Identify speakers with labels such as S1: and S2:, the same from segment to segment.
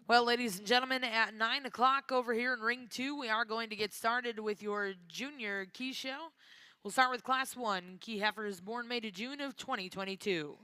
S1: Well, ladies and gentlemen, at 9 o'clock over here in Ring 2, we are going to get started with your Junior Key Show. We'll start with Class 1, Key Heifers born May to June of 2022.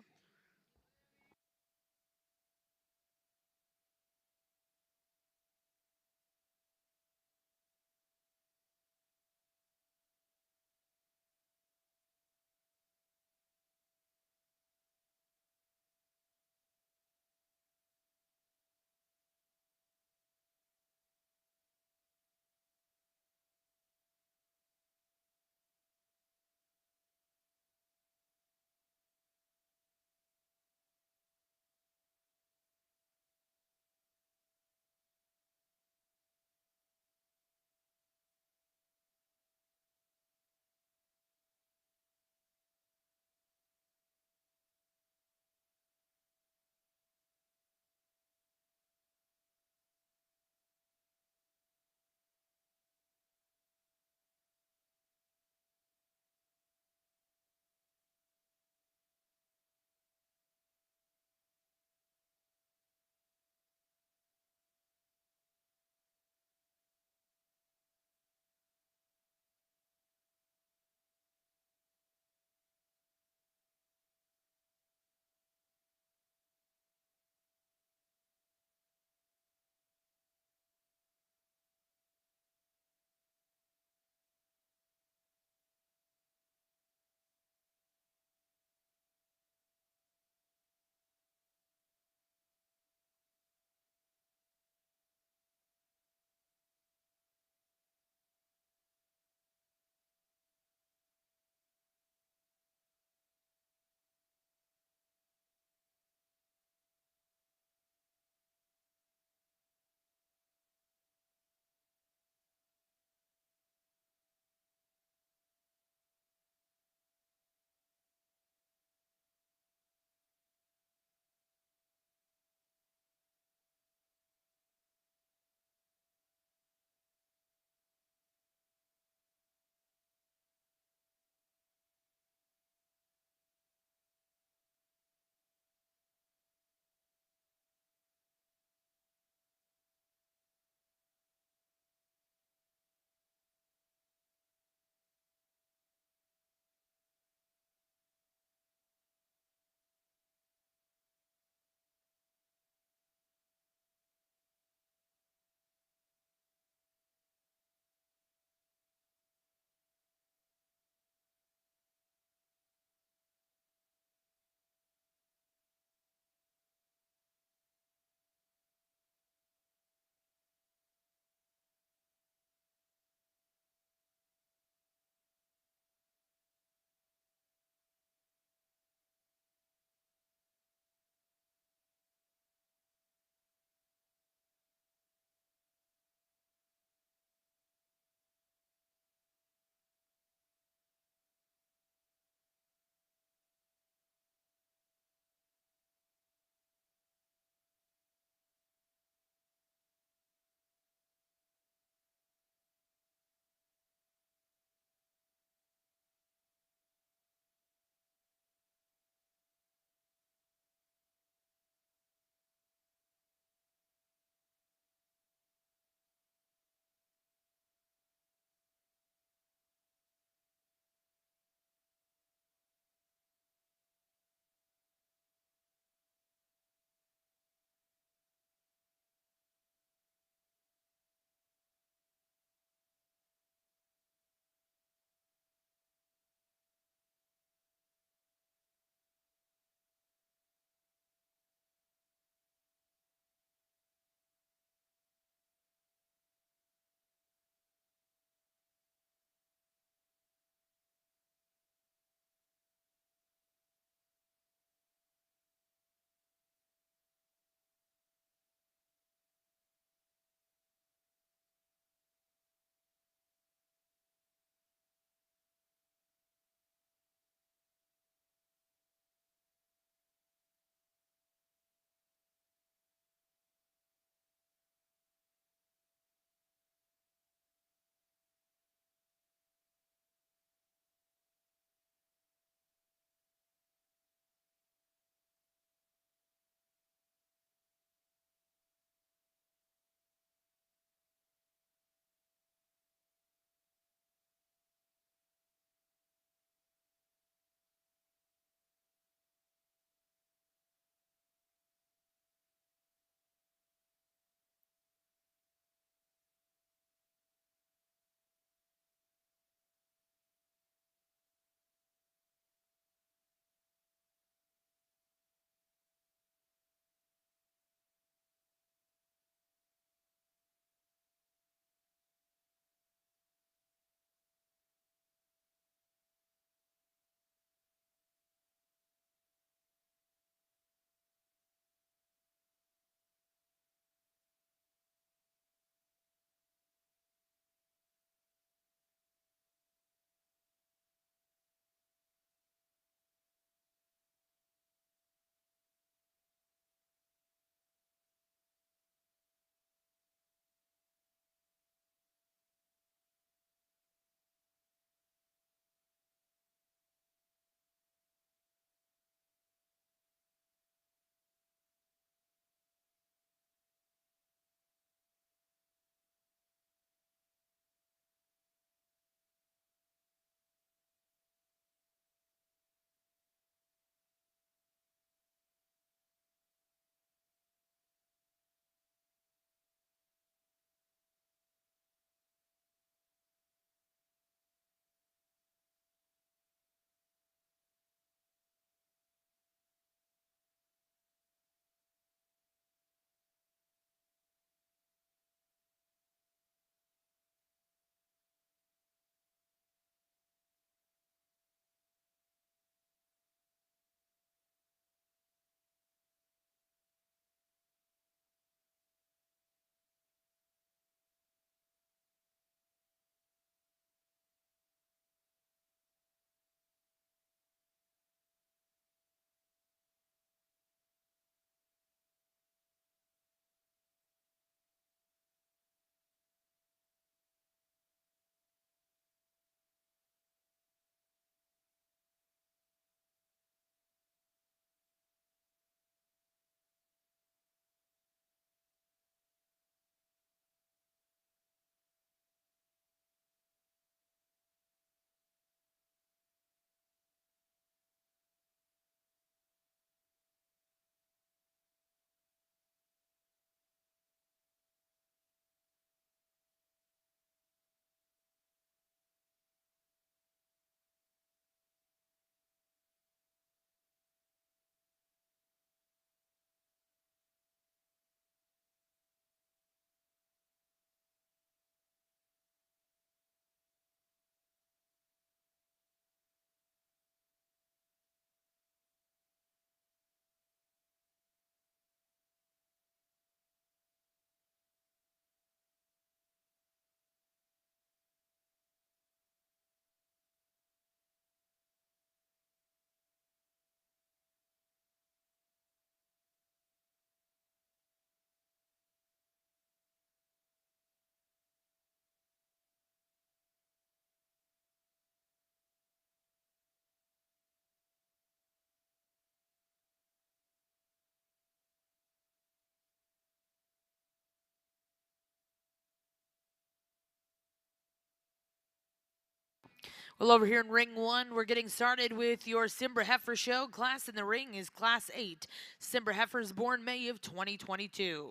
S1: Well, over here in ring one, we're getting started with your Simbra Heifer show. Class in the ring is Class 8. Simbra Heifers born May of 2022.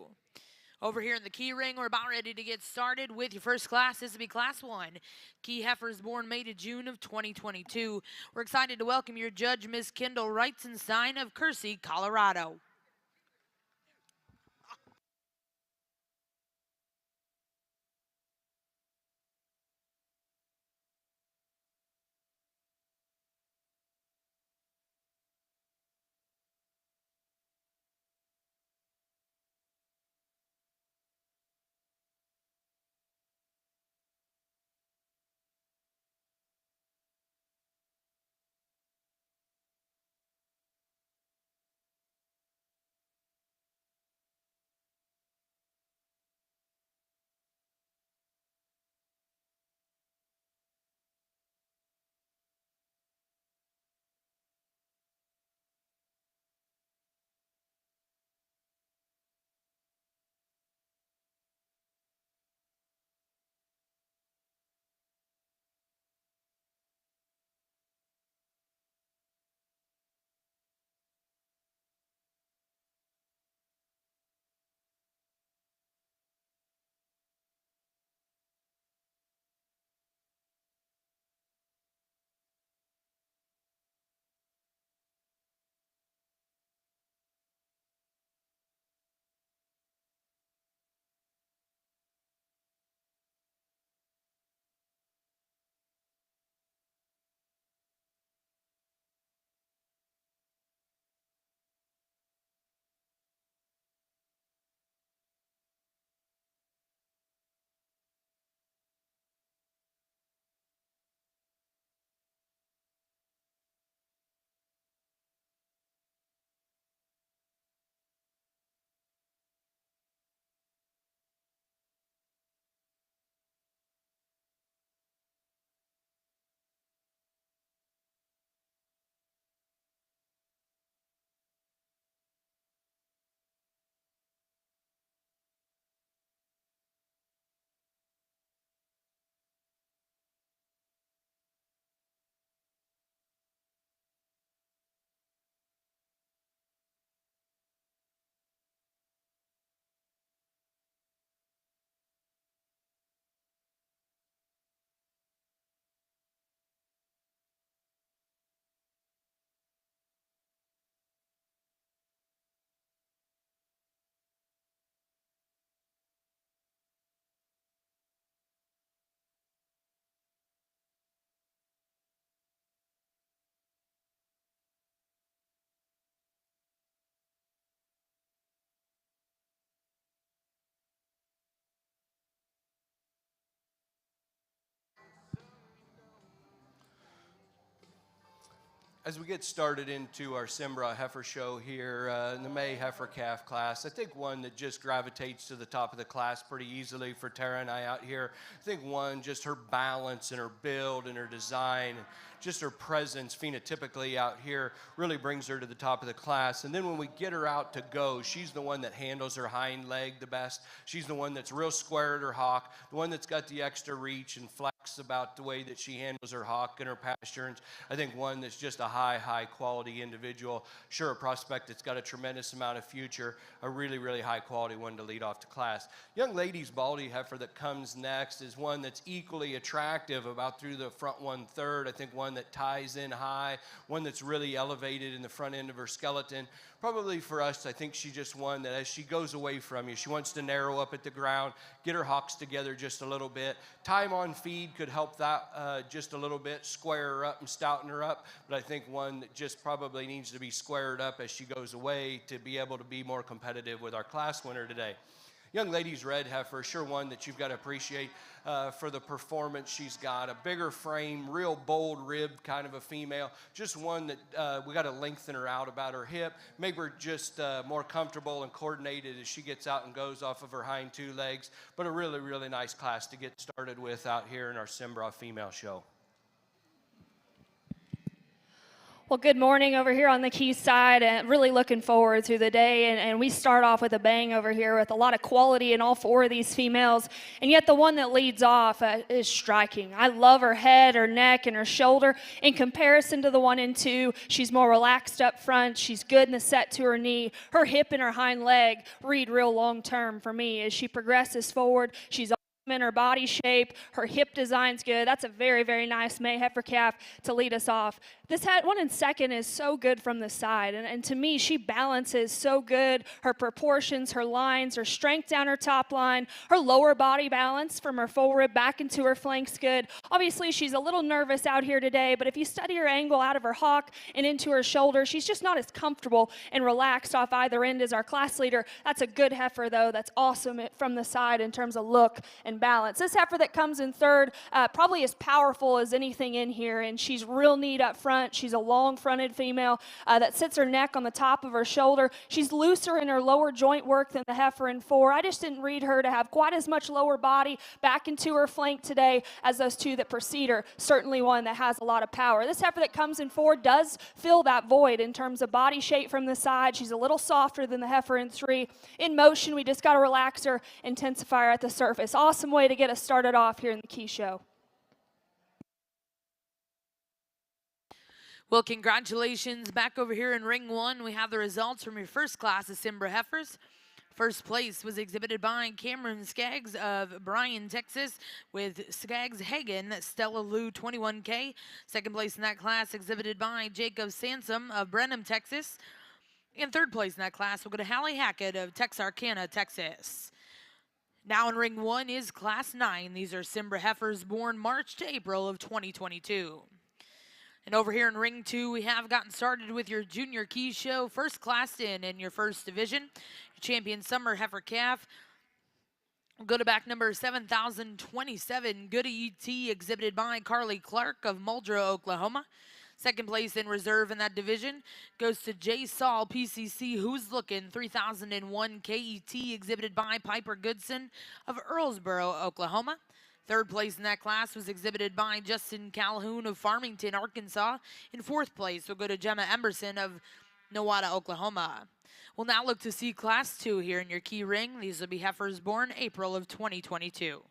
S1: Over here in the key ring, we're about ready to get started with your first class. This will be Class 1. Key Heifers born May to June of 2022. We're excited to welcome your judge, Miss Kendall Reitzenstein of Kersey, Colorado.
S2: As we get started into our Simbra heifer show here in the May heifer calf class, I think one that just gravitates to the top of the class pretty easily for Tara and I out here. I think one, just her balance and her build and her design, and just her presence phenotypically out here really brings her to the top of the class. And then when we get her out to go, she's the one that handles her hind leg the best. She's the one that's real square at her hock, the one that's got the extra reach and flex about the way that she handles her hock and her pasture. And I think one that's just a high quality individual. Sure, a prospect that's got a tremendous amount of future, a really high quality one to lead off to class. Young lady's baldy heifer that comes next is one that's equally attractive about through the front 1/3. I think one that ties in high, one that's really elevated in the front end of her skeleton. Probably for us, I think she's just one that as she goes away from you, she wants to narrow up at the ground, get her hocks together just a little bit. Time on feed could help that just a little bit, square her up and stouten her up. But I think one that just probably needs to be squared up as she goes away to be able to be more competitive with our class winner today. Young lady's red heifer, sure one that you've got to appreciate for the performance she's got. A bigger frame, real bold ribbed kind of a female. Just one that we got to lengthen her out about her hip, make her just more comfortable and coordinated as she gets out and goes off of her hind two legs. But a really nice class to get started with out here in our Simbra female show.
S3: Well, good morning over here on the Key side, and really looking forward to the day. And we start off with a bang over here with a lot of quality in all four of these females. And yet the one that leads off is striking. I love her head, her neck, and her shoulder. In comparison to the one in two, she's more relaxed up front. She's good in the set to her knee. Her hip and her hind leg read real long term for me as she progresses forward. She's in her body shape, her hip design's good. That's a very, very nice May heifer calf to lead us off. This one in second is so good from the side, and to me, she balances so good. Her proportions, her lines, her strength down her top line, her lower body balance from her full rib back into her flanks good. Obviously, she's a little nervous out here today, but if you study her angle out of her hock and into her shoulder, she's just not as comfortable and relaxed off either end as our class leader. That's a good heifer, though. That's awesome from the side in terms of look and balance. This heifer that comes in third, probably as powerful as anything in here, and she's real neat up front. She's a long-fronted female that sits her neck on the top of her shoulder. She's looser in her lower joint work than the heifer in four. I just didn't read her to have quite as much lower body back into her flank today as those two that precede her. Certainly one that has a lot of power. This heifer that comes in four does fill that void in terms of body shape from the side. She's a little softer than the heifer in three. In motion, we just got to relax her, intensify her at the surface. Awesome way to get us started off here in the Key Show.
S1: Well, congratulations. Back over here in ring one, we have the results from your first class of Simbra Heifers. First place was exhibited by Cameron Skaggs of Bryan, Texas, with Skaggs Hagen, Stella Lou 21K. Second place in that class exhibited by Jacob Sansom of Brenham, Texas. And third place in that class will go to Hallie Hackett of Texarkana, Texas. Now in ring one is class 9. These are Simbra Heifers born March to April of 2022. And over here in ring 2, we have gotten started with your Junior Key Show first class in your first division. Your champion summer heifer calf will go to back number 7,027, Goody ET, exhibited by Carly Clark of Muldrow, Oklahoma. Second place in reserve in that division goes to J. Saul PCC, Who's Looking, 3001 KET, exhibited by Piper Goodson of Earlsboro, Oklahoma. Third place in that class was exhibited by Justin Calhoun of Farmington, Arkansas. In fourth place will go to Gemma Emberson of Nowata, Oklahoma. We'll now look to see class 2 here in your key ring. These will be heifers born April of 2022.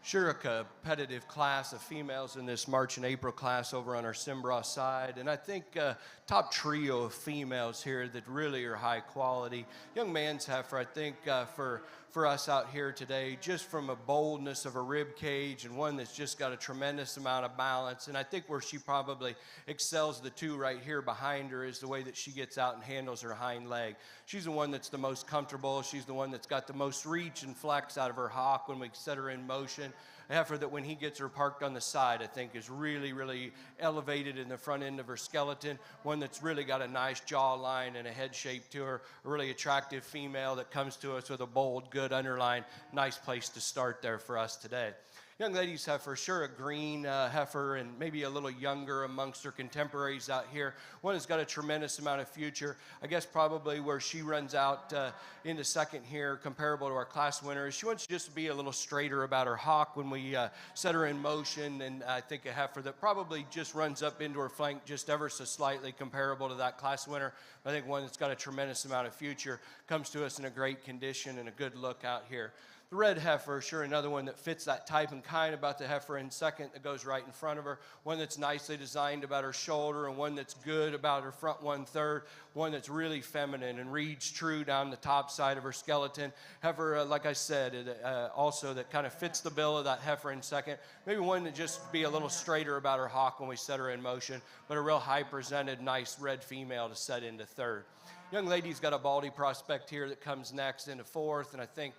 S2: Sure, a competitive class of females in this March and April class over on our Simbra side. And I think top trio of females here that really are high quality. Young man's heifer, I think for us out here today, just from a boldness of a rib cage and one that's just got a tremendous amount of balance. And I think where she probably excels the two right here behind her is the way that she gets out and handles her hind leg. She's the one that's the most comfortable. She's the one that's got the most reach and flex out of her hock when we set her in motion. A heifer that when he gets her parked on the side, I think is really, really elevated in the front end of her skeleton. One that's really got a nice jaw line and a head shape to her. A really attractive female that comes to us with a bold, good underline. Nice place to start there for us today. Young lady's heifer, sure a green heifer and maybe a little younger amongst her contemporaries out here. One that's got a tremendous amount of future. I guess probably where she runs out into second here, comparable to our class winner, is she wants just to be a little straighter about her hock when we set her in motion. And I think a heifer that probably just runs up into her flank just ever so slightly comparable to that class winner. I think one that's got a tremendous amount of future, comes to us in a great condition and a good look out here. The red heifer, sure another one that fits that type and kind about the heifer in second that goes right in front of her. One that's nicely designed about her shoulder and one that's good about her front 1/3. One that's really feminine and reads true down the top side of her skeleton. Heifer, like I said, also that kind of fits the bill of that heifer in second. Maybe one that just be a little straighter about her hock when we set her in motion, but a real high presented, nice red female to set into third. Young lady's got a baldy prospect here that comes next into fourth, and I think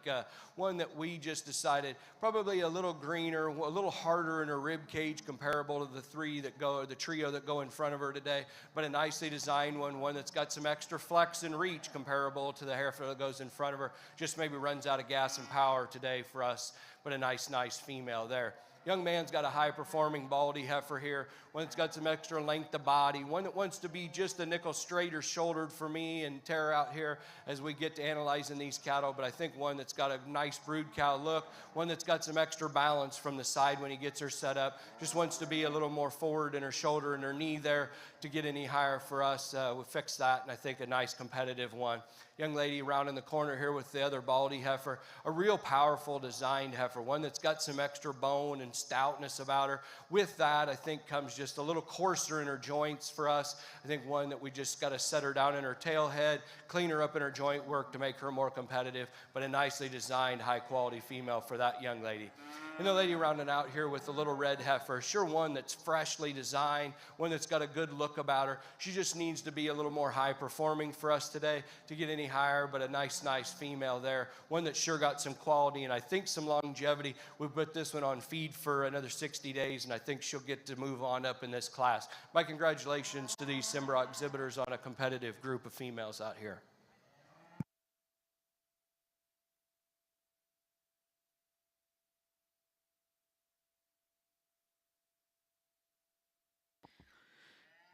S2: one that we just decided probably a little greener, a little harder in her rib cage, comparable to the trio that go in front of her today, but a nicely designed one that's got some extra flex and reach comparable to the heifer that goes in front of her. Just maybe runs out of gas and power today for us, but a nice female there. Young man's got a high-performing baldy heifer here, one that's got some extra length of body, one that wants to be just a nickel straighter shouldered for me and Tara out here as we get to analyzing these cattle, but I think one that's got a nice brood cow look, one that's got some extra balance from the side when he gets her set up, just wants to be a little more forward in her shoulder and her knee there to get any higher for us. We fixed that, and I think a nice competitive one. Young lady around in the corner here with the other baldy heifer, a real powerful designed heifer, one that's got some extra bone and stoutness about her. With that, I think comes just a little coarser in her joints for us. I think one that we just got to set her down in her tail head, clean her up in her joint work to make her more competitive, but a nicely designed, high quality female for that young lady. And the lady rounding out here with the little red heifer, sure one that's freshly designed, one that's got a good look about her. She just needs to be a little more high performing for us today to get any higher, but a nice female there. One that sure got some quality and I think some longevity. We put this one on feed for another 60 days and I think she'll get to move on up in this class. My congratulations to these Simbra exhibitors on a competitive group of females out here.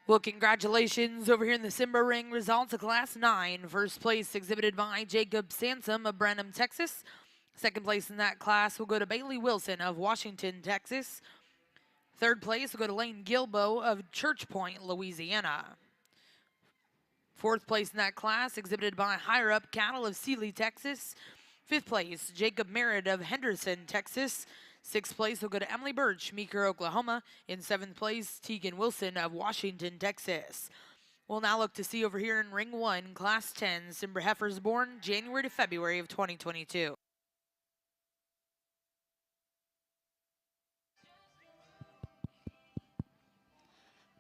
S1: Well, congratulations over here in the Simbra ring. Results of Class 9. First place exhibited by Jacob Sansom of Brenham, Texas. Second place in that class will go to Bailey Wilson of Washington, Texas. Third place will go to Lane Gilbo of Church Point, Louisiana. Fourth place in that class exhibited by Higher Up Cattle of Sealy, Texas. Fifth place, Jacob Merritt of Henderson, Texas. Sixth place will go to Emily Birch, Meeker, Oklahoma. In seventh place, Tegan Wilson of Washington, Texas. We'll now look to see over here in Ring 1, Class 10, Simbra Heifers born January to February of 2022.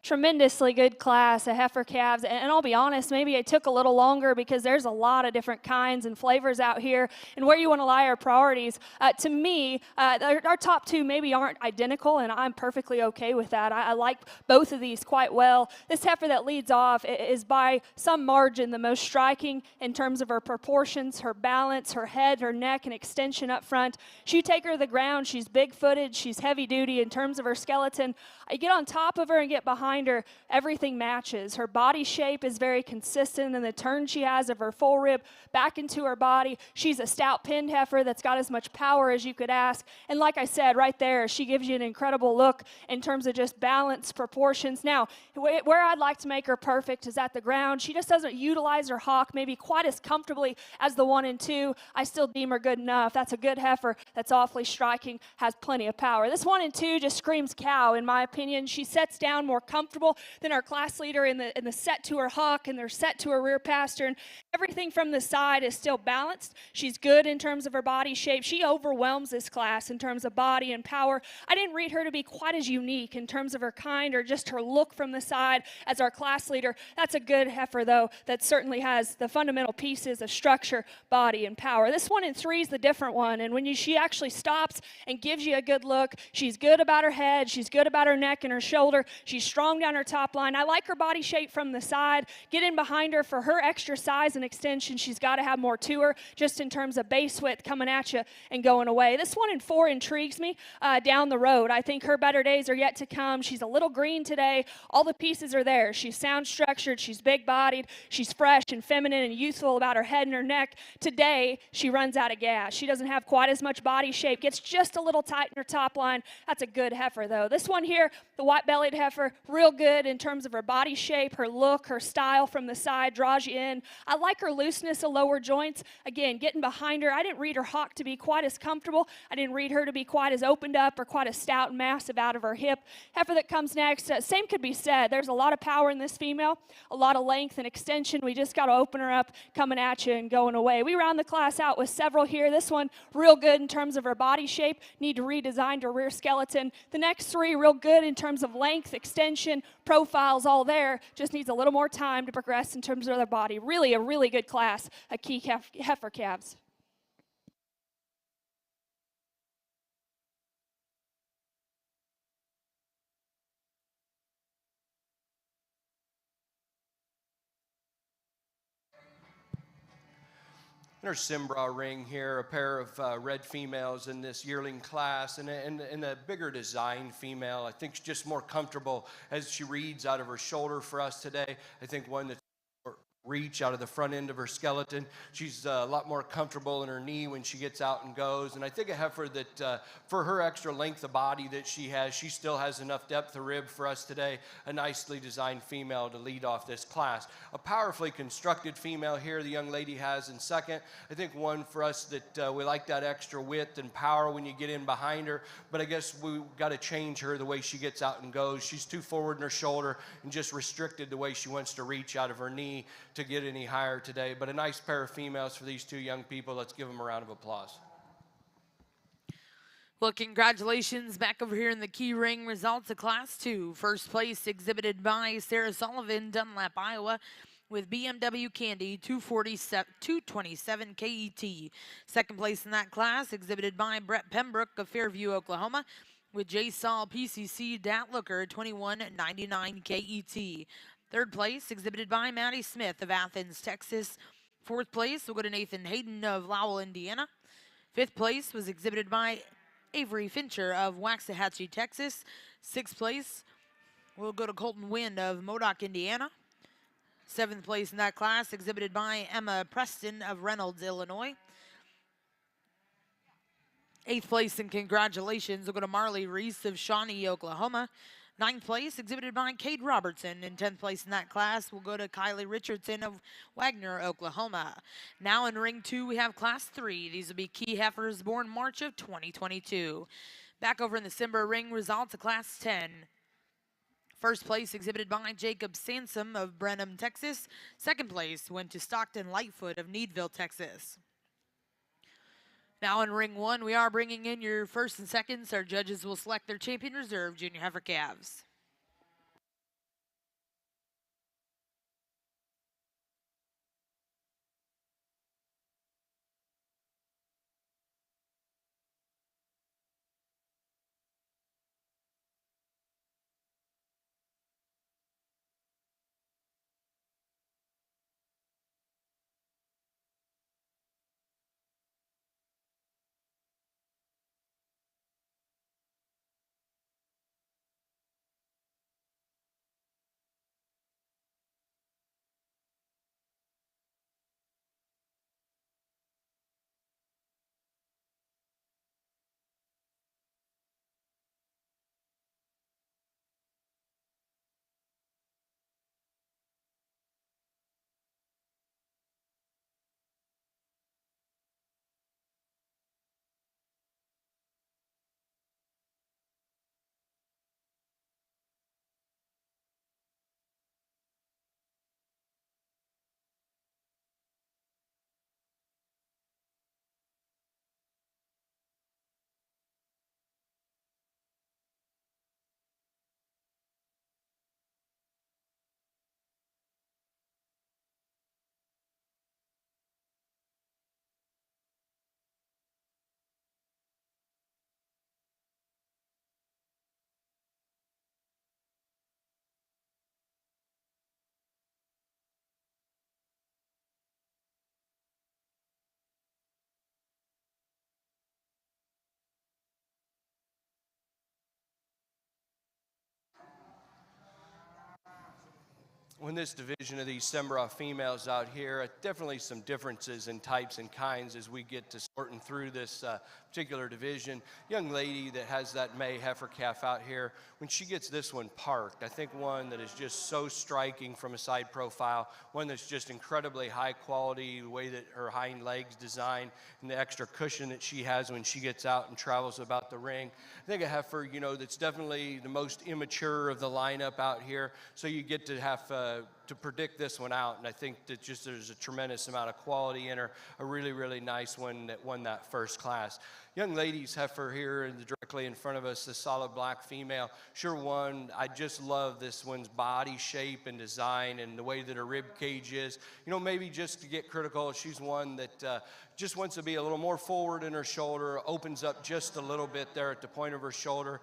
S3: Tremendously good class of heifer calves, and I'll be honest, maybe it took a little longer because there's a lot of different kinds and flavors out here, and where you want to lie our priorities. To me, our top two maybe aren't identical, and I'm perfectly okay with that. I like both of these quite well. This heifer that leads off is by some margin the most striking in terms of her proportions, her balance, her head, her neck, and extension up front. You take her to the ground, she's big-footed, she's heavy-duty in terms of her skeleton. You get on top of her and get behind her, everything matches. Her body shape is very consistent, and the turn she has of her full rib back into her body. She's a stout pinned heifer that's got as much power as you could ask. And like I said, right there, she gives you an incredible look in terms of just balance, proportions. Now, where I'd like to make her perfect is at the ground. She just doesn't utilize her hock maybe quite as comfortably as the 1 and 2. I still deem her good enough. That's a good heifer. that's awfully striking, has plenty of power. This 1 and 2 just screams cow, in my opinion. She sets down more comfortable than our class leader in the set to her hock and their set to her rear pastern. Everything from the side is still balanced. She's good in terms of her body shape. She overwhelms this class in terms of body and power. I didn't read her to be quite as unique in terms of her kind or just her look from the side as our class leader. That's a good heifer, though, that certainly has the fundamental pieces of structure, body, and power. This 1 and 3 is the different one, and when she actually stops and gives you a good look, she's good about her head, she's good about her neck and her shoulder, she's strong down her top line. I like her body shape from the side. Get in behind her for her extra size and extension. She's got to have more to her, just in terms of base width coming at you and going away. This 1 and 4 intrigues me down the road. I think her better days are yet to come. She's a little green today. All the pieces are there. She's sound structured. She's big-bodied. She's fresh and feminine and youthful about her head and her neck. Today, she runs out of gas. She doesn't have quite as much body shape. Gets just a little tight in her top line. That's a good heifer, though. This one here, the white-bellied heifer, real good in terms of her body shape, her look, her style from the side, draws you in. I like her looseness of lower joints. Again, getting behind her, I didn't read her hock to be quite as comfortable. I didn't read her to be quite as opened up or quite as stout and massive out of her hip. Heifer that comes next, same could be said. There's a lot of power in this female, a lot of length and extension. We just got to open her up, coming at you and going away. We round the class out with several here. This one, real good in terms of her body shape. Need to redesign her rear skeleton. The next 3, real good in terms of length, extension, profiles, all there. Just needs a little more time to progress in terms of their body. Really a really good class of key heifer calves.
S2: In our Simbra ring here, a pair of red females in this yearling class, and a bigger design female. I think she's just more comfortable as she reads out of her shoulder for us today. I think one that's reach out of the front end of her skeleton. She's a lot more comfortable in her knee when she gets out and goes. And I think a heifer that for her extra length of body that she has, she still has enough depth of rib for us today. A nicely designed female to lead off this class. A powerfully constructed female here the young lady has in second. I think one for us that we like that extra width and power when you get in behind her. But I guess we got to change her the way she gets out and goes. She's too forward in her shoulder and just restricted the way she wants to reach out of her knee to get any higher today. But a nice pair of females for these 2 young people. Let's give them a round of applause.
S1: Well, congratulations back over here in the key ring results of Class 2. First place exhibited by Sarah Sullivan, Dunlap, Iowa, with BMW Candy 227 KET. Second place in that class exhibited by Brett Pembroke of Fairview, Oklahoma, with J. Saul PCC Datlooker 2199 KET. Third place exhibited by Maddie Smith of Athens, Texas. Fourth place will go to Nathan Hayden of Lowell, Indiana. Fifth place was exhibited by Avery Fincher of Waxahachie, Texas. Sixth place will go to Colton Wynn of Modoc, Indiana. Seventh place in that class exhibited by Emma Preston of Reynolds, Illinois. Eighth place and congratulations will go to Marley Reese of Shawnee, Oklahoma. Ninth place exhibited by Cade Robertson, and 10th place in that class will go to Kylie Richardson of Wagner, Oklahoma. Now in ring 2 we have class 3. These will be key heifers born March of 2022. Back over in the Simbra ring, results of class 10. First place exhibited by Jacob Sansom of Brenham, Texas. Second place went to Stockton Lightfoot of Needville, Texas. Now in ring 1, we are bringing in your first and seconds. Our judges will select their champion reserve junior heifer calves.
S2: in this division of these Simbra females out here, definitely some differences in types and kinds as we get to sorting through this particular division. Young lady that has that May heifer calf out here, when she gets this one parked, I think one that is just so striking from a side profile, one that's just incredibly high quality, the way that her hind legs design and the extra cushion that she has when she gets out and travels about the ring. I think a heifer, you know, that's definitely the most immature of the lineup out here, so you get to have to predict this one out, and I think that just there's a tremendous amount of quality in her, a really, really nice one that won that first class. Young lady's heifer here directly in front of us, the solid black female, sure one. I just love this one's body shape and design and the way that her rib cage is. You know, maybe just to get critical, she's one that just wants to be a little more forward in her shoulder, opens up just a little bit there at the point of her shoulder,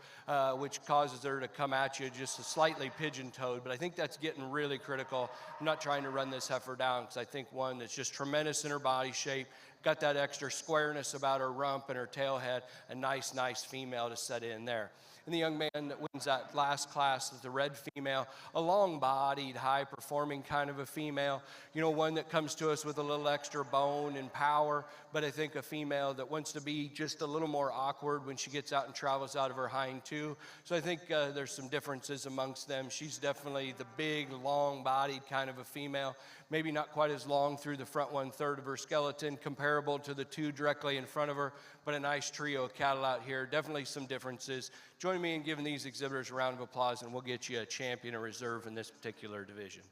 S2: which causes her to come at you just a slightly pigeon-toed, but I think that's getting really critical. I'm not trying to run this heifer down because I think one that's just tremendous in her body shape, got that extra squareness about her rump and her tail head, a nice, nice female to set in there. And the young man that wins that last class is the red female, a long-bodied, high-performing kind of a female. You know, one that comes to us with a little extra bone and power, but I think a female that wants to be just a little more awkward when she gets out and travels out of her hind too. So I think there's some differences amongst them. She's definitely the big, long-bodied kind of a female. Maybe not quite as long through the front 1/3 of her skeleton, comparable to the two directly in front of her, but a nice trio of cattle out here. Definitely some differences. Join me in giving these exhibitors a round of applause, and we'll get you a champion or reserve in this particular division.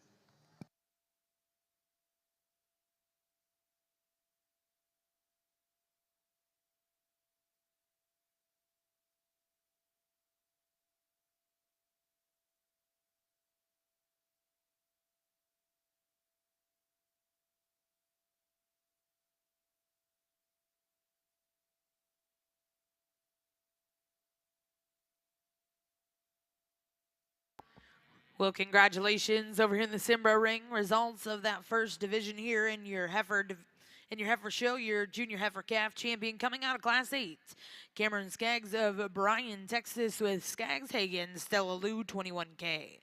S1: Well, congratulations over here in the Simbra ring. Results of that first division here in your heifer show, your junior heifer calf champion coming out of Class 8. Cameron Skaggs of Bryan, Texas with Skaggs Hagen, Stella Lou, 21K.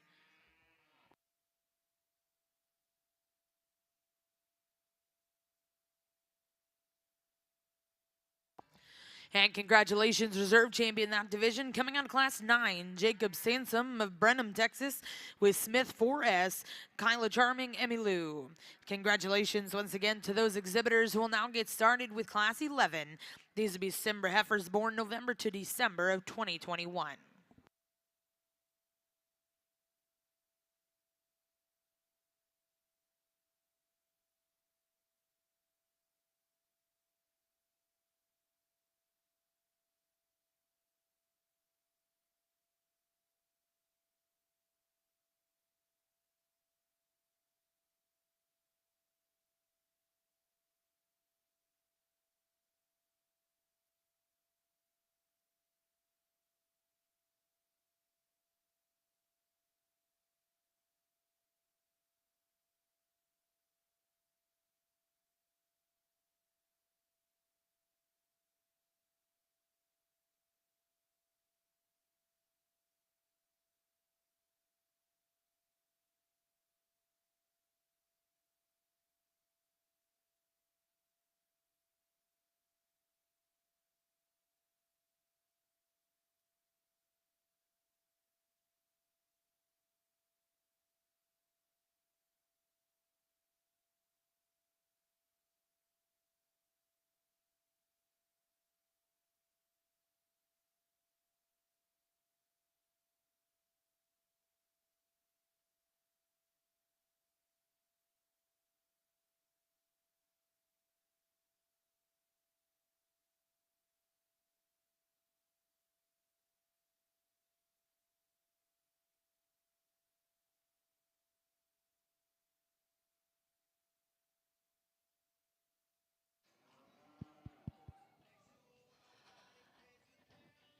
S1: And congratulations, reserve champion that division, coming out of Class 9, Jacob Sansom of Brenham, Texas, with Smith 4S, Kyla Charming, Emmy Lou. Congratulations once again to those exhibitors who will now get started with Class 11. These will be Simbra heifers born November to December of 2021.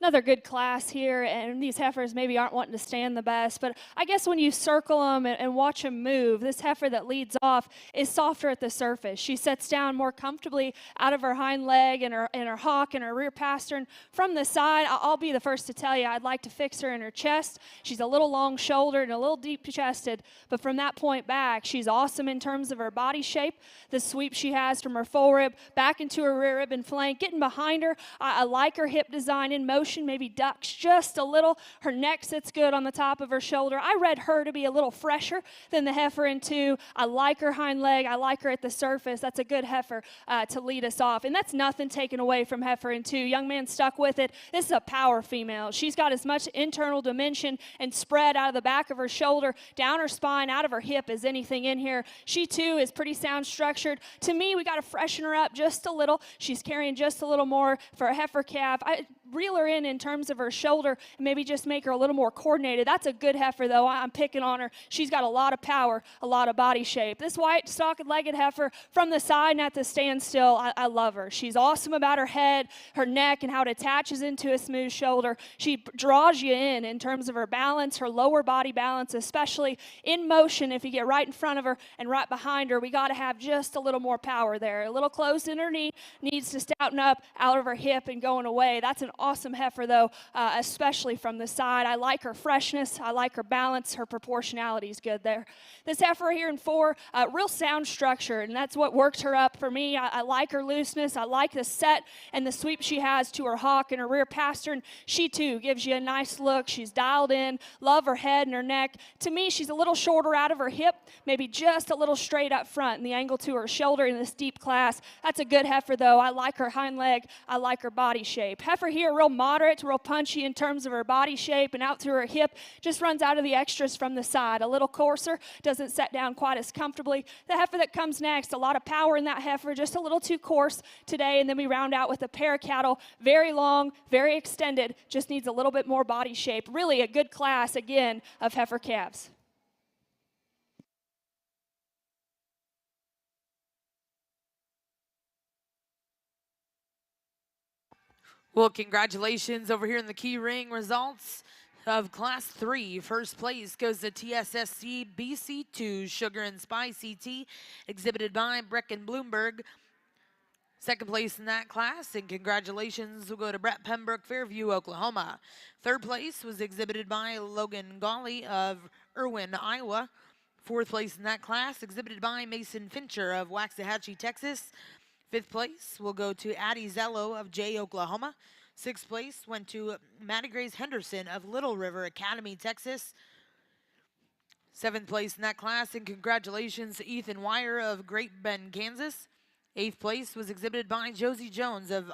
S3: Another good class here, and these heifers maybe aren't wanting to stand the best, but I guess when you circle them and watch them move, this heifer that leads off is softer at the surface. She sets down more comfortably out of her hind leg and her hock and her rear pastern. From the side, I'll be the first to tell you, I'd like to fix her in her chest. She's a little long-shouldered and a little deep-chested, but from that point back, she's awesome in terms of her body shape, the sweep she has from her fore rib back into her rear rib and flank, getting behind her. I like her hip design in motion. Maybe ducks just a little. Her neck sits good on the top of her shoulder. I read her to be a little fresher than the heifer in 2. I like her hind leg. I like her at the surface. That's a good heifer to lead us off. And that's nothing taken away from heifer in 2. Young man stuck with it. This is a power female. She's got as much internal dimension and spread out of the back of her shoulder, down her spine, out of her hip as anything in here. She too is pretty sound structured. To me, we got to freshen her up just a little. She's carrying just a little more for a heifer calf. I reel her in terms of her shoulder and maybe just make her a little more coordinated. That's a good heifer, though. I'm picking on her. She's got a lot of power, a lot of body shape. This white, socket-legged heifer from the side and at the standstill, I love her. She's awesome about her head, her neck, and how it attaches into a smooth shoulder. She draws you in terms of her balance, her lower body balance, especially in motion. If you get right in front of her and right behind her, we got to have just a little more power there. A little closed in her knee, needs to stouten up out of her hip and going away. That's an awesome heifer, though, especially from the side. I like her freshness. I like her balance. Her proportionality is good there. This heifer here in 4, real sound structure, and that's what worked her up for me. I like her looseness. I like the set and the sweep she has to her hock and her rear pastern. She, too, gives you a nice look. She's dialed in. Love her head and her neck. To me, she's a little shorter out of her hip, maybe just a little straight up front, and the angle to her shoulder in this deep class. That's a good heifer, though. I like her hind leg. I like her body shape. Heifer here, real moderate, real punchy in terms of her body shape and out through her hip. Just runs out of the extras from the side. A little coarser, doesn't set down quite as comfortably. The heifer that comes next, a lot of power in that heifer, just a little too coarse today. And then we round out with a pair of cattle, very long, very extended, just needs a little bit more body shape. Really a good class, again, of heifer calves.
S1: Well, congratulations over here in the key ring results of Class 3. First place goes to TSSC BC2 Sugar and Spice CT, exhibited by Brecken Bloomberg. Second place in that class, and congratulations will go to Brett Pembroke, Fairview, Oklahoma. Third place was exhibited by Logan Gawley of Irwin, Iowa. Fourth place in that class, exhibited by Mason Fincher of Waxahachie, Texas. Fifth place will go to Addie Zello of Jay, Oklahoma. Sixth place went to Maddie Grace Henderson of Little River Academy, Texas. Seventh place in that class, and congratulations to Ethan Wire of Great Bend, Kansas. Eighth place was exhibited by Josie Jones of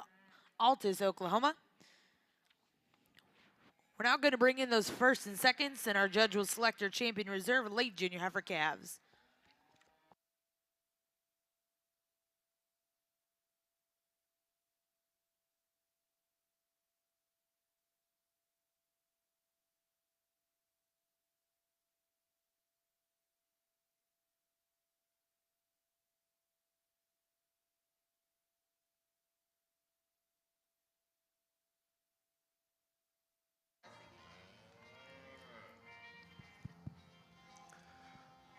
S1: Altus, Oklahoma. We're now going to bring in those first and seconds, and our judge will select our champion reserve late junior heifer calves.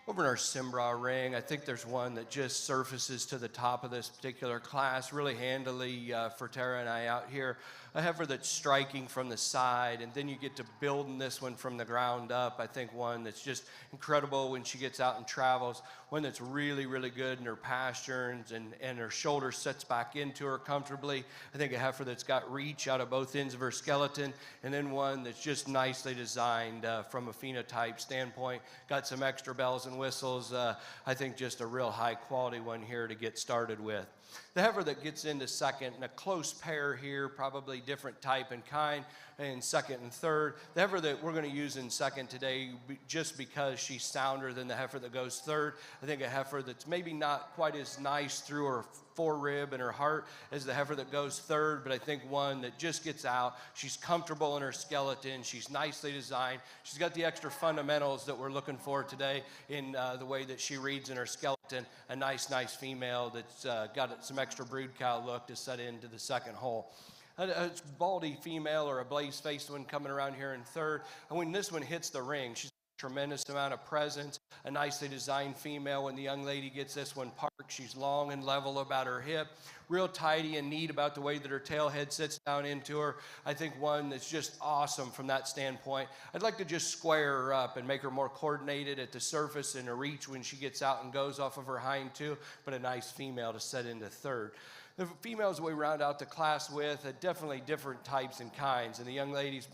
S2: Over in our Simbra ring, I think there's one that just surfaces to the top of this particular class really handily for Tara and I out here. A heifer that's striking from the side, and then you get to building this one from the ground up. I think one that's just incredible when she gets out and travels, one that's really, really good in her pasterns and her shoulder sets back into her comfortably. I think a heifer that's got reach out of both ends of her skeleton, and then one that's just nicely designed from a phenotype standpoint. Got some extra bells and whistles. I think just a real high quality one here to get started with. The heifer that gets into second, and a close pair here, probably different type and kind, in second and third. The heifer that we're going to use in second today, just because she's sounder than the heifer that goes third. I think a heifer that's maybe not quite as nice through her fore rib and her heart as the heifer that goes third, but I think one that just gets out. She's comfortable in her skeleton. She's nicely designed. She's got the extra fundamentals that we're looking for today in the way that she reads in her skeleton. A nice female that's got some extra brood cow look to set into the second hole. a baldy female or a blaze-faced one coming around here in third. And when this one hits the ring, she's a tremendous amount of presence, a nicely designed female. When the young lady gets this one parked, she's long and level about her hip, real tidy and neat about the way that her tail head sits down into her. I think one that's just awesome from that standpoint. I'd like to just square her up and make her more coordinated at the surface and her reach when she gets out and goes off of her hind too, but a nice female to set into third. The females we round out the class with are definitely different types and kinds, and the young lady's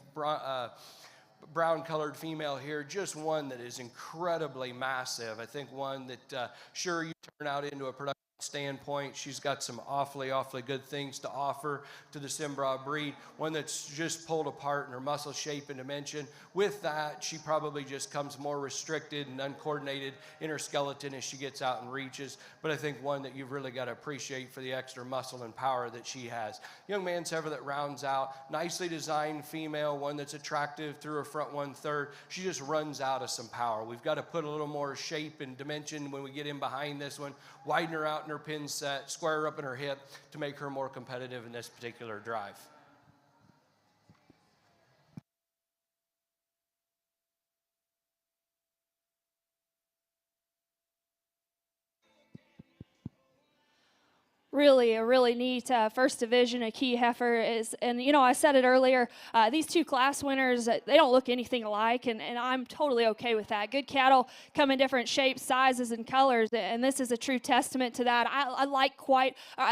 S2: brown-colored female here, just one that is incredibly massive. I think one that sure you turn out into a production standpoint. She's got some awfully good things to offer to the Simbra breed. One that's just pulled apart in her muscle shape and dimension. With that, she probably just comes more restricted and uncoordinated in her skeleton as she gets out and reaches. But I think one that you've really got to appreciate for the extra muscle and power that she has. Young man's heifer that rounds out, nicely designed female, one that's attractive through her front 1/3. She just runs out of some power. We've got to put a little more shape and dimension when we get in behind this one, widen her out in her pin set, square her up in her hip to make her more competitive in this particular drive.
S3: Really a really neat first division of key heifer is, and you know, I said it earlier, these two class winners, they don't look anything alike, and I'm totally okay with that. Good cattle come in different shapes, sizes, and colors, and this is a true testament to that. I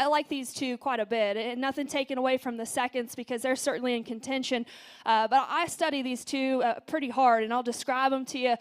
S3: like these two quite a bit, and nothing taken away from the seconds because they're certainly in contention, but I study these two pretty hard, and I'll describe them to you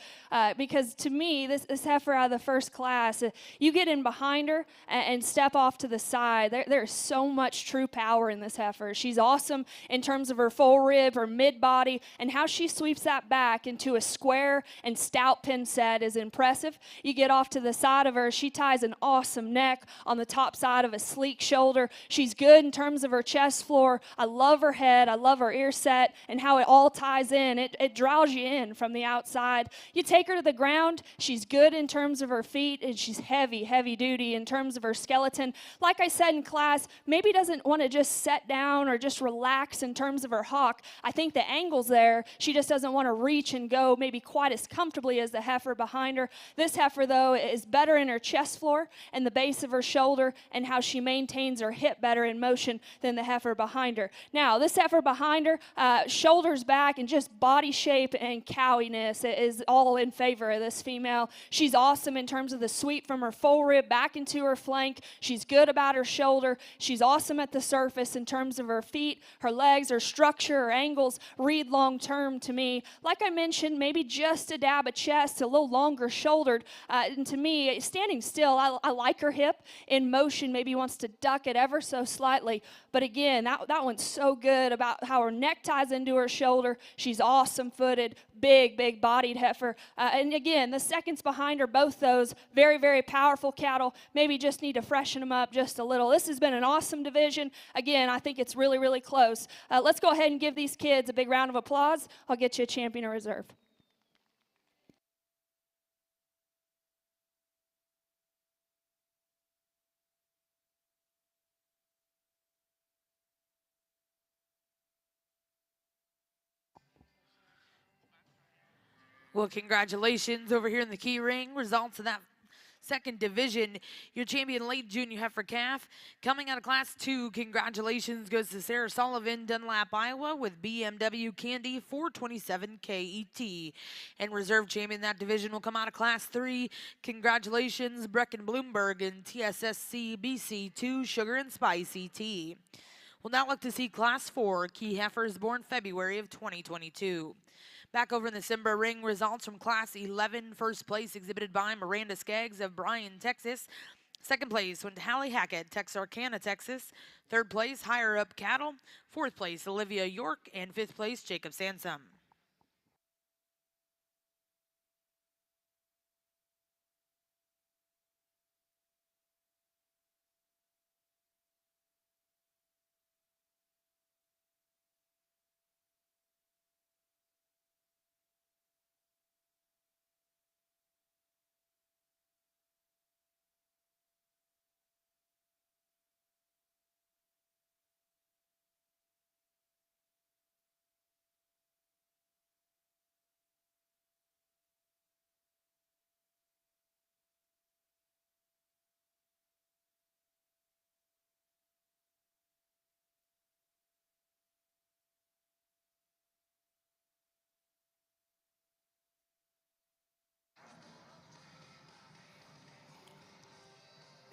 S3: because to me, this heifer out of the first class, you get in behind her and step off to the side. There's so much true power in this heifer. She's awesome in terms of her full rib, her mid body, and how she sweeps that back into a square and stout pin set is impressive. You get off to the side of her, she ties an awesome neck on the top side of a sleek shoulder. She's good in terms of her chest floor. I love her head. I love her ear set and how it all ties in. It draws you in from the outside. You take her to the ground. She's good in terms of her feet, and she's heavy duty in terms of her skeleton. Like I said in class, maybe doesn't want to just set down or just relax in terms of her hock. I think the angle's there. She just doesn't want to reach and go maybe quite as comfortably as the heifer behind her. This heifer, though, is better in her chest floor and the base of her shoulder and how she maintains her hip better in motion than the heifer behind her. Now, this heifer behind her, shoulders back and just body shape and cowiness is all in favor of this female. She's awesome in terms of the sweep from her full rib back into her flank. She's good about her shoulder. She's awesome at the surface in terms of her feet, her legs, her structure, her angles read long term to me. Like I mentioned, maybe just a dab of chest, a little longer shouldered. And to me, standing still, I like her hip. In motion, maybe wants to duck it ever so slightly. But again, that one's so good about how her neck ties into her shoulder. She's awesome footed, big bodied heifer. And again, the seconds behind her, both those very powerful cattle. Maybe just need to freshen them up just a little. This has been an awesome division. Again, I think it's really close. Let's go ahead and give these kids a big round of applause. I'll get you a champion of reserve.
S1: Well, congratulations over here in the key ring. Results of that second division. Your champion late junior heifer calf. Coming out of class 2, congratulations goes to Sarah Sullivan, Dunlap, Iowa with BMW Candy 427 KET. And reserve champion in that division will come out of class 3. Congratulations, Brecken Bloomberg in TSSC BC2 Sugar and Spice ET. We'll now look to see class 4 key heifers born February of 2022. Back over in the Simbra ring, results from Class 11. First place exhibited by Miranda Skaggs of Bryan, Texas. Second place went to Hallie Hackett, Texarkana, Texas. Third place, Higher Up Cattle. Fourth place, Olivia York. And fifth place, Jacob Sansom.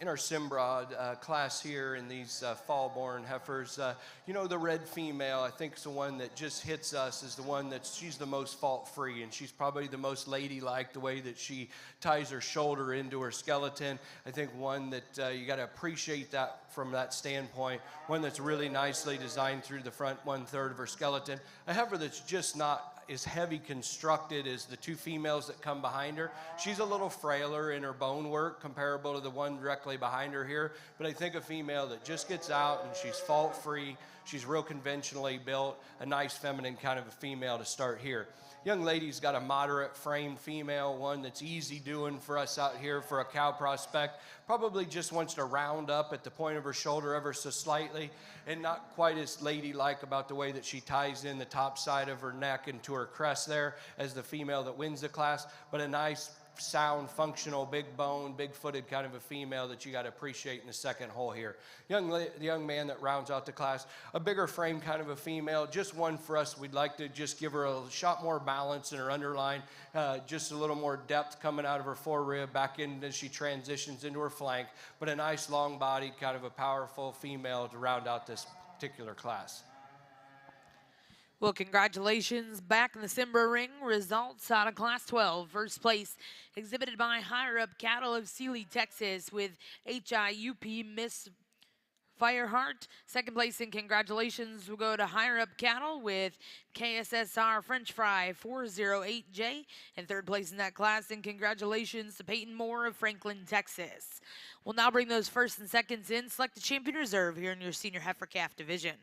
S2: in our Simbra class here in these fall-born heifers, you know, the red female, I think, is the one that just hits us, is the one she's the most fault-free, and she's probably the most ladylike, the way that she ties her shoulder into her skeleton. I think one that you got to appreciate that from that standpoint, one that's really nicely designed through the front 1/3 of her skeleton. A heifer that's just not as heavy constructed as the two females that come behind her. She's a little frailer in her bone work, comparable to the one directly behind her here, but I think a female that just gets out and she's fault-free, she's real conventionally built, a nice feminine kind of a female to start here. Young lady's got a moderate framed female, one that's easy doing for us out here for a cow prospect. Probably just wants to round up at the point of her shoulder ever so slightly, and not quite as ladylike about the way that she ties in the top side of her neck into her crest there as the female that wins the class, but a nice, sound, functional, big bone, big footed kind of a female that you got to appreciate in the second hole here. The young man that rounds out the class, a bigger frame kind of a female, just one for us. We'd like to just give her a shot more balance in her underline, just a little more depth coming out of her forerib back in as she transitions into her flank, but a nice long bodied kind of a powerful female to round out this particular class.
S1: Well, congratulations back in the Simbra ring. Results out of Class 12. First place exhibited by Higher Up Cattle of Sealy, Texas, with HIUP Miss Fireheart. Second place and congratulations will go to Higher Up Cattle with KSSR French Fry 408J. And third place in that class and congratulations to Peyton Moore of Franklin, Texas. We'll now bring those first and seconds in. Select the champion reserve here in your senior heifer calf division.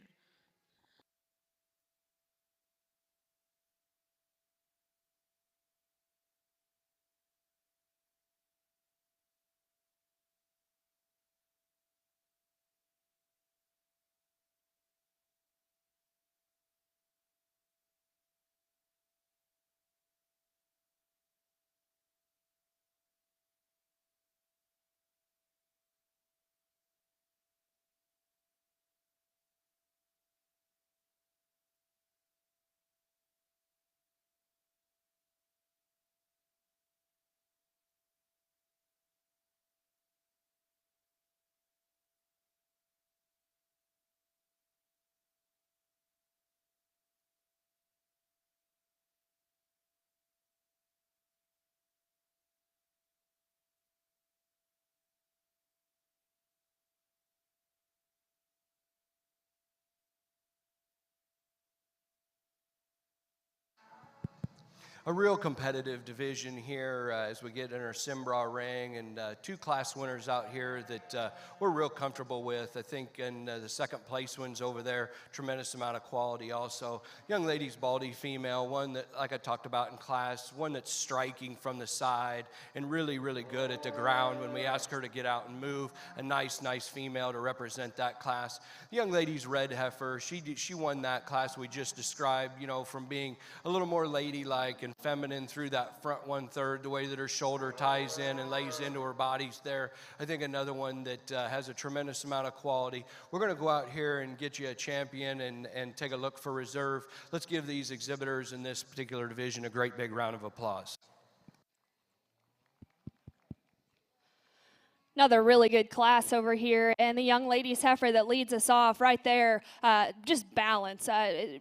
S2: A real competitive division here as we get in our Simbra ring, and two class winners out here that we're real comfortable with. I think in the second place ones over there, tremendous amount of quality also. Young lady's baldy female, one that, like I talked about in class, one that's striking from the side and really, really good at the ground when we ask her to get out and move. A nice female to represent that class. The young lady's red heifer, she won that class we just described, you know, from being a little more ladylike and feminine through that front 1/3, the way that her shoulder ties in and lays into her body's there. I think another one that has a tremendous amount of quality. We're going to go out here and get you a champion and take a look for reserve. Let's give these exhibitors in this particular division a great big round of applause.
S3: Another really good class over here, and the young lady's heifer that leads us off right there, just balance,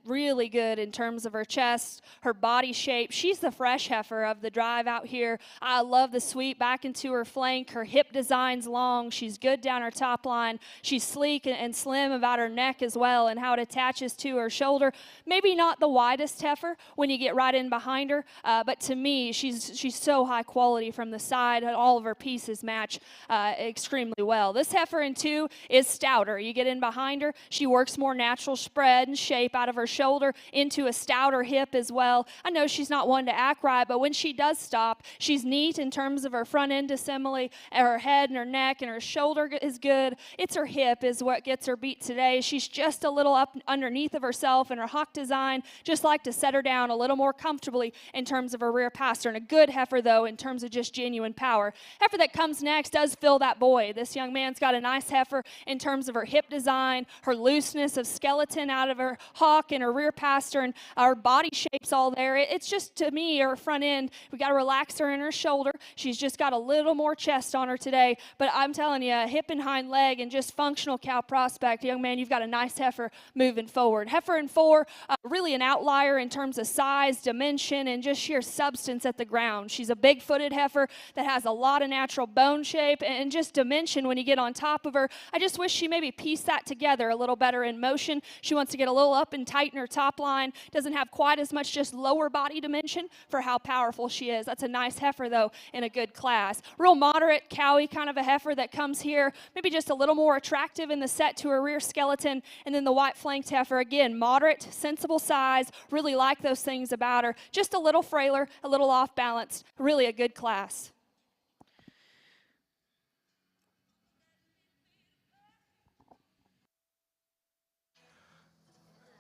S3: really good in terms of her chest, her body shape. She's the fresh heifer of the drive out here. I love the sweep back into her flank. Her hip design's long. She's good down her top line. She's sleek and slim about her neck as well, and how it attaches to her shoulder. Maybe not the widest heifer when you get right in behind her, but to me, she's so high quality from the side. All of her pieces match extremely well. This heifer in 2 is stouter. You get in behind her, she works more natural spread and shape out of her shoulder into a stouter hip as well. I know she's not one to act right, but when she does stop, she's neat in terms of her front end assembly, her head and her neck, and her shoulder is good. It's her hip is what gets her beat today. She's just a little up underneath of herself, and her hock design just like to set her down a little more comfortably in terms of her rear passer. And a good heifer, though, in terms of just genuine power. Heifer that comes next does fill tell that boy, this young man's got a nice heifer in terms of her hip design, her looseness of skeleton out of her hock and her rear pastern, her body shape's all there. It's just, to me, her front end, we got to relax her in her shoulder. She's just got a little more chest on her today. But I'm telling you, hip and hind leg and just functional cow prospect, young man, you've got a nice heifer moving forward. Heifer in 4, really an outlier in terms of size, dimension, and just sheer substance at the ground. She's a big-footed heifer that has a lot of natural bone shape and just dimension when you get on top of her. I just wish she maybe pieced that together a little better in motion. She wants to get a little up and tight in her top line. Doesn't have quite as much just lower body dimension for how powerful she is. That's a nice heifer, though, in a good class. Real moderate, cowy kind of a heifer that comes here, maybe just a little more attractive in the set to her rear skeleton. And then the white-flanked heifer, again, moderate, sensible size, really like those things about her. Just a little frailer, a little off-balanced, really a good class.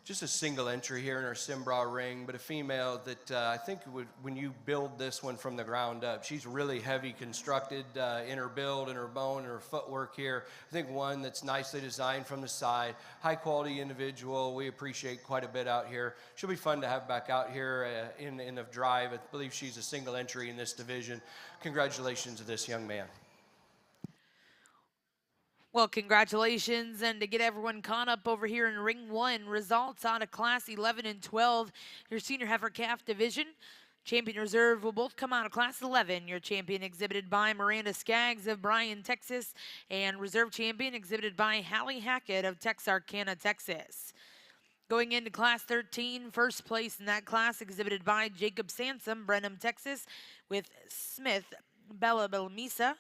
S2: Just a single entry here in our Simbra ring, but a female that I think when you build this one from the ground up, she's really heavy constructed in her build, in her bone, in her footwork here. I think one that's nicely designed from the side, high quality individual. We appreciate quite a bit out here. She'll be fun to have back out here in the drive. I believe she's a single entry in this division. Congratulations to this young man.
S1: Well, congratulations, and to get everyone caught up over here in Ring 1, results out of Class 11 and 12, your Senior Heifer Calf Division. Champion Reserve will both come out of Class 11. Your champion exhibited by Miranda Skaggs of Bryan, Texas, and Reserve Champion exhibited by Hallie Hackett of Texarkana, Texas. Going into Class 13, first place in that class exhibited by Jacob Sansom, Brenham, Texas, with Smith Bella Belmisa,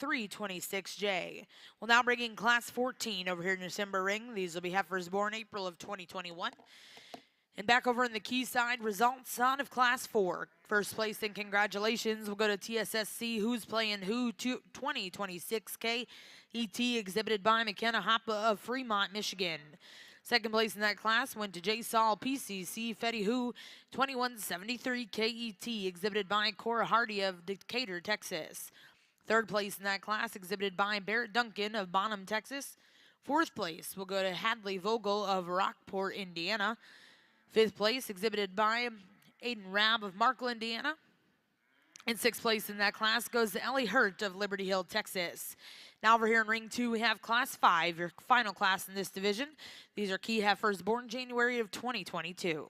S1: 326J. We'll now bring in Class 14 over here in the Simbra ring. These will be heifers born April of 2021. And back over on the key side, results out of Class 4. First place and congratulations. We'll go to TSSC, who's playing who, 2026K. ET exhibited by McKenna Hoppe of Fremont, Michigan. Second place in that class went to J. Saul PCC Fetty Who, 2173 KET, exhibited by Cora Hardy of Decatur, Texas. Third place in that class exhibited by Barrett Duncan of Bonham, Texas. Fourth place will go to Hadley Vogel of Rockport, Indiana. Fifth place exhibited by Aiden Rabb of Markle, Indiana. And sixth place in that class goes to Ellie Hurt of Liberty Hill, Texas. Now over here in Ring 2, we have Class 5, your final class in this division. These are key heifers born January of 2022.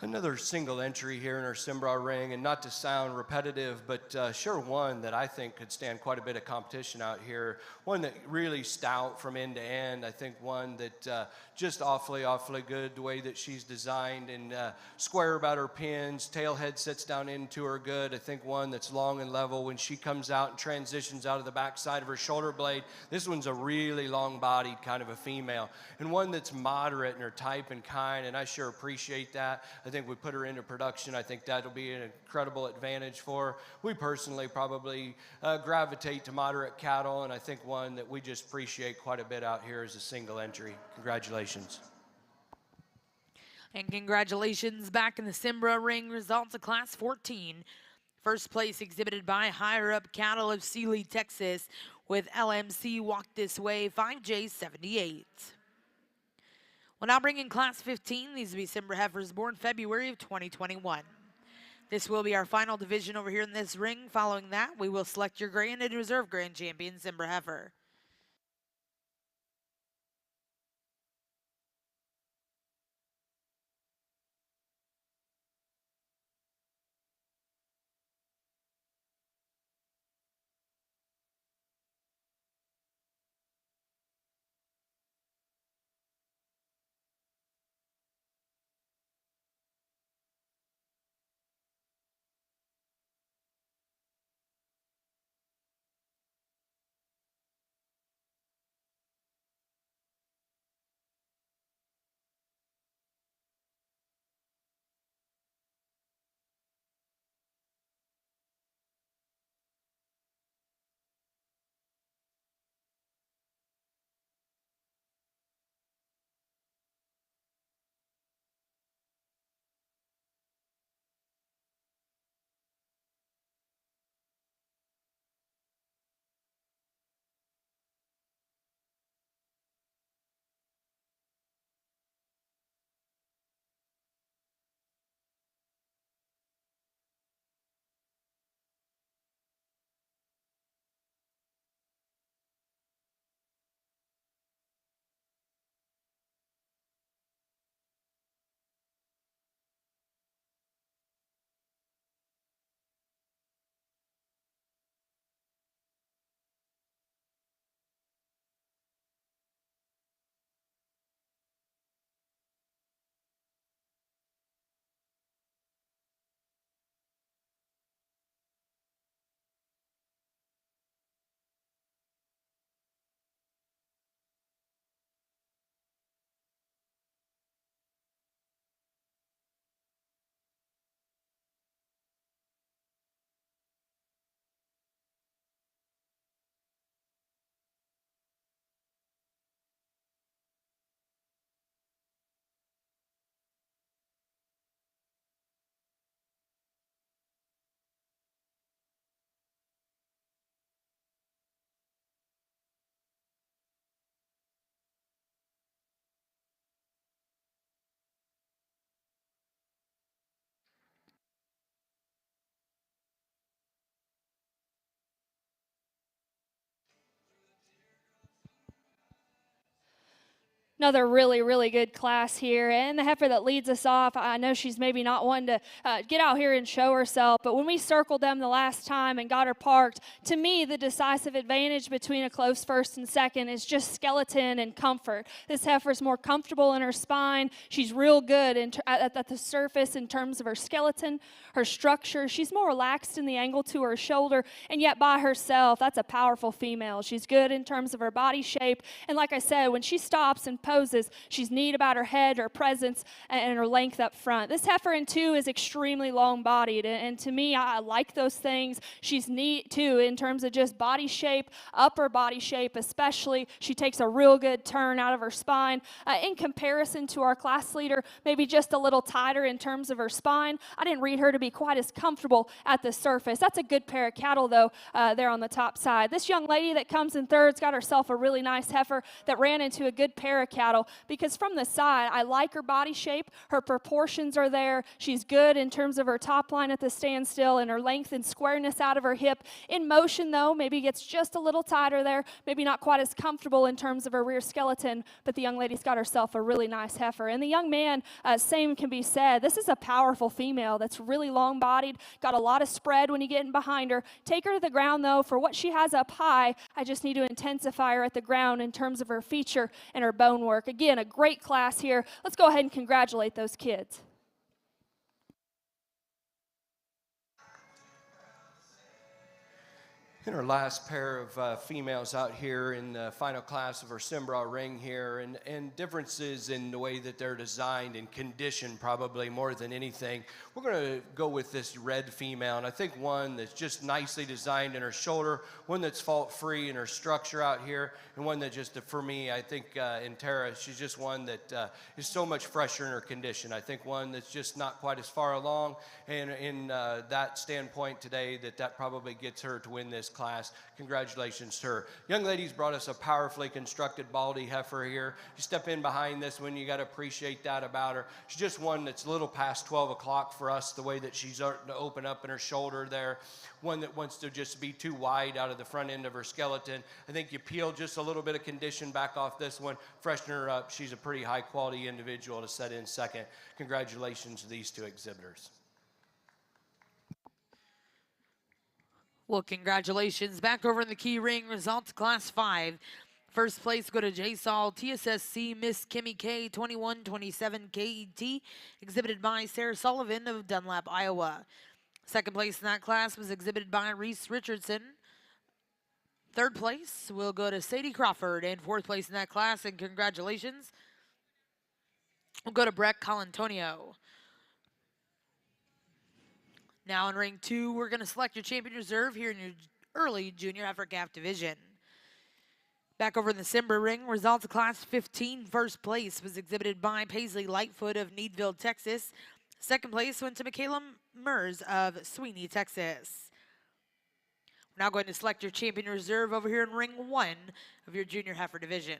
S2: Another single entry here in our Simbra ring, and not to sound repetitive, but sure one that I think could stand quite a bit of competition out here. One that really stout from end to end. I think one that just awfully good the way that she's designed, and square about her pins, tail head sits down into her good. I think one that's long and level when she comes out and transitions out of the backside of her shoulder blade. This one's a really long-bodied kind of a female, and one that's moderate in her type and kind, and I sure appreciate that. I think we put her into production. I think that'll be an incredible advantage for her. We personally probably gravitate to moderate cattle, and I think one that we just appreciate quite a bit out here is a single entry. Congratulations.
S1: And congratulations back in the Simbra ring, results of Class 14. First place exhibited by Higher Up Cattle of Sealy, Texas, with LMC Walk This Way 5J78. We'll now bring in Class 15. These will be Simbra heifers born February of 2021. This will be our final division over here in this ring. Following that, we will select your Grand and Reserve Grand Champion, Simbra heifer.
S3: Another really, really good class here. And the heifer that leads us off, I know she's maybe not one to get out here and show herself, but when we circled them the last time and got her parked, to me, the decisive advantage between a close first and second is just skeleton and comfort. This heifer's more comfortable in her spine. She's real good at the surface in terms of her skeleton, her structure. She's more relaxed in the angle to her shoulder, and yet by herself, that's a powerful female. She's good in terms of her body shape, and like I said, when she stops and poses, she's neat about her head, her presence, and her length up front. This heifer in 2 is extremely long-bodied, and to me, I like those things. She's neat, too, in terms of just body shape, upper body shape especially. She takes a real good turn out of her spine. In comparison to our class leader, maybe just a little tighter in terms of her spine. I didn't read her to be quite as comfortable at the surface. That's a good pair of cattle, though, there on the top side. This young lady that comes in third's got herself a really nice heifer that ran into a good pair of cattle, because from the side, I like her body shape. Her proportions are there. She's good in terms of her top line at the standstill and her length and squareness out of her hip. In motion, though, maybe gets just a little tighter there, maybe not quite as comfortable in terms of her rear skeleton, but the young lady's got herself a really nice heifer. And the young man, same can be said. This is a powerful female that's really long-bodied, got a lot of spread when you get in behind her. Take her to the ground, though. For what she has up high, I just need to intensify her at the ground in terms of her feature and her bone work. Again, a great class here. Let's go ahead and congratulate those kids.
S2: In our last pair of females out here in the final class of our Simbra ring here, and differences in the way that they're designed and conditioned probably more than anything. We're going to go with this red female, and I think one that's just nicely designed in her shoulder, one that's fault-free in her structure out here, and one that just, for me, I think in Tara, she's just one that is so much fresher in her condition. I think one that's just not quite as far along, and in that standpoint today, that probably gets her to win this class. Congratulations to her. Young lady's brought us a powerfully constructed baldy heifer here. You step in behind this one, you got to appreciate that about her. She's just one that's a little past 12 o'clock for us, the way that she's starting to open up in her shoulder there. One that wants to just be too wide out of the front end of her skeleton. I think you peel just a little bit of condition back off this one, freshen her up. She's a pretty high quality individual to set in second. Congratulations to these two exhibitors.
S1: Well, congratulations. Back over in the key ring, results Class 5. First place go to JSOL TSSC Miss Kimmy K 2127 KET, exhibited by Sarah Sullivan of Dunlap, Iowa. Second place in that class was exhibited by Reese Richardson. Third place will go to Sadie Crawford, and fourth place in that class, and congratulations, will go to Breck Colantonio. Now in ring 2, we're going to select your champion reserve here in your early junior heifer calf division. Back over in the Simbra ring, results of Class 15. First place was exhibited by Paisley Lightfoot of Needville, Texas. Second place went to Michaela Mers of Sweeney, Texas. We're now going to select your champion reserve over here in ring 1 of your junior heifer division.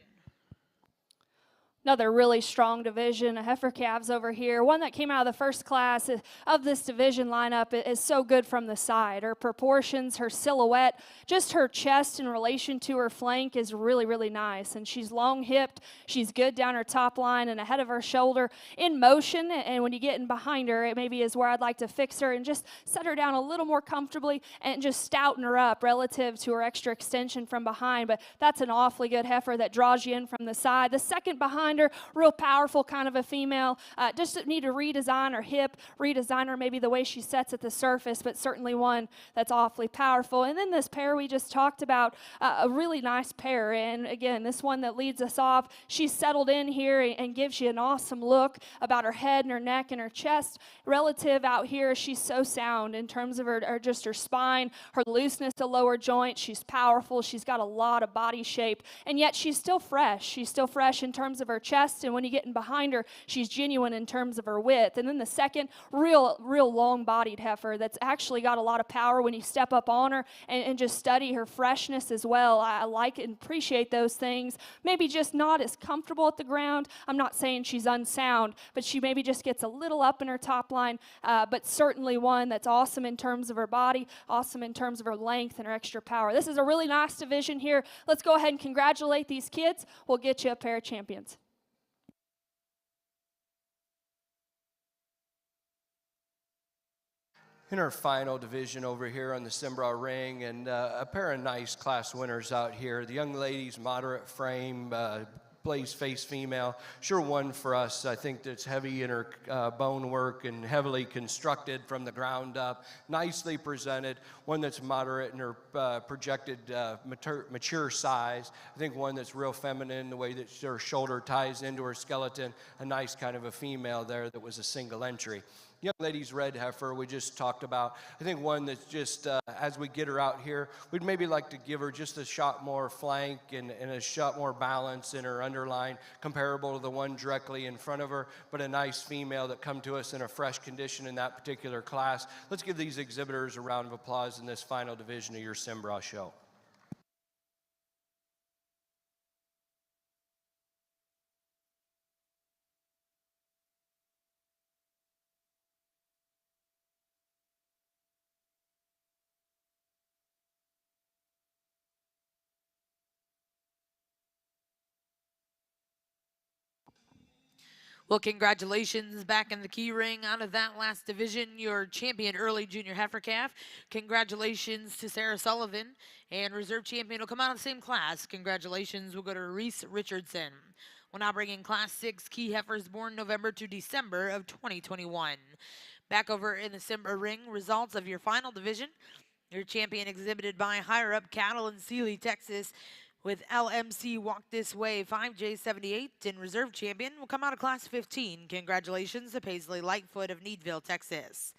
S3: Another really strong division, heifer calves over here. One that came out of the first class of this division lineup is so good from the side. Her proportions, her silhouette, just her chest in relation to her flank is really, really nice. And she's long-hipped. She's good down her top line and ahead of her shoulder in motion. And when you get in behind her, it maybe is where I'd like to fix her and just set her down a little more comfortably and just stouten her up relative to her extra extension from behind. But that's an awfully good heifer that draws you in from the side. The second behind her, real powerful kind of a female. Just need to redesign her hip, redesign her maybe the way she sets at the surface, but certainly one that's awfully powerful. And then this pair we just talked about, a really nice pair. And again, this one that leads us off, she's settled in here and gives you an awesome look about her head and her neck and her chest. Relative out here, she's so sound in terms of her just her spine, her looseness to lower joint. She's powerful. She's got a lot of body shape, and yet she's still fresh. She's still fresh in terms of her chest, and when you get in behind her, she's genuine in terms of her width. And then the second, real long-bodied heifer that's actually got a lot of power when you step up on her and just study her freshness as well. I like and appreciate those things. Maybe just not as comfortable at the ground. I'm not saying she's unsound, but she maybe just gets a little up in her top line, but certainly one that's awesome in terms of her body, awesome in terms of her length and her extra power. This is a really nice division here. Let's go ahead and congratulate these kids. We'll get you a pair of champions.
S2: in our final division over here on the Simbra ring, and a pair of nice class winners out here. The young lady's moderate frame, blaze face female, sure one for us. I think that's heavy in her bone work and heavily constructed from the ground up, nicely presented, one that's moderate in her projected mature size. I think one that's real feminine, the way that her shoulder ties into her skeleton, a nice kind of a female there that was a single entry. Young lady's red heifer we just talked about. I think one that's just, as we get her out here, we'd maybe like to give her just a shot more flank and a shot more balance in her underline, comparable to the one directly in front of her, but a nice female that come to us in a fresh condition in that particular class. Let's give these exhibitors a round of applause in this final division of your Simbra show.
S1: Well, congratulations back in the key ring out of that last division, your champion early junior heifer calf. Congratulations to Sarah Sullivan, and reserve champion will come out of the same class. Congratulations will go to Reese Richardson. We'll now bring in class 6 key heifers born November to December of 2021. Back over in the Simbra ring, results of your final division. Your champion exhibited by Higher Up Cattle in Sealy, Texas, with LMC Walk This Way 5J78, and reserve champion will come out of class 15. Congratulations to Paisley Lightfoot of Needville, Texas.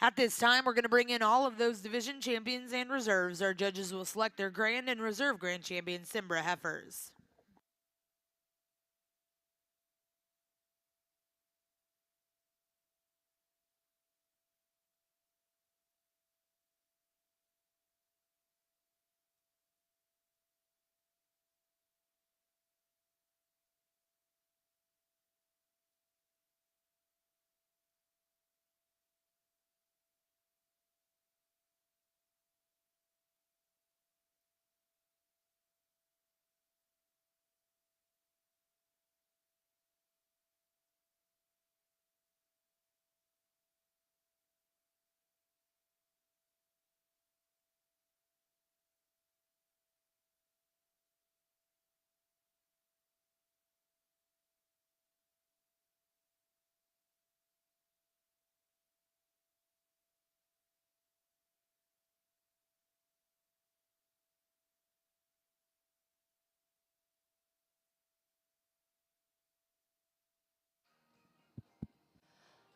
S1: At this time, we're going to bring in all of those division champions and reserves. Our judges will select their grand and reserve grand champion Simbra heifers.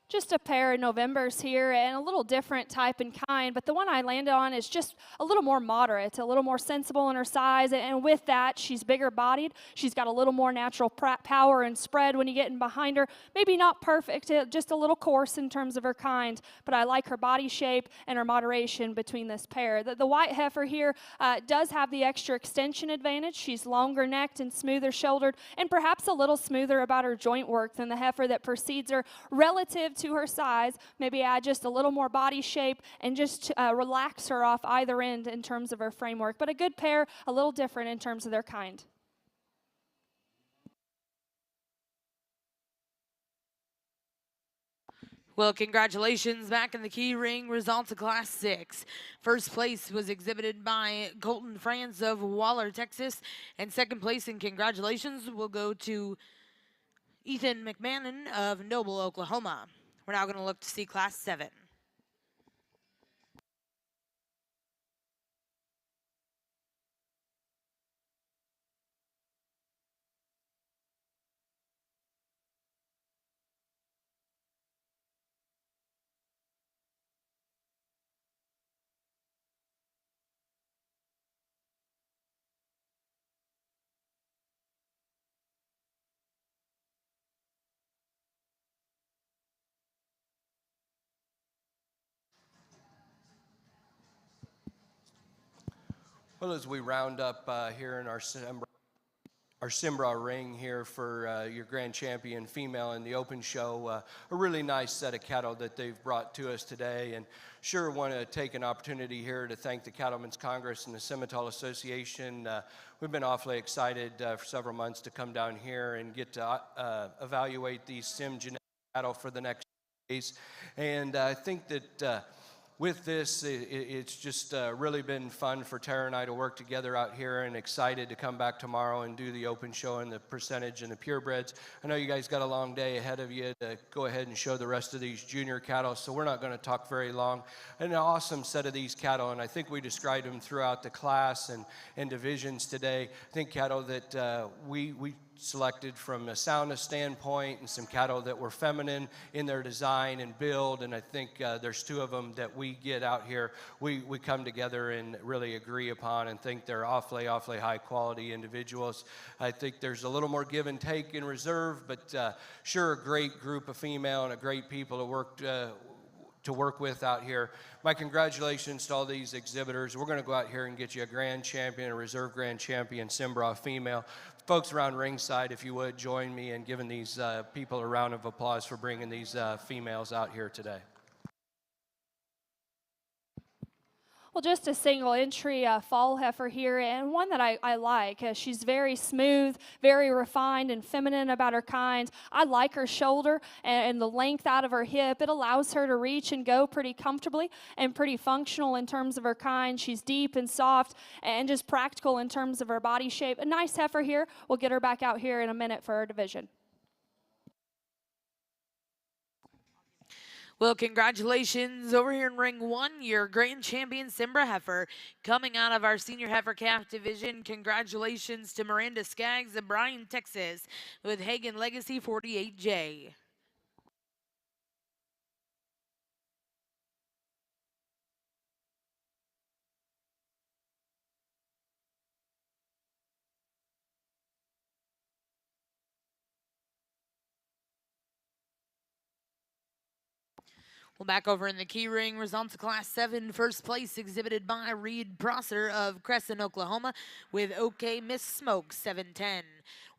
S3: Just a pair of Novembers here, and a little different type and kind, but the one I landed on is just a little more moderate, a little more sensible in her size, and with that, she's bigger bodied. She's got a little more natural power and spread when you get in behind her. Maybe not perfect, just a little coarse in terms of her kind, but I like her body shape and her moderation between this pair. The white heifer here does have the extra extension advantage. She's longer necked and smoother shouldered, and perhaps a little smoother about her joint work than the heifer that precedes her relative to her size. Maybe add just a little more body shape and just relax her off either end in terms of her framework. But a good pair, a little different in terms of their kind.
S1: Well, congratulations back in the key ring. Results of class 6. First place was exhibited by Colton Franz of Waller, Texas. And second place, and congratulations, will go to Ethan McMahon of Noble, Oklahoma. We're now going to look to see class 7.
S2: Well, as we round up here in our Simbra ring here for your grand champion female in the open show, a really nice set of cattle that they've brought to us today, and sure want to take an opportunity here to thank the Cattlemen's Congress and the Simmental Association. We've been awfully excited for several months to come down here and get to evaluate these sim genetic cattle for the next days, and I think that with this, it's just really been fun for Tara and I to work together out here, and excited to come back tomorrow and do the open show and the percentage and the purebreds. I know you guys got a long day ahead of you to go ahead and show the rest of these junior cattle, so we're not going to talk very long. An awesome set of these cattle, and I think we described them throughout the class and divisions today. I think cattle that we selected from a soundness standpoint, and some cattle that were feminine in their design and build, and I think there's two of them that we get out here, we come together and really agree upon and think they're awfully high quality individuals. I think there's a little more give and take in reserve, but sure, a great group of female and a great people to work with out here. My congratulations to all these exhibitors. We're going to go out here and get you a grand champion, a reserve grand champion, Simbra female. Folks around ringside, if you would, join me in giving these people a round of applause for bringing these females out here today.
S3: Well, just a single entry fall heifer here, and one that I like. She's very smooth, very refined and feminine about her kind. I like her shoulder and the length out of her hip. It allows her to reach and go pretty comfortably and pretty functional in terms of her kind. She's deep and soft and just practical in terms of her body shape. A nice heifer here. We'll get her back out here in a minute for her division.
S1: Well, congratulations over here in ring 1, your grand champion Simbra heifer coming out of our senior heifer calf division. Congratulations to Miranda Skaggs of Bryan, Texas with Hagen Legacy 48J. Well, back over in the key ring, results of Class 7, first place exhibited by Reed Prosser of Crescent, Oklahoma, with OK Miss Smoke 710.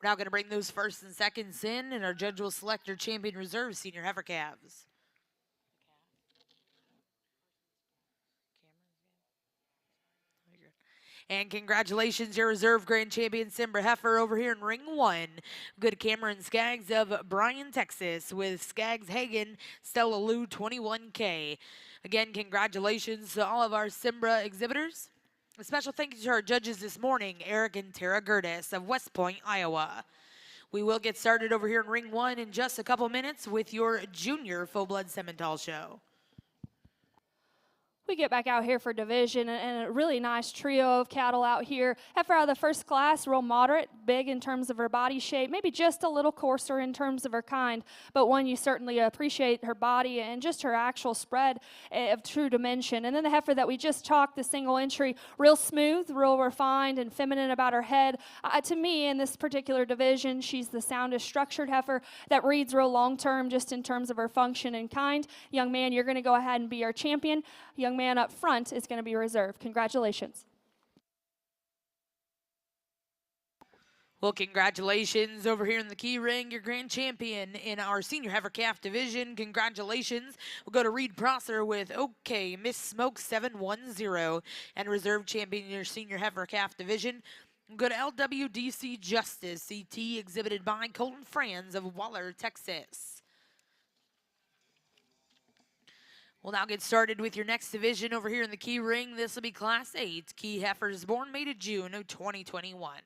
S1: We're now going to bring those first and seconds in, and our judge will select your champion reserve senior heifer calves. And congratulations, your reserve grand champion Simbra heifer over here in ring 1. Good Cameron Skaggs of Bryan, Texas, with Skaggs Hagen Stella Lou 21K. Again, congratulations to all of our Simbra exhibitors. A special thank you to our judges this morning, Eric and Tara Gertis of West Point, Iowa. We will get started over here in ring 1 in just a couple minutes with your junior full-blood Simmental show.
S3: We get back out here for division, and a really nice trio of cattle out here. Heifer out of the first class, real moderate, big in terms of her body shape, maybe just a little coarser in terms of her kind, but one you certainly appreciate her body and just her actual spread of true dimension. And then the heifer that we just talked, the single entry, real smooth, real refined and feminine about her head. To me, in this particular division, she's the soundest structured heifer that reads real long-term just in terms of her function and kind. Young man, you're going to go ahead and be our champion. Young man up front is going to be reserved. Congratulations.
S1: Well, congratulations over here in the key ring, your grand champion in our senior heifer calf division. Congratulations. We'll go to Reed Prosser with OK Miss Smoke 710, and reserve champion in your senior heifer calf division. We'll go to LWDC Justice CT, exhibited by Colton Franz of Waller, Texas. We'll now get started with your next division over here in the key ring. This will be Class 8, Key Heifers, born May to June of 2021.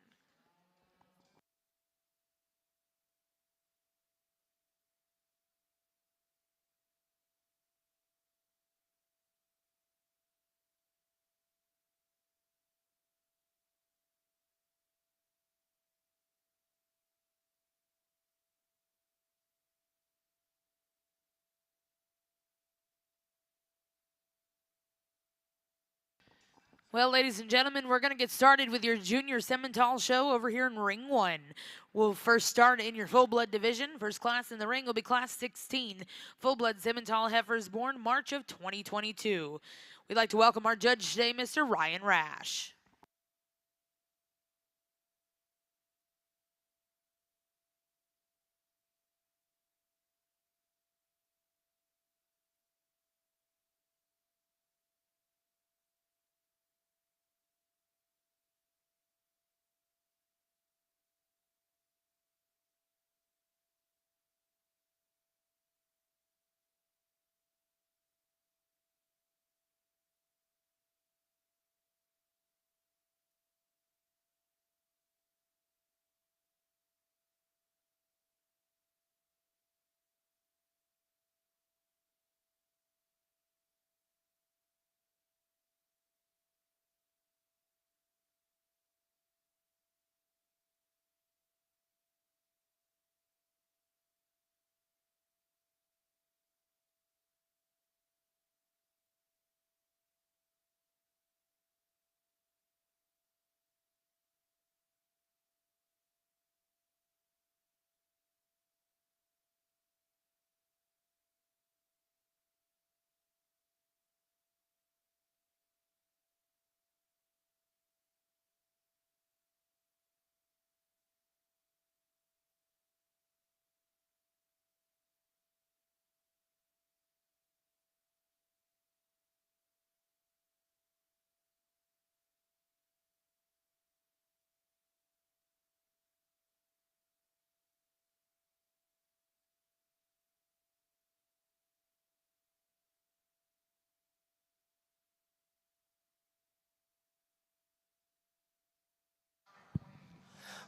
S1: Well, ladies and gentlemen, we're going to get started with your junior Simmental show over here in ring 1. We'll first start in your full-blood division. First class in the ring will be Class 16, full-blood Simmental heifers born March of 2022. We'd like to welcome our judge today, Mr. Ryan Rash.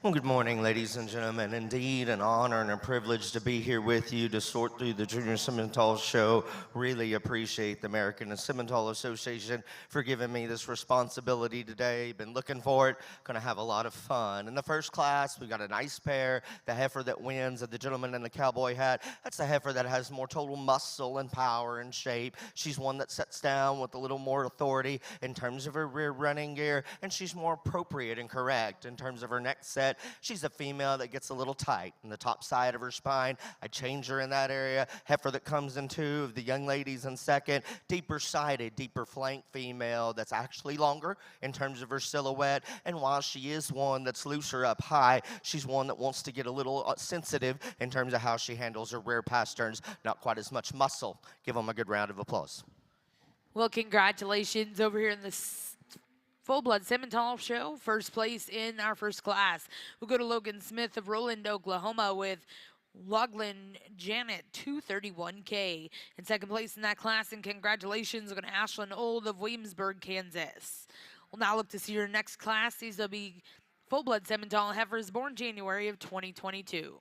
S4: Well, good morning, ladies and gentlemen. Indeed, an honor and a privilege to be here with you to sort through the Junior Simmental show. Really appreciate the American Simmental Association for giving me this responsibility today. Been looking for it. Going to have a lot of fun. In the first class, we got a nice pair. The heifer that wins, and the gentleman in the cowboy hat. That's the heifer that has more total muscle and power and shape. She's one that sets down with a little more authority in terms of her rear running gear, and she's more appropriate and correct in terms of her next set. She's a female that gets a little tight in the top side of her spine. I change her in that area. Heifer that comes in two of the young ladies in second. Deeper sided, deeper flank female that's actually longer in terms of her silhouette. And while she is one that's looser up high, she's one that wants to get a little sensitive in terms of how she handles her rear pasterns. Not quite as much muscle. Give them a good round of applause.
S1: Well, congratulations over here in the Full-Blood Simmental show. First place in our first class. We'll go to Logan Smith of Roland, Oklahoma with Loughlin Janet, 231K. In second place in that class, and congratulations, we're going to Ashlyn Old of Williamsburg, Kansas. We'll now look to see your next class. These will be Full-Blood Simmental Heifers born January of 2022.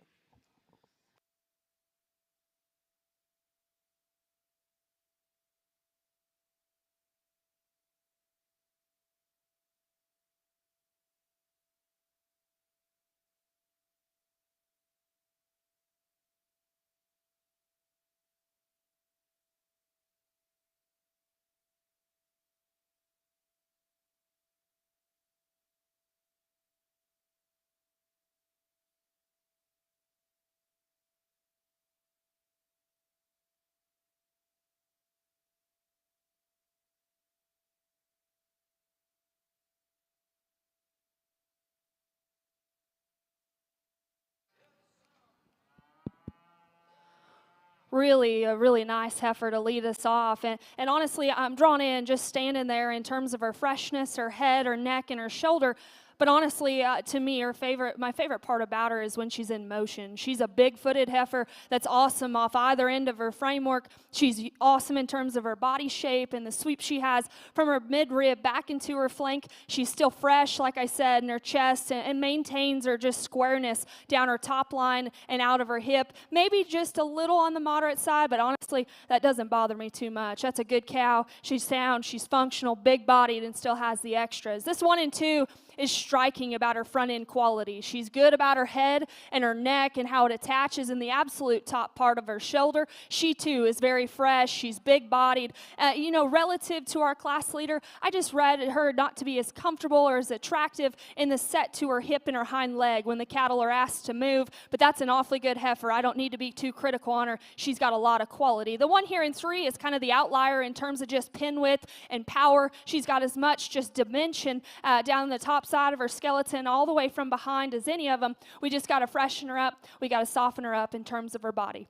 S3: Really a really nice heifer to lead us off. And honestly, I'm drawn in just standing there in terms of her freshness, her head, her neck, and her shoulder. But honestly, to me, my favorite part about her is when she's in motion. She's a big-footed heifer that's awesome off either end of her framework. She's awesome in terms of her body shape and the sweep she has from her midrib back into her flank. She's still fresh, like I said, in her chest, and maintains her just squareness down her top line and out of her hip. Maybe just a little on the moderate side, but honestly, that doesn't bother me too much. That's a good cow. She's sound, she's functional, big-bodied, and still has the extras. This 1 and 2 is striking about her front end quality. She's good about her head and her neck and how it attaches in the absolute top part of her shoulder. She too is very fresh. She's big bodied. Relative to our class leader, I just read her not to be as comfortable or as attractive in the set to her hip and her hind leg when the cattle are asked to move, but that's an awfully good heifer. I don't need to be too critical on her. She's got a lot of quality. The one here in 3 is kind of the outlier in terms of just pin width and power. She's got as much just dimension down the top side of her skeleton all the way from behind as any of them. We just got to freshen her up. We got to soften her up in terms of her body.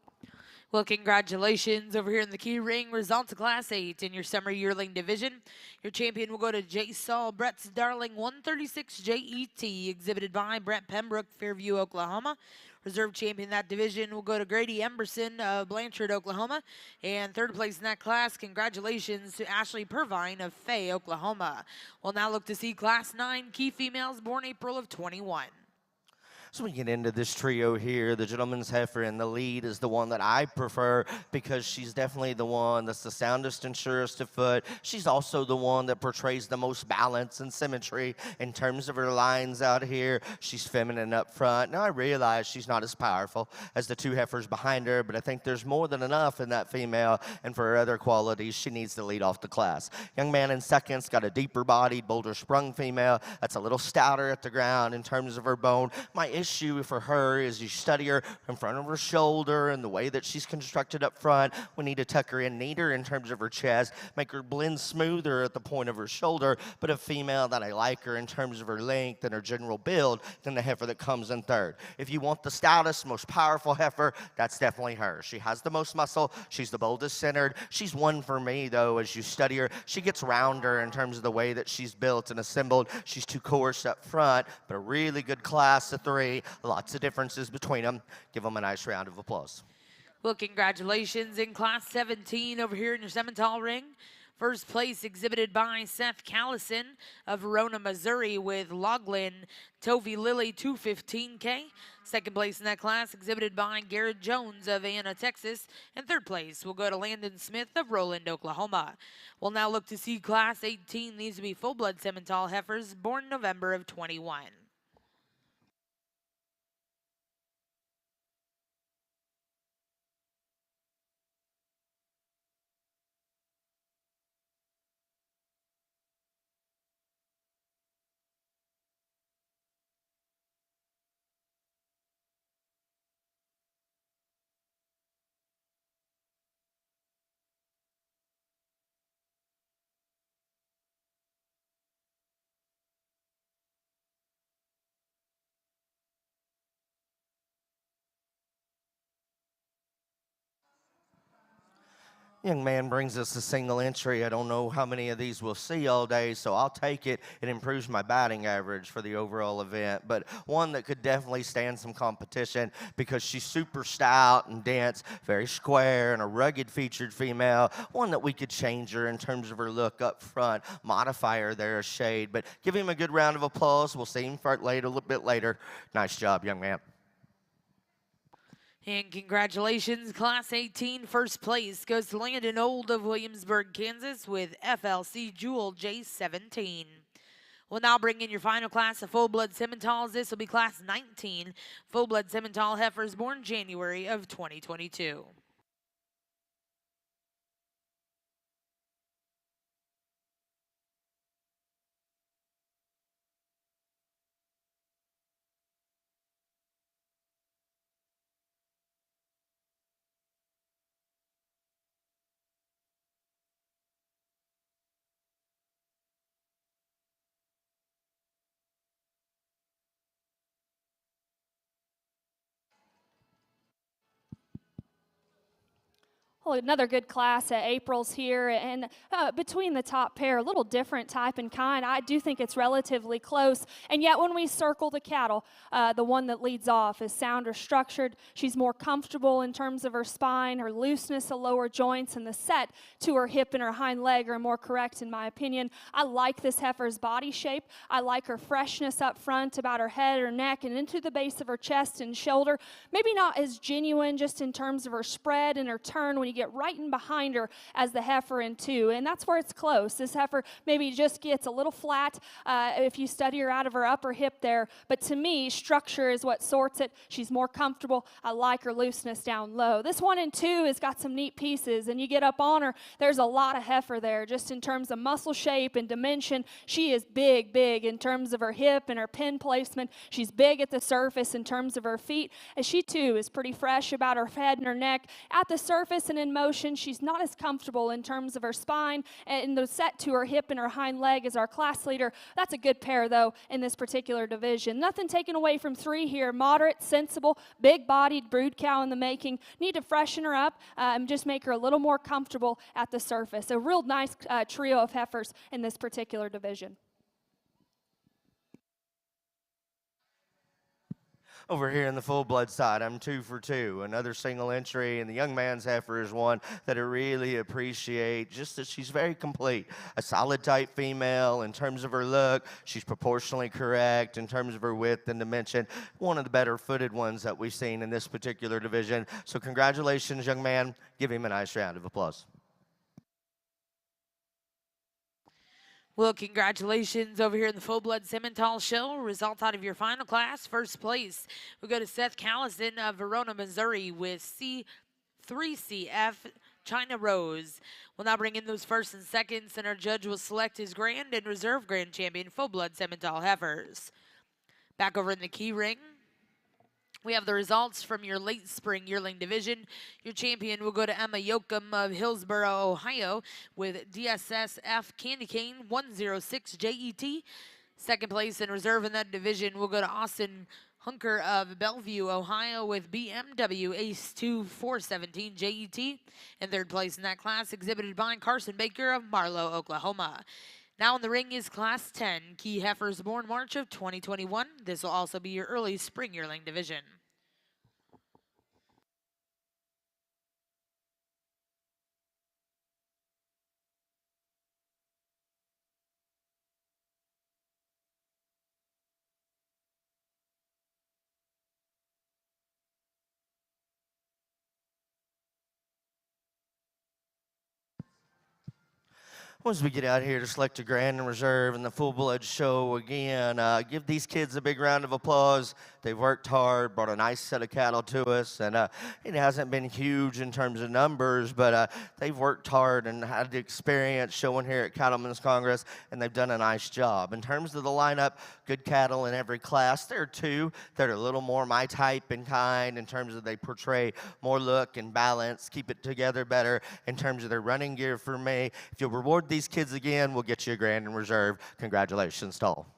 S1: Well, congratulations over here in the key ring. Results of Class 8 in your summer yearling division. Your champion will go to J. Saul Brett's Darling 136 JET, exhibited by Brett Pembroke, Fairview, Oklahoma. Reserve champion in that division will go to Grady Emberson of Blanchard, Oklahoma. And third place in that class, congratulations to Ashley Purvine of Fay, Oklahoma. We'll now look to see Class 9 key females born April of 21.
S4: So we get into this trio here. The gentleman's heifer in the lead is the one that I prefer because she's definitely the one that's the soundest and surest of foot. She's also the one that portrays the most balance and symmetry in terms of her lines out here. She's feminine up front. Now I realize she's not as powerful as the two heifers behind her, but I think there's more than enough in that female, and for her other qualities, she needs to lead off the class. Young man in second's got a deeper bodied, bolder sprung female that's a little stouter at the ground in terms of her bone. My issue for her is you study her in front of her shoulder and the way that she's constructed up front. We need to tuck her in neater in terms of her chest, make her blend smoother at the point of her shoulder, but a female that I like her in terms of her length and her general build than the heifer that comes in third. If you want the stoutest, most powerful heifer, that's definitely her. She has the most muscle. She's the boldest centered. She's one for me, though, as you study her. She gets rounder in terms of the way that she's built and assembled. She's too coarse up front, but a really good class of 3. Lots of differences between them. Give them a nice round of applause.
S1: Well, congratulations in Class 17 over here in your Simmental ring. First place exhibited by Seth Callison of Verona, Missouri with Loglin Tovey Lily 215K. Second place in that class exhibited by Garrett Jones of Anna, Texas. And third place will go to Landon Smith of Roland, Oklahoma. We'll now look to see Class 18. These will be full-blood Simmental heifers born November of 21.
S4: Young man brings us a single entry. I don't know how many of these we'll see all day, so I'll take it. It improves my batting average for the overall event, but one that could definitely stand some competition because she's super stout and dense, very square, and a rugged featured female. One that we could change her in terms of her look up front, modify her there a shade, but give him a good round of applause. We'll see him fight later, a little bit later. Nice job, young man.
S1: And congratulations, Class 18 first place goes to Landon Old of Williamsburg, Kansas with FLC Jewel J17. We'll now bring in your final class of full-blood Simmentals. This will be Class 19, full-blood Simmental heifers born January of 2022.
S3: Well, another good class at April's here, and between the top pair, a little different type and kind. I do think it's relatively close, and yet when we circle the cattle, the one that leads off is sounder structured. She's more comfortable in terms of her spine, her looseness of lower joints, and the set to her hip and her hind leg are more correct in my opinion. I like this heifer's body shape. I like her freshness up front about her head, her neck, and into the base of her chest and shoulder. Maybe not as genuine just in terms of her spread and her turn when you get right in behind her as the heifer in two, and that's where it's close. This heifer maybe just gets a little flat if you study her out of her upper hip there, but to me, structure is what sorts it. She's more comfortable. I like her looseness down low. This one and two has got some neat pieces, and you get up on her, there's a lot of heifer there just in terms of muscle shape and dimension. She is big in terms of her hip and her pin placement. She's big at the surface in terms of her feet, and she too is pretty fresh about her head and her neck. At the surface and in motion, she's not as comfortable in terms of her spine and the set to her hip and her hind leg as our class leader. That's a good pair, though, in this particular division. Nothing taken away from three here. Moderate, sensible, big-bodied brood cow in the making. Need to freshen her up and just make her a little more comfortable at the surface. A real nice trio of heifers in this particular division.
S4: Over here in the full-blood side, I'm 2 for 2. Another single entry, and the young man's heifer is one that I really appreciate, just that she's very complete. A solid type female in terms of her look. She's proportionally correct in terms of her width and dimension. One of the better footed ones that we've seen in this particular division. So congratulations, young man. Give him a nice round of applause.
S1: Well, congratulations over here in the full-blood Simmental show. Result out of your final class, first place. We go to Seth Callison of Verona, Missouri with C3CF China Rose. We'll now bring in those first and seconds, and our judge will select his grand and reserve grand champion full-blood Simmental heifers. Back over in the key ring, we have the results from your late spring yearling division. Your champion will go to Emma Yoakum of Hillsboro, Ohio with DSSF Candy Cane 106 JET. Second place in reserve in that division will go to Austin Hunker of Bellevue, Ohio with BMW Ace 2 417 JET. And third place in that class exhibited by Carson Baker of Marlow, Oklahoma. Now in the ring is Class 10, Key Heifers born March of 2021. This will also be your early spring yearling division.
S4: Once we get out here to select a grand and reserve and the full-blood show again, give these kids a big round of applause. They've worked hard, brought a nice set of cattle to us, and it hasn't been huge in terms of numbers, but they've worked hard and had the experience showing here at Cattlemen's Congress, and they've done a nice job. In terms of the lineup, good cattle in every class. There are two that are a little more my type and kind in terms of they portray more look and balance, keep it together better in terms of their running gear for me. If you'll reward these kids again, we'll get you a grand and reserve. Congratulations to all.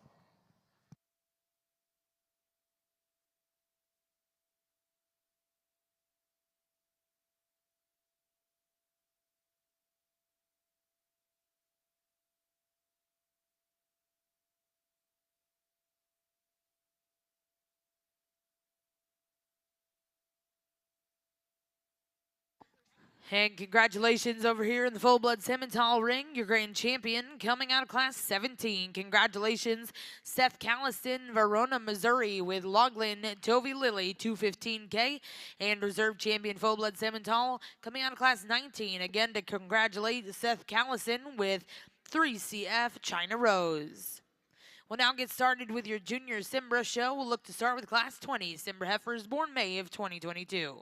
S1: And congratulations over here in the full-blood Simmental ring, your grand champion coming out of class 17. Congratulations, Seth Calliston, Verona, Missouri, with Loglin Tovey Lilly, 215K, and reserve champion full-blood Simmental coming out of class 19. Again, to congratulate Seth Calliston with 3CF China Rose. We'll now get started with your junior Simbra show. We'll look to start with class 20, Simbra Heifers, born May of 2022.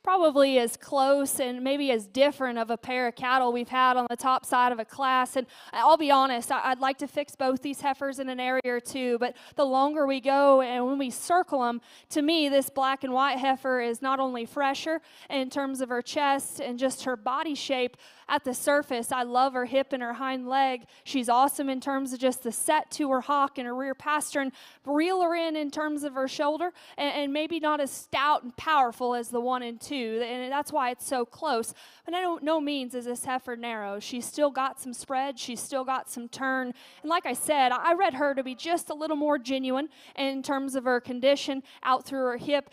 S3: probably as close and maybe as different of a pair of cattle we've had on the top side of a class. And I'll be honest, I'd like to fix both these heifers in an area or two, but the longer we go and when we circle them, to me, this black and white heifer is not only fresher in terms of her chest and just her body shape at the surface. I love her hip and her hind leg. She's awesome in terms of just the set to her hock and her rear pastern. Reel her in terms of her shoulder, and maybe not as stout and powerful as the 1 and 2, and that's why it's so close. But no means is this heifer narrow. She's still got some spread. She's still got some turn. And like I said, I read her to be just a little more genuine in terms of her condition out through her hip.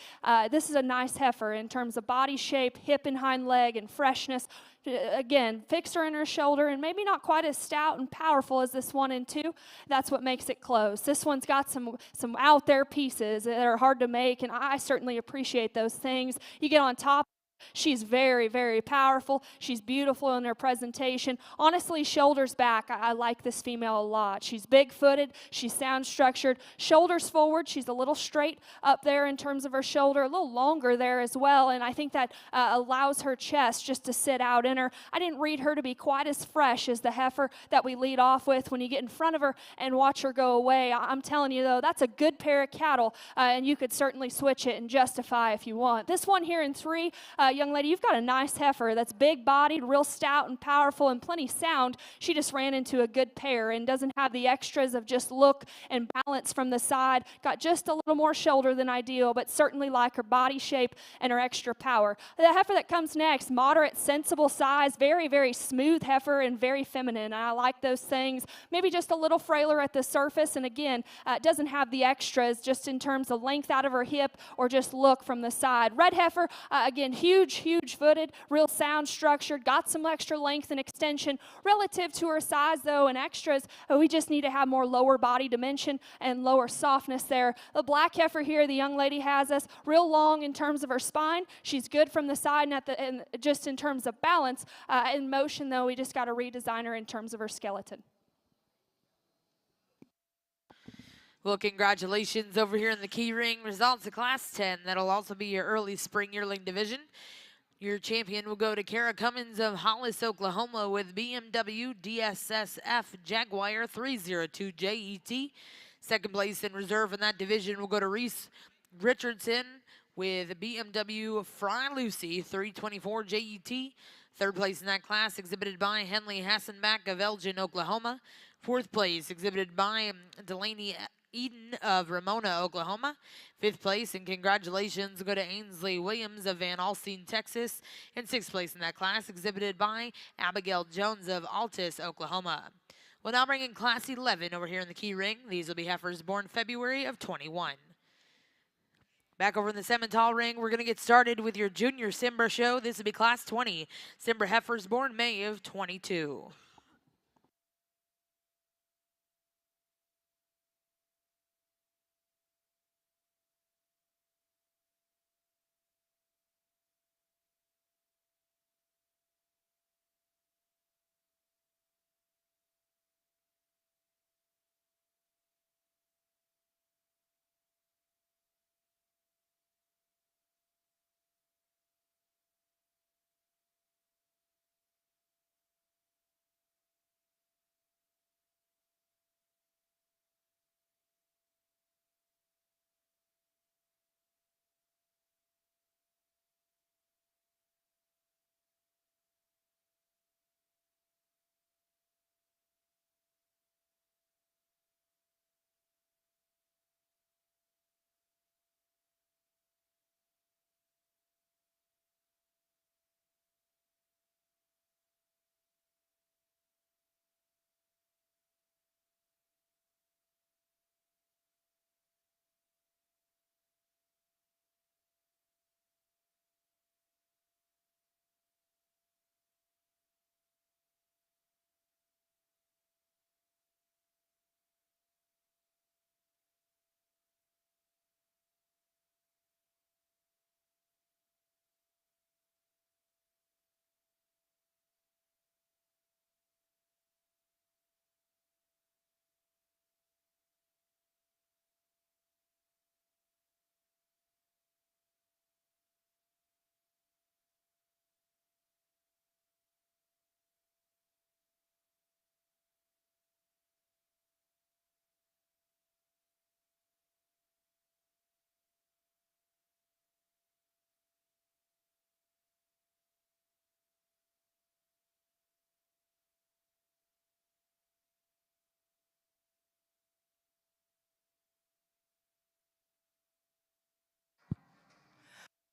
S3: This is a nice heifer in terms of body shape, hip and hind leg, and freshness. Again, fixed her in her shoulder, and maybe not quite as stout and powerful as this 1 and 2. That's what makes it close. This one's got some out there pieces that are hard to make, and I certainly appreciate those things. You get on top. She's very, very powerful. She's beautiful in her presentation. Honestly, shoulders back, I like this female a lot. She's big-footed. She's sound-structured. Shoulders forward. She's a little straight up there in terms of her shoulder, a little longer there as well, and I think that allows her chest just to sit out in her. I didn't read her to be quite as fresh as the heifer that we lead off with. When you get in front of her and watch her go away, I'm telling you, though, that's a good pair of cattle, and you could certainly switch it and justify if you want. This one here in 3, young lady, you've got a nice heifer that's big-bodied, real stout and powerful, and plenty sound. She just ran into a good pair and doesn't have the extras of just look and balance from the side. Got just a little more shoulder than ideal, but certainly like her body shape and her extra power. The heifer that comes next, moderate, sensible size, very, very smooth heifer and very feminine. I like those things. Maybe just a little frailer at the surface, and again, doesn't have the extras just in terms of length out of her hip or just look from the side. Red heifer, again, huge footed, real sound structured, got some extra length and extension. Relative to her size, though, and extras, we just need to have more lower body dimension and lower softness there. The black heifer here, the young lady has us, real long in terms of her spine. She's good from the side and just in terms of balance. In motion, though, we just got to redesign her in terms of her skeleton.
S1: Well, congratulations over here in the key ring. Results of Class 10. That'll also be your early spring yearling division. Your champion will go to Kara Cummins of Hollis, Oklahoma with BMW DSSF Jaguar 302 JET. Second place in reserve in that division will go to Reese Richardson with BMW Fry Lucy 324 JET. Third place in that class exhibited by Henley Hassenbach of Elgin, Oklahoma. Fourth place exhibited by Delaney Eden of Ramona, Oklahoma. Fifth place, and congratulations go to Ainsley Williams of Van Alstyne, Texas. And sixth place in that class exhibited by Abigail Jones of Altus, Oklahoma. We'll now bring in Class 11 over here in the key ring. These will be heifers born February of 21. Back over in the Simmental ring, we're going to get started with your Junior Simbra show. This will be Class 20. Simbra heifers born May of 22.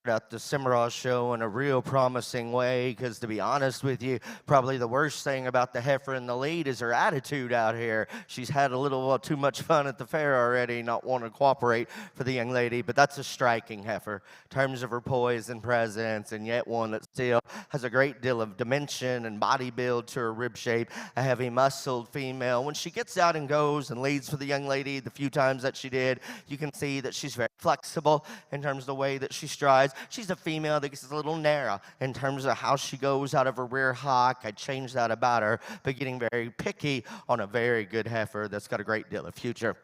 S4: at the Simbra show in a real promising way, because to be honest with you, probably the worst thing about the heifer in the lead is her attitude out here. She's had a little too much fun at the fair already, not wanting to cooperate for the young lady, but that's a striking heifer in terms of her poise and presence, and yet one that still has a great deal of dimension and body build to her rib shape, a heavy muscled female. When she gets out and goes and leads for the young lady the few times that she did, you can see that she's very flexible in terms of the way that she strides. She's a female that gets a little narrow in terms of how she goes out of her rear hock. I changed that about her, but getting very picky on a very good heifer that's got a great deal of future.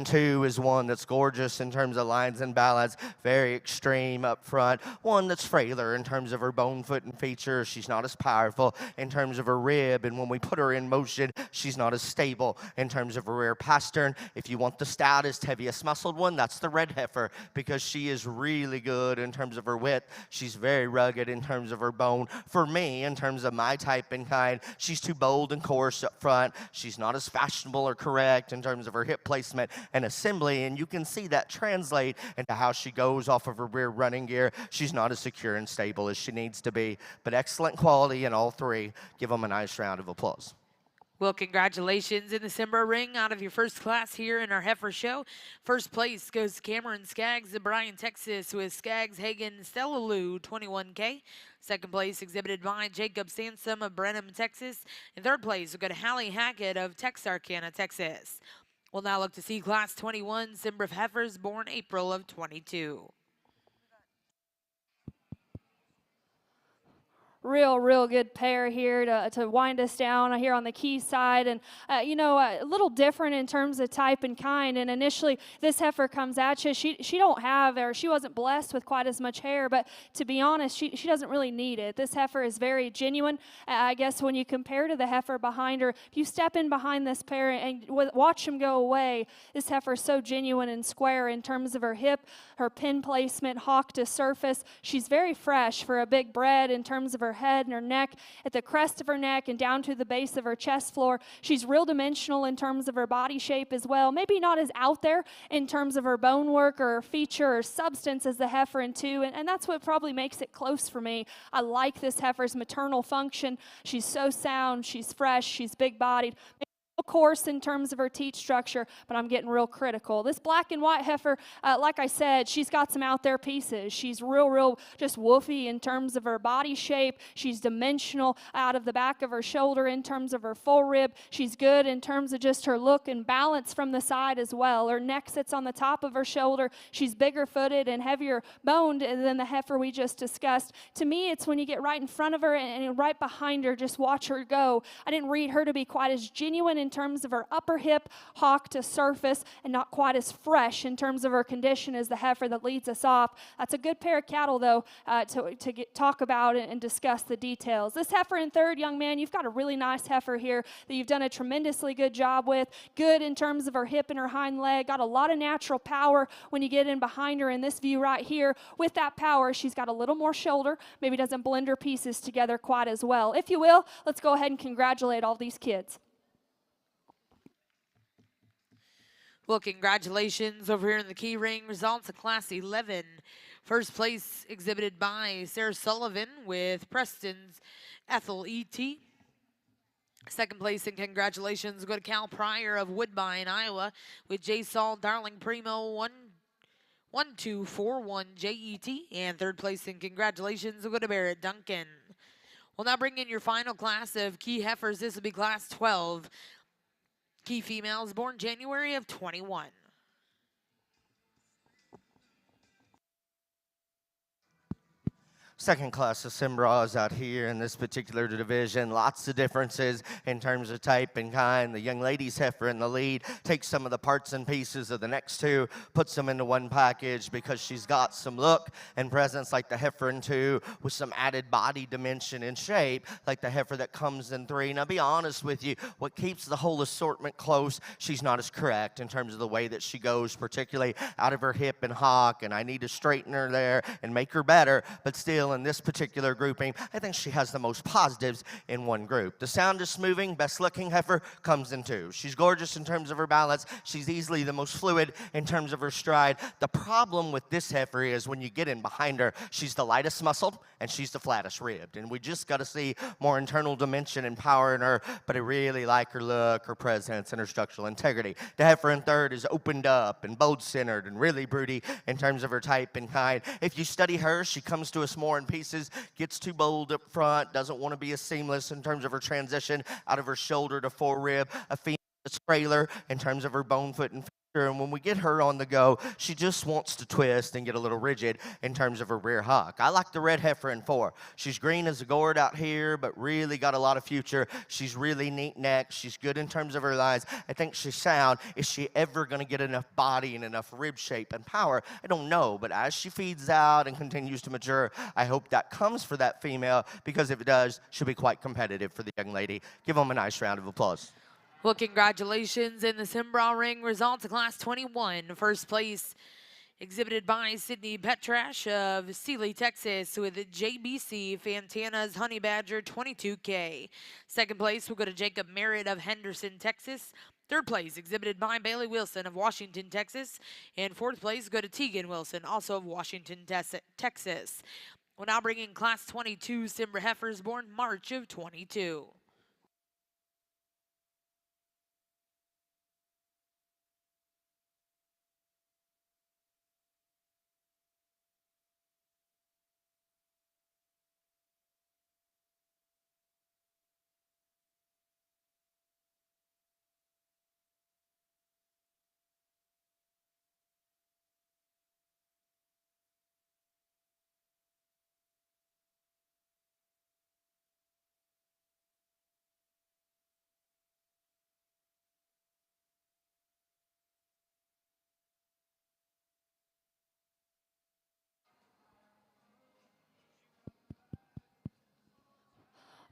S4: 2 is one that's gorgeous in terms of lines and balance, very extreme up front. One that's frailer in terms of her bone, foot, and features. She's not as powerful in terms of her rib, and when we put her in motion, she's not as stable in terms of her rear pastern. If you want the stoutest, heaviest muscled one, that's the red heifer, because she is really good in terms of her width. She's very rugged in terms of her bone. For me, in terms of my type and kind, she's too bold and coarse up front. She's not as fashionable or correct in terms of her hip placement and assembly, and you can see that translate into how she goes off of her rear running gear. She's not as secure and stable as she needs to be, but excellent quality in all 3. Give them a nice round of applause.
S1: Well, congratulations in the Simbra ring out of your first class here in our heifer show. First place goes to Cameron Skaggs of Bryan, Texas, with Skaggs Hagen Stella Lou, 21K. Second place exhibited by Jacob Sansom of Brenham, Texas. And third place will go to Hallie Hackett of Texarkana, Texas. We'll now look to see Class 21 Simbra Heifers born April of 22.
S3: Real good pair here to wind us down here on the key side. And, a little different in terms of type and kind. And initially, this heifer comes at you. She don't have, or she wasn't blessed with quite as much hair. But to be honest, she doesn't really need it. This heifer is very genuine. I guess when you compare to the heifer behind her, if you step in behind this pair and watch them go away, this heifer is so genuine and square in terms of her hip, her pin placement, hock to surface. She's very fresh for a big bred in terms of her head and her neck, at the crest of her neck and down to the base of her chest floor. She's real dimensional in terms of her body shape as well. Maybe not as out there in terms of her bone work or feature or substance as the heifer in 2, and that's what probably makes it close for me. I like this heifer's maternal function. She's so sound, she's fresh, she's big-bodied. Course in terms of her teat structure, but I'm getting real critical. This black and white heifer, like I said, she's got some out there pieces. She's real just woofy in terms of her body shape. She's dimensional out of the back of her shoulder in terms of her full rib. She's good in terms of just her look and balance from the side as well. Her neck sits on the top of her shoulder. She's bigger footed and heavier boned than the heifer we just discussed. To me, it's when you get right in front of her and right behind her, just watch her go. I didn't read her to be quite as genuine in terms of her upper hip, hock to surface, and not quite as fresh in terms of her condition as the heifer that leads us off. That's a good pair of cattle, though, to talk about and discuss the details. This heifer in 3rd, young man, you've got a really nice heifer here that you've done a tremendously good job with. Good in terms of her hip and her hind leg. Got a lot of natural power when you get in behind her in this view right here. With that power, she's got a little more shoulder. Maybe doesn't blend her pieces together quite as well. If you will, let's go ahead and congratulate all these kids.
S1: Well, congratulations over here in the key ring. Results of Class 11. First place exhibited by Sarah Sullivan with Preston's Ethel E.T. Second place and congratulations go to Cal Pryor of Woodbine, Iowa with J. Saul Darling Primo 1241 JET. And third place and congratulations will go to Barrett Duncan. We'll now bring in your final class of key heifers. This will be Class 12. Key females born January of 21.
S4: Second class of Simbras out here in this particular division. Lots of differences in terms of type and kind. The young lady's heifer in the lead takes some of the parts and pieces of the next 2, puts them into one package because she's got some look and presence like the heifer in 2, with some added body dimension and shape like the heifer that comes in 3. Now, be honest with you, what keeps the whole assortment close, she's not as correct in terms of the way that she goes, particularly out of her hip and hock, and I need to straighten her there and make her better, but still feel in this particular grouping, I think she has the most positives in one group. The soundest moving, best looking heifer comes in two. She's gorgeous in terms of her balance. She's easily the most fluid in terms of her stride. The problem with this heifer is when you get in behind her, she's the lightest muscled and she's the flattest ribbed. And we just got to see more internal dimension and power in her, but I really like her look, her presence, and her structural integrity. The heifer in third is opened up and bold-centered and really broody in terms of her type and kind. If you study her, she comes to us more in pieces, gets too bold up front, doesn't want to be as seamless in terms of her transition out of her shoulder to forerib. A female that's frailer in terms of her bone, foot, and and when we get her on the go, she just wants to twist and get a little rigid in terms of her rear hock. I like the red heifer in 4. She's green as a gourd out here, but really got a lot of future. She's really neat neck. She's good in terms of her lines. I think she's sound. Is she ever going to get enough body and enough rib shape and power? I don't know, but as she feeds out and continues to mature, I hope that comes for that female, because if it does, she'll be quite competitive for the young lady. Give them a nice round of applause.
S1: Well, congratulations in the Simbra ring results of Class 21. First place exhibited by Sydney Petrash of Sealy, Texas, with JBC Fantana's Honey Badger 22K. Second place will go to Jacob Merritt of Henderson, Texas. Third place exhibited by Bailey Wilson of Washington, Texas. And fourth place go to Tegan Wilson, also of Washington, Texas. We'll now bring in Class 22 Simbra Heifers born March of 22.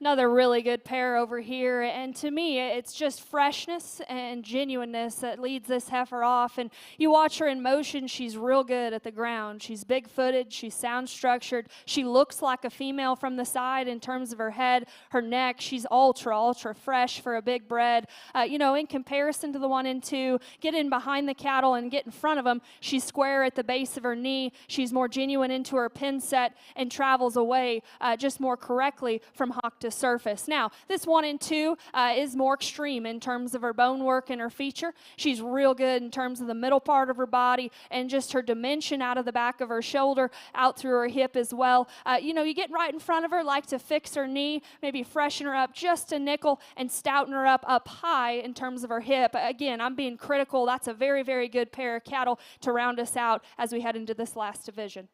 S3: Another really good pair over here, and to me it's just freshness and genuineness that leads this heifer off. And you watch her in motion, she's real good at the ground. She's big-footed, she's sound structured, she looks like a female from the side in terms of her head, her neck. She's ultra fresh for a big bred. In comparison to the 1 and 2, get in behind the cattle and get in front of them, she's square at the base of her knee. She's more genuine into her pin set and travels away just more correctly from hock to surface. Now, this 1 and 2 is more extreme in terms of her bone work and her feature. She's real good in terms of the middle part of her body and just her dimension out of the back of her shoulder, out through her hip as well. You get right in front of her, like to fix her knee, maybe freshen her up just a nickel and stouten her up high in terms of her hip. Again, I'm being critical. That's a very good pair of cattle to round us out as we head into this last division.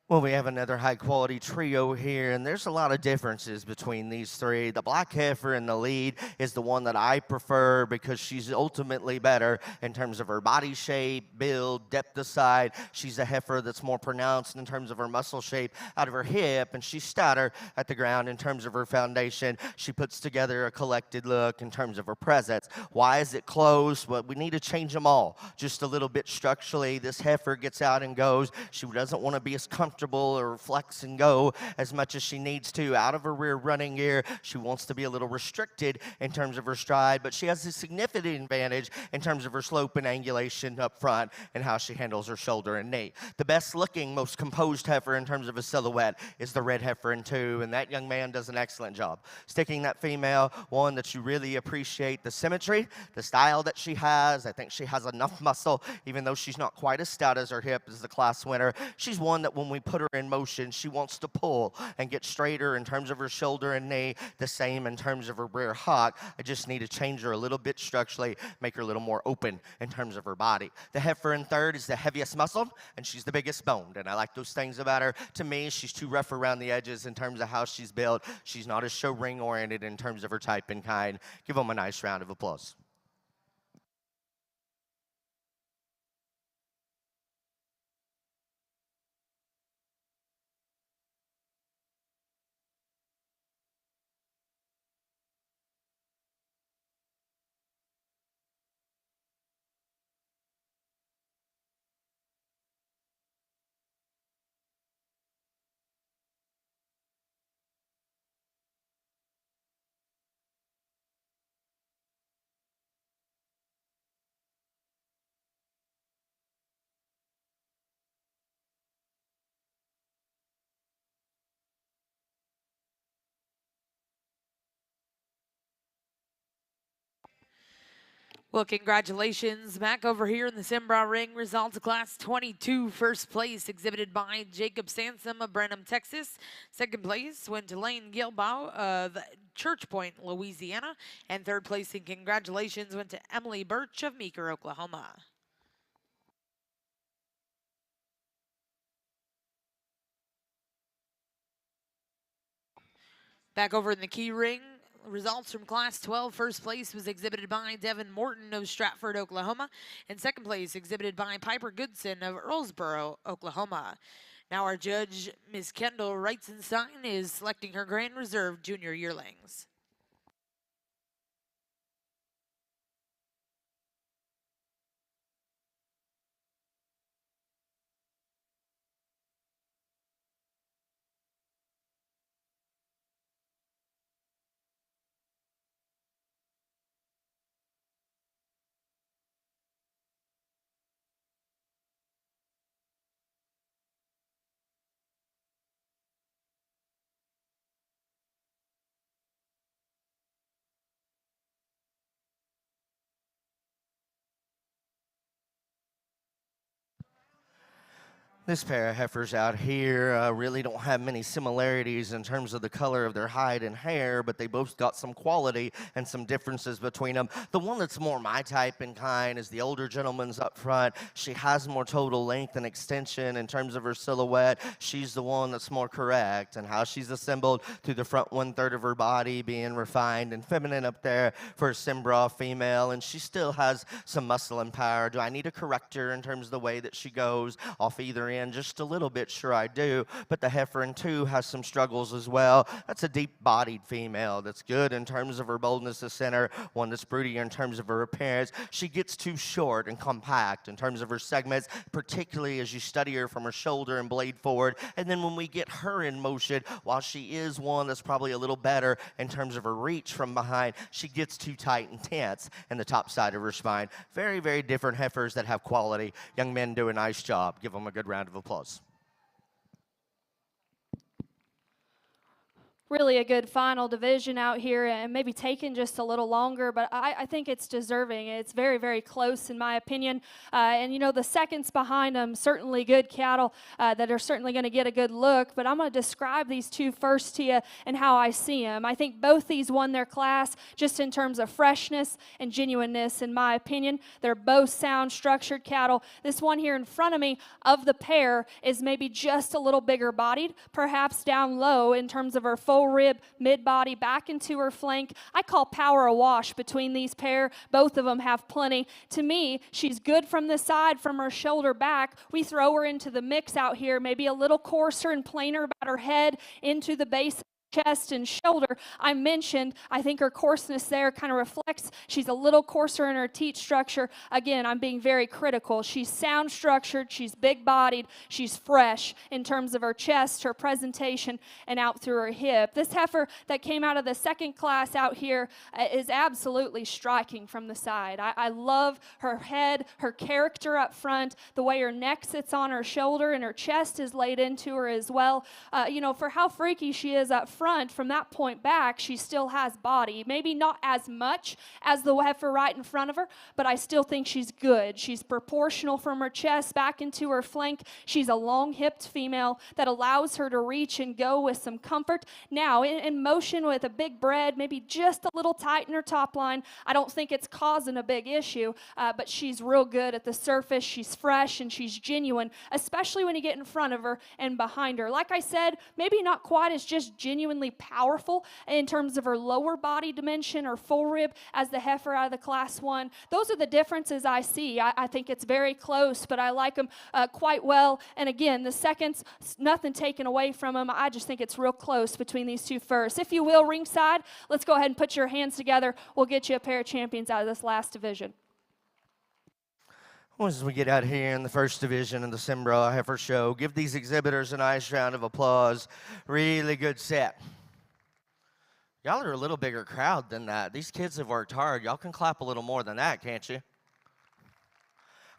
S4: Well, we have another high-quality trio here, and there's a lot of differences between these three. The black heifer in the lead is the one that I prefer because she's ultimately better in terms of her body shape, build, depth of side. She's a heifer that's more pronounced in terms of her muscle shape out of her hip, and she's stouter at the ground in terms of her foundation. She puts together a collected look in terms of her presence. Why is it close? Well, we need to change them all just a little bit structurally. This heifer gets out and goes. She doesn't want to be as comfortable or flex and go as much as she needs to out of her rear running gear. She wants to be a little restricted in terms of her stride, but she has a significant advantage in terms of her slope and angulation up front and how she handles her shoulder and knee. The best looking, most composed heifer in terms of a silhouette is the red heifer in 2, and that young man does an excellent job sticking that female, one that you really appreciate the symmetry, the style that she has. I think she has enough muscle, even though she's not quite as stout as her hip as the class winner. She's one that when we put her in motion, she wants to pull and get straighter in terms of her shoulder and knee, the same in terms of her rear hock. I just need to change her a little bit structurally, make her a little more open in terms of her body. The heifer in 3rd is the heaviest muscled, and she's the biggest boned, and I like those things about her. To me, she's too rough around the edges in terms of how she's built. She's not as show ring oriented in terms of her type and kind. Give them a nice round of applause.
S1: Well, congratulations. Back over here in the Simbra ring, results of Class 22, first place exhibited by Jacob Sansom of Brenham, Texas. Second place went to Lane Gilboa of Church Point, Louisiana. And third place, and congratulations, went to Emily Birch of Meeker, Oklahoma. Back over in the key ring, results from Class 12. First place was exhibited by Devin Morton of Stratford, Oklahoma. And second place exhibited by Piper Goodson of Earlsboro, Oklahoma. Now our judge, Ms. Kendall Reitzenstein, is selecting her Grand Reserve Junior Yearlings.
S4: This pair of heifers out here really don't have many similarities in terms of the color of their hide and hair, but they both got some quality and some differences between them. The one that's more my type and kind is the older gentleman's up front. She has more total length and extension in terms of her silhouette. She's the one that's more correct, and how she's assembled through the front 1/3 of her body being refined and feminine up there for a Simbra female, and she still has some muscle and power. Do I need to correct her in terms of the way that she goes off either end? Just a little bit, sure I do, but the heifer in 2 has some struggles as well. That's a deep-bodied female that's good in terms of her boldness of center, one that's broody in terms of her appearance. She gets too short and compact in terms of her segments, particularly as you study her from her shoulder and blade forward. And then when we get her in motion, while she is one that's probably a little better in terms of her reach from behind, she gets too tight and tense in the top side of her spine. Very, very different heifers that have quality. Young men do a nice job. Give them a good round of applause.
S3: Really a good final division out here, and maybe taking just a little longer, but I think it's deserving. It's very, very close in my opinion. And you know, the seconds behind them, certainly good cattle that are certainly going to get a good look, but I'm going to describe these 2 first to you and how I see them. I think both these won their class just in terms of freshness and genuineness in my opinion. They're both sound, structured cattle. This one here in front of me of the pair is maybe just a little bigger bodied, perhaps down low in terms of her full rib, mid-body, back into her flank. I call power a wash between these pair. Both of them have plenty. To me, she's good from the side, from her shoulder back. We throw her into the mix out here, maybe a little coarser and plainer about her head into the base chest and shoulder. I mentioned, I think her coarseness there kind of reflects she's a little coarser in her teat structure. Again, I'm being very critical. She's sound structured, she's big bodied, she's fresh in terms of her chest, her presentation, and out through her hip. This heifer that came out of the second class out here is absolutely striking from the side. I love her head, her character up front, the way her neck sits on her shoulder and her chest is laid into her as well. You know, for how freaky she is up front, from that point back, she still has body. Maybe not as much as the heifer right in front of her, but I still think she's good. She's proportional from her chest back into her flank. She's a long-hipped female that allows her to reach and go with some comfort. Now, in motion with a big bred, maybe just a little tight in her top line. I don't think it's causing a big issue, but she's real good at the surface. She's fresh and she's genuine, especially when you get in front of her and behind her. Like I said, maybe not quite as just genuinely powerful in terms of her lower body dimension or full rib as the heifer out of the class 1. Those are the differences I see. I think it's very close, but I like them quite well. And again, the seconds, nothing taken away from them. I just think it's real close between these 2 first. If you will, ringside, let's go ahead and put your hands together. We'll get you a pair of champions out of this last division.
S4: As we get out here in the first division of the Simbra Heifer Show, give these exhibitors a nice round of applause. Really good set. Y'all are a little bigger crowd than that. These kids have worked hard. Y'all can clap a little more than that, can't you?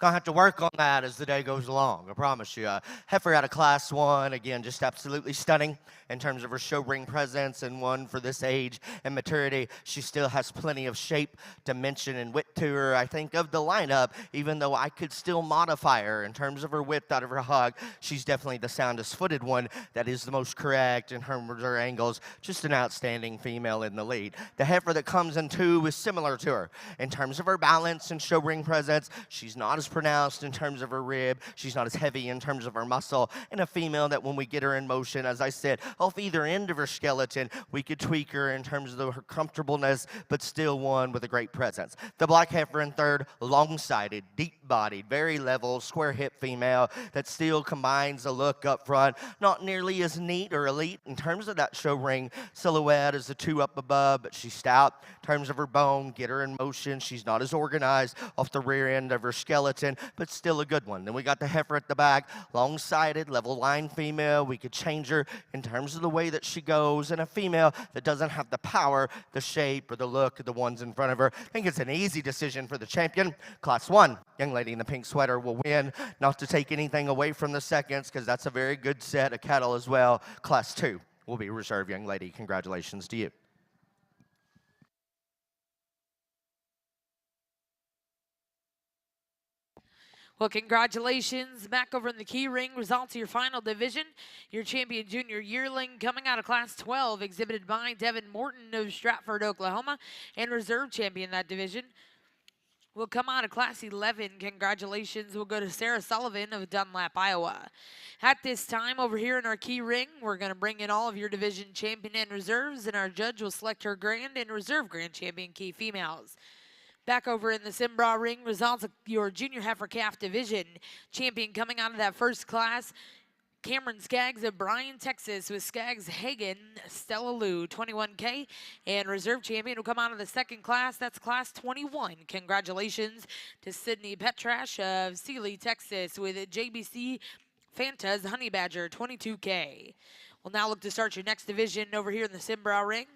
S4: Gonna have to work on that as the day goes along, I promise you. Heifer out of class 1, again, just absolutely stunning in terms of her show ring presence, and one for this age and maturity. She still has plenty of shape, dimension, and width to her. I think of the lineup, even though I could still modify her in terms of her width out of her hog, she's definitely the soundest footed one that is the most correct in terms of her angles. Just an outstanding female in the lead. The heifer that comes in 2 is similar to her in terms of her balance and show ring presence. She's not as pronounced in terms of her rib. She's not as heavy in terms of her muscle. And a female that when we get her in motion, as I said, off either end of her skeleton, we could tweak her in terms of her comfortableness, but still one with a great presence. The black heifer in 3rd, long-sided, deep-bodied, very level, square-hip female that still combines a look up front. Not nearly as neat or elite in terms of that show ring silhouette as the 2 up above, but she's stout in terms of her bone. Get her in motion. She's not as organized off the rear end of her skeleton, but still a good one. Then we got the heifer at the back, long-sided, level line female. We could change her in terms of the way that she goes, and a female that doesn't have the power, the shape, or the look of the ones in front of her. I think it's an easy decision for the champion. Class 1, young lady in the pink sweater will win. Not to take anything away from the seconds, because that's a very good set of cattle as well. Class 2 will be reserved, young lady. Congratulations to you.
S1: Well, congratulations. Back over in the key ring, results of your final division. Your champion junior yearling coming out of class 12, exhibited by Devin Morton of Stratford, Oklahoma, and reserve champion that division will come out of class 11. Congratulations will go to Sarah Sullivan of Dunlap, Iowa. At this time, over here in our key ring, we're going to bring in all of your division champion and reserves, and our judge will select her grand and reserve grand champion key females. Back over in the Simbra ring, results of your junior heifer calf division. Champion coming out of that first class, Cameron Skaggs of Bryan, Texas, with Skaggs Hagen, Stella Lou, 21K. And reserve champion will come out of the second class. That's class 21. Congratulations to Sydney Petrash of Sealy, Texas, with JBC Fanta's Honey Badger, 22K. We'll now look to start your next division over here in the Simbra ring.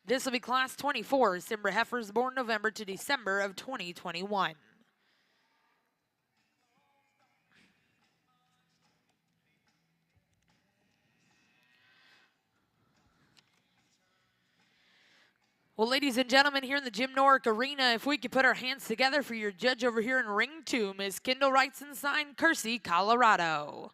S1: This will be class 24, Simbra heifers born November to December of 2021. Well, ladies and gentlemen, here in the Jim Norick Arena, if we could put our hands together for your judge over here in ring 2, Ms. Kendall Wrightson, Kersey, Colorado.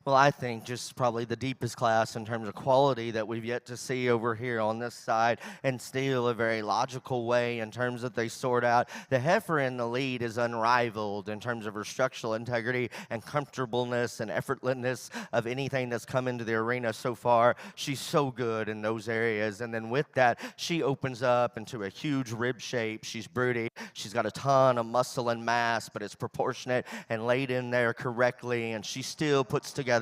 S4: Well, I think just probably the deepest class in terms of quality that we've yet to see over here on this side, and still a very logical way in terms that they sort out. The heifer in the lead is unrivaled in terms of her structural integrity and comfortableness and effortlessness of anything that's come into the arena so far. She's so good in those areas. And then with that, she opens up into a huge rib shape. She's broody. She's got a ton of muscle and mass, but it's proportionate and laid in there correctly, and she still puts together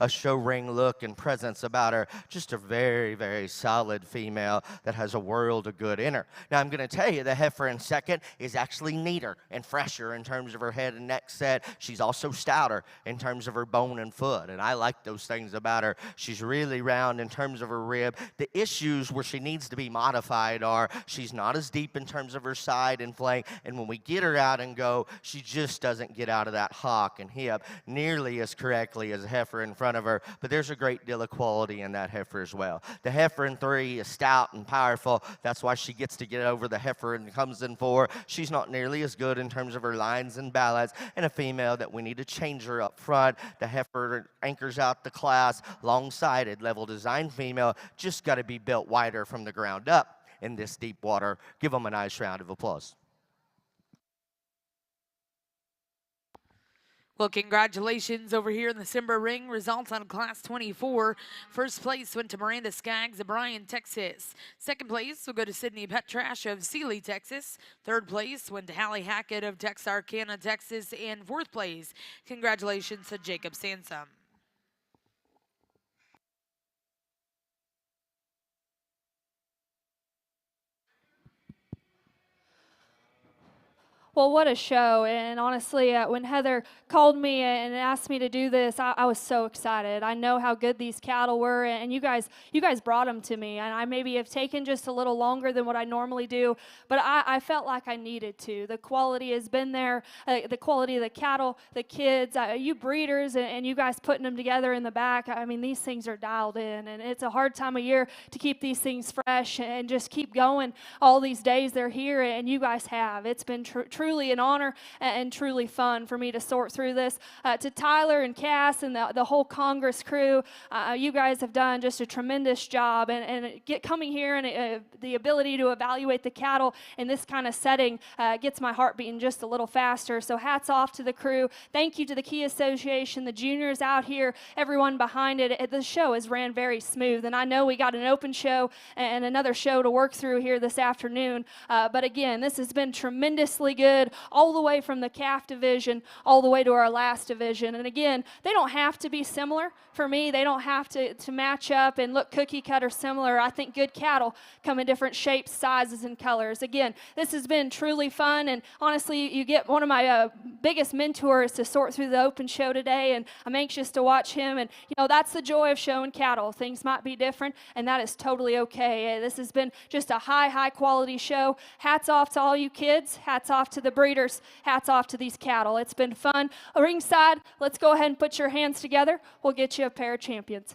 S4: a show ring look and presence about her. Just a very, very solid female that has a world of good in her. Now, I'm going to tell you, the heifer in second is actually neater and fresher in terms of her head and neck set. She's also stouter in terms of her bone and foot, and I like those things about her. She's really round in terms of her rib. The issues where she needs to be modified are she's not as deep in terms of her side and flank, and when we get her out and go, she just doesn't get out of that hock and hip nearly as correctly as a heifer in front of her, but there's a great deal of quality in that heifer as well. The heifer in 3 is stout and powerful. That's why she gets to get over the heifer and comes in 4. She's not nearly as good in terms of her lines and balance, and a female that we need to change her up front. The heifer anchors out the class, long-sided, level design female, just got to be built wider from the ground up in this deep water. Give them a nice round of applause.
S1: Well, congratulations over here in the Simbra ring. Results on Class 24. First place went to Miranda Skaggs of Bryan, Texas. Second place will go to Sydney Petrash of Sealy, Texas. Third place went to Hallie Hackett of Texarkana, Texas. And fourth place, congratulations to Jacob Sansom.
S3: Well, what a show. And honestly, when Heather called me and asked me to do this, I was so excited. I know how good these cattle were, and you guys brought them to me. And I maybe have taken just a little longer than what I normally do, but I felt like I needed to. The quality has been there, the quality of the cattle, the kids, you breeders, and you guys putting them together in the back. I mean, these things are dialed in, and it's a hard time of year to keep these things fresh and just keep going all these days they're here, and you guys have. It's been truly an honor and truly fun for me to sort through this. To Tyler and Cass and the whole Congress crew, you guys have done just a tremendous job, and coming here and the ability to evaluate the cattle in this kind of setting gets my heart beating just a little faster. So hats off to the crew. Thank you to the Key Association, the juniors out here, everyone behind it. The show has ran very smooth, and I know we got an open show and another show to work through here this afternoon, but again, this has been tremendously good, all the way from the calf division all the way to our last division. And again, they don't have to be similar for me. They don't have to match up and look cookie cutter similar. I think good cattle come in different shapes, sizes, and colors. Again, this has been truly fun, and honestly, you get one of my biggest mentors to sort through the open show today, and I'm anxious to watch him. And that's the joy of showing cattle. Things might be different, and that is totally okay. This has been just a high quality show. Hats off to all you kids. Hats off to the breeders. Hats off to these cattle. It's been fun. Ringside, let's go ahead and put your hands together. We'll get you a pair of champions.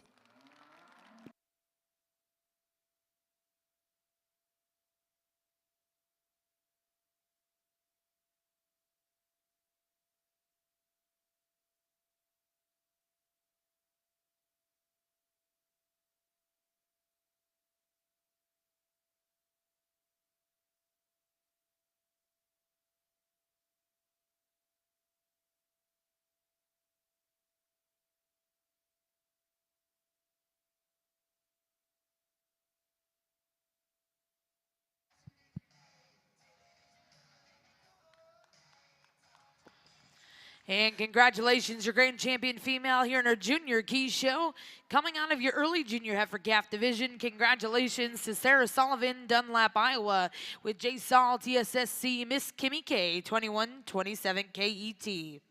S1: And congratulations, your grand champion female here in our junior key show. Coming out of your early junior heifer calf division, congratulations to Sarah Sullivan, Dunlap, Iowa, with J. Saul, TSSC, Miss Kimmy K, 2127 KET.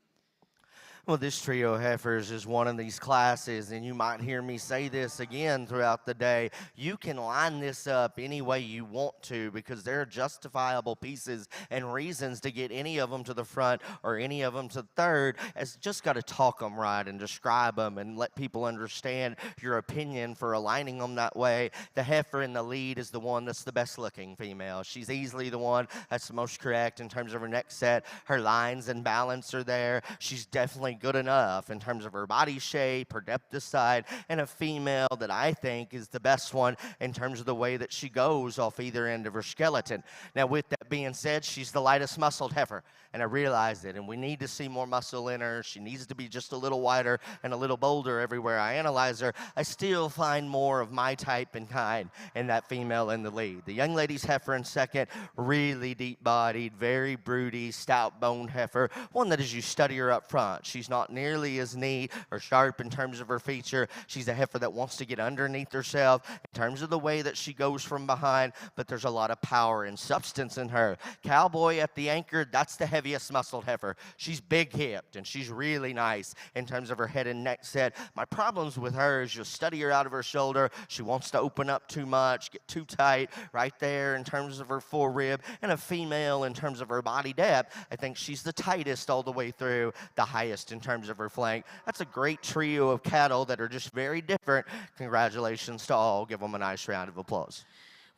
S4: Well, this trio of heifers is one of these classes, and you might hear me say this again throughout the day. You can line this up any way you want to, because there are justifiable pieces and reasons to get any of them to the front or any of them to third. It's just got to talk them right and describe them and let people understand your opinion for aligning them that way. The heifer in the lead is the one that's the best looking female. She's easily the one that's the most correct in terms of her neck set. Her lines and balance are there. She's definitely definitely good enough in terms of her body shape, her depth of side, and a female that I think is the best one in terms of the way that she goes off either end of her skeleton. Now, with that being said, she's the lightest muscled heifer, and I realize it, and we need to see more muscle in her. She needs to be just a little wider and a little bolder everywhere I analyze her. I still find more of my type and kind in that female in the lead. The young lady's heifer in second, really deep-bodied, very broody, stout-boned heifer, one that as you study her up front, she's not nearly as neat or sharp in terms of her feature. She's a heifer that wants to get underneath herself in terms of the way that she goes from behind, but there's a lot of power and substance in her. Cowboy at the anchor, that's the heaviest muscled heifer. She's big-hipped, and she's really nice in terms of her head and neck set. My problems with her is you'll study her out of her shoulder. She wants to open up too much, get too tight right there in terms of her forerib, and a female in terms of her body depth. I think she's the tightest all the way through, the highest in terms of her flank. That's a great trio of cattle that are just very different. Congratulations to all. Give them a nice round of applause.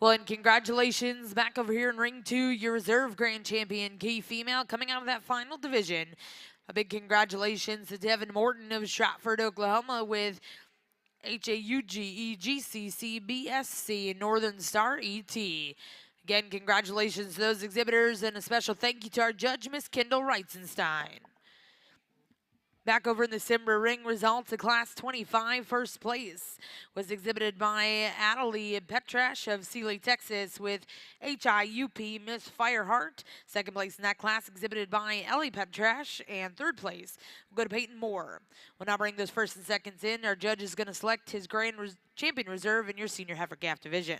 S1: Well, and congratulations back over here in ring 2, your reserve grand champion, key female, coming out of that final division. A big congratulations to Devin Morton of Stratford, Oklahoma, with HAUGEGCCBSC Northern Star ET. Again, congratulations to those exhibitors, and a special thank you to our judge, Miss Kendall Reitzenstein. Back over in the Simbra ring, results of Class 25, first place was exhibited by Adelie Petrash of Sealy, Texas, with HIUP Miss Fireheart. Second place in that class exhibited by Ellie Petrash, and third place will go to Peyton Moore. We'll now bring those first and seconds in. Our judge is going to select his grand champion reserve in your senior heifer calf division.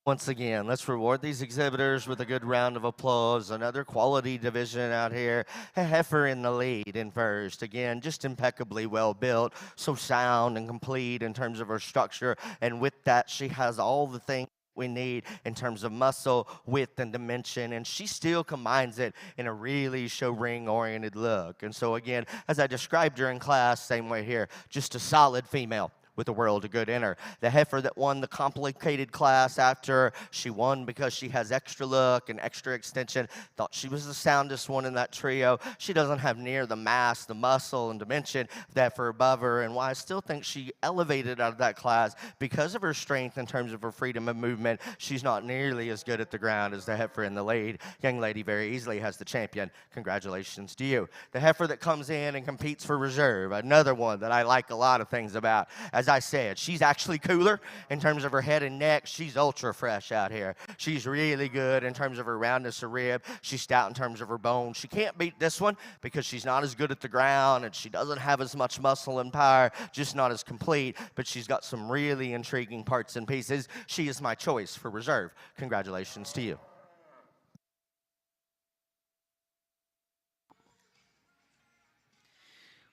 S4: Once again, let's reward these exhibitors with a good round of applause. Another quality division out here. A heifer in the lead in first. Again, just impeccably well built, so sound and complete in terms of her structure. And with that, she has all the things we need in terms of muscle, width, and dimension, and she still combines it in a really show ring oriented look. And so again, as I described during class, same way here, just a solid female with a world of good in her. The heifer that won the complicated class after she won because she has extra look and extra extension, thought she was the soundest one in that trio. She doesn't have near the mass, the muscle, and dimension that for above her, and why I still think she elevated out of that class because of her strength in terms of her freedom of movement. She's not nearly as good at the ground as the heifer in the lead. Young lady very easily has the champion. Congratulations to you. The heifer that comes in and competes for reserve, another one that I like a lot of things about. As I said, she's actually cooler in terms of her head and neck. She's ultra fresh out here. She's really good in terms of her roundness of rib. She's stout in terms of her bone. She can't beat this one because she's not as good at the ground and she doesn't have as much muscle and power, just not as complete, but she's got some really intriguing parts and pieces. She is my choice for reserve. Congratulations to you.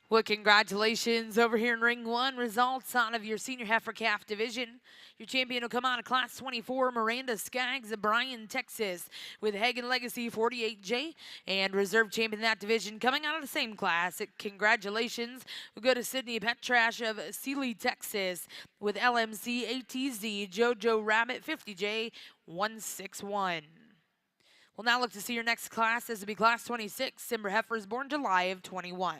S1: Well, congratulations over here in ring 1. Results out of your senior heifer calf division. Your champion will come out of Class 24, Miranda Skaggs of Bryan, Texas, with Hagen Legacy 48J. And reserve champion in that division coming out of the same class. Congratulations. We'll go to Sydney Petrash of Sealy, Texas, with LMC ATZ Jojo Rabbit 50J 161. We'll now look to see your next class. This will be Class 26, Simbra Heifers, born July of 21.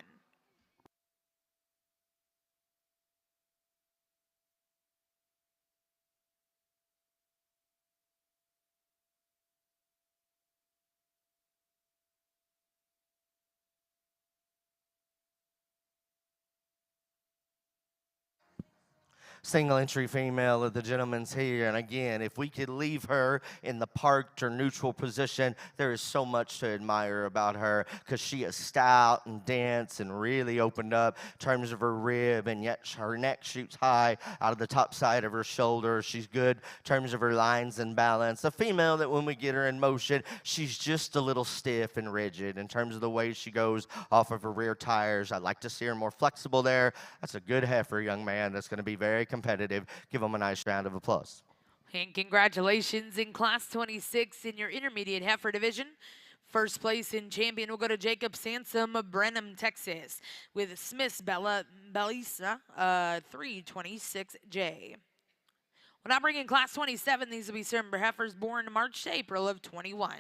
S4: Single entry female of the gentleman's here. And again, if we could leave her in the parked or neutral position, there is so much to admire about her because she is stout and dense and really opened up in terms of her rib, and yet her neck shoots high out of the top side of her shoulder. She's good in terms of her lines and balance. A female that when we get her in motion, she's just a little stiff and rigid in terms of the way she goes off of her rear tires. I'd like to see her more flexible there. That's a good heifer, young man. That's going to be very competitive. Give them a nice round of applause.
S1: And congratulations in Class 26 in your intermediate heifer division. First place in champion will go to Jacob Sansom of Brenham, Texas, with Smith's Bellisa 326J. We'll now bring in Class 27. These will be Simbra heifers born March to April of 21.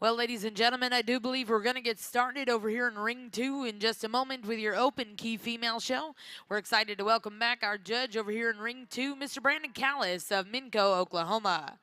S1: Well, ladies and gentlemen, I do believe we're going to get started over here in Ring 2 in just a moment with your open key female show. We're excited to welcome back our judge over here in Ring 2, Mr. Brandon Callis of Minco, Oklahoma.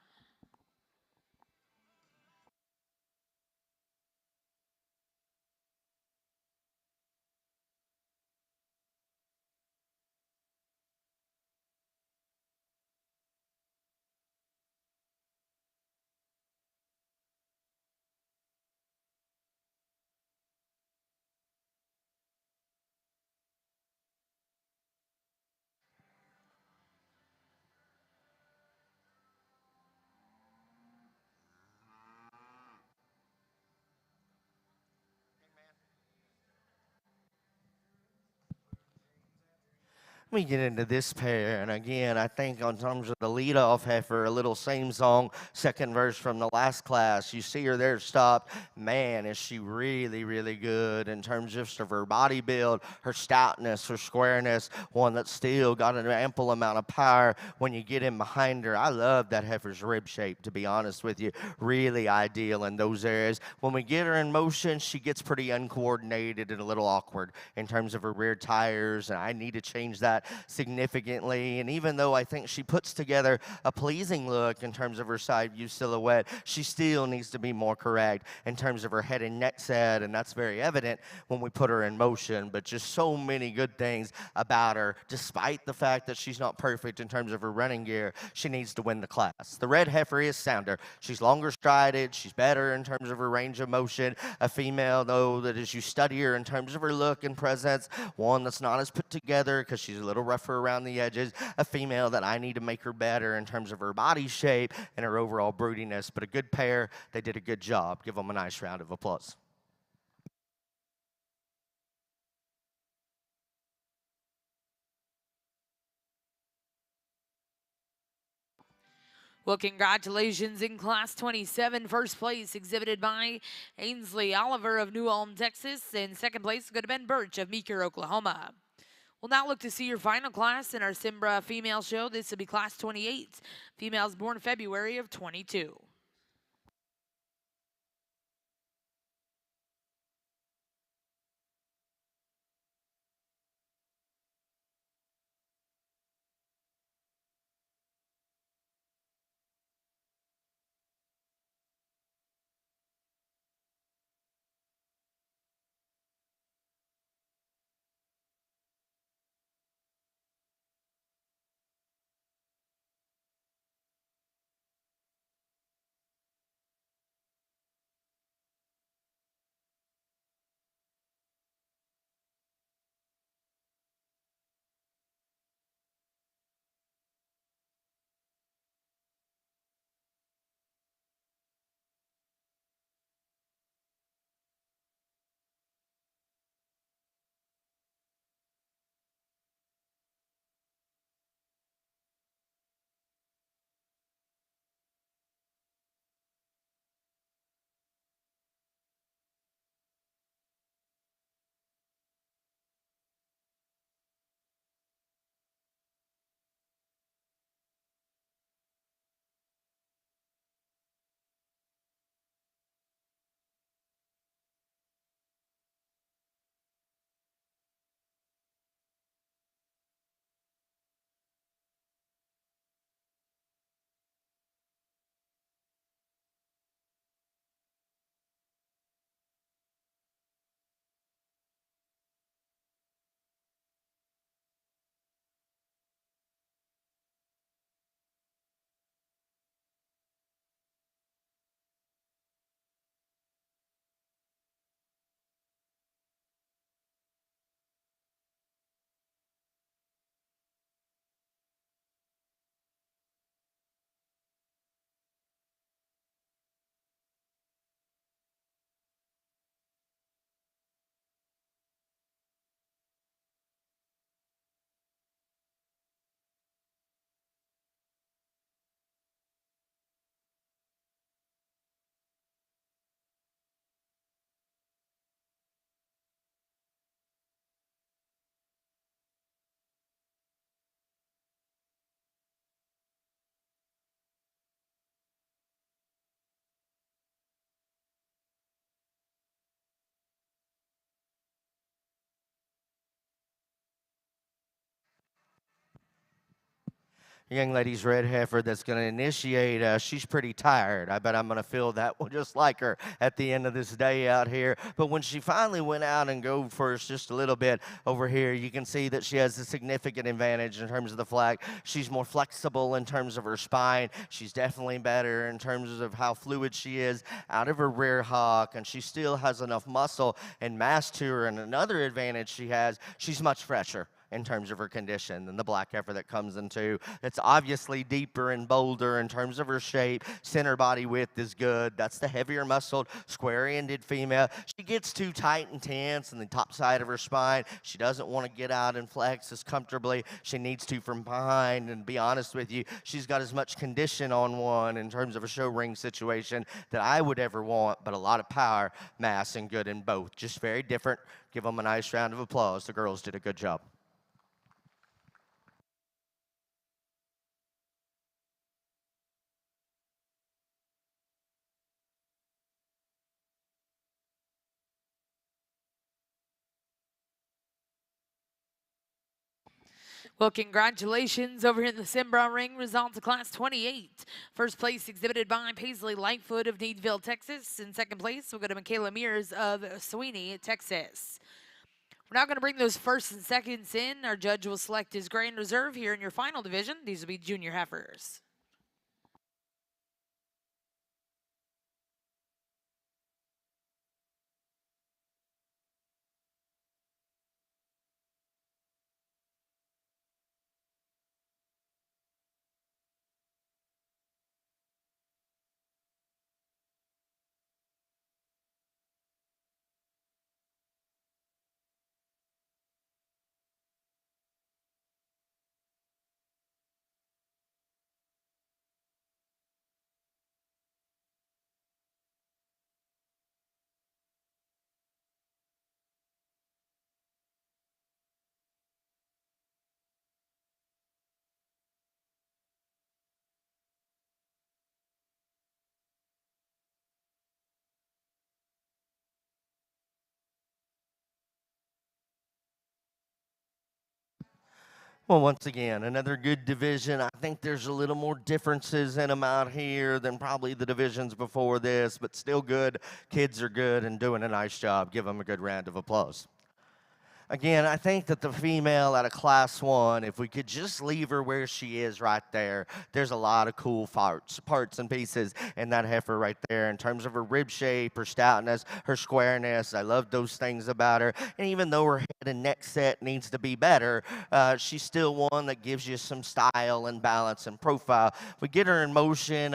S4: We get into this pair, and again, I think on terms of the lead-off heifer, a little same song, second verse from the last class. You see her there stopped. Man, is she really, really good in terms just of her body build, her stoutness, her squareness, one that's still got an ample amount of power when you get in behind her. I love that heifer's rib shape, to be honest with you. Really ideal in those areas. When we get her in motion, she gets pretty uncoordinated and a little awkward in terms of her rear tires, and I need to change that significantly. And even though I think she puts together a pleasing look in terms of her side view silhouette, she still needs to be more correct in terms of her head and neck set, and that's very evident when we put her in motion. But just so many good things about her, despite the fact that she's not perfect in terms of her running gear. She needs to win the class. The red heifer is sounder. She's longer strided. She's better in terms of her range of motion. A female, though, that as you study her in terms of her look and presence, one that's not as put together because she's a little rougher around the edges. A female that I need to make her better in terms of her body shape and her overall broodiness. But a good pair. They did a good job. Give them a nice round of applause.
S1: Well, congratulations in Class 27. First place exhibited by Ainsley Oliver of New Ulm, Texas. And second place could have been Birch of Meeker, Oklahoma. We'll now look to see your final class in our Simbra female show. This will be Class 28. Females born February of 22.
S4: young lady's red heifer that's going to initiate, she's pretty tired. I bet I'm going to feel that one just like her at the end of this day out here. But when she finally went out and go first just a little bit over here, you can see that she has a significant advantage in terms of the flag. She's more flexible in terms of her spine. She's definitely better in terms of how fluid she is out of her rear hock, and she still has enough muscle and mass to her. And another advantage she has, she's much fresher in terms of her condition than the black heifer that comes into. It's obviously deeper and bolder in terms of her shape. Center body width is good. That's the heavier muscled, square-ended female. She gets too tight and tense in the top side of her spine. She doesn't want to get out and flex as comfortably. She needs to from behind, and to be honest with you, she's got as much condition on one in terms of a show ring situation that I would ever want, but a lot of power, mass, and good in both. Just very different. Give them a nice round of applause. The girls did a good job.
S1: Well, congratulations over here in the Simbra ring. Results of Class 28. First place exhibited by Paisley Lightfoot of Needville, Texas. In second place, we'll go to Michaela Mears of Sweeney, Texas. We're now going to bring those firsts and seconds in. Our judge will select his grand reserve here in your final division. These will be junior heifers.
S4: Well, once again, another good division. I think there's a little more differences in them out here than probably the divisions before this, but still good. Kids are good and doing a nice job. Give them a good round of applause. Again, I think that the female out of Class 1, if we could just leave her where she is right there, there's a lot of cool parts and pieces in that heifer right there in terms of her rib shape, her stoutness, her squareness. I love those things about her. And even though her head and neck set needs to be better, she's still one that gives you some style and balance and profile. We get her in motion,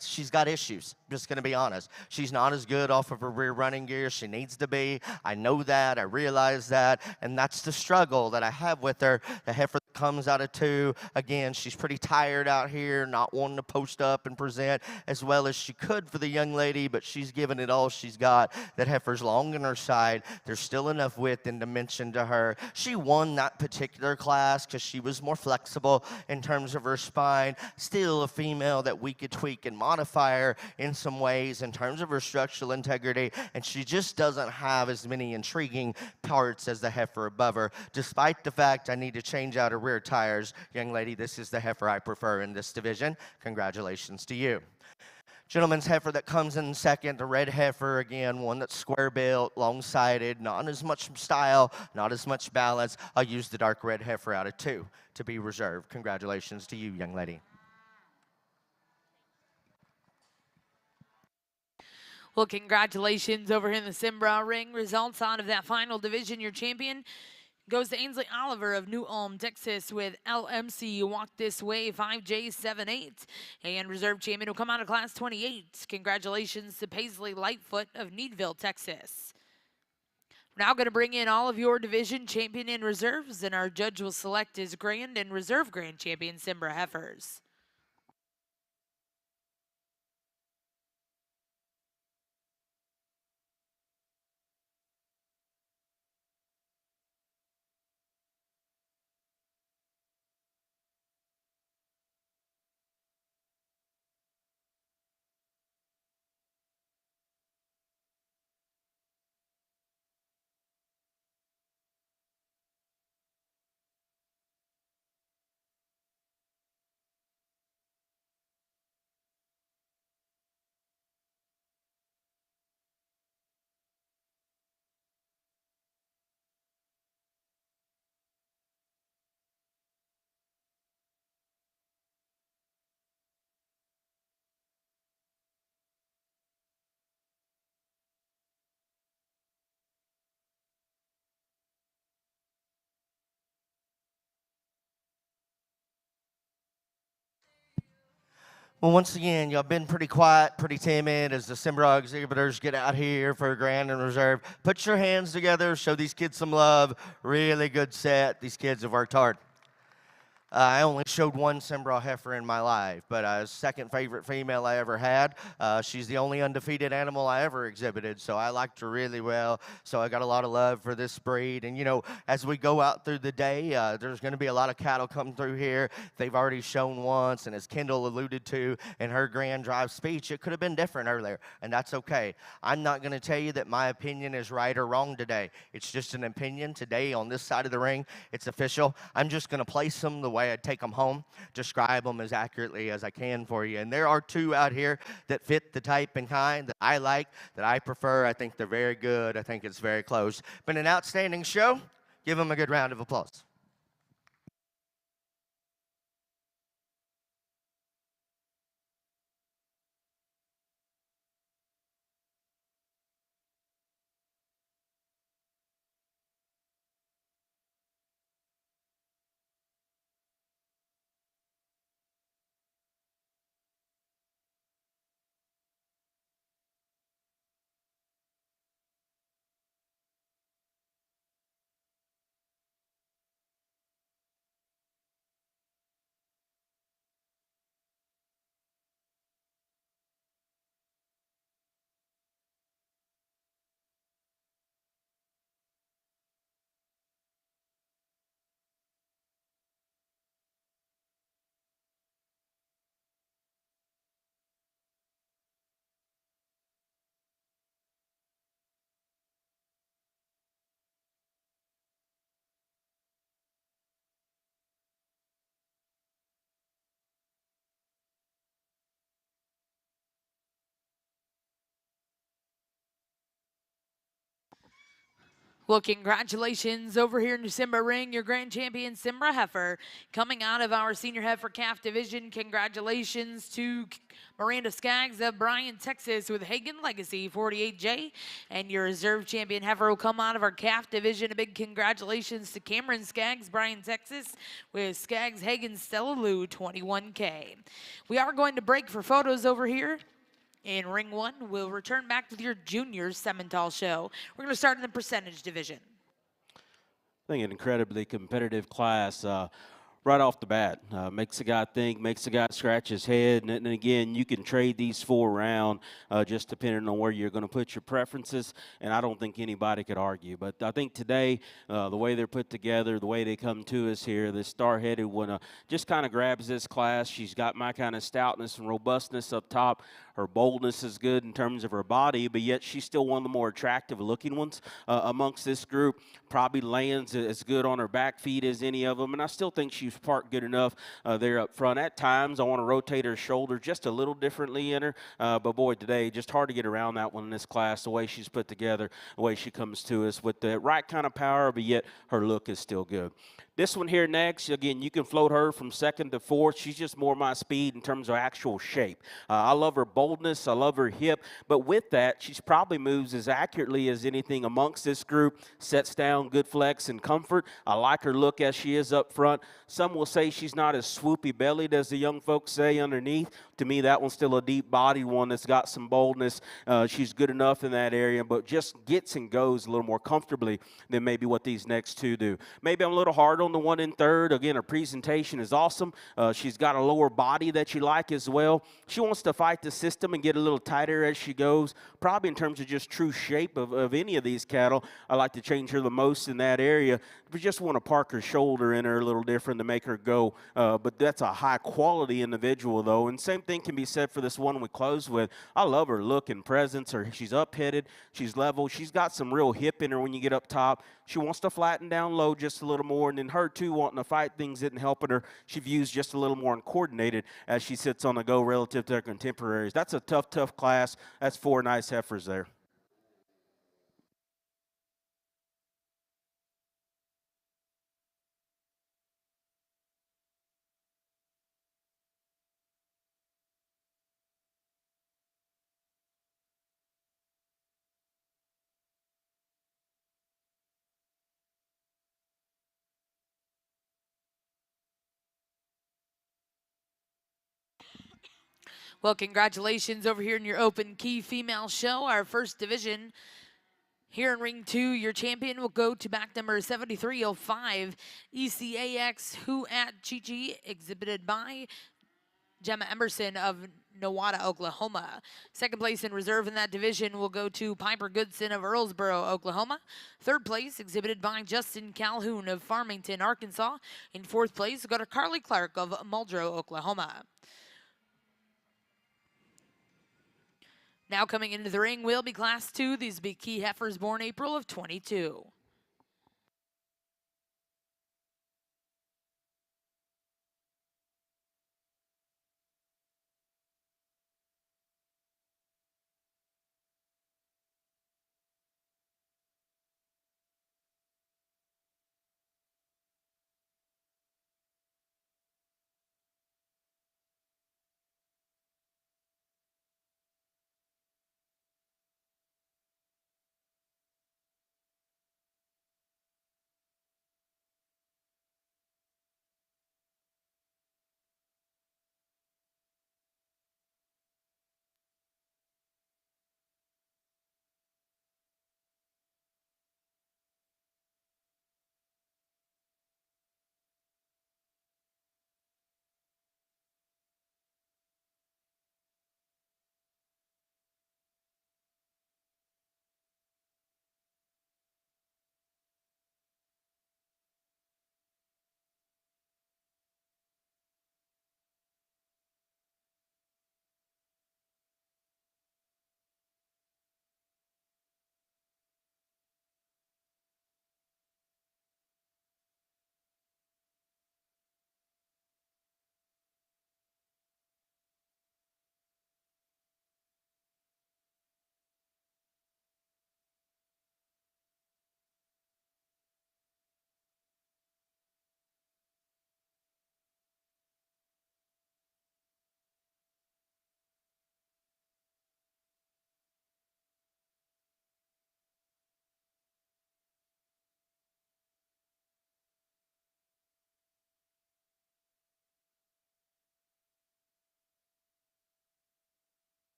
S4: she's got issues. Just going to be honest. She's not as good off of her rear running gear. She needs to be. I know that. I realize that. And that's the struggle that I have with her. The heifer comes out of 2. Again, she's pretty tired out here, not wanting to post up and present as well as she could for the young lady, but she's given it all she's got. That heifer's long on her side. There's still enough width and dimension to her. She won that particular class because she was more flexible in terms of her spine. Still a female that we could tweak and modify her in some ways in terms of her structural integrity, and she just doesn't have as many intriguing parts as the heifer above her, despite the fact I need to change out her rear tires. Young lady, this is the heifer I prefer in this division. Congratulations to you. Gentleman's heifer that comes in second, the red heifer, again, one that's square built, long-sided, not as much style, not as much balance. I'll use the dark red heifer out of 2 to be reserved. Congratulations to you, young lady.
S1: Well, congratulations over here in the Simbra ring. Results out of that final division. Your champion goes to Ainsley Oliver of New Ulm, Texas with LMC Walk This Way 5J78. And reserve champion will come out of Class 28. Congratulations to Paisley Lightfoot of Needville, Texas. We're now going to bring in all of your division champion and reserves, and our judge will select his grand and reserve grand champion, Simbra Heifers.
S4: Well, once again, y'all been pretty quiet, pretty timid as the Simbra exhibitors get out here for a grand and reserve. Put your hands together, show these kids some love. Really good set. These kids have worked hard. I only showed one Simbra heifer in my life, but second favorite female I ever had. She's the only undefeated animal I ever exhibited, so I liked her really well. So I got a lot of love for this breed. And, you know, as we go out through the day, there's going to be a lot of cattle come through here. They've already shown once, and as Kendall alluded to in her grand drive speech, it could have been different earlier, and that's okay. I'm not going to tell you that my opinion is right or wrong today. It's just an opinion. Today on this side of the ring, it's official. I'm just going to place them the way I'd take them home, describe them as accurately as I can for you. And there are two out here that fit the type and kind that I like, that I prefer. I think they're very good. I think it's very close. Been an outstanding show. Give them a good round of applause.
S1: Well, congratulations over here in the Simbra ring, your grand champion, Simbra Heifer, coming out of our senior heifer calf division. Congratulations to Miranda Skaggs of Bryan, Texas with Hagen Legacy 48J. And your reserve champion heifer will come out of our calf division. A big congratulations to Cameron Skaggs, Bryan, Texas with Skaggs Hagen Stella Lou 21K. We are going to break for photos over here. In ring one, we'll return back with your juniors Simmental show. We're going to start in the percentage division.
S5: I think an incredibly competitive class right off the bat. Makes the guy think, makes the guy scratch his head. And again, you can trade these four around just depending on where you're going to put your preferences. And I don't think anybody could argue. But I think today, the way they're put together, the way they come to us here, this star-headed one just kind of grabs this class. She's got my kind of stoutness and robustness up top. Her boldness is good in terms of her body, but yet she's still one of the more attractive-looking ones amongst this group. Probably lands as good on her back feet as any of them, and I still think she's parked good enough there up front. At times, I want to rotate her shoulder just a little differently in her, but boy, today, just hard to get around that one in this class, the way she's put together, the way she comes to us with the right kind of power, but yet her look is still good. This one here next, again, you can float her from second to fourth. She's just more my speed in terms of actual shape. I love her boldness. I love her hip. But with that, she's probably moves as accurately as anything amongst this group. Sets down, good flex and comfort. I like her look as she is up front. Some will say she's not as swoopy bellied as the young folks say underneath. To me, that one's still a deep body one that's got some boldness. She's good enough in that area, but just gets and goes a little more comfortably than maybe what these next two do. Maybe I'm a little hard on the one in third. Again, her presentation is awesome. She's got a lower body that you like as well. She wants to fight the system and get a little tighter as she goes. Probably in terms of just true shape of any of these cattle, I like to change her the most in that area. We just want to park her shoulder in her a little different to make her go. But that's a high quality individual though. And same thing can be said for this one we close with. I love her look and presence. She's up-headed. She's level. She's got some real hip in her when you get up top. She wants to flatten down low just a little more. And then her too wanting to fight things isn't helping her. She views just a little more uncoordinated as she sits on the go relative to her contemporaries. That's a tough, tough class. That's four nice heifers there.
S1: Well, congratulations over here in your open key female show. Our first division here in ring 2, your champion will go to back number 7305, ECAX Who at Chi-Chi, exhibited by Gemma Emerson of Nowata, Oklahoma. Second place in reserve in that division will go to Piper Goodson of Earlsboro, Oklahoma. Third place, exhibited by Justin Calhoun of Farmington, Arkansas. In fourth place, will go to Carly Clark of Muldrow, Oklahoma. Now coming into the ring will be Class 2. These will be key heifers born April of 22.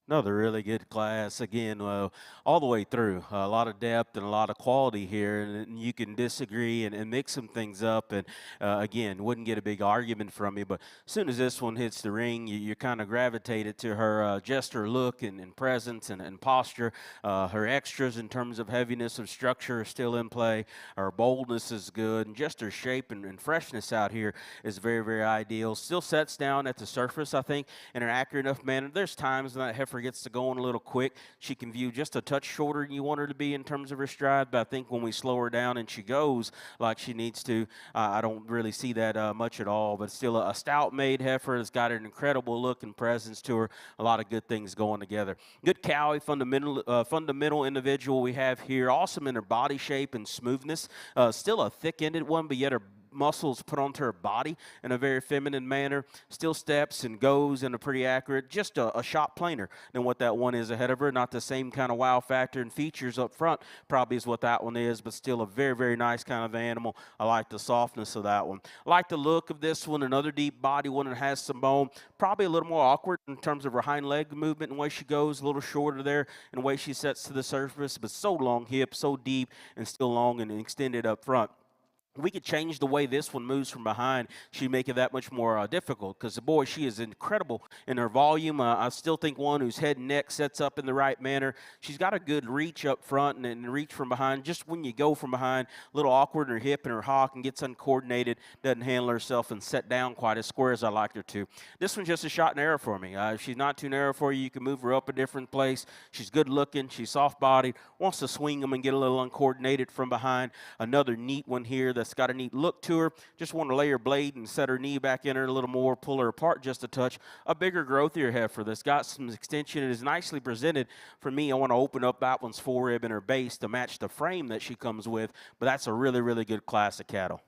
S5: Another really good class. Again, all the way through. A lot of depth and a lot of quality here. And you can disagree and mix some things up. And again, wouldn't get a big argument from you. But as soon as this one hits the ring, you kind of gravitated to her, just her look and presence and posture. Her extras in terms of heaviness of structure are still in play. Her boldness is good. And just her shape and freshness out here is very, very ideal. Still sets down at the surface, I think, in an accurate enough manner. There's times when that heifer gets to going a little quick. She can view just a touch shorter than you want her to be in terms of her stride, but I think when we slow her down and she goes like she needs to, I don't really see that much at all. But still a stout-made heifer that's got an incredible look and presence to her. A lot of good things going together. Good cowie, fundamental individual we have here. Awesome in her body shape and smoothness. Still a thick-ended one, but yet her muscles put onto her body in a very feminine manner. Still steps and goes in a pretty accurate, just a shot plainer than what that one is ahead of her. Not the same kind of wow factor and features up front probably is what that one is, but still a very, very nice kind of animal. I like the softness of that one. I like the look of this one, another deep body one that has some bone. Probably a little more awkward in terms of her hind leg movement and the way she goes, a little shorter there in the way she sets to the surface, but so long hips, so deep, and still long and extended up front. We could change the way this one moves from behind. She'd make it that much more difficult because, boy, she is incredible in her volume. I still think one whose head and neck sets up in the right manner. She's got a good reach up front and reach from behind. Just when you go from behind, a little awkward in her hip and her hock and gets uncoordinated, doesn't handle herself and set down quite as square as I like her to. This one's just a shot and arrow for me. If she's not too narrow for you, you can move her up a different place. She's good looking. She's soft-bodied. Wants to swing them and get a little uncoordinated from behind. Another neat one here that's got a neat look to her. Just want to lay her blade and set her knee back in her a little more, pull her apart just a touch. A bigger growthier heifer that's got some extension and is nicely presented. For me, I want to open up that one's forerib and her base to match the frame that she comes with, but that's a really, really good class of cattle.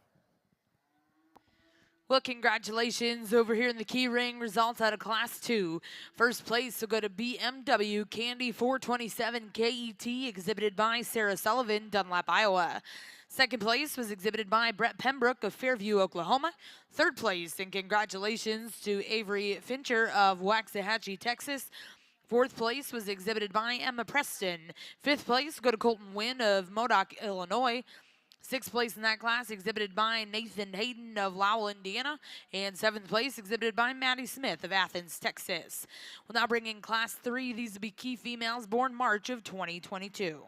S1: Well, congratulations over here in the key ring. Results out of Class 2. First place will go to BMW Candy 427 KET, exhibited by Sarah Sullivan, Dunlap, Iowa. Second place was exhibited by Brett Pembroke of Fairview, Oklahoma. Third place, and congratulations to Avery Fincher of Waxahachie, Texas. Fourth place was exhibited by Emma Preston. Fifth place, go to Colton Wynn of Modoc, Illinois. Sixth place in that class exhibited by Nathan Hayden of Lowell, Indiana. And seventh place exhibited by Maddie Smith of Athens, Texas. We'll now bring in Class 3. These will be key females born March of 2022.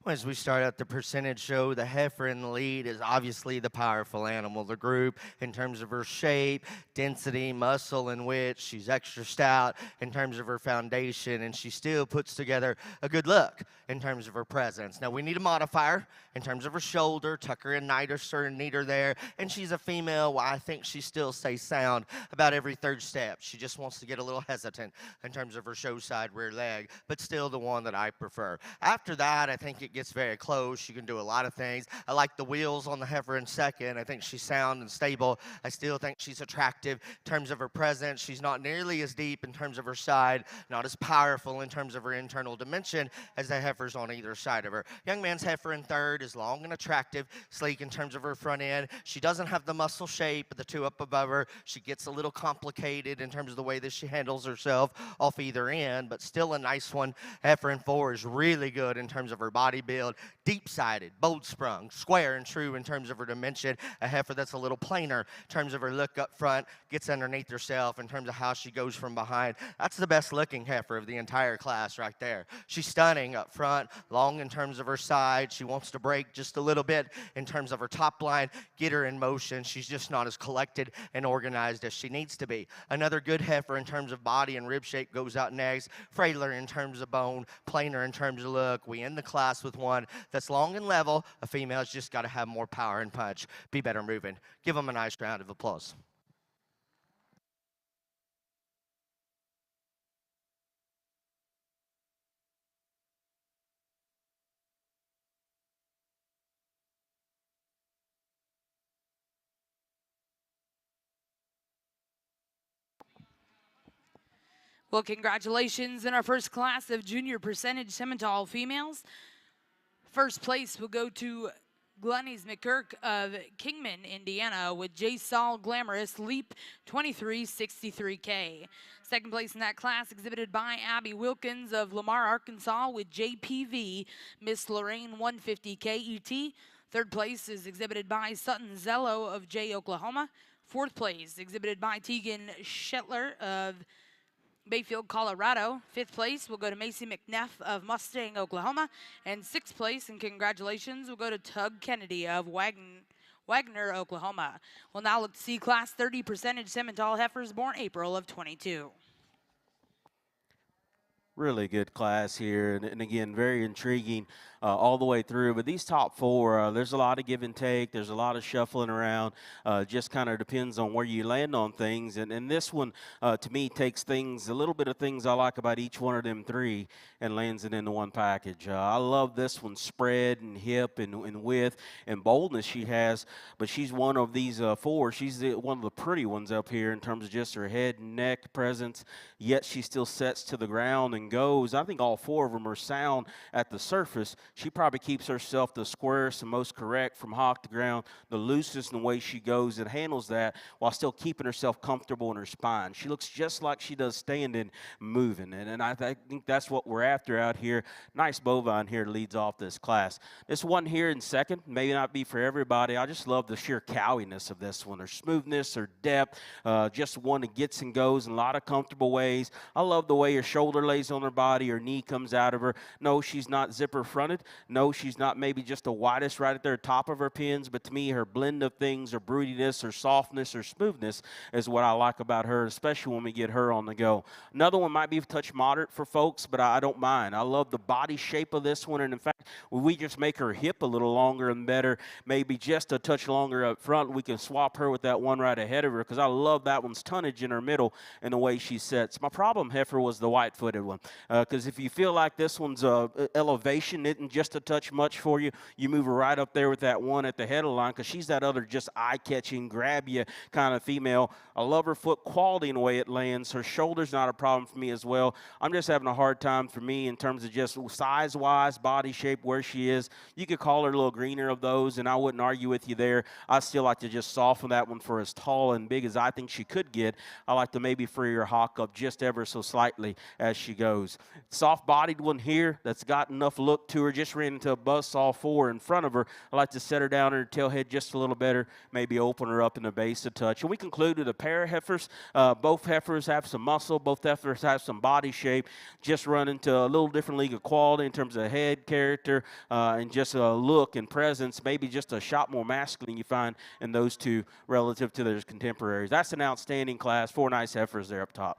S4: As we start out the percentage show, the heifer in the lead is obviously the powerful animal of the group in terms of her shape, density, muscle, and width. She's extra stout in terms of her foundation, and she still puts together a good look in terms of her presence. Now, we need a modifier in terms of her shoulder, tuck her in nicer and neater there, and she's a female. Well, I think she still stays sound about every third step. She just wants to get a little hesitant in terms of her show side rear leg, but still the one that I prefer. After that, I think it gets very close. She can do a lot of things. I like the wheels on the heifer in second. I think she's sound and stable. I still think she's attractive in terms of her presence. She's not nearly as deep in terms of her side, not as powerful in terms of her internal dimension as the heifers on either side of her. Young man's heifer in third is long and attractive, sleek in terms of her front end. She doesn't have the muscle shape of the two up above her. She gets a little complicated in terms of the way that she handles herself off either end, but still a nice one. Heifer in four is really good in terms of her body build, deep-sided, bold-sprung, square and true in terms of her dimension. A heifer that's a little plainer in terms of her look up front, gets underneath herself in terms of how she goes from behind. That's the best-looking heifer of the entire class right there. She's stunning up front, long in terms of her side. She wants to break just a little bit in terms of her top line, get her in motion. She's just not as collected and organized as she needs to be. Another good heifer in terms of body and rib shape goes out next. Frailer in terms of bone, plainer in terms of look. We end the class with one that's long and level. A female's just got to have more power and punch, be better moving. Give them a nice round of applause.
S1: Well, congratulations in our first class of junior percentage Simmental females. First place will go to Glennies McKirk of Kingman, Indiana, with J. Saul Glamorous Leap 2363K. Second place in that class exhibited by Abby Wilkins of Lamar, Arkansas, with JPV Miss Lorraine 150K ET. Third place is exhibited by Sutton Zello of J, Oklahoma. Fourth place exhibited by Tegan Shetler of Bayfield, Colorado. Fifth place will go to Macy McNeff of Mustang, Oklahoma. And sixth place, and congratulations, will go to Tug Kennedy of Wagner, Oklahoma. We'll now look to see Class 30 percentage Simmental heifers born April of 22.
S5: Really good class here, and again, very intriguing all the way through. But these top four, there's a lot of give and take. There's a lot of shuffling around. Just kind of depends on where you land on things. And this one, to me, takes things, a little bit of things I like about each one of them three and lands it into one package. I love this one, spread and hip and width and boldness she has. But she's one of these four. She's one of the pretty ones up here in terms of just her head and neck presence, yet she still sets to the ground and goes. I think all four of them are sound at the surface. She probably keeps herself the squarest and most correct from hock to ground, the loosest in the way she goes and handles that while still keeping herself comfortable in her spine. She looks just like she does standing, moving, and I think that's what we're after out here. Nice bovine here leads off this class. This one here in second may not be for everybody. I just love the sheer cowiness of this one, her smoothness, her depth, just one that gets and goes in a lot of comfortable ways. I love the way her shoulder lays on her body, her knee comes out of her. No, she's not zipper fronted. No, she's not maybe just the widest right at the top of her pins, but to me, her blend of things, her broodiness, her softness, her smoothness is what I like about her, especially when we get her on the go. Another one might be a touch moderate for folks, but I don't mind. I love the body shape of this one, and in fact, when we just make her hip a little longer and better, maybe just a touch longer up front, we can swap her with that one right ahead of her, because I love that one's tonnage in her middle and the way she sets. My problem, heifer, was the white-footed one, because if you feel like this one's elevation isn't just a touch much for you, you move her right up there with that one at the head of the line, because she's that other just eye-catching, grab-you kind of female. I love her foot quality in the way it lands. Her shoulder's not a problem for me as well. I'm just having a hard time for me in terms of just size-wise, body shape, where she is. You could call her a little greener of those, and I wouldn't argue with you there. I still like to just soften that one for as tall and big as I think she could get. I like to maybe free her hock up just ever so slightly as she goes. Soft-bodied one here that's got enough look to her, just ran into a buzzsaw four in front of her. I like to set her down in her tail head just a little better, maybe open her up in the base a touch. And we conclude with a pair of heifers. Both heifers have some muscle. Both heifers have some body shape. Just run into a little different league of quality in terms of head character and just a look and presence, maybe just a shot more masculine you find in those two relative to their contemporaries. That's an outstanding class. 4 nice heifers there up top.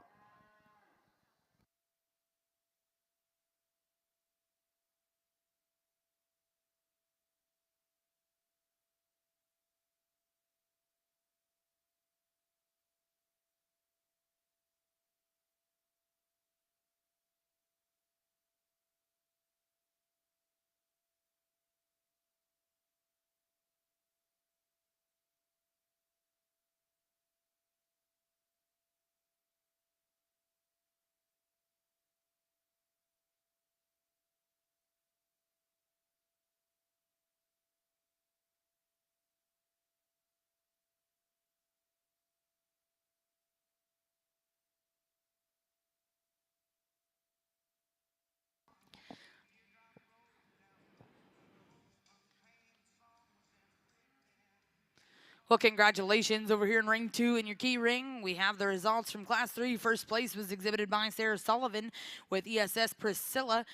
S1: Well, congratulations over here in ring 2 in your key ring. We have the results from class 3. First place was exhibited by Sarah Sullivan with ESS Priscilla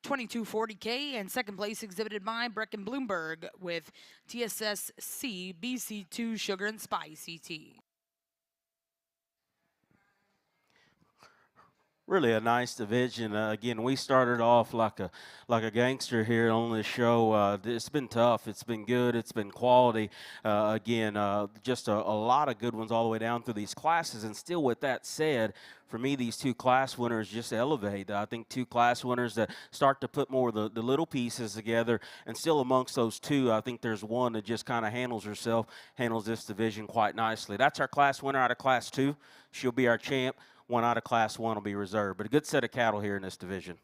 S1: 2240K, and second place exhibited by Brecken Bloomberg with TSSC BC2 Sugar and Spice ET.
S5: Really a nice division. Again, we started off like a gangster here on this show. It's been tough. It's been good. It's been quality. Again, just a lot of good ones all the way down through these classes. And still, with that said, for me, these two class winners just elevate. I think two class winners that start to put more of the little pieces together. And still amongst those two, I think there's one that just kind of handles this division quite nicely. That's our class winner out of class 2. She'll be our champ. One out of class 1 will be reserved. But a good set of cattle here in this division.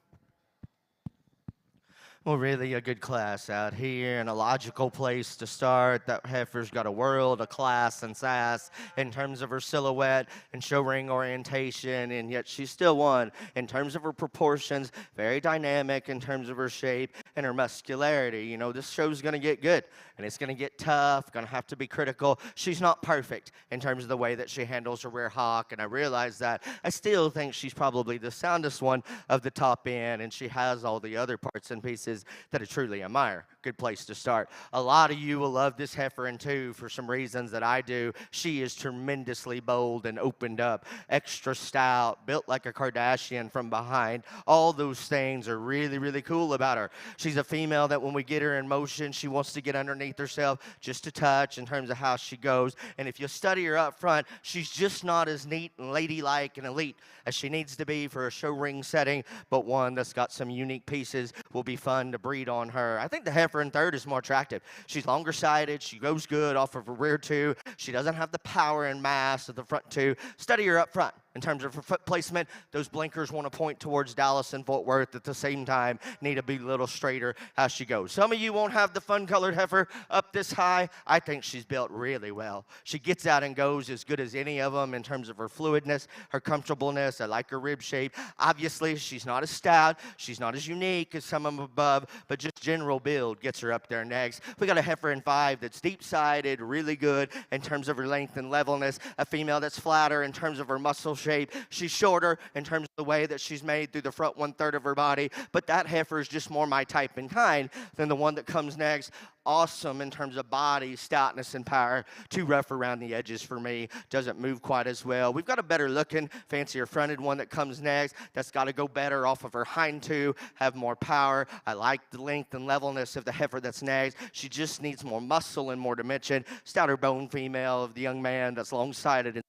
S4: Well, really a good class out here and a logical place to start. That heifer's got a world of class and sass in terms of her silhouette and show ring orientation, and yet she's still one in terms of her proportions, very dynamic in terms of her shape and her muscularity. You know, this show's going to get good, and it's going to get tough, going to have to be critical. She's not perfect in terms of the way that she handles her rear hock, and I realize that. I still think she's probably the soundest one of the top end, and she has all the other parts and pieces that I truly admire. Good place to start. A lot of you will love this heifer in 2 for some reasons that I do. She is tremendously bold and opened up, extra stout, built like a Kardashian from behind. All those things are really, really cool about her. She's a female that when we get her in motion, she wants to get underneath herself just a touch in terms of how she goes. And if you study her up front, she's just not as neat and ladylike and elite as she needs to be for a show ring setting, but one that's got some unique pieces will be fun to breed on her. I think the heifer in 3rd is more attractive. She's longer sided. She goes good off of her rear 2. She doesn't have the power and mass of the front 2. Study her up front. In terms of her foot placement, those blinkers want to point towards Dallas and Fort Worth at the same time, need to be a little straighter as she goes. Some of you won't have the fun-colored heifer up this high. I think she's built really well. She gets out and goes as good as any of them in terms of her fluidness, her comfortableness. I like her rib shape. Obviously, she's not as stout. She's not as unique as some of them above, but just general build gets her up there next. We got a heifer in 5 that's deep-sided, really good in terms of her length and levelness. A female that's flatter in terms of her muscle shape. She's shorter in terms of the way that she's made through the front 1/3 of her body, but that heifer is just more my type and kind than the one that comes next. Awesome in terms of body, stoutness, and power. Too rough around the edges for me. Doesn't move quite as well. We've got a better looking, fancier fronted one that comes next. That's got to go better off of her hind 2, have more power. I like the length and levelness of the heifer that's next. She just needs more muscle and more dimension. Stouter bone female of the young man that's long-sided and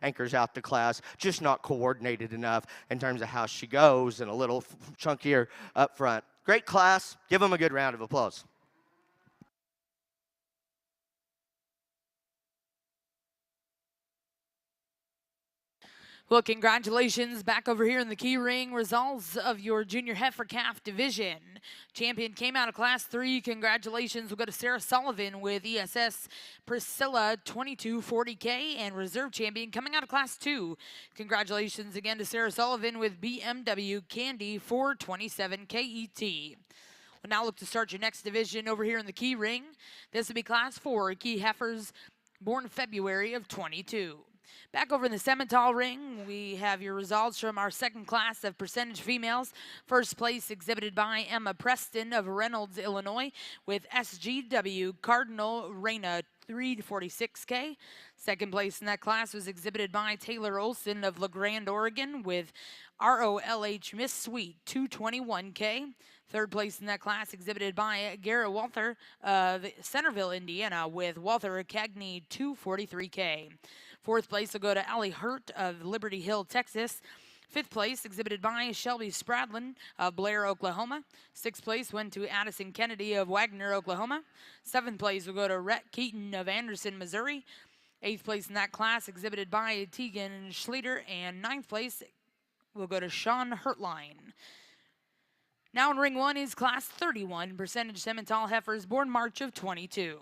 S4: anchors out the class, just not coordinated enough in terms of how she goes and a little chunkier up front. Great class. Give them a good round of applause.
S1: Well, congratulations back over here in the key ring. Results of your junior heifer calf division. Champion came out of class 3. Congratulations will go to Sarah Sullivan with ESS Priscilla 2240K, and reserve champion coming out of class 2. Congratulations again to Sarah Sullivan with BMW Candy 427KET. We'll now look to start your next division over here in the key ring. This will be class 4 key heifers born February of 22. Back over in the Simmental ring, we have your results from our second class of percentage females. First place exhibited by Emma Preston of Reynolds, Illinois, with SGW Cardinal Reina 346K. Second place in that class was exhibited by Taylor Olson of La Grande, Oregon, with ROLH Miss Sweet 221K. Third place in that class exhibited by Garrett Walther of Centerville, Indiana, with Walther Cagney 243K. Fourth place will go to Allie Hurt of Liberty Hill, Texas. Fifth place exhibited by Shelby Spradlin of Blair, Oklahoma. Sixth place went to Addison Kennedy of Wagner, Oklahoma. Seventh place will go to Rhett Keaton of Anderson, Missouri. Eighth place in that class exhibited by Tegan Schleter. And ninth place will go to Sean Hertline. Now in ring one is class 31, percentage Simmental heifers, born March of 22.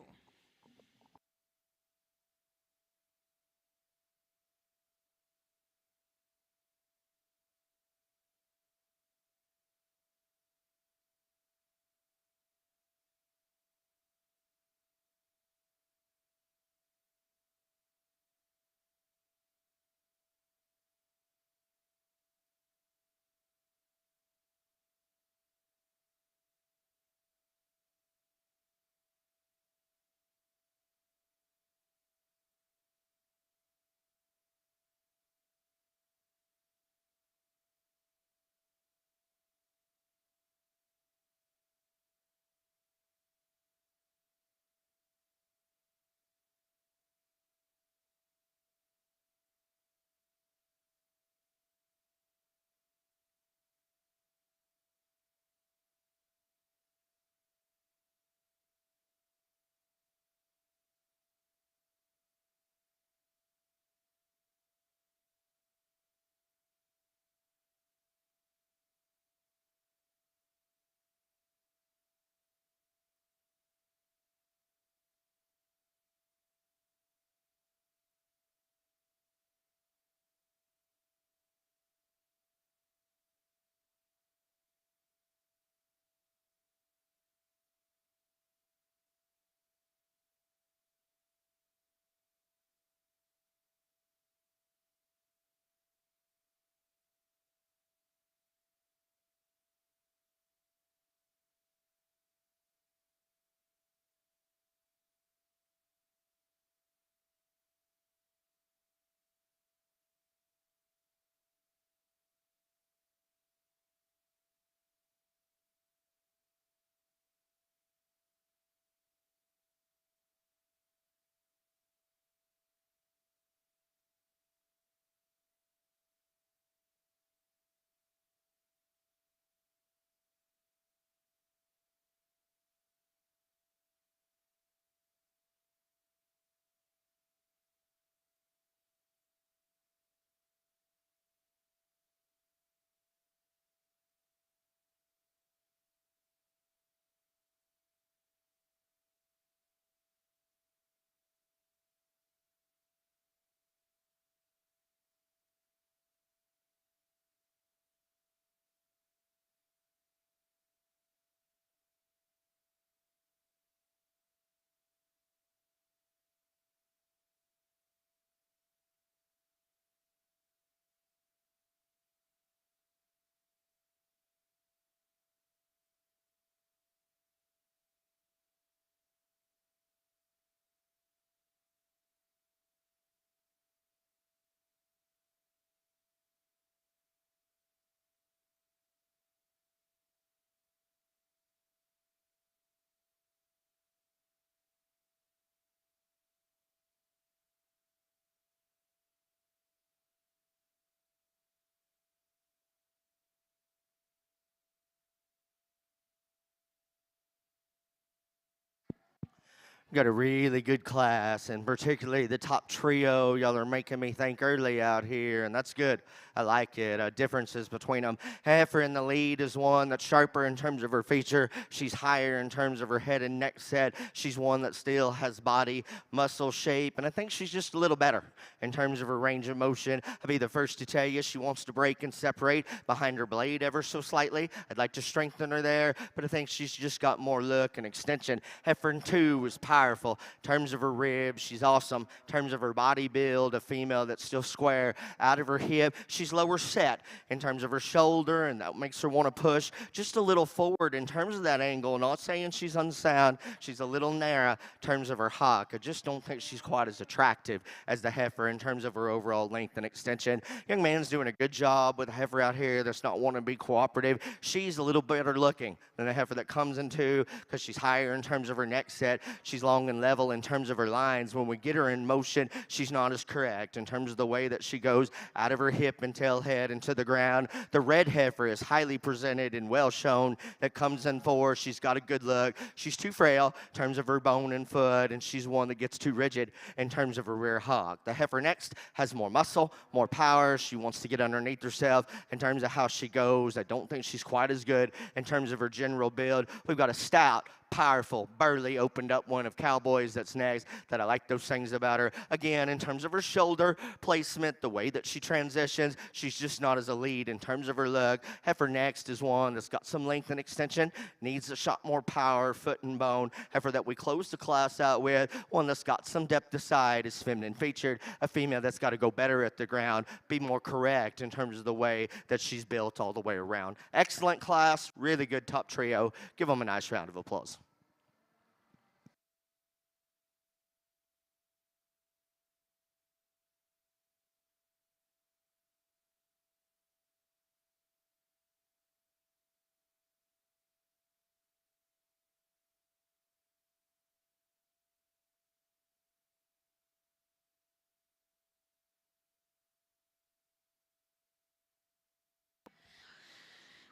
S4: Got a really good class, and particularly the top trio. Y'all are making me think early out here, and that's good. I like it. Differences between them. Heifer in the lead is one that's sharper in terms of her feature. She's higher in terms of her head and neck set. She's one that still has body, muscle shape, and I think she's just a little better in terms of her range of motion. I'll be the first to tell you she wants to break and separate behind her blade ever so slightly. I'd like to strengthen her there, but I think she's just got more look and extension. Heifer in 2 was power powerful. In terms of her ribs, she's awesome. In terms of her body build, a female that's still square. Out of her hip, she's lower set. In terms of her shoulder, and that makes her want to push just a little forward in terms of that angle. Not saying she's unsound. She's a little narrow in terms of her hock. I just don't think she's quite as attractive as the heifer in terms of her overall length and extension. Young man's doing a good job with a heifer out here that's not wanting to be cooperative. She's a little better looking than the heifer that comes into because she's higher in terms of her neck set. She's long and level in terms of her lines. When we get her in motion, she's not as correct in terms of the way that she goes out of her hip and tail head into the ground. The red heifer is highly presented and well shown. That comes in forward. She's got a good look. She's too frail in terms of her bone and foot, and she's one that gets too rigid in terms of her rear hock. The heifer next has more muscle, more power. She wants to get underneath herself in terms of how she goes. I don't think she's quite as good in terms of her general build. We've got a stout, powerful, burly, opened up one of Cowboys that's next that I like those things about her. Again, in terms of her shoulder placement, the way that she transitions, she's just not as a lead in terms of her look. Heifer next is one that's got some length and extension, needs a shot more power, foot and bone. Heifer that we close the class out with, one that's got some depth to side, is feminine featured, a female that's got to go better at the ground, be more correct in terms of the way that she's built all the way around. Excellent class, really good top trio. Give them a nice round of applause.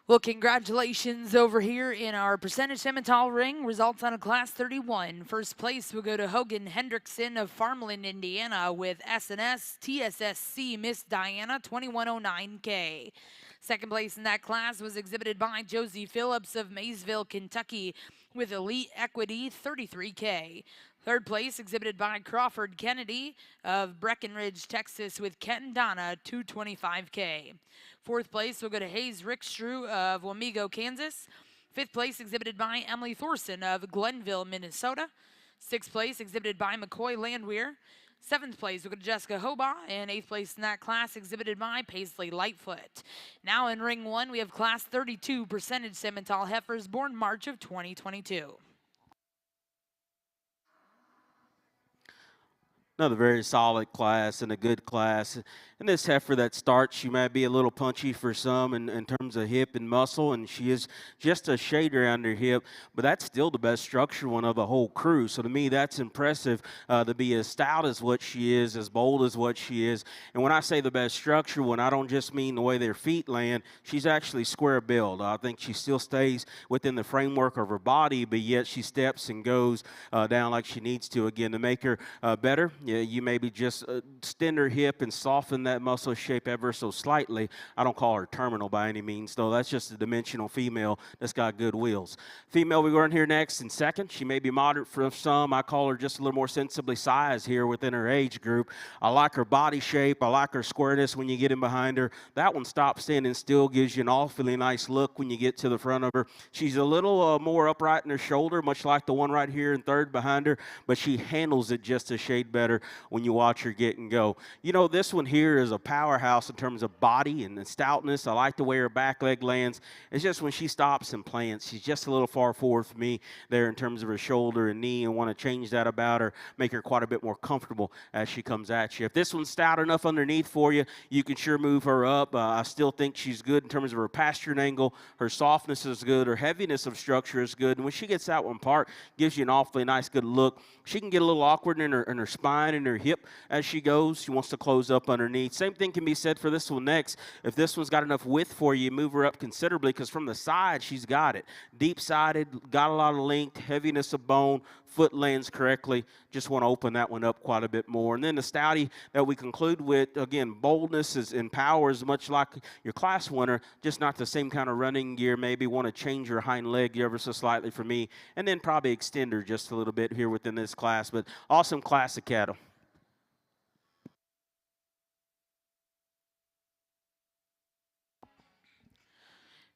S1: Well, congratulations over here in our percentage Simmental ring. Results on a Class 31. First place will go to Hogan Hendrickson of Farmland, Indiana with SNS TSSC Miss Diana 2109K. Second place in that class was exhibited by Josie Phillips of Maysville, Kentucky with Elite Equity 33K. Third place exhibited by Crawford Kennedy of Breckenridge, Texas with Kenton Donna 225K. Fourth place will go to Hayes Rickstrew of Wamego, Kansas. Fifth place exhibited by Emily Thorson of Glenville, Minnesota. Sixth place exhibited by McCoy Landwehr. Seventh place will go to Jessica Hobaugh, and eighth place in that class exhibited by Paisley Lightfoot. Now in ring one, we have Class 32 percentage Simmental heifers born March of 2022.
S5: Another very solid class and a good class. And this heifer that starts, she might be a little punchy for some in terms of hip and muscle, and she is just a shade around her hip, but that's still the best structure one of the whole crew. So to me, that's impressive to be as stout as what she is, as bold as what she is. And when I say the best structure one, I don't just mean the way their feet land. She's actually square build. I think she still stays within the framework of her body, but yet she steps and goes down like she needs to. Again, to make her better, you maybe just extend her hip and soften that muscle shape ever so slightly. I don't call her terminal by any means, though. That's just a dimensional female that's got good wheels. Female we go in here next in second. She may be moderate for some. I call her just a little more sensibly sized here within her age group. I like her body shape. I like her squareness when you get in behind her. That one stops standing still, gives you an awfully nice look when you get to the front of her. She's a little more upright in her shoulder, much like the one right here in third behind her, but she handles it just a shade better when you watch her get and go. You know, this one here is a powerhouse in terms of body and stoutness. I like the way her back leg lands. It's just when she stops and plants, she's just a little far forward for me there in terms of her shoulder and knee, and want to change that about her, make her quite a bit more comfortable as she comes at you. If this one's stout enough underneath for you, you can sure move her up. I still think she's good in terms of her pasturing angle. Her softness is good. Her heaviness of structure is good. And when she gets that one part, gives you an awfully nice, good look. She can get a little awkward in her spine and her hip as she goes. She wants to close up underneath. Same thing can be said for this one next. If this one's got enough width for you, move her up considerably, because from the side, she's got it. Deep-sided, got a lot of length, heaviness of bone, foot lands correctly. Just want to open that one up quite a bit more. And then the stoutie that we conclude with, again, boldness is in power is much like your class winner, just not the same kind of running gear. Maybe want to change your hind leg ever so slightly for me, and then probably extend her just a little bit here within this class. But awesome class of cattle.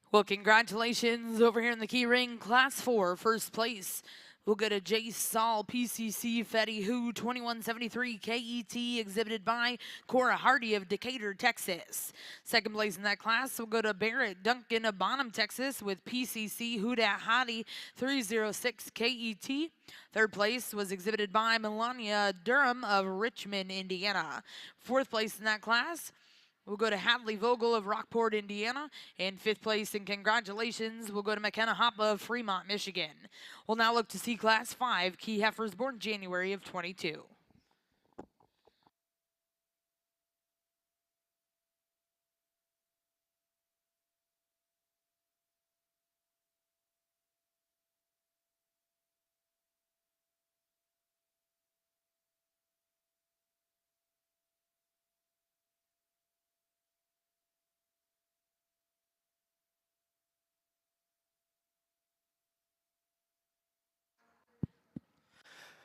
S1: Well, congratulations over here in the key ring, Class 4, first place We'll go to J. Saul PCC Fetty Who 2173 KET, exhibited by Cora Hardy of Decatur, Texas. Second place in that class, we'll go to Barrett Duncan of Bonham, Texas with PCC Huda Hadi 306 KET. Third place was exhibited by Melania Durham of Richmond, Indiana. Fourth place in that class, we'll go to Hadley Vogel of Rockport, Indiana. And fifth place, and congratulations, we'll go to McKenna Hoppa of Fremont, Michigan. We'll now look to see Class 5 Key Heifers born January of 22.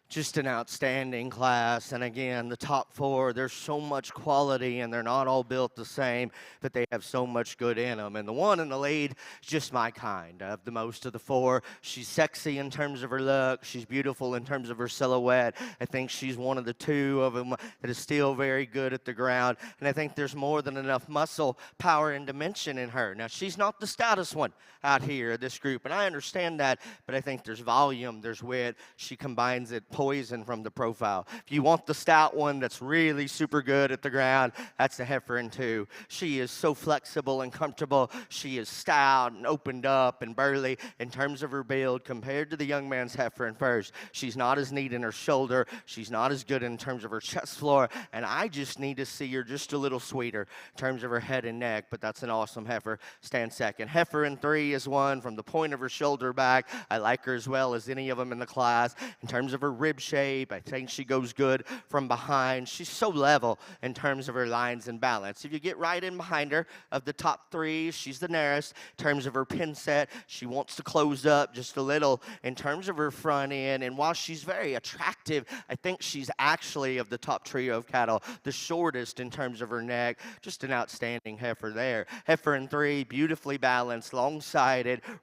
S4: Just an outstanding class. And again, the top four, there's so much quality and they're not all built the same, but they have so much good in them. And the one in the lead is just my kind of the most of the four. She's sexy in terms of her look. She's beautiful in terms of her silhouette. I think she's one of the two of them that is still very good at the ground. And I think there's more than enough muscle, power, and dimension in her. Now, she's not the stoutest one out here, this group, and I understand that, but I think there's volume, there's wit. She combines it, poison from the profile. If you want the stout one that's really super good at the ground, that's the heifer in 2. She is so flexible and comfortable. She is stout and opened up and burly in terms of her build compared to the young man's heifer in 1st. She's not as neat in her shoulder. She's not as good in terms of her chest floor, and I just need to see her just a little sweeter in terms of her head and neck, but that's an awesome heifer. Stand second. Heifer in 3 is one from the point of her shoulder back. I like her as well as any of them in the class. In terms of her rib shape, I think she goes good from behind. She's so level in terms of her lines and balance. If you get right in behind her, of the top 3, she's the nearest. In terms of her pin set, she wants to close up just a little in terms of her front end. And while she's very attractive, I think she's actually, of the top trio of cattle, the shortest in terms of her neck. Just an outstanding heifer there. Heifer in 3, beautifully balanced, long-sided,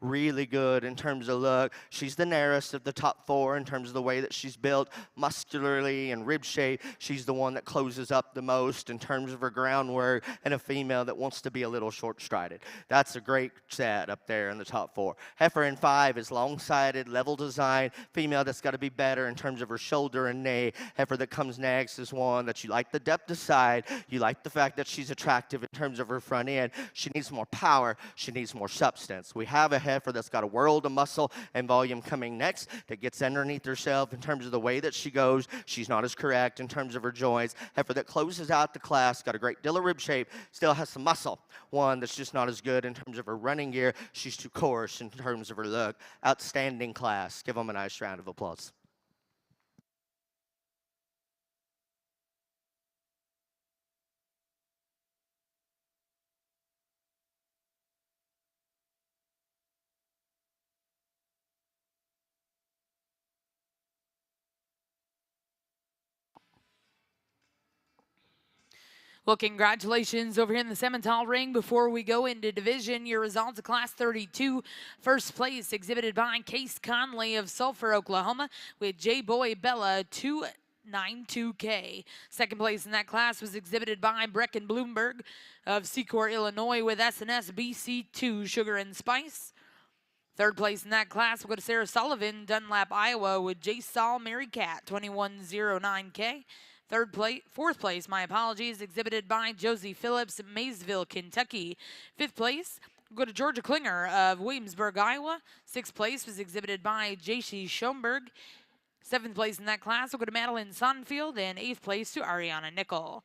S4: really good in terms of look. She's the nearest of the top 4 in terms of the way that she's built muscularly and rib shape. She's the one that closes up the most in terms of her groundwork, and a female that wants to be a little short-strided. That's a great set up there in the top 4. Heifer in 5 is long-sided, level design, female that's got to be better in terms of her shoulder and knee. Heifer that comes next is one that you like the depth of side, you like the fact that she's attractive in terms of her front end. She needs more power, she needs more substance. We have a heifer that's got a world of muscle and volume coming next that gets underneath herself in terms of the way that she goes. She's not as correct in terms of her joints. Heifer that closes out the class, got a great deal of rib shape, still has some muscle. One that's just not as good in terms of her running gear. She's too coarse in terms of her look. Outstanding class. Give them a nice round of applause.
S1: Well, congratulations over here in the Simmental ring. Before we go into division, your results of Class 32. First place exhibited by Case Conley of Sulphur, Oklahoma, with J-Boy Bella 292K. Second place in that class was exhibited by Brecken Bloomberg of Secor, Illinois, with SNS BC2 Sugar and Spice. Third place in that class will go to Sarah Sullivan, Dunlap, Iowa, with J. Saul Mary Cat 2109K. Fourth place, my apologies, exhibited by Josie Phillips, Maysville, Kentucky. Fifth place, we'll go to Georgia Klinger of Williamsburg, Iowa. Sixth place was exhibited by J.C. Schoenberg. Seventh place in that class will go to Madeline Sonfield, and eighth place to Ariana Nickel.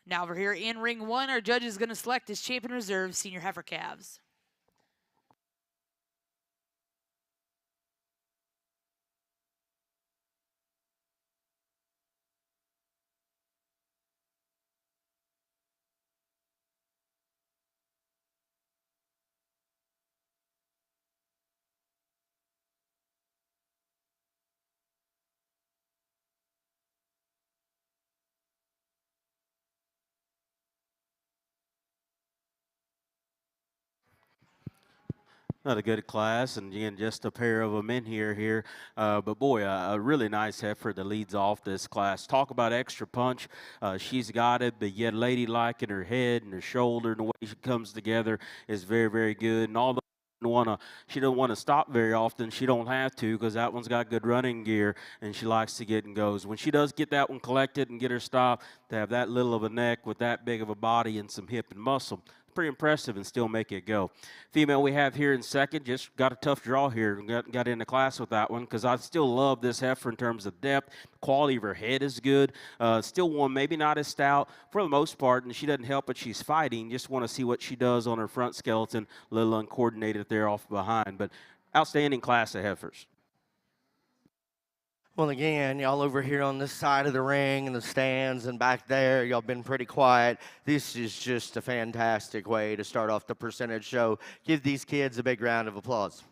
S1: Now over here in ring 1, our judge is going to select his champion reserve senior heifer calves.
S5: Not a good class, and again, just a pair of them in here. But boy, a really nice heifer that leads off this class. Talk about extra punch. She's got it, but yet ladylike in her head and her shoulder, and the way she comes together is very, very good. And although she don't want to stop very often, she don't have to, because that one's got good running gear and she likes to get and goes. When she does get that one collected and get her stopped, to have that little of a neck with that big of a body and some hip and muscle, pretty impressive, and still make it go. Female we have here in second just got a tough draw here and got into class with that one, because I still love this heifer in terms of depth. Quality of her head is good. Still one, maybe not as stout for the most part, and she doesn't help it. She's fighting. Just want to see what she does on her front skeleton. A little uncoordinated there off behind, but outstanding class of heifers.
S4: Well, again, y'all over here on this side of the ring and the stands and back there, y'all been pretty quiet. This is just a fantastic way to start off the percentage show. Give these kids a big round of applause.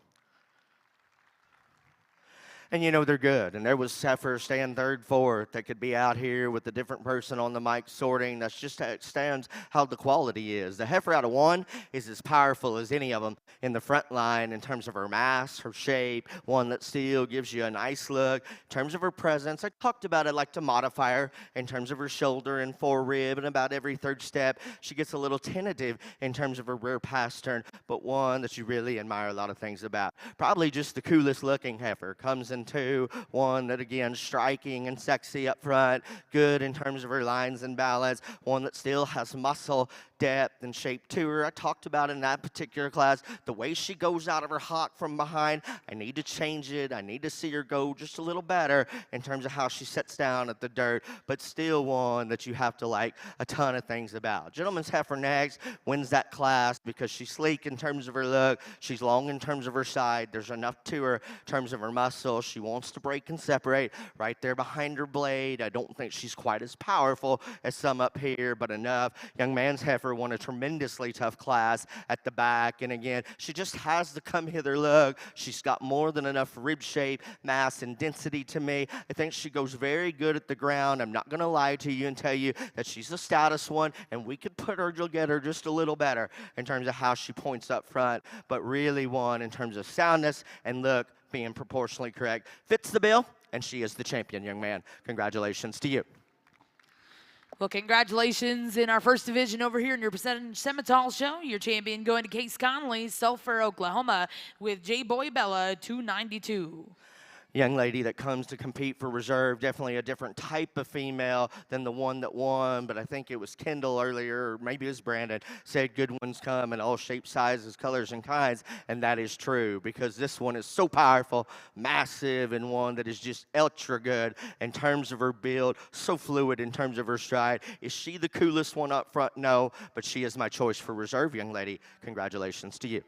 S4: And you know they're good. And there was Heifers staying third, fourth that could be out here with a different person on the mic sorting. That's just how it stands, how the quality is. The heifer out of one is as powerful as any of them in the front line in terms of her mass, her shape, one that still gives you a nice look. In terms of her presence, I talked about it like to modify her in terms of her shoulder and forerib, and about every third step, she gets a little tentative in terms of her rear pass turn, but one that you really admire a lot of things about. Probably just the coolest looking heifer. Comes in two, one that again striking and sexy up front, good in terms of her lines and balance, one that still has muscle, depth, and shape to her. I talked about in that particular class the way she goes out of her hock from behind. I need to change it. I need to see her go just a little better in terms of how she sets down at the dirt, but still one that you have to like a ton of things about. Gentleman's heifer next wins that class because she's sleek in terms of her look, she's long in terms of her side, there's enough to her in terms of her muscle. She wants to break and separate right there behind her blade. I don't think she's quite as powerful as some up here, but enough. Young man's heifer won a tremendously tough class at the back, and again, she just has the come hither look. She's got more than enough rib shape, mass, and density to me. I think she goes very good at the ground. I'm not going to lie to you and tell you that she's the stoutest one, and we could put her together just a little better in terms of how she points up front, but really one in terms of soundness and look being proportionally correct. Fits the bill, and she is the champion, young man. Congratulations to you.
S1: Well, congratulations in our first division over here in your percentage Simmental show. Your champion going to Case Conley, Sulphur, Oklahoma, with J. Boy Bella, 292.
S4: Young lady that comes to compete for reserve, definitely a different type of female than the one that won, but I think it was Kendall earlier, or maybe it was Brandon, said good ones come in all shapes, sizes, colors, and kinds, and that is true, because this one is so powerful, massive, and one that is just ultra good in terms of her build, so fluid in terms of her stride. Is she the coolest one up front? No, but she is my choice for reserve, young lady. Congratulations to you.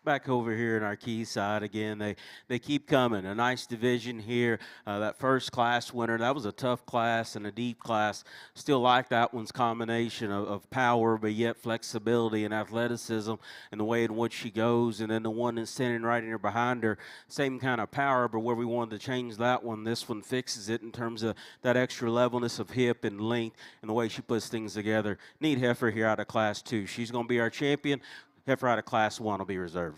S5: Back over here in our key side again, they keep coming. A nice division here. That first class winner, that was a tough class and a deep class. Still like that one's combination of power, but yet flexibility and athleticism and the way in which she goes. And then the one that's standing right in her behind her, same kind of power, but where we wanted to change that one, this one fixes it in terms of that extra levelness of hip and length and the way she puts things together. Neat heifer here out of class 2. She's going to be our champion. Heifer out of class 1 will be reserved.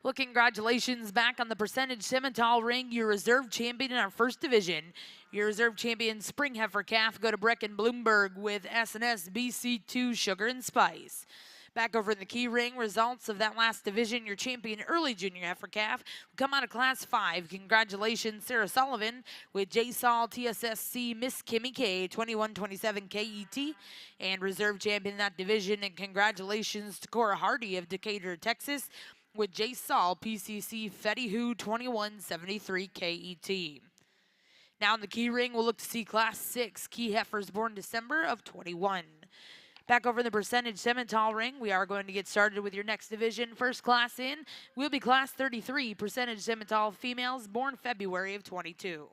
S1: Well, congratulations back on the percentage Simmental ring. Your reserve champion in our first division. Your reserve champion spring heifer calf go to Brecken Bloomberg with S&S BC2 Sugar and Spice. Back over in the key ring, results of that last division, your champion early junior heifer calf come out of class 5. Congratulations, Sarah Sullivan with J. Saul TSSC Miss Kimmy K, 2127 KET, and reserve champion in that division. And congratulations to Cora Hardy of Decatur, Texas, with J. Saul PCC Fetty Who, 2173 KET. Now in the key ring, we'll look to see class 6 key heifers born December of 21. Back over in the percentage Simmental ring, we are going to get started with your next division. First class in will be class 33, percentage Simmental females born February of 22.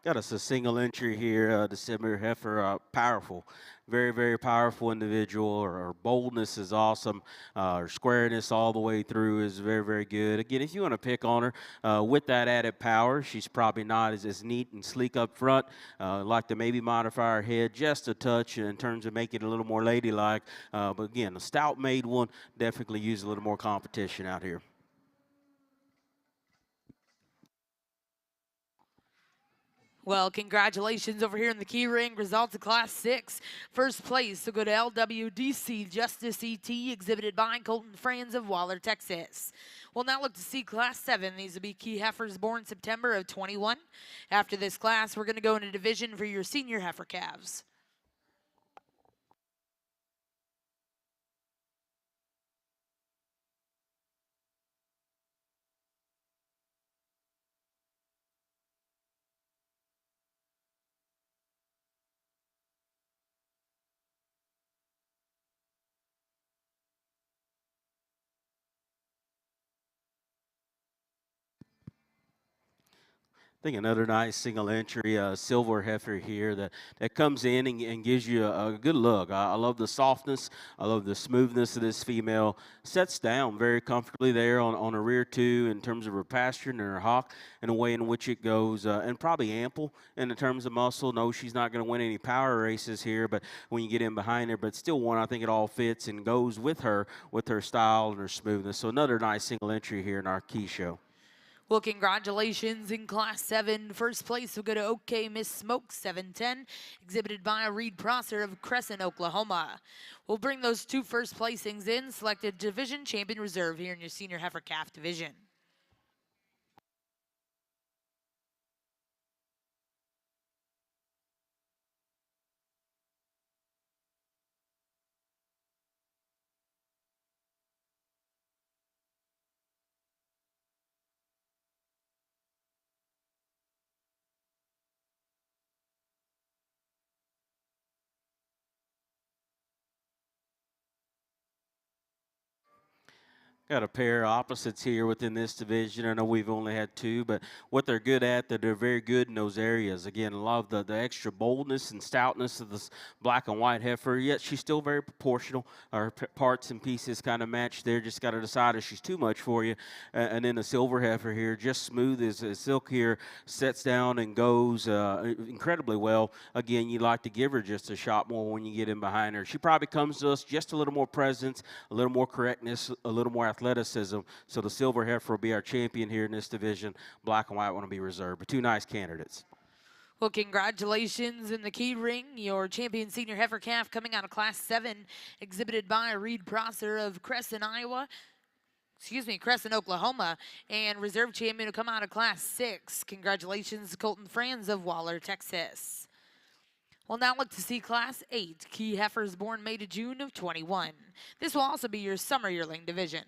S5: Got us a single entry here, the Simbra heifer, powerful. Very, very powerful individual. Her boldness is awesome. Her squareness all the way through is very, very good. Again, if you want to pick on her, with that added power, she's probably not as neat and sleek up front. Like to maybe modify her head just a touch in terms of making it a little more ladylike. But again, a stout made one, definitely use a little more competition out here.
S1: Well, congratulations over here in the key ring. Results of Class 6. First place will go to LWDC Justice ET, exhibited by Colton Franz of Waller, Texas. We'll now look to see Class 7. These will be key heifers born September of 21. After this class, we're going to go into division for your senior heifer calves.
S5: I think another nice single entry silver heifer here that comes in and gives you a good look. I love the softness. I love the smoothness of this female. Sets down very comfortably there on her rear too in terms of her pasturing and her hock and the way in which it goes. And probably ample in the terms of muscle. No, she's not going to win any power races here, but when you get in behind her, but still one, I think it all fits and goes with her style and her smoothness. So another nice single entry here in our key show.
S1: Well, congratulations in Class 7. First place will go to OK Miss Smoke 710, exhibited by Reed Prosser of Crescent, Oklahoma. We'll bring those two first placings in, selected Division Champion Reserve here in your Senior Heifer Calf Division.
S5: Got a pair of opposites here within this division. I know we've only had two, but what they're good at, they're very good in those areas. Again, I love the extra boldness and stoutness of this black and white heifer, yet she's still very proportional. Her parts and pieces kind of match there. Just got to decide if she's too much for you. And then the silver heifer here, just smooth as silk here, sets down and goes incredibly well. Again, you'd like to give her just a shot more when you get in behind her. She probably comes to us just a little more presence, a little more correctness, a little more athleticism. So the silver heifer will be our champion here in this division. Black and white want to be reserved, but two nice candidates.
S1: Well, congratulations in the key ring. Your champion senior heifer calf coming out of Class 7, exhibited by Reed Prosser of Crescent, Oklahoma, and reserve champion will come out of Class 6. Congratulations, Colton Franz of Waller, Texas. We'll now look to see Class 8, key heifers born May to June of 21. This will also be your summer yearling division.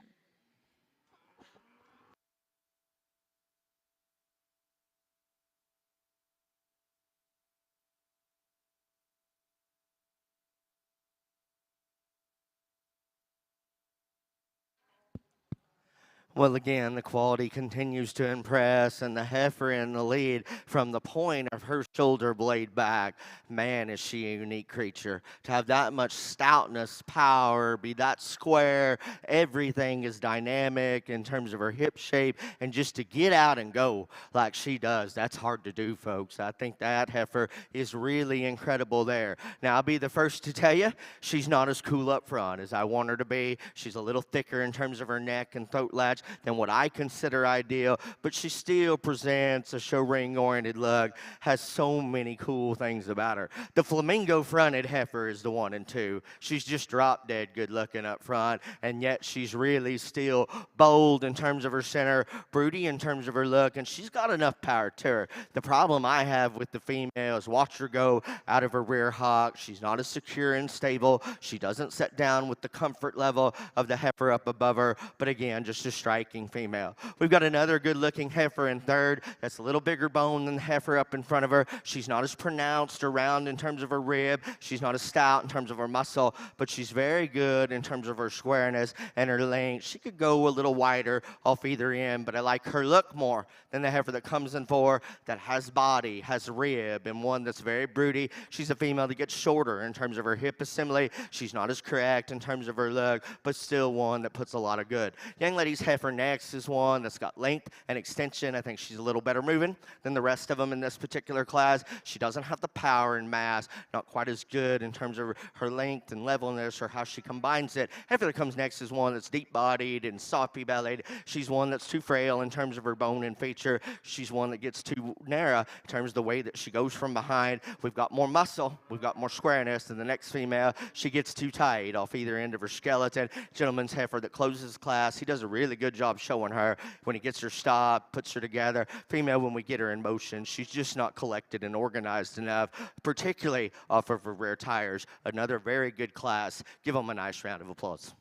S4: Well, again, the quality continues to impress, and the heifer in the lead from the point of her shoulder blade back. Man, is she a unique creature. To have that much stoutness, power, be that square, everything is dynamic in terms of her hip shape, and just to get out and go like she does, that's hard to do, folks. I think that heifer is really incredible there. Now, I'll be the first to tell you, she's not as cool up front as I want her to be. She's a little thicker in terms of her neck and throat latch than what I consider ideal, but she still presents a show ring-oriented look, has so many cool things about her. The flamingo-fronted heifer is the 1 and 2. She's just drop-dead good-looking up front, and yet she's really still bold in terms of her center, broody in terms of her look, and she's got enough power to her. The problem I have with the female is watch her go out of her rear hock. She's not as secure and stable. She doesn't set down with the comfort level of the heifer up above her, but again, just a strike striking female. We've got another good-looking heifer in third. That's a little bigger bone than the heifer up in front of her. She's not as pronounced or round in terms of her rib. She's not as stout in terms of her muscle, but she's very good in terms of her squareness and her length. She could go a little wider off either end, but I like her look more than the heifer that comes in four, that has body, has rib, and one that's very broody. She's a female that gets shorter in terms of her hip assembly. She's not as correct in terms of her look, but still one that puts a lot of good. Young lady's heifer next is one that's got length and extension. I think she's a little better moving than the rest of them in this particular class. She doesn't have the power and mass, not quite as good in terms of her length and levelness or how she combines it. Heifer that comes next is one that's deep-bodied and soppy-bellied. She's one that's too frail in terms of her bone and feature. She's one that gets too narrow in terms of the way that she goes from behind. We've got more muscle. We've got more squareness than the next female. She gets too tight off either end of her skeleton. Gentleman's heifer that closes class, he does a really good job showing her when he gets her stopped, puts her together. Female, when we get her in motion, she's just not collected and organized enough, particularly off of her rear tires. Another very good class. Give them a nice round of applause.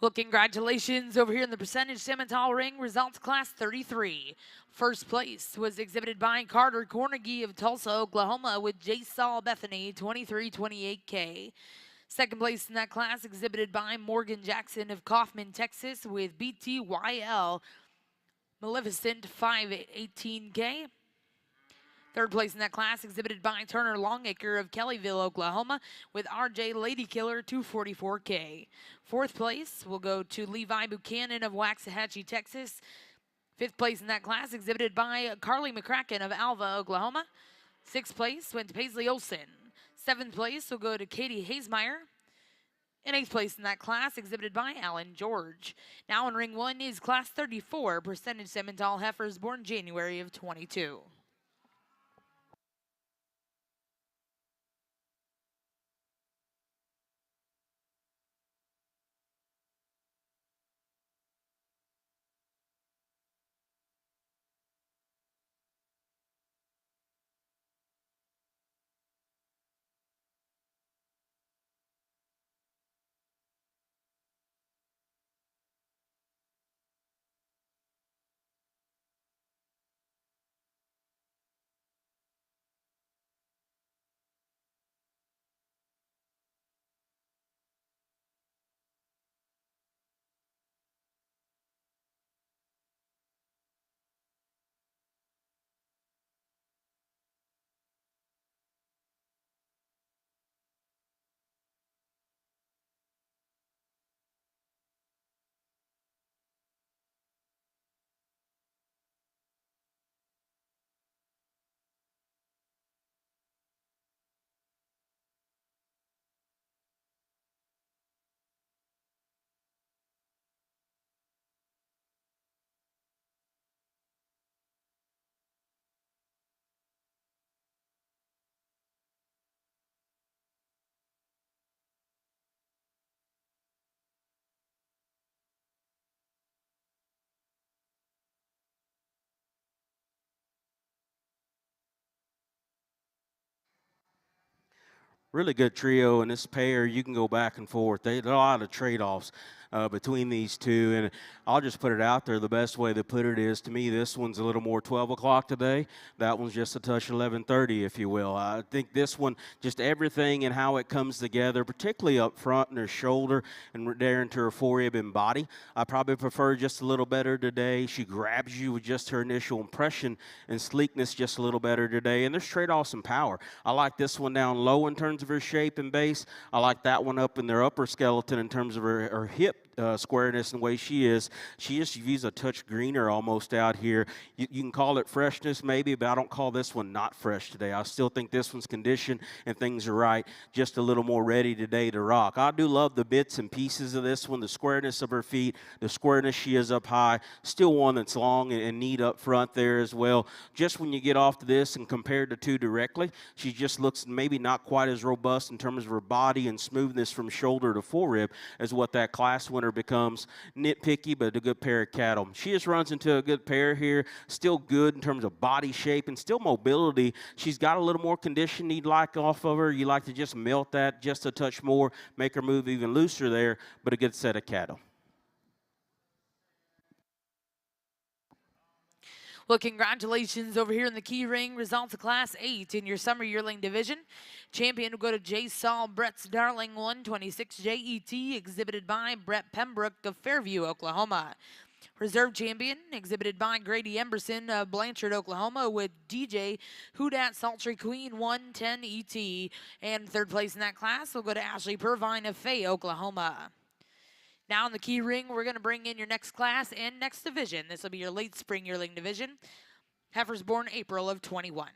S1: Well, congratulations over here in the percentage Simmental ring, results class 33. First place was exhibited by Carter Cornegie of Tulsa, Oklahoma with J. Saul Bethany, 2328K. Second place in that class exhibited by Morgan Jackson of Kaufman, Texas with BTYL Maleficent, 518K. Third place in that class exhibited by Turner Longacre of Kellyville, Oklahoma with RJ Ladykiller, 244K. Fourth place will go to Levi Buchanan of Waxahachie, Texas. Fifth place in that class exhibited by Carly McCracken of Alva, Oklahoma. Sixth place went to Paisley Olson. Seventh place will go to Katie Hazemeyer. And eighth place in that class exhibited by Alan George. Now in ring one is class 34, percentage Simmental heifers born January of 22.
S5: Really good trio, and this pair, you can go back and forth. There are a lot of trade-offs between these two, and I'll just put it out there. The best way to put it is, to me, this one's a little more 12 o'clock today. That one's just a touch 11:30, if you will. I think this one, just everything and how it comes together, particularly up front in her shoulder and there into her forerib and body, I probably prefer just a little better today. She grabs you with just her initial impression, and sleekness just a little better today. And there's trade-offs in power. I like this one down low in terms of her shape and base. I like that one up in their upper skeleton in terms of her hip squareness and the way she is. She views a touch greener almost out here. You can call it freshness maybe, but I don't call this one not fresh today. I still think this one's conditioned and things are right, just a little more ready today to rock. I do love the bits and pieces of this one, the squareness of her feet, the squareness she is up high, still one that's long and neat up front there as well. Just when you get off to this and compare the two directly, she just looks maybe not quite as robust in terms of her body and smoothness from shoulder to forerib as what that class winner becomes. Nitpicky, but a good pair of cattle. She just runs into a good pair here, still good in terms of body shape and still mobility. She's got a little more condition you'd like off of her. You like to just melt that just a touch more, make her move even looser there, but a good set of cattle.
S1: Well, congratulations over here in the key ring. Results of Class 8 in your Summer Yearling Division. Champion will go to J. Saul Brett's Darling 126 JET, exhibited by Brett Pembroke of Fairview, Oklahoma. Reserve champion, exhibited by Grady Emberson of Blanchard, Oklahoma, with DJ Houdat Sultry Queen 110 ET. And third place in that class will go to Ashley Purvine of Fay, Oklahoma. Now in the key ring, we're going to bring in your next class and next division. This will be your late spring yearling division. Heifers born April of 21.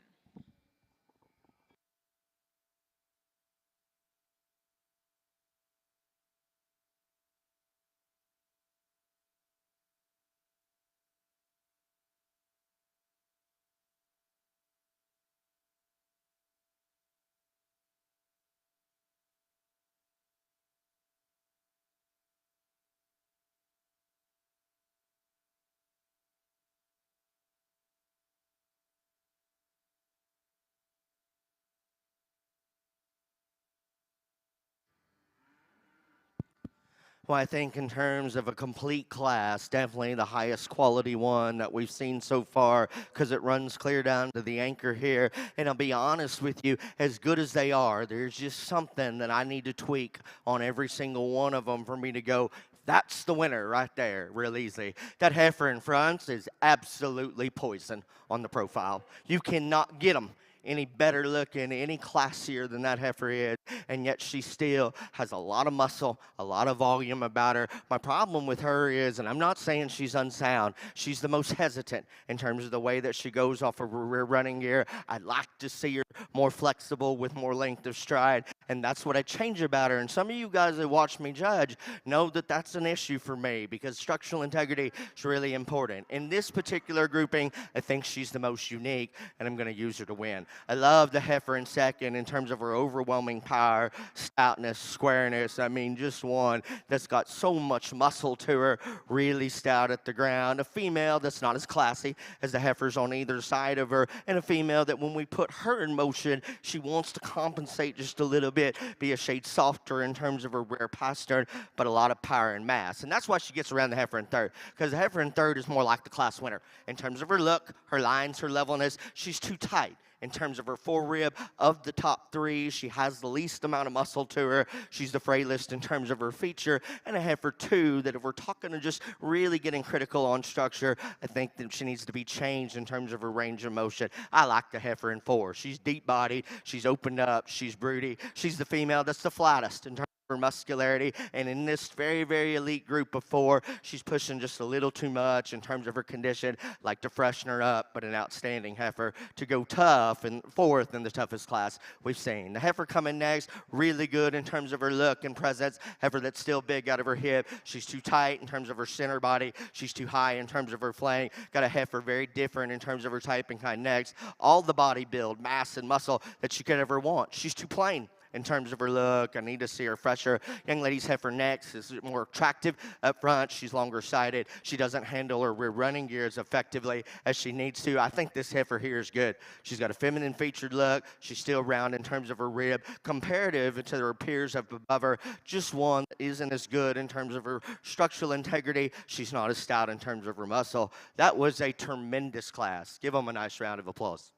S4: Well, I think in terms of a complete class, definitely the highest quality one that we've seen so far, because it runs clear down to the anchor here. And I'll be honest with you, as good as they are, there's just something that I need to tweak on every single one of them for me to go, that's the winner right there, real easy. That heifer in front is absolutely poison on the profile. You cannot get them any better looking, any classier than that heifer is, and yet she still has a lot of muscle, a lot of volume about her. My problem with her is, and I'm not saying she's unsound, she's the most hesitant in terms of the way that she goes off of her rear running gear. I'd like to see her more flexible with more length of stride, and that's what I change about her. And some of you guys that watch me judge know that that's an issue for me, because structural integrity is really important. In this particular grouping, I think she's the most unique, and I'm going to use her to win. I love the heifer in second in terms of her overwhelming power, stoutness, squareness. I mean, just one that's got so much muscle to her, really stout at the ground. A female that's not as classy as the heifers on either side of her, and a female that when we put her in motion, she wants to compensate just a little bit, be a shade softer in terms of her rear pastern, but a lot of power and mass. And that's why she gets around the heifer in third, because the heifer in third is more like the class winner in terms of her look, her lines, her levelness. She's too tight. In terms of her forerib, of the top three, she has the least amount of muscle to her. She's the frailest in terms of her feature. And a heifer two, that if we're talking to just really getting critical on structure, I think that she needs to be changed in terms of her range of motion. I like the heifer in four. She's deep-bodied, she's opened up, she's broody. She's the female that's the flattest in terms her muscularity, and in this very, very elite group of four, she's pushing just a little too much in terms of her condition. Like to freshen her up, but an outstanding heifer to go tough and fourth in the toughest class we've seen. The heifer coming next, really good in terms of her look and presence. Heifer that's still big out of her hip. She's too tight in terms of her center body. She's too high in terms of her flank. Got a heifer very different in terms of her type and kind next. All the body build, mass, and muscle that she could ever want. She's too plain in terms of her look. I need to see her fresher. Young lady's heifer next is more attractive up front. She's longer sided. She doesn't handle her rear running gear as effectively as she needs to. I think this heifer here is good. She's got a feminine featured look. She's still round in terms of her rib. Comparative to her peers up above her, just one that isn't as good in terms of her structural integrity. She's not as stout in terms of her muscle. That was a tremendous class. Give them a nice round of applause.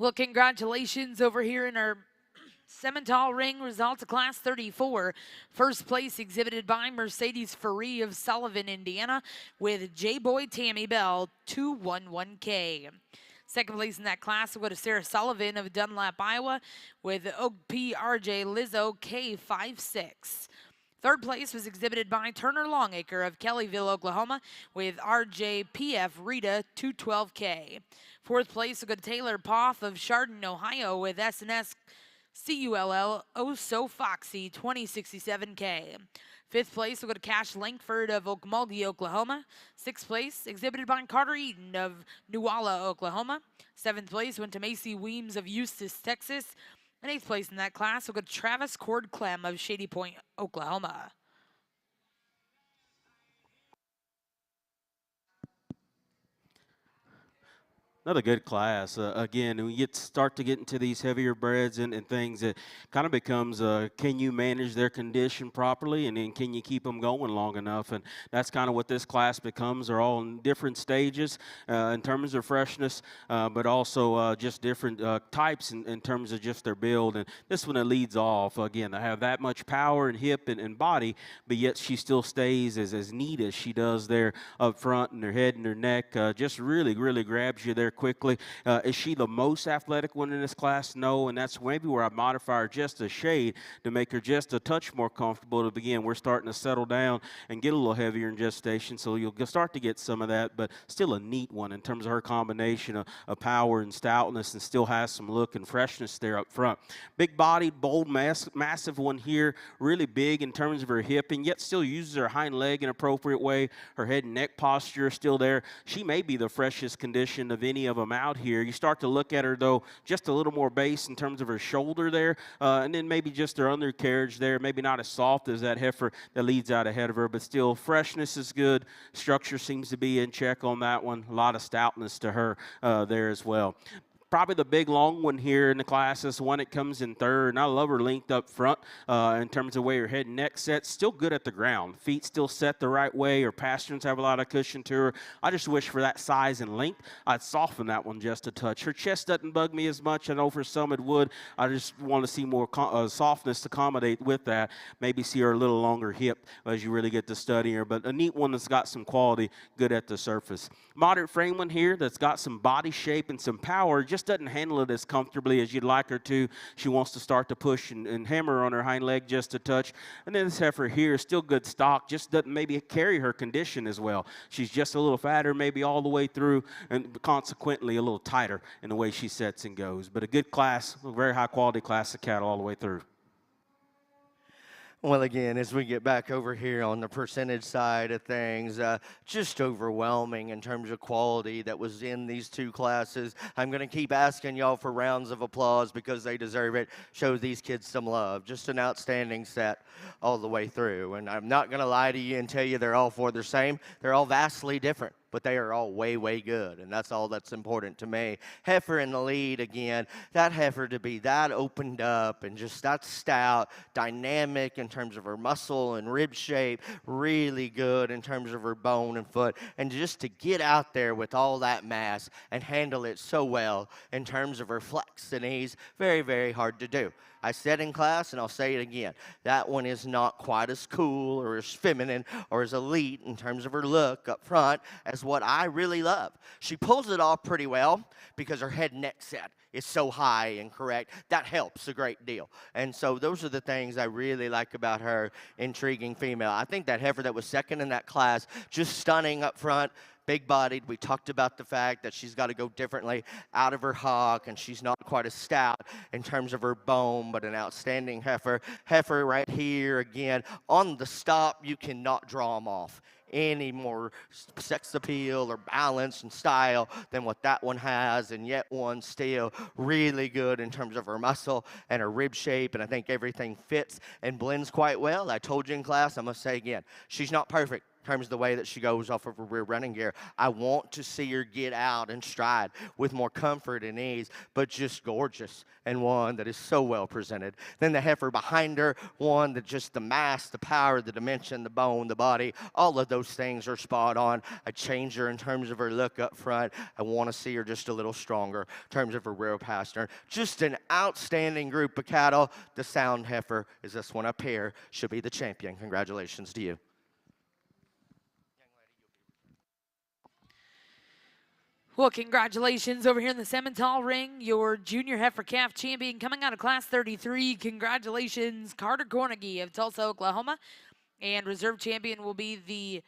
S1: Well, congratulations over here in our Simmental ring results of Class 34. First place exhibited by Mercedes Ferree of Sullivan, Indiana, with J-Boy Tammy Bell, 211K. Second place in that class will go to Sarah Sullivan of Dunlap, Iowa, with OPRJ Lizzo, K56. Third place was exhibited by Turner Longacre of Kellyville, Oklahoma, with RJPF Rita, 212K. Fourth place will go to Taylor Poff of Chardon, Ohio, with SNS CULL Oh So Foxy, 2067K. Fifth place will go to Cash Langford of Okmulgee, Oklahoma. Sixth place, exhibited by Carter Eaton of Newalla, Oklahoma. Seventh place went to Macy Weems of Eustis, Texas. And eighth place in that class will go to Travis Cord Clem of Shady Point, Oklahoma.
S5: Another good class. Again, when you start to get into these heavier breds and things, it kind of becomes, can you manage their condition properly, and then can you keep them going long enough? And that's kind of what this class becomes. They're all in different stages in terms of freshness, but also just different types in terms of just their build. And this one that leads off, again, they have that much power and hip and body, but yet she still stays as neat as she does there up front, and her head and her neck just really, really grabs you there quickly. Is she the most athletic one in this class? No, and that's maybe where I modify her just a shade to make her just a touch more comfortable to begin. We're starting to settle down and get a little heavier in gestation, so you'll start to get some of that, but still a neat one in terms of her combination of power and stoutness, and still has some look and freshness there up front. Big-bodied, bold, massive one here, really big in terms of her hip, and yet still uses her hind leg in an appropriate way. Her head and neck posture is still there. She may be the freshest condition of any of them out here. You start to look at her, though, just a little more base in terms of her shoulder there, and then maybe just her undercarriage there, maybe not as soft as that heifer that leads out ahead of her, but still freshness is good. Structure seems to be in check on that one. A lot of stoutness to her there as well. Probably the big, long one here in the class is the one that comes in third, and I love her length up front in terms of the way her head and neck sets. Still good at the ground. Feet still set the right way. Her pasterns have a lot of cushion to her. I just wish for that size and length, I'd soften that one just a touch. Her chest doesn't bug me as much. I know for some it would. I just want to see more softness to accommodate with that. Maybe see her a little longer hip as you really get to study her, but a neat one that's got some quality, good at the surface. Moderate frame one here that's got some body shape and some power, just doesn't handle it as comfortably as you'd like her to. She wants to start to push and hammer on her hind leg just a touch. And then this heifer here is still good stock, just doesn't maybe carry her condition as well. She's just a little fatter maybe all the way through, and consequently a little tighter in the way she sets and goes. But a good class, a very high quality class of cattle all the way through.
S4: Well, again, as we get back over here on the percentage side of things, just overwhelming in terms of quality that was in these two classes. I'm going to keep asking y'all for rounds of applause because they deserve it. Show these kids some love. Just an outstanding set all the way through. And I'm not going to lie to you and tell you they're all four the same. They're all vastly different, but they are all way, way good, and that's all that's important to me. Heifer in the lead again. That heifer to be that opened up and just that stout, dynamic in terms of her muscle and rib shape, really good in terms of her bone and foot, and just to get out there with all that mass and handle it so well in terms of her flex and ease, very, very hard to do. I said in class, and I'll say it again, that one is not quite as cool or as feminine or as elite in terms of her look up front as what I really love. She pulls it off pretty well because her head and neck set is so high and correct. That helps a great deal. And so those are the things I really like about her. Intriguing female. I think that heifer that was second in that class, just stunning up front. Big-bodied. We talked about the fact that she's got to go differently out of her hock, and she's not quite as stout in terms of her bone, but an outstanding heifer. Heifer right here, again, on the stop, you cannot draw them off any more sex appeal or balance and style than what that one has, and yet one still really good in terms of her muscle and her rib shape, and I think everything fits and blends quite well. I told you in class, I must say again, she's not perfect. in terms of the way that she goes off of her rear running gear. I want to see her get out and stride with more comfort and ease, but just gorgeous, and one that is so well presented. Then the heifer behind her, one that just the mass, the power, the dimension, the bone, the body, all of those things are spot on. I change her in terms of her look up front. I want to see her just a little stronger in terms of her rear pastern. Just an outstanding group of cattle. The sound heifer is this one up here. Should be the champion. Congratulations to you.
S1: Well, congratulations over here in the Simmental ring, your junior heifer calf champion coming out of class 33. Congratulations, Carter Cornegie of Tulsa, Oklahoma. And reserve champion will be the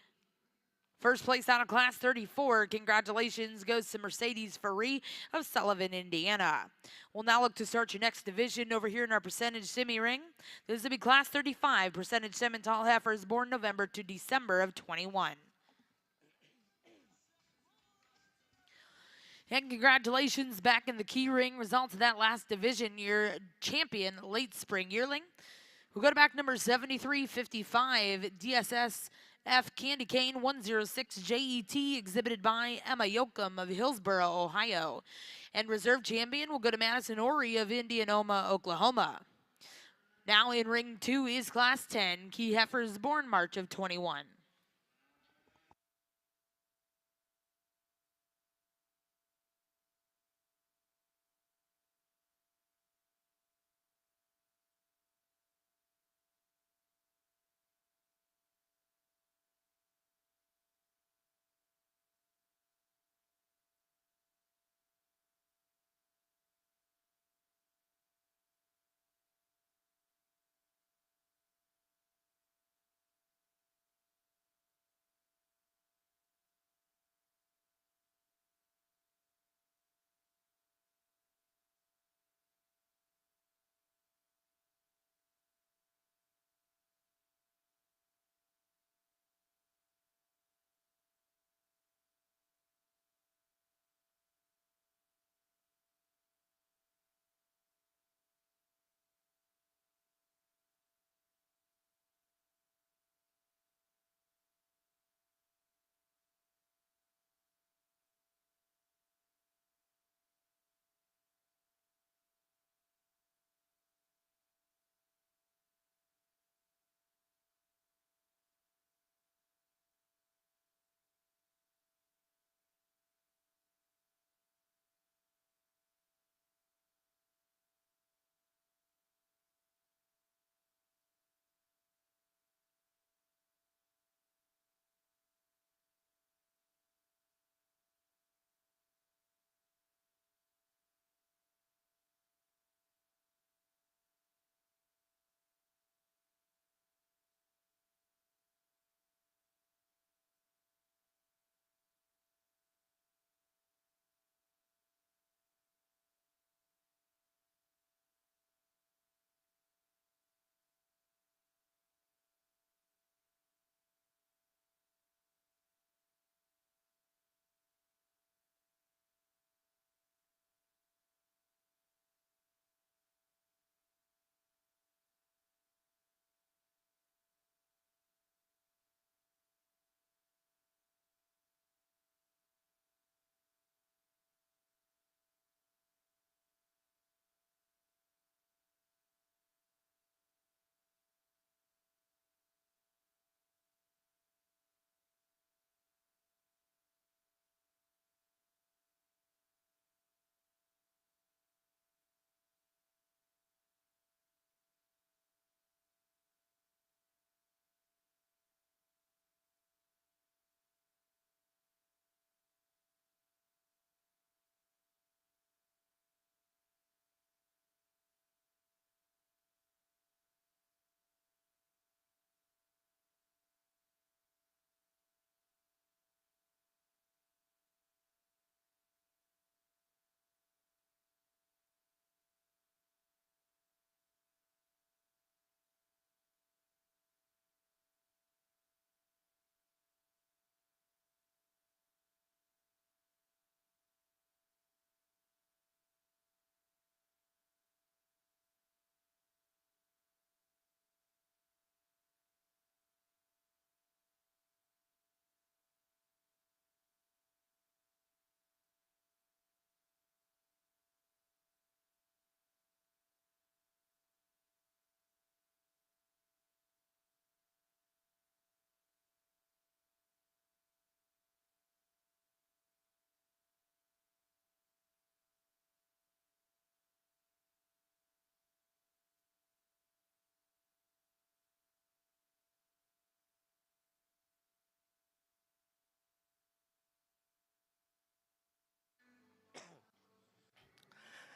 S1: first place out of class 34. Congratulations goes to Mercedes Ferree of Sullivan, Indiana. We'll now look to start your next division over here in our percentage semi ring. This will be class 35, percentage Simmental heifers born November to December of 21. And congratulations back in the key ring. Results of that last division, your champion, late spring yearling. We'll go to back number 7355, DSSF Candy Cane 106 JET, exhibited by Emma Yoakum of Hillsboro, Ohio. And reserve champion will go to Madison Ori of Indianola, Oklahoma. Now in ring 2 is class 10, key heifers born March of 21.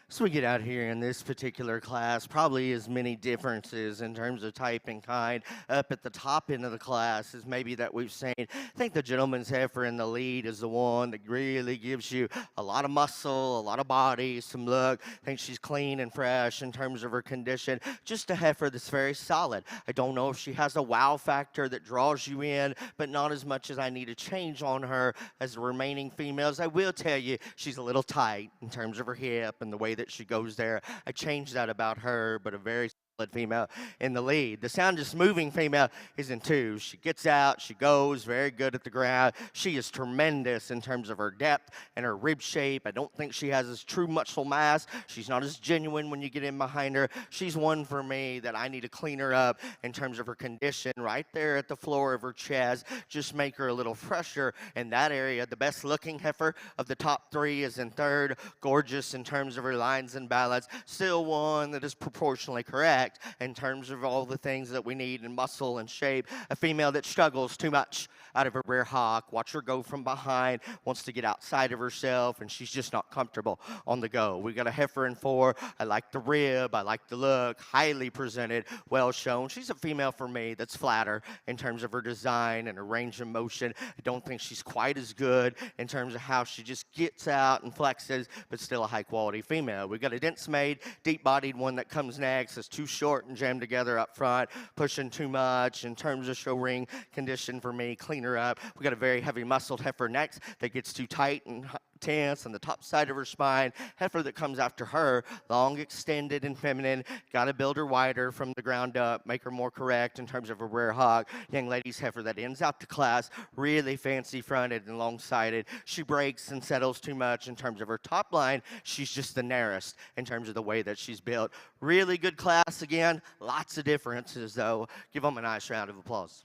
S4: So we get out here in this particular class, probably as many differences in terms of type and kind up at the top end of the class as maybe that we've seen. I think the gentleman's heifer in the lead is the one that really gives you a lot of muscle, a lot of body, some look. I think she's clean and fresh in terms of her condition. Just a heifer that's very solid. I don't know if she has a wow factor that draws you in, but not as much as I need to change on her as the remaining females. I will tell you, she's a little tight in terms of her hip and the way that she goes there. I changed that about her, but a very solid female in the lead. The soundest moving female is in 2. She gets out, she goes, very good at the ground. She is tremendous in terms of her depth and her rib shape. I don't think she has as true muscle mass. She's not as genuine when you get in behind her. She's one for me that I need to clean her up in terms of her condition right there at the floor of her chest. Just make her a little fresher in that area. The best looking heifer of the top 3 is in 3rd. Gorgeous in terms of her lines and balance. Still one that is proportionally correct in terms of all the things that we need in muscle and shape. A female that struggles too much out of her rear hock. Watch her go from behind, wants to get outside of herself, and she's just not comfortable on the go. We got a heifer in 4. I like the rib, I like the look, highly presented, well shown. She's a female for me that's flatter in terms of her design and her range of motion. I don't think she's quite as good in terms of how she just gets out and flexes, but still a high quality female. We got a dense made, deep bodied one that comes next. It's too short and jammed together up front, pushing too much in terms of show ring condition for me. Clean her up. We got a very heavy muscled heifer next that gets too tight and tense on the top side of her spine. Heifer that comes after her, long, extended, and feminine. Got to build her wider from the ground up, make her more correct in terms of her rear hog. Young lady's heifer that ends out the class, really fancy fronted and long sided. She breaks and settles too much in terms of her top line. She's just the narrowest in terms of the way that she's built. Really good class again. Lots of differences though. Give them a nice round of applause.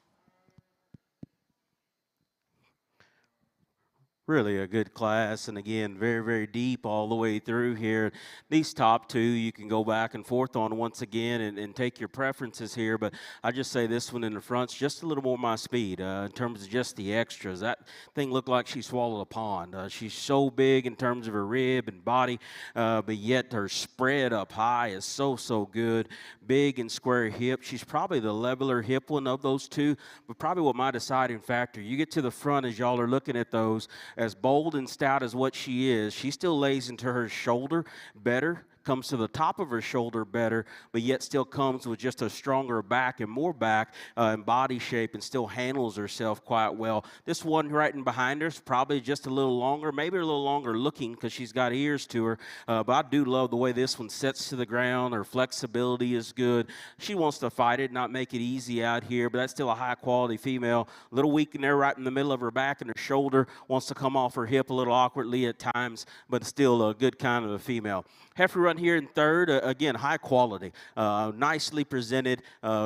S5: Really a good class, and again, very, very deep all the way through here. These top 2 you can go back and forth on once again and take your preferences here, but I just say this one in the front's just a little more my speed in terms of just the extras. That thing looked like she swallowed a pond. She's so big in terms of her rib and body, but yet her spread up high is so, so good. Big and square hip. She's probably the leveler hip one of those 2, but probably what my deciding factor. You get to the front as y'all are looking at those, as bold and stout as what she is, she still lays into her shoulder better, comes to the top of her shoulder better, but yet still comes with just a stronger back and more back and body shape and still handles herself quite well. This one right in behind her is probably just a little longer, maybe a little longer looking because she's got ears to her, but I do love the way this one sets to the ground. Her flexibility is good. She wants to fight it, not make it easy out here, but that's still a high quality female. A little weak in there right in the middle of her back and her shoulder, wants to come off her hip a little awkwardly at times, but still a good kind of a female. Heifer run here in 3rd, again, high quality, nicely presented,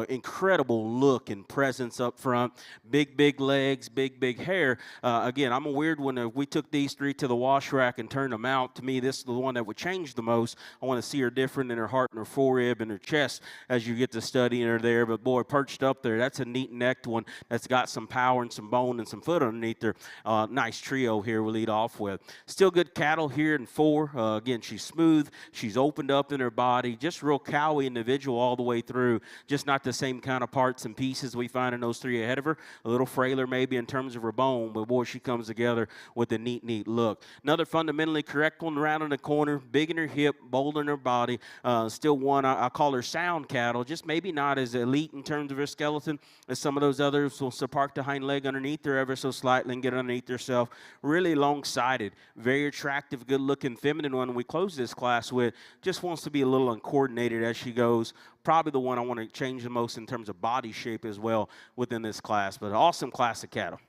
S5: incredible look and presence up front, big legs, big hair. Again, I'm a weird one. If we took these 3 to the wash rack and turned them out, to me, this is the one that would change the most. I want to see her different in her heart and her forerib and her chest as you get to studying her there. But, boy, perched up there, that's a neat-necked one that's got some power and some bone and some foot underneath her. Nice trio here we'll lead off with. Still good cattle here in 4. Again, she's smooth. She's opened up in her body, just real cowy individual all the way through, just not the same kind of parts and pieces we find in those 3 ahead of her. A little frailer maybe in terms of her bone, but boy, she comes together with a neat look. Another fundamentally correct one around in the corner, big in her hip, bold in her body. Still one, I call her sound cattle, just maybe not as elite in terms of her skeleton as some of those others. Will park the hind leg underneath her ever so slightly and get underneath herself. Really long-sided, very attractive, good-looking feminine one we close this class with. Just wants to be a little uncoordinated as she goes. Probably the one I want to change the most in terms of body shape as well within this class. But an awesome class of cattle.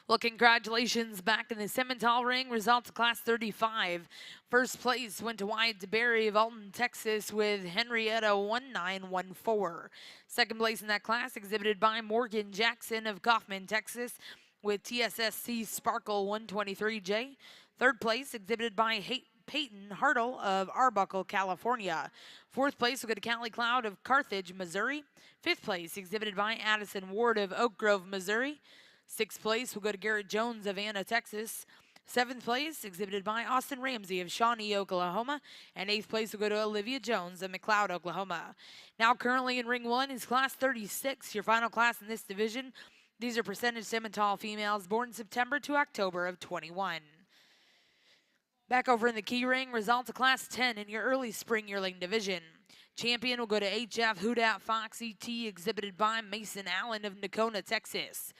S1: Well, congratulations back in the Simmental ring. Results of Class 35. First place went to Wyatt DeBerry of Alton, Texas with Henrietta 1914. Second place in that class exhibited by Morgan Jackson of Kaufman, Texas with TSSC Sparkle 123J. Third place exhibited by Peyton Hartle of Arbuckle, California. Fourth place will go to Callie Cloud of Carthage, Missouri. Fifth place exhibited by Addison Ward of Oak Grove, Missouri. Sixth place will go to Garrett Jones of Anna, Texas. 7th place, exhibited by Austin Ramsey of Shawnee, Oklahoma. And 8th place will go to Olivia Jones of McLeod, Oklahoma. Now currently in ring 1 is class 36, your final class in this division. These are percentage Simmental females born September to October of 21. Back over in the key ring, results of class 10 in your early spring yearling division. Champion will go to HF Houdat Fox ET, exhibited by Mason Allen of Nacona, Texas.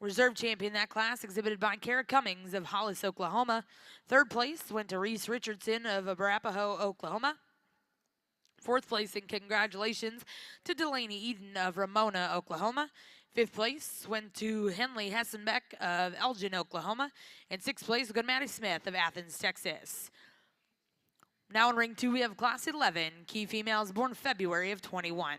S1: Reserve champion in that class, exhibited by Kara Cummings of Hollis, Oklahoma. 3rd place went to Reese Richardson of Arapahoe, Oklahoma. 4th place, and congratulations to Delaney Eden of Ramona, Oklahoma. 5th place went to Henley Hessenbeck of Elgin, Oklahoma. And 6th place will go to Maddie Smith of Athens, Texas. Now in ring 2, we have class 11, key females born February of 21.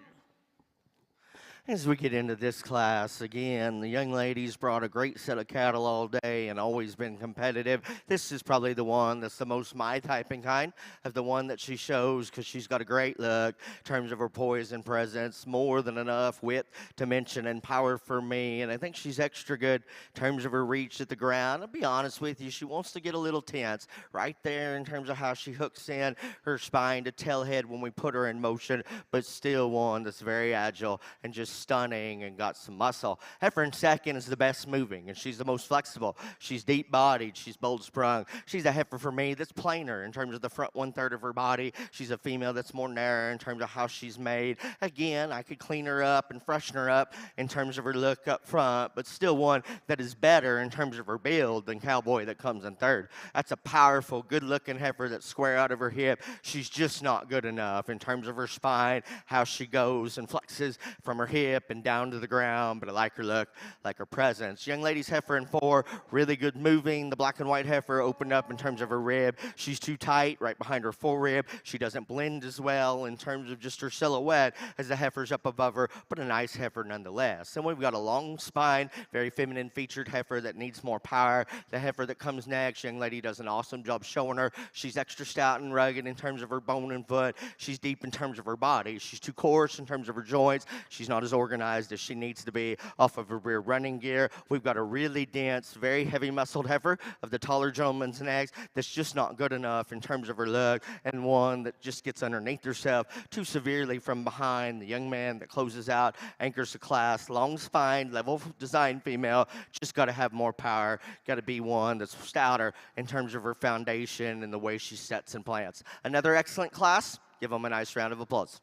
S4: As we get into this class, again, the young ladies brought a great set of cattle all day and always been competitive. This is probably the one that's the most my type and kind of the one that she shows, because she's got a great look in terms of her poise and presence, more than enough width to mention and power for me. And I think she's extra good in terms of her reach at the ground. I'll be honest with you, she wants to get a little tense right there in terms of how she hooks in her spine to tailhead when we put her in motion, but still one that's very agile and just stunning and got some muscle. Heifer in second is the best moving, and she's the most flexible. She's deep-bodied. She's bold-sprung. She's a heifer for me that's plainer in terms of the front 1/3 of her body. She's a female that's more narrow in terms of how she's made. Again, I could clean her up and freshen her up in terms of her look up front, but still one that is better in terms of her build than Cowboy that comes in 3rd. That's a powerful, good-looking heifer that's square out of her hip. She's just not good enough in terms of her spine, how she goes and flexes from her hip and down to the ground, but I like her look, like her presence. Young ladies heifer in 4, really good moving. The black and white heifer opened up in terms of her rib. She's too tight right behind her forerib. She doesn't blend as well in terms of just her silhouette as the heifer's up above her, but a nice heifer nonetheless. And we've got a long spine, very feminine featured heifer that needs more power. The heifer that comes next, young lady does an awesome job showing her. She's extra stout and rugged in terms of her bone and foot. She's deep in terms of her body. She's too coarse in terms of her joints. She's not as organized as she needs to be off of her rear running gear. We've got a really dense, very heavy muscled heifer of the taller gentleman's necks that's just not good enough in terms of her look, and one that just gets underneath herself too severely from behind. The young man that closes out, anchors the class, long spine, level design female, just got to have more power, got to be one that's stouter in terms of her foundation and the way she sets and plants. Another excellent class. Give them a nice round of applause.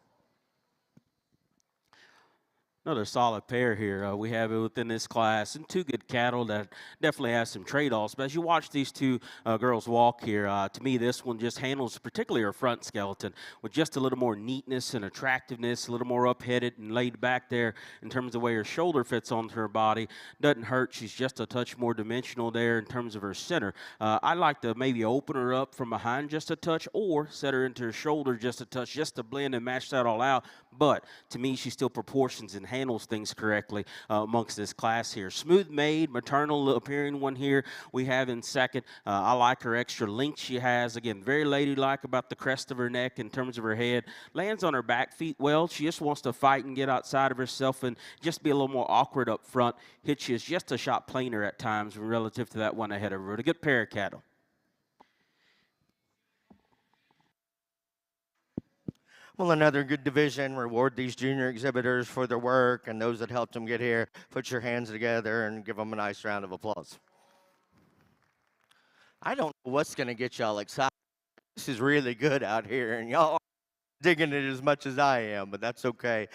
S5: Another solid pair here we have it within this class, and 2 good cattle that definitely has some trade-offs. But as you watch these 2 girls walk here, to me this one just handles particularly her front skeleton with just a little more neatness and attractiveness, a little more up-headed and laid back there in terms of the way her shoulder fits onto her body. Doesn't hurt. She's just a touch more dimensional there in terms of her center. I like to maybe open her up from behind just a touch, or set her into her shoulder just a touch, just to blend and match that all out. But to me, she still proportions and handles things correctly amongst this class here. Smooth made, maternal appearing one here we have in second. I like her extra length she has. Again, very ladylike about the crest of her neck in terms of her head. Lands on her back feet well. She just wants to fight and get outside of herself and just be a little more awkward up front. Hitch is just a shot plainer at times relative to that one ahead of her. A good pair of cattle.
S4: Well, another good division. Reward these junior exhibitors for their work, and those that helped them get here. Put your hands together and give them a nice round of applause. I don't know what's going to get y'all excited. This is really good out here, and y'all are digging it as much as I am, but that's okay.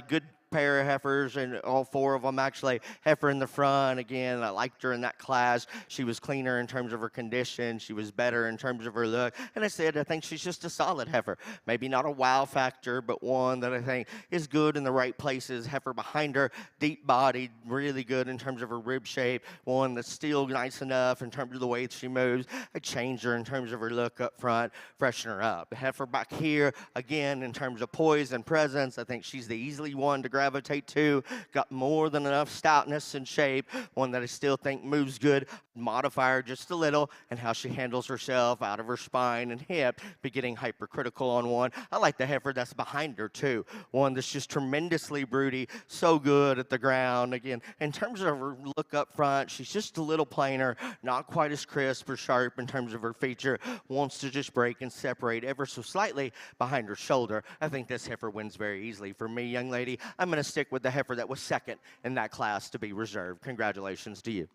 S4: Good pair of heifers, and all 4 of them actually. Heifer in the front, again, I liked her in that class. She was cleaner in terms of her condition. She was better in terms of her look. And I said, I think she's just a solid heifer. Maybe not a wow factor, but one that I think is good in the right places. Heifer behind her, deep-bodied, really good in terms of her rib shape. One that's still nice enough in terms of the way she moves. I changed her in terms of her look up front, freshen her up. Heifer back here, again, in terms of poise and presence, I think she's the easily one to grab gravitate to. Got more than enough stoutness and shape, one that I still think moves good. Modify her just a little, and how she handles herself out of her spine and hip, be getting hypercritical on one. I like the heifer that's behind her too, one that's just tremendously broody, so good at the ground. Again, in terms of her look up front, she's just a little plainer, not quite as crisp or sharp in terms of her feature, wants to just break and separate ever so slightly behind her shoulder. I think this heifer wins very easily. For me, young lady, I'm going to stick with the heifer that was second in that class to be reserved. Congratulations to you.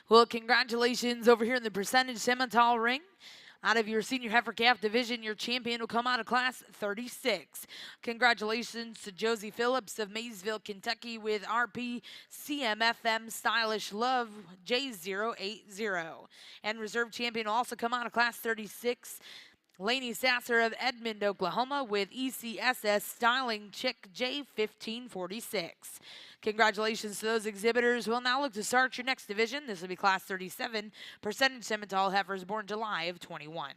S1: Well, congratulations over here in the percentage Simmental ring. Out of your senior heifer calf division, your champion will come out of class 36. Congratulations to Josie Phillips of Maysville, Kentucky with RP CMFM Stylish Love J080. And reserve champion will also come out of class 36. Lainey Sasser of Edmond, Oklahoma with ECSS Styling Chick J1546. Congratulations to those exhibitors. We'll now look to start your next division. This will be class 37, percentage Simmental heifers born July of 21.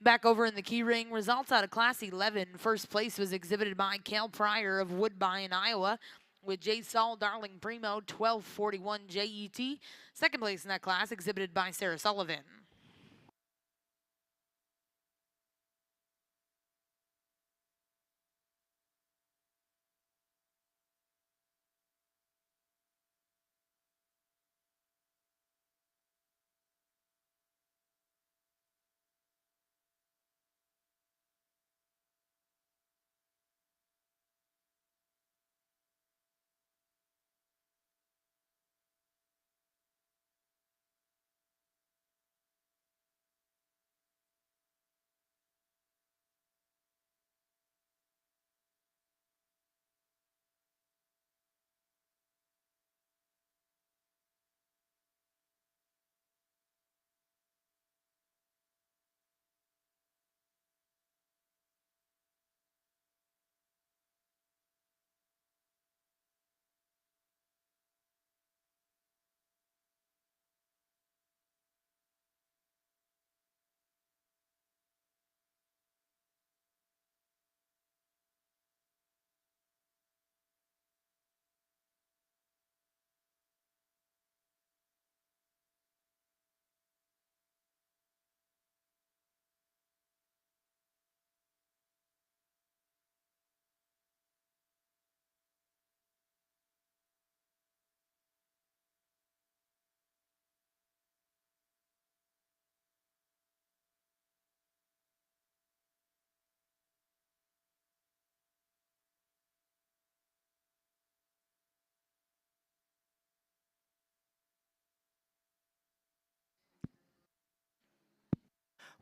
S1: Back over in the key ring, results out of class 11. First place was exhibited by Cal Pryor of Woodbine, Iowa, with J. Saul Darling Primo 1241 JET. Second place in that class exhibited by Sarah Sullivan.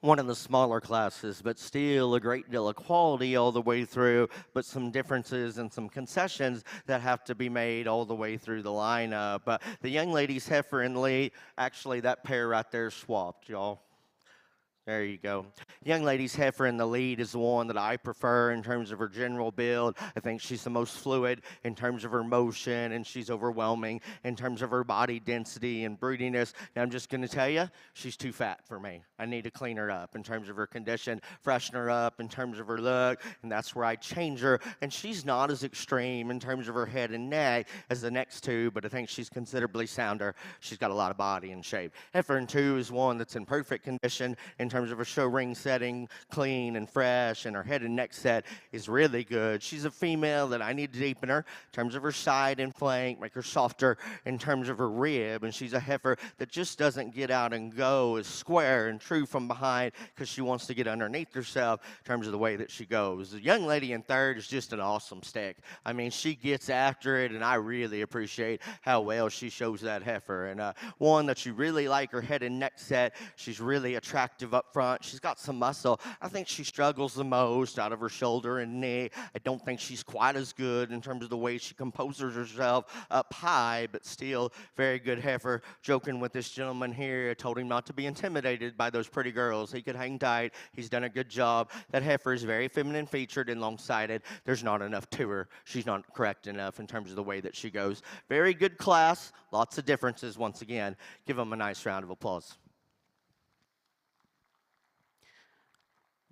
S4: One of the smaller classes, but still a great deal of quality all the way through, but some differences and some concessions that have to be made all the way through the lineup. The young ladies, heifer and Lee, actually that pair right there swapped, y'all. There you go. Young lady's heifer in the lead is the one that I prefer in terms of her general build. I think she's the most fluid in terms of her motion, and she's overwhelming in terms of her body density and broodiness. Now, I'm just going to tell you, she's too fat for me. I need to clean her up in terms of her condition, freshen her up in terms of her look, and that's where I change her. And she's not as extreme in terms of her head and neck as the next two, but I think she's considerably sounder. She's got a lot of body and shape. Heifer in 2 is one that's in perfect condition in terms of her show ring setting, clean and fresh, and her head and neck set is really good. She's a female that I need to deepen her in terms of her side and flank, make her softer in terms of her rib, and she's a heifer that just doesn't get out and go as square and true from behind because she wants to get underneath herself in terms of the way that she goes. The young lady in 3rd is just an awesome stick. I mean, she gets after it, and I really appreciate how well she shows that heifer. And one that you really like, her head and neck set, she's really attractive up front. She's got some muscle. I think she struggles the most out of her shoulder and knee. I don't think she's quite as good in terms of the way she composes herself up high, but still very good heifer. Joking with this gentleman here, I told him not to be intimidated by those pretty girls. He could hang tight. He's done a good job. That heifer is very feminine featured and long-sided. There's not enough to her. She's not correct enough in terms of the way that she goes. Very good class. Lots of differences once again. Give them a nice round of applause.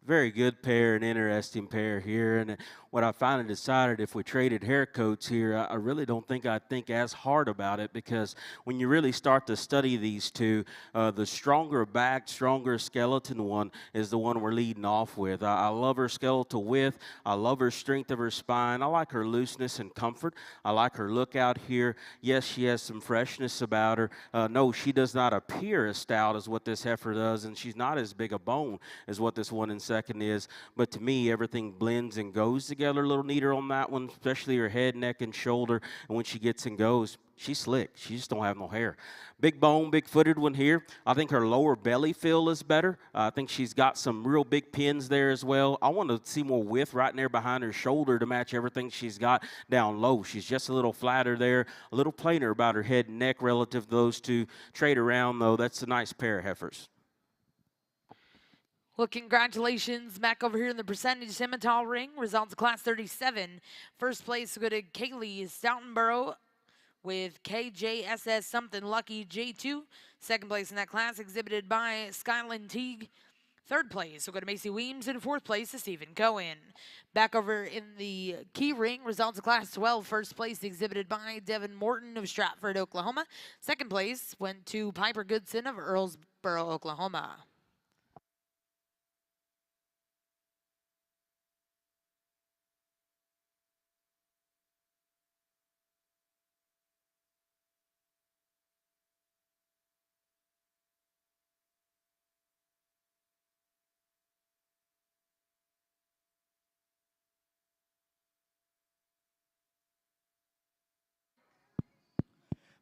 S5: Very good pair, an interesting pair here. And what I finally decided, if we traded hair coats here, I really don't think I'd think as hard about it, because when you really start to study these two, the stronger back, stronger skeleton one is the one we're leading off with. I love her skeletal width. I love her strength of her spine. I like her looseness and comfort. I like her look out here. Yes, she has some freshness about her. No, she does not appear as stout as what this heifer does, and she's not as big a bone as what this one in second is. But to me, everything blends and goes together a little neater on that one, especially her head, neck, and shoulder. And when she gets and goes, she's slick. She just don't have no hair. Big bone, big-footed one here. I think her lower belly feel is better. I think she's got some real big pins there as well. I want to see more width right in there behind her shoulder to match everything she's got down low. She's just a little flatter there, a little plainer about her head and neck relative to those two. Trade around, though. That's a nice pair of heifers.
S1: Well, congratulations back over here in the percentage Simmental ring. Results of class 37. First place will go to Kaylee Stoutenborough with KJSS Something Lucky J2. Second place in that class exhibited by Skyland Teague. Third place will go to Macy Weems, and fourth place to Stephen Cohen. Back over in the key ring, results of class 12. First place exhibited by Devin Morton of Stratford, Oklahoma. Second place went to Piper Goodson of Earlsboro, Oklahoma.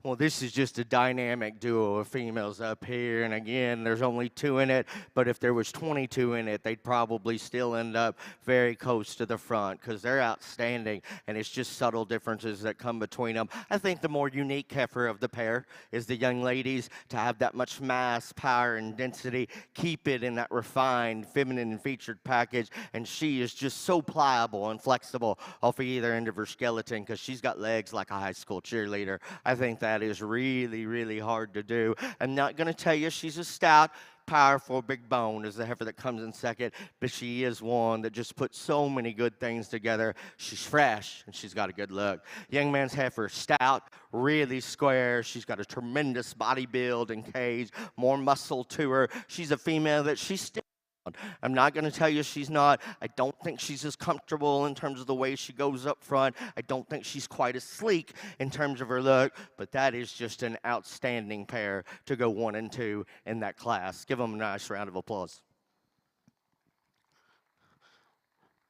S4: Well, this is just a dynamic duo of females up here, and again, there's only 2 in it, but if there was 22 in it, they'd probably still end up very close to the front, because they're outstanding, and it's just subtle differences that come between them. I think the more unique heifer of the pair is the young ladies, to have that much mass, power, and density, keep it in that refined, feminine, and featured package, and she is just so pliable and flexible off of either end of her skeleton, because she's got legs like a high school cheerleader. I think that is really, really hard to do. I'm not going to tell you she's a stout, powerful, big bone is the heifer that comes in second, but she is one that just puts so many good things together. She's fresh, and she's got a good look. Young man's heifer, stout, really square. She's got a tremendous body build and cage, more muscle to her. She's a female that she's still. I'm not going to tell you she's not. I don't think she's as comfortable in terms of the way she goes up front. I don't think she's quite as sleek in terms of her look, but that is just an outstanding pair to go 1 and 2 in that class. Give them a nice round of applause.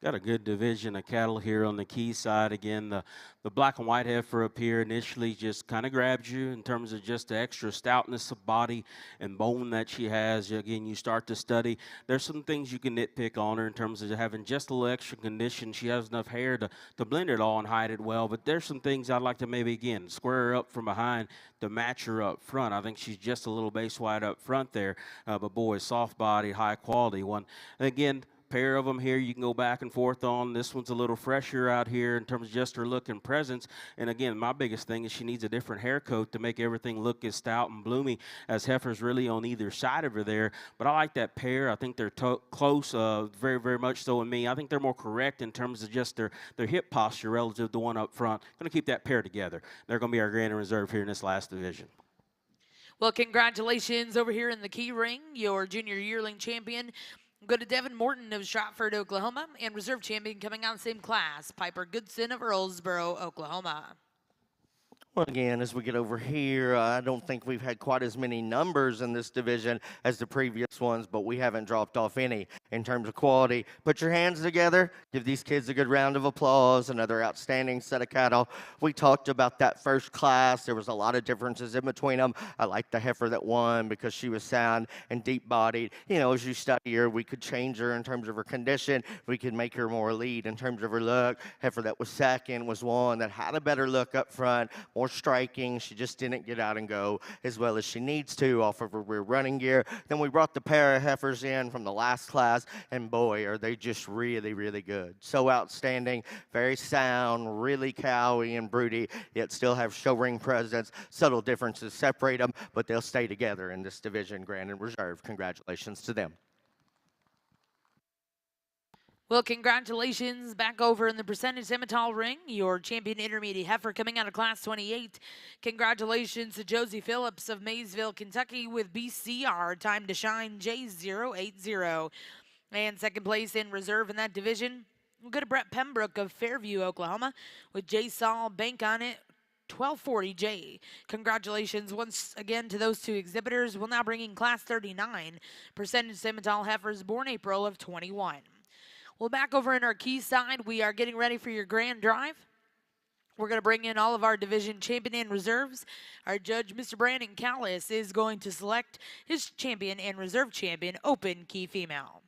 S5: Got a good division of cattle here on the key side. Again, the black and white heifer up here initially just kind of grabs you in terms of just the extra stoutness of body and bone that she has. Again, you start to study. There's some things you can nitpick on her in terms of having just a little extra condition. She has enough hair to blend it all and hide it well. But there's some things I'd like to maybe, again, square her up from behind to match her up front. I think she's just a little base wide up front there. But boy, soft body, high quality one. And again, pair of them here you can go back and forth on. This one's a little fresher out here in terms of just her look and presence. And again, my biggest thing is she needs a different hair coat to make everything look as stout and bloomy as Heifer's really on either side of her there. But I like that pair. I think they're close, very, very much so in me. I think they're more correct in terms of just their hip posture relative to the one up front. Going to keep that pair together. They're going to be our grand reserve here in this last division.
S1: Well, congratulations over here in the key ring, your junior yearling champion. Go to Devin Morton of Stratford, Oklahoma, and reserve champion coming out of the same class, Piper Goodson of Earlsboro, Oklahoma.
S4: Well, again, as we get over here, I don't think we've had quite as many numbers in this division as the previous ones, but we haven't dropped off any in terms of quality. Put your hands together. Give these kids a good round of applause. Another outstanding set of cattle. We talked about that first class. There was a lot of differences in between them. I like the heifer that won because she was sound and deep-bodied. You know, as you study her, we could change her in terms of her condition. We could make her more elite in terms of her look. Heifer that was second was one that had a better look up front, more striking. She just didn't get out and go as well as she needs to off of her rear running gear. Then we brought the pair of heifers in from the last class, and boy, are they just really, really good. So outstanding, very sound, really cowy and broody, yet still have show ring presence. Subtle differences separate them, but they'll stay together in this division, Grand and Reserve. Congratulations to them.
S1: Well, congratulations back over in the percentage Simmental ring, your champion intermediate heifer coming out of class 28. Congratulations to Josie Phillips of Maysville, Kentucky with BCR, time to shine J080. And second place in reserve in that division, we'll go to Brett Pembroke of Fairview, Oklahoma with J Saul Bank on it. 1240J. Congratulations once again to those two exhibitors. We'll now bring in class 39, percentage Simmental heifers born April of 21. Well, back over in our key side, we are getting ready for your grand drive. We're going to bring in all of our division champion and reserves. Our judge, Mr. Brandon Callis, is going to select his champion and reserve champion, open key female.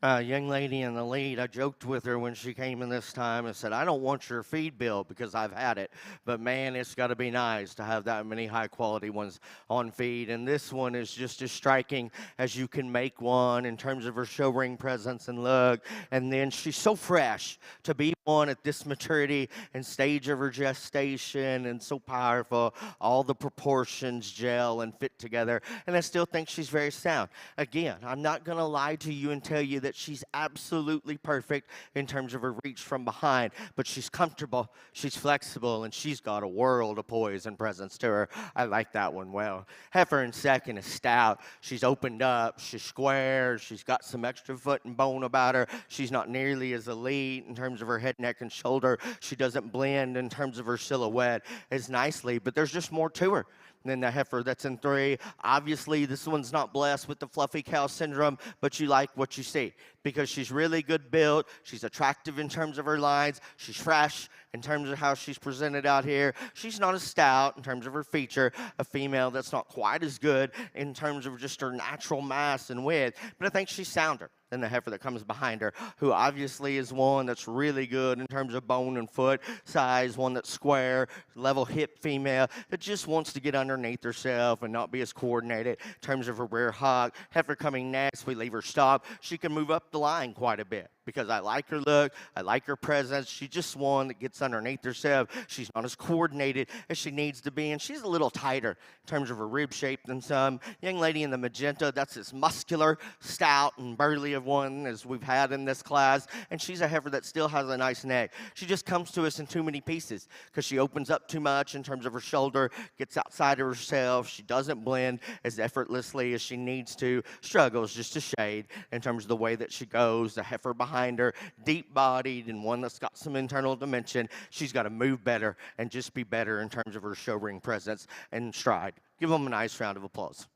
S4: Young lady in the lead, I joked with her when she came in this time and said, I don't want your feed bill because I've had it. But man, it's got to be nice to have that many high quality ones on feed. And this one is just as striking as you can make one in terms of her show ring presence and look. And then she's so fresh to be one at this maturity and stage of her gestation, and so powerful. All the proportions gel and fit together. And I still think she's very sound. Again, I'm not going to lie to you and tell you that she's absolutely perfect in terms of her reach from behind, but she's comfortable, she's flexible, and she's got a world of poise and presence to her. I like that one well. Heifer in second is stout. She's opened up, she's square, she's got some extra foot and bone about her. She's not nearly as elite in terms of her head, neck, and shoulder. She doesn't blend in terms of her silhouette as nicely, but there's just more to her than the heifer that's in 3. Obviously, this one's not blessed with the fluffy cow syndrome, but you like what you see because she's really good built. She's attractive in terms of her lines. She's fresh in terms of how she's presented out here. She's not as stout in terms of her feature, a female that's not quite as good in terms of just her natural mass and width, but I think she's sounder than the heifer that comes behind her, who obviously is one that's really good in terms of bone and foot size, one that's square, level hip female that just wants to get underneath herself and not be as coordinated in terms of her rear hog. Heifer coming next, we leave her stop. She can move up the line quite a bit because I like her look, I like her presence. She's just one that gets underneath herself. She's not as coordinated as she needs to be, and she's a little tighter in terms of her rib shape than some. Young lady in the magenta, that's as muscular, stout, and burly of one as we've had in this class, and she's a heifer that still has a nice neck. She just comes to us in too many pieces because she opens up too much in terms of her shoulder, gets outside of herself. She doesn't blend as effortlessly as she needs to, struggles just a shade in terms of the way that she goes. The heifer behind her, deep-bodied and one that's got some internal dimension. She's got to move better and just be better in terms of her show ring presence and stride. Give them a nice round of applause.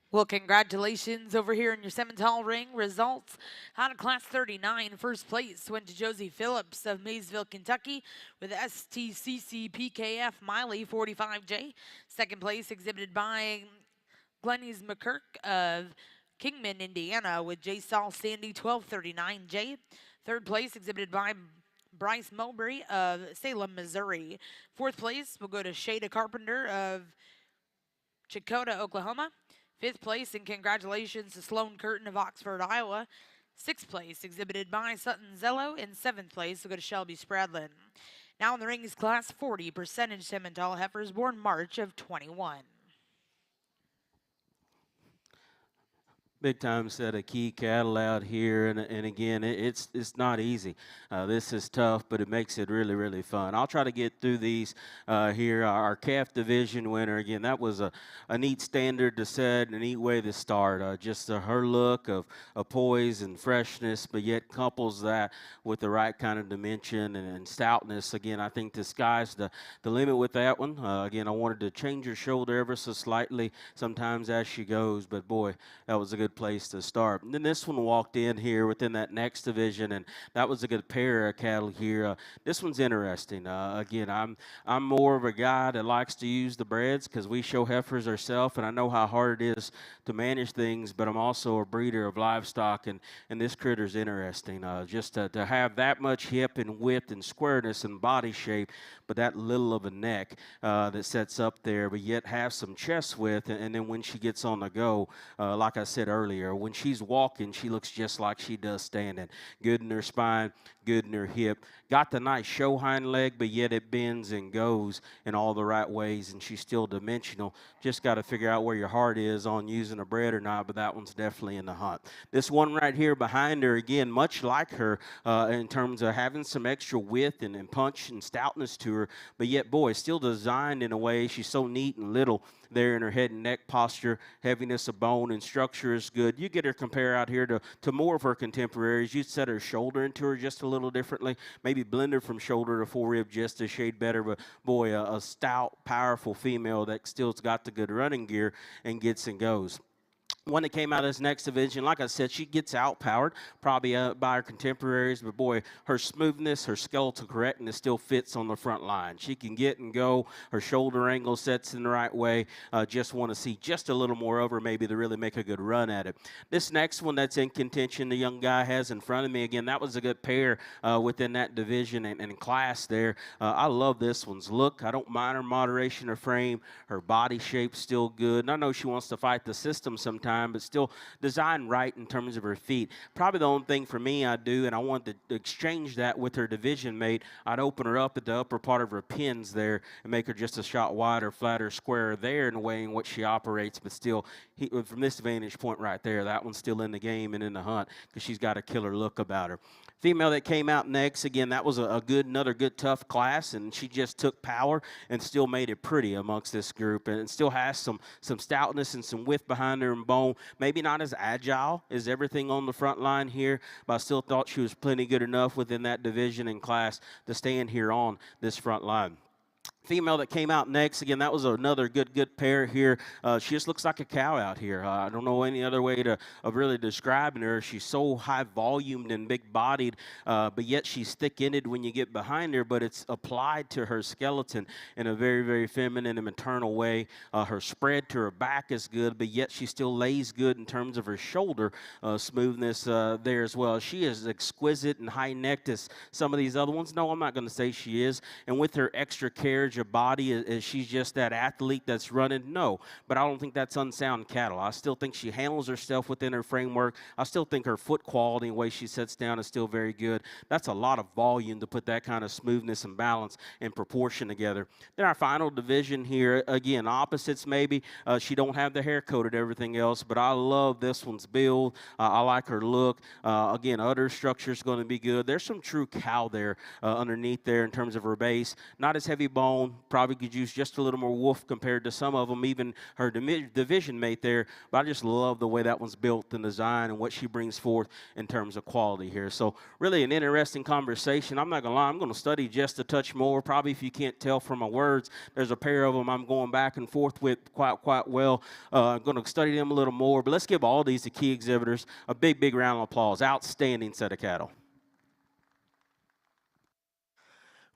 S1: Well, congratulations over here in your Simmental ring. Results out of Class 39. First place went to Josie Phillips of Maysville, Kentucky with STCC PKF Miley 45J. Second place exhibited by Glennies McKirk of Kingman, Indiana with J. Saul Sandy 1239J. Third place exhibited by Bryce Mowbray of Salem, Missouri. Fourth place will go to Shada Carpenter of Chakota, Oklahoma. Fifth place, and congratulations to Sloan Curtin of Oxford, Iowa. Sixth place, exhibited by Sutton Zello. And seventh place will go to Shelby Spradlin. Now in the ring is Class 40, percentage Simmental heifers born March of 21.
S5: Big time set of key cattle out here, and again, it's not easy. This is tough, but it makes it really, really fun. I'll try to get through these here. Our calf division winner, again, that was a neat standard to set, a neat way to start. Just her look of poise and freshness, but yet couples that with the right kind of dimension and stoutness. Again, I think the sky's the limit with that one. Again, I wanted to change her shoulder ever so slightly sometimes as she goes, but boy, that was a good place to start. And then this one walked in here within that next division, and that was a good pair of cattle here. This one's interesting. Again, I'm more of a guy that likes to use the breds because we show heifers ourselves, and I know how hard it is to manage things, but I'm also a breeder of livestock, and this critter's interesting. Just to have that much hip and width and squareness and body shape, but that little of a neck that sets up there, but yet have some chest width, and then when she gets on the go, like I said earlier, when she's walking, she looks just like she does standing. Good in her spine, good in her hip. Got the nice show hind leg, but yet it bends and goes in all the right ways, and she's still dimensional. Just got to figure out where your heart is on using a bred or not, but that one's definitely in the hunt. This one right here behind her, again, much like her in terms of having some extra width and punch and stoutness to her, but yet, boy, still designed in a way. She's so neat and little there in her head and neck posture. Heaviness of bone and structure is good. You get her compare out here to more of her contemporaries. You set her shoulder into her just a little differently, maybe blend her from shoulder to forerib just a shade better, but boy, a stout, powerful female that still's got the good running gear and gets and goes. One that came out of this next division, like I said, she gets outpowered probably by her contemporaries, but boy, her smoothness, her skeletal correctness still fits on the front line. She can get and go. Her shoulder angle sets in the right way. Just want to see just a little more over maybe to really make a good run at it. This next one that's in contention, the young guy has in front of me, again, that was a good pair within that division and class there. I love this one's look. I don't mind her moderation of frame. Her body shape's still good. And I know she wants to fight the system sometimes, but still designed right in terms of her feet. Probably the only thing for me I'd do, and I wanted to exchange that with her division mate, I'd open her up at the upper part of her pins there and make her just a shot wider, flatter, squarer there in the way in which she operates, but still, from this vantage point right there, that one's still in the game and in the hunt because she's got a killer look about her. Female that came out next, again, that was another good tough class, and she just took power and still made it pretty amongst this group, and still has some stoutness and some width behind her and bone. Maybe not as agile as everything on the front line here, but I still thought she was plenty good enough within that division and class to stand here on this front line. Female that came out next, again, that was another good pair here. She just looks like a cow out here. I don't know any other way of really describing her. She's so high-volumed and big-bodied, but yet she's thick-ended when you get behind her, but it's applied to her skeleton in a very, very feminine and maternal way. Her spread to her back is good, but yet she still lays good in terms of her shoulder smoothness there as well. She is exquisite and high-necked as some of these other ones. No, I'm not going to say she is. And with her extra carriage of body, is she's just that athlete that's running? No, but I don't think that's unsound cattle. I still think she handles herself within her framework. I still think her foot quality and the way she sets down is still very good. That's a lot of volume to put that kind of smoothness and balance and proportion together. Then our final division here, again, opposites maybe. She don't have the hair coat and everything else, but I love this one's build. I like her look. Again, udder structure is going to be good. There's some true cow there underneath there in terms of her base. Not as heavy bone. Probably could use just a little more woof compared to some of them, even her division mate there. But I just love the way that one's built and designed and what she brings forth in terms of quality here. So really an interesting conversation. I'm not going to lie. I'm going to study just a touch more. Probably if you can't tell from my words, there's a pair of them I'm going back and forth with quite well. I'm going to study them a little more. But let's give all these the key exhibitors a big round of applause. Outstanding set of cattle.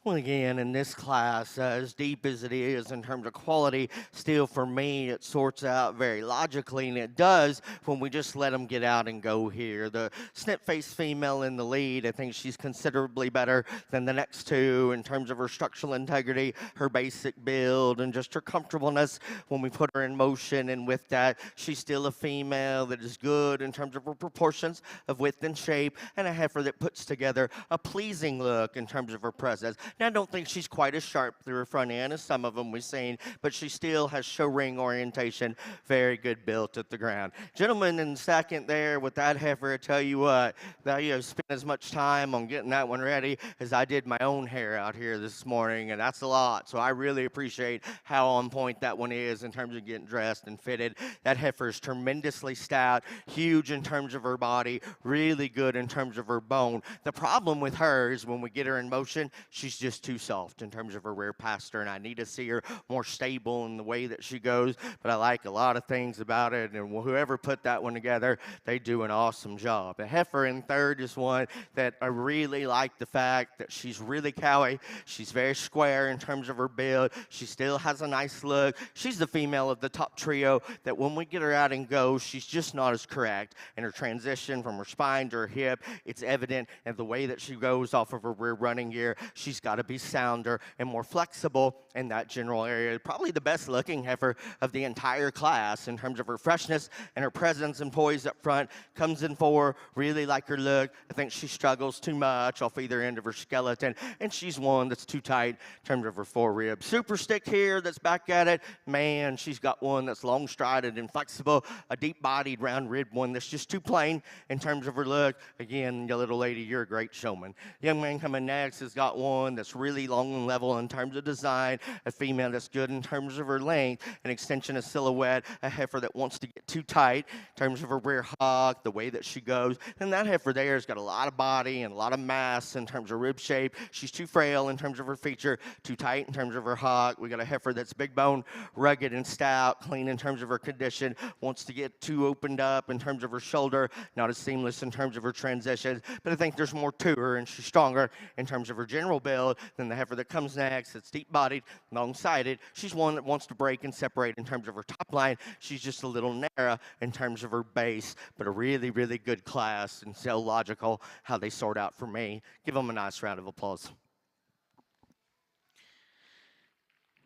S4: Well, again, in this class, as deep as it is in terms of quality, still for me, it sorts out very logically, and it does when we just let them get out and go here. The snip-faced female in the lead, I think she's considerably better than the next two in terms of her structural integrity, her basic build, and just her comfortableness when we put her in motion. And with that, she's still a female that is good in terms of her proportions of width and shape, and a heifer that puts together a pleasing look in terms of her presence. Now, I don't think she's quite as sharp through her front end as some of them we've seen, but she still has show ring orientation, very good built at the ground. Gentlemen in second there with that heifer, I tell you what, I've spent as much time on getting that one ready as I did my own hair out here this morning, and that's a lot. So I really appreciate how on point that one is in terms of getting dressed and fitted. That heifer is tremendously stout, huge in terms of her body, really good in terms of her bone. The problem with her is when we get her in motion, she's just too soft in terms of her rear pasture, and I need to see her more stable in the way that she goes, but I like a lot of things about it, and whoever put that one together, they do an awesome job. The heifer in third is one that I really like the fact that she's really cowy. She's very square in terms of her build. She still has a nice look. She's the female of the top trio that when we get her out and go, she's just not as correct in her transition from her spine to her hip. It's evident in the way that she goes off of her rear running gear. She's got to be sounder and more flexible in that general area. Probably the best looking heifer of the entire class in terms of her freshness and her presence and poise up front. Comes in four, really like her look. I think she struggles too much off either end of her skeleton, and she's one that's too tight in terms of her forerib. Super stick here that's back at it. Man, she's got one that's long strided and flexible, a deep bodied round ribbed one that's just too plain in terms of her look. Again, you little lady, you're a great showman. Young man coming next has got one that's really long and level in terms of design, a female that's good in terms of her length, an extension of silhouette, a heifer that wants to get too tight in terms of her rear hock, the way that she goes. And that heifer there has got a lot of body and a lot of mass in terms of rib shape. She's too frail in terms of her feature, too tight in terms of her hock. We got a heifer that's big bone, rugged and stout, clean in terms of her condition, wants to get too opened up in terms of her shoulder, not as seamless in terms of her transitions. But I think there's more to her, and she's stronger in terms of her general build than the heifer that comes next. It's deep-bodied, long-sided. She's one that wants to break and separate in terms of her top line. She's just a little narrow in terms of her base, but a really, really good class, and so logical how they sort out for me. Give them a nice round of applause.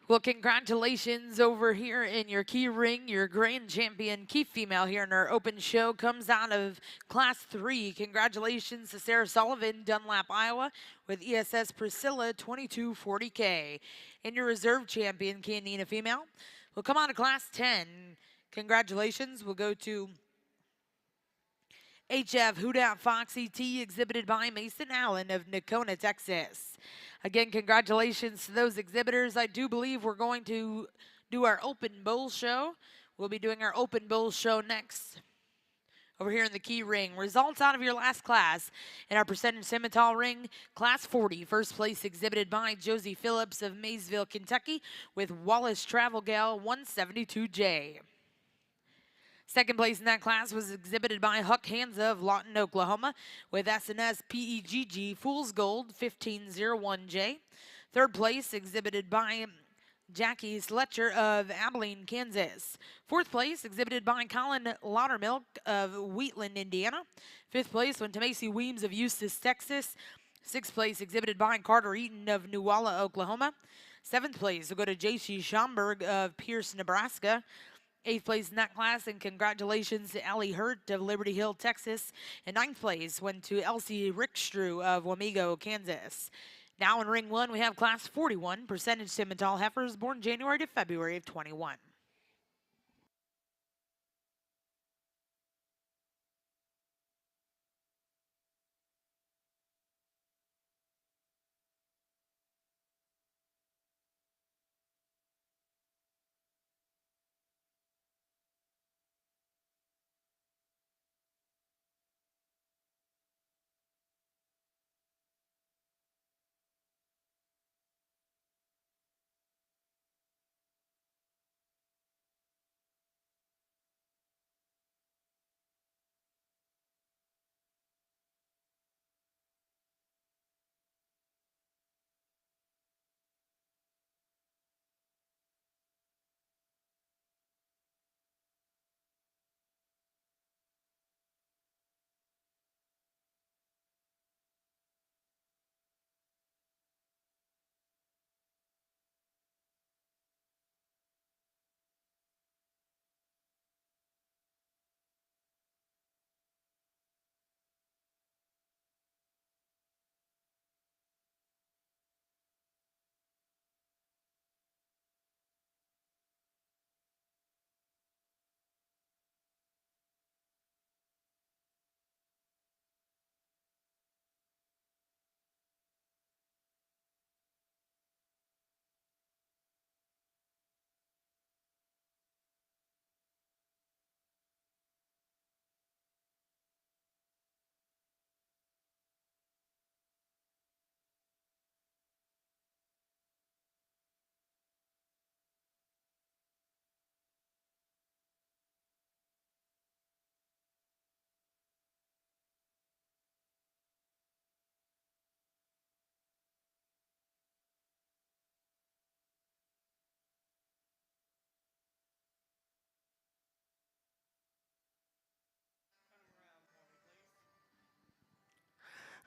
S1: Well, congratulations over here in your key ring. Your grand champion key female here in our open show comes out of Class 3. Congratulations to Sarah Sullivan, Dunlap, Iowa, with ESS Priscilla 2240K. And your reserve champion, Chianina female, will come out of Class 10. Congratulations. We'll go to HF Houdat Fox ET, exhibited by Mason Allen of Nocona, Texas. Again, congratulations to those exhibitors. I do believe we're going to do our open bull show. We'll be doing our open bull show next over here in the key ring. Results out of your last class in our percentage Simmental ring, Class 40. First place exhibited by Josie Phillips of Maysville, Kentucky, with Wallace Travel Gal 172J. Second place in that class was exhibited by Huck Hansa of Lawton, Oklahoma, with SNS PEGG Fool's Gold 1501J. Third place exhibited by Jackie Sletcher of Abilene, Kansas. Fourth place exhibited by Colin Laudermilk of Wheatland, Indiana. Fifth place went to Macy Weems of Eustis, Texas. Sixth place exhibited by Carter Eaton of Newalla, Oklahoma. Seventh place will go to J.C. Schomburg of Pierce, Nebraska. Eighth place in that class, and congratulations to Allie Hurt of Liberty Hill, Texas. And ninth place went to Elsie Rickstrew of Wamego, Kansas. Now in ring one, we have Class 41, percentage Simmental heifers, born January to February of 21.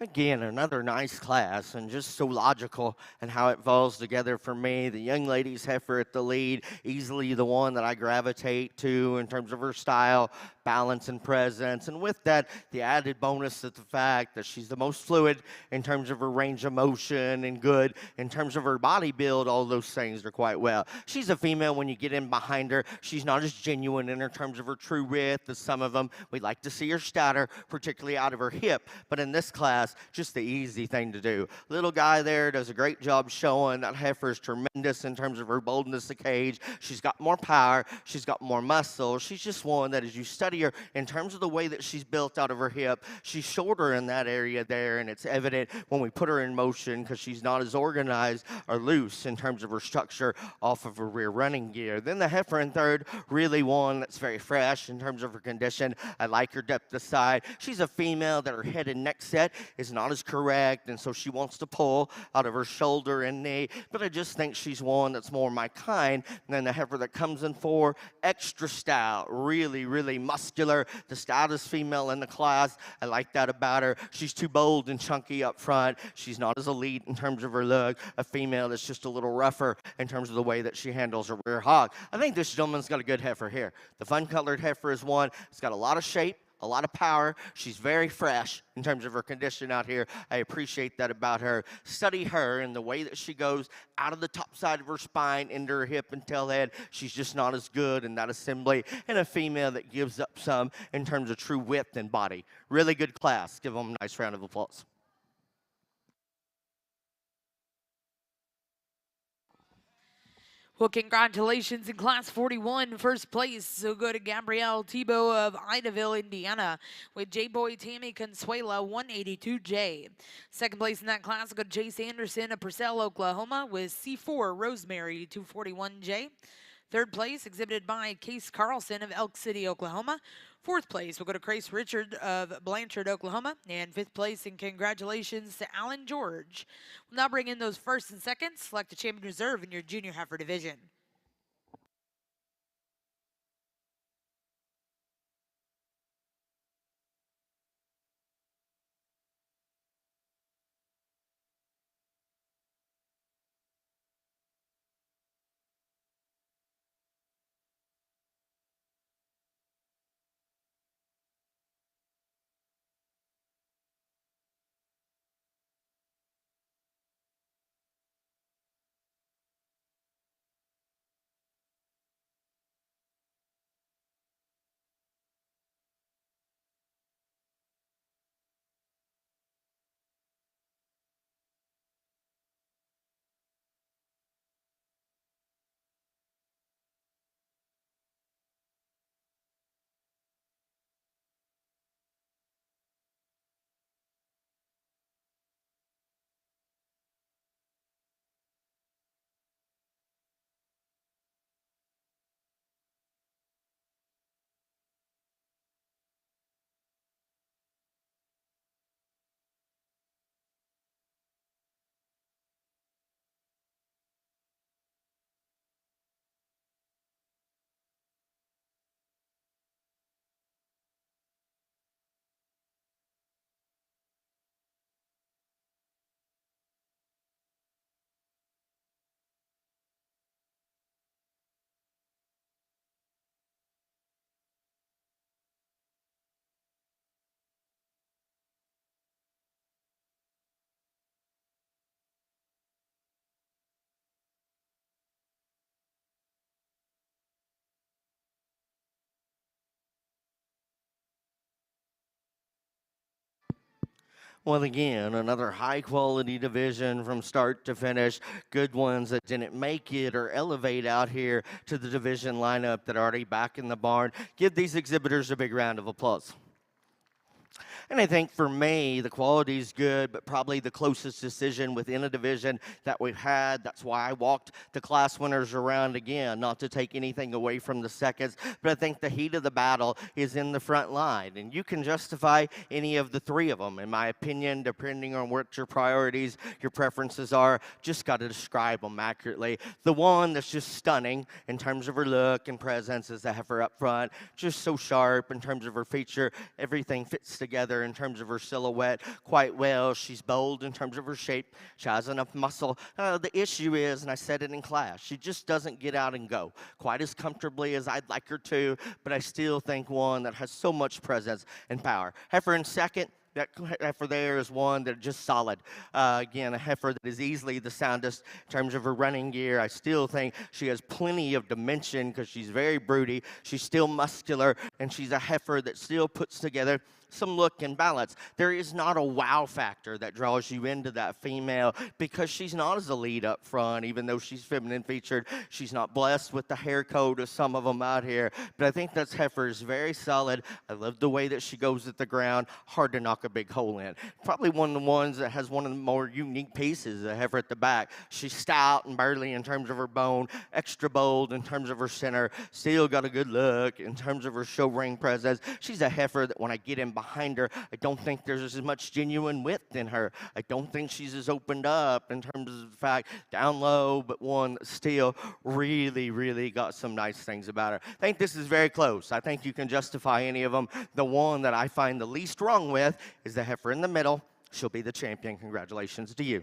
S4: Again, another nice class, and just so logical and how it falls together for me. The young lady's heifer at the lead, easily the one that I gravitate to in terms of her style, balance and presence. And with that, the added bonus of the fact that she's the most fluid in terms of her range of motion and good in terms of her body build. All those things are quite well. She's a female. When you get in behind her, she's not as genuine in her terms of her true width as some of them. We'd like to see her statter, particularly out of her hip. But in this class, just the easy thing to do. Little guy there does a great job showing that heifer is tremendous in terms of her boldness of cage. She's got more power. She's got more muscle. She's just one that as you study her in terms of the way that she's built out of her hip, she's shorter in that area there, and it's evident when we put her in motion because she's not as organized or loose in terms of her structure off of her rear running gear. Then the heifer in third, really one that's very fresh in terms of her condition. I like her depth of side. She's a female that her head and neck set is not as correct, and so she wants to pull out of her shoulder and knee, but I just think she's one that's more my kind than the heifer that comes in for extra stout, really, really muscular, the stoutest female in the class. I like that about her. She's too bold and chunky up front. She's not as elite in terms of her look. A female that's just a little rougher in terms of the way that she handles her rear hog. I think this gentleman's got a good heifer here. The fun-colored heifer is one. It's got a lot of shape, a lot of power. She's very fresh in terms of her condition out here. I appreciate that about her. Study her and the way that she goes out of the top side of her spine into her hip and tail head. She's just not as good in that assembly. And a female that gives up some in terms of true width and body. Really good class. Give them a nice round of applause.
S1: Well, congratulations in Class 41, first place. So go to Gabrielle Tebow of Idaville, Indiana, with J-Boy Tammy Consuela, 182J. Second place in that class, go to Chase Anderson of Purcell, Oklahoma, with C4 Rosemary, 241J. Third place, exhibited by Case Carlson of Elk City, Oklahoma. Fourth place, we'll go to Grace Richard of Blanchard, Oklahoma. And fifth place, and congratulations to Alan George. We'll now bring in those first and seconds. Select a champion reserve in your junior heifer division.
S4: Well, again, another high-quality division from start to finish. Good ones that didn't make it or elevate out here to the division lineup that are already back in the barn. Give these exhibitors a big round of applause. And I think for me, the quality is good, but probably the closest decision within a division that we've had. That's why I walked the class winners around again, not to take anything away from the seconds, but I think the heat of the battle is in the front line. And you can justify any of the three of them, in my opinion, depending on what your priorities, your preferences are. Just got to describe them accurately. The one that's just stunning in terms of her look and presence is the heifer up front. Just so sharp in terms of her feature. Everything fits together together in terms of her silhouette quite well. She's bold in terms of her shape. She has enough muscle. The issue is, and I said it in class, she just doesn't get out and go quite as comfortably as I'd like her to, but I still think one that has so much presence and power. Heifer in second. That heifer there is one that is just solid. Again, a heifer that is easily the soundest in terms of her running gear. I still think she has plenty of dimension because she's very broody. She's still muscular, and she's a heifer that still puts together some look and balance. There is not a wow factor that draws you into that female because she's not as a lead up front, even though she's feminine featured. She's not blessed with the hair coat of some of them out here, but I think that heifer is very solid. I love the way that she goes at the ground, hard to knock a big hole in. Probably one of the ones that has one of the more unique pieces, the heifer at the back. She's stout and burly in terms of her bone, extra bold in terms of her center, still got a good look in terms of her show ring presence. She's a heifer that when I get in behind her, I don't think there's as much genuine width in her. I don't think she's as opened up in terms of the fact down low, but one that still really got some nice things about her. I think this is very close. I think you can justify any of them. The one that I find the least wrong with is the heifer in the middle. She'll be the champion. Congratulations to you.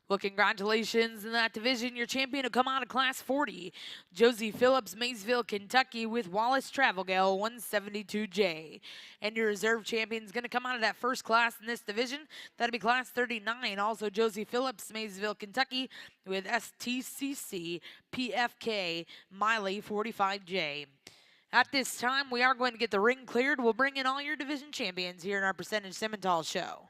S1: Well, congratulations in that division. Your champion will come out of Class 40. Josie Phillips, Maysville, Kentucky, with Wallace Travelgale, 172J. And your reserve champion is going to come out of that first class in this division. That'll be Class 39. Also, Josie Phillips, Maysville, Kentucky, with STCC, PFK, Miley, 45J. At this time, we are going to get the ring cleared. We'll bring in all your division champions here in our Percentage Simmental show.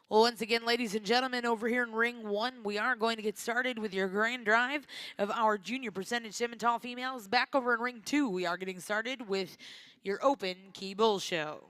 S1: Well, once again, ladies and gentlemen, over here in Ring 1, we are going to get started with your grand drive of our junior percentage Simmental females. Back over in Ring 2, we are getting started with your open key bull show.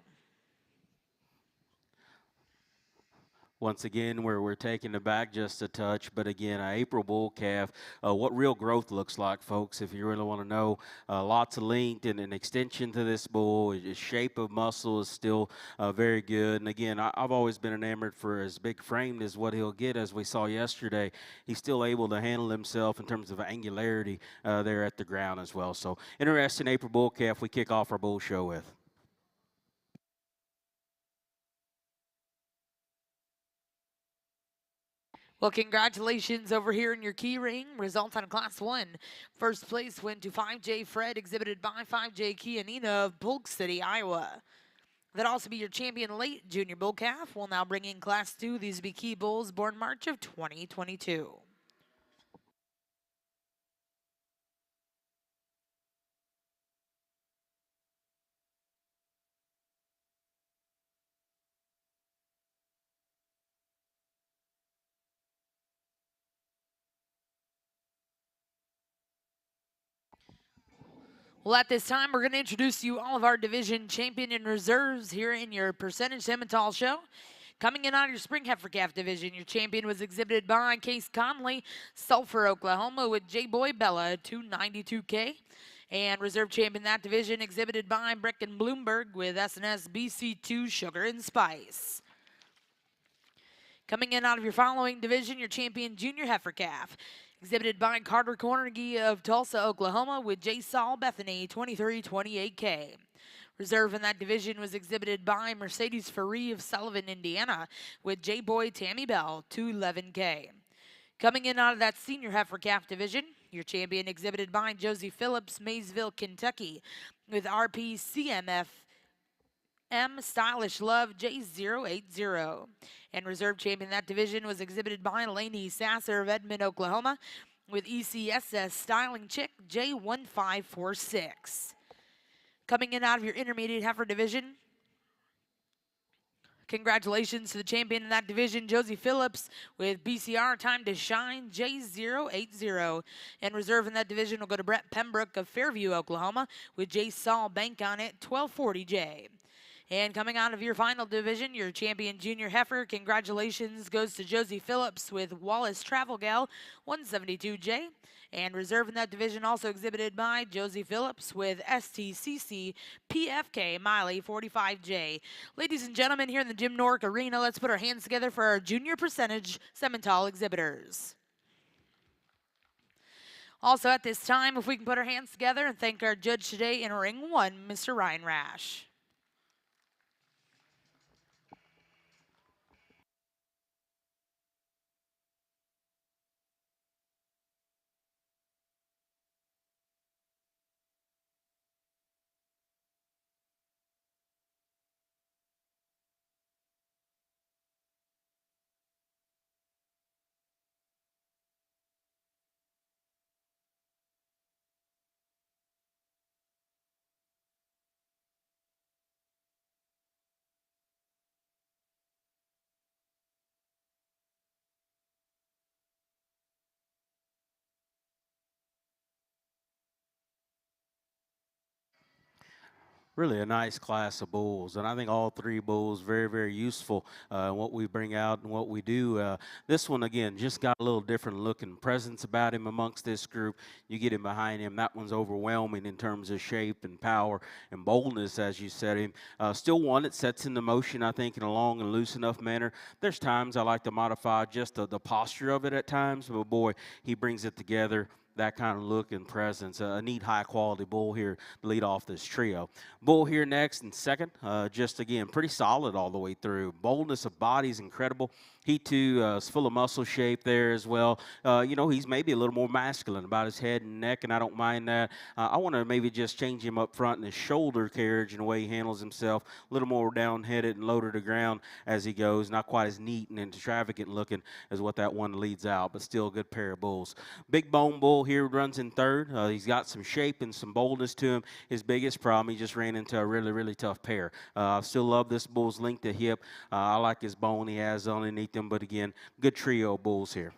S5: Once again, we're taking it back just a touch, but again, an April bull calf, what real growth looks like, folks, if you really want to know. Lots of length and an extension to this bull. His shape of muscle is still very good. And again, I've always been enamored for as big framed as what he'll get, as we saw yesterday. He's still able to handle himself in terms of angularity there at the ground as well. So interesting April bull calf we kick off our bull show with.
S1: Well, congratulations over here in your key ring. Results on Class 1. First place went to 5J Fred, exhibited by 5J Chianina of Polk City, Iowa. That'll also be your champion late junior bull calf. We'll now bring in Class 2. These will be key bulls born March of 2022. Well, at this time, we're going to introduce you all of our division champion and reserves here in your Percentage Simmental show. Coming in out of your Spring Heifer Calf division, your champion was exhibited by Case Conley, Sulphur, Oklahoma, with J-Boy Bella, 292K. And reserve champion in that division exhibited by Brecken Bloomberg with S&S BC2 Sugar and Spice. Coming in out of your following division, your champion Junior Heifer Calf, exhibited by Carter Cornegie of Tulsa, Oklahoma, with J. Saul Bethany, 2328K. Reserve in that division was exhibited by Mercedes Ferree of Sullivan, Indiana, with J. Boy Tammy Bell, 211K. Coming in out of that Senior Heifer Calf division, your champion exhibited by Josie Phillips, Maysville, Kentucky, with RPCMF M Stylish Love J080. And reserve champion in that division was exhibited by Lainey Sasser of Edmond, Oklahoma, with ECSS Styling Chick J1546. Coming in out of your intermediate heifer division, congratulations to the champion in that division, Josie Phillips, with BCR Time to Shine J080. And reserve in that division will go to Brett Pembroke of Fairview, Oklahoma, with J. Saul Bank on it, 1240J. And coming out of your final division, your champion junior heifer, congratulations goes to Josie Phillips with Wallace Travel Gal 172J. And reserve in that division also exhibited by Josie Phillips with STCC PFK Miley 45J. Ladies and gentlemen, here in the Jim Norick Arena, let's put our hands together for our junior percentage Simmental exhibitors. Also at this time, if we can put our hands together and thank our judge today in ring 1, Mr. Ryan Rash.
S5: Really a nice class of bulls, and I think all three bulls very, very useful in what we bring out and what we do. This one, again, just got a little different looking presence about him amongst this group. You get him behind him, that one's overwhelming in terms of shape and power and boldness, as you said him. Still one that sets into motion, I think, in a long and loose enough manner. There's times I like to modify just the posture of it at times, but boy, he brings it together. That kind of look and presence. A neat, high-quality bull here to lead off this trio. Bull here next and second, just, again, pretty solid all the way through. Boldness of body is incredible. He, too, is full of muscle shape there as well. You know, he's maybe a little more masculine about his head and neck, and I don't mind that. I want to maybe just change him up front in his shoulder carriage and the way he handles himself. A little more down-headed and low to the ground as he goes. Not quite as neat and extravagant looking as what that one leads out, but still a good pair of bulls. Big bone bull here runs in third. He's got some shape and some boldness to him. His biggest problem, he just ran into a really, really tough pair. I still love this bull's length to hip. I like his bone he has underneath him, but again, good trio of bulls here.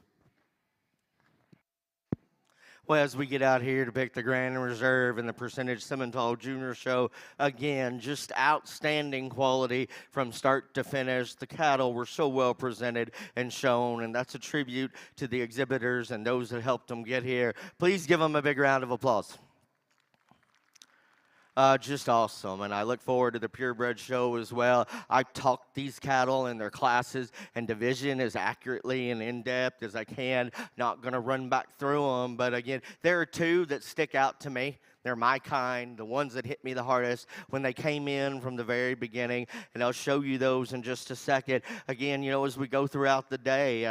S4: Well, as we get out here to pick the Grand Reserve and the Percentage Simmental Junior Show, again, just outstanding quality from start to finish. The cattle were so well presented and shown, and that's a tribute to the exhibitors and those that helped them get here. Please give them a big round of applause. Just awesome, and I look forward to the purebred show as well. I talked these cattle in their classes and division as accurately and in-depth as I can. Not going to run back through them, but again, there are two that stick out to me. They're my kind, the ones that hit me the hardest when they came in from the very beginning, and I'll show you those in just a second. Again, you know, as we go throughout the day,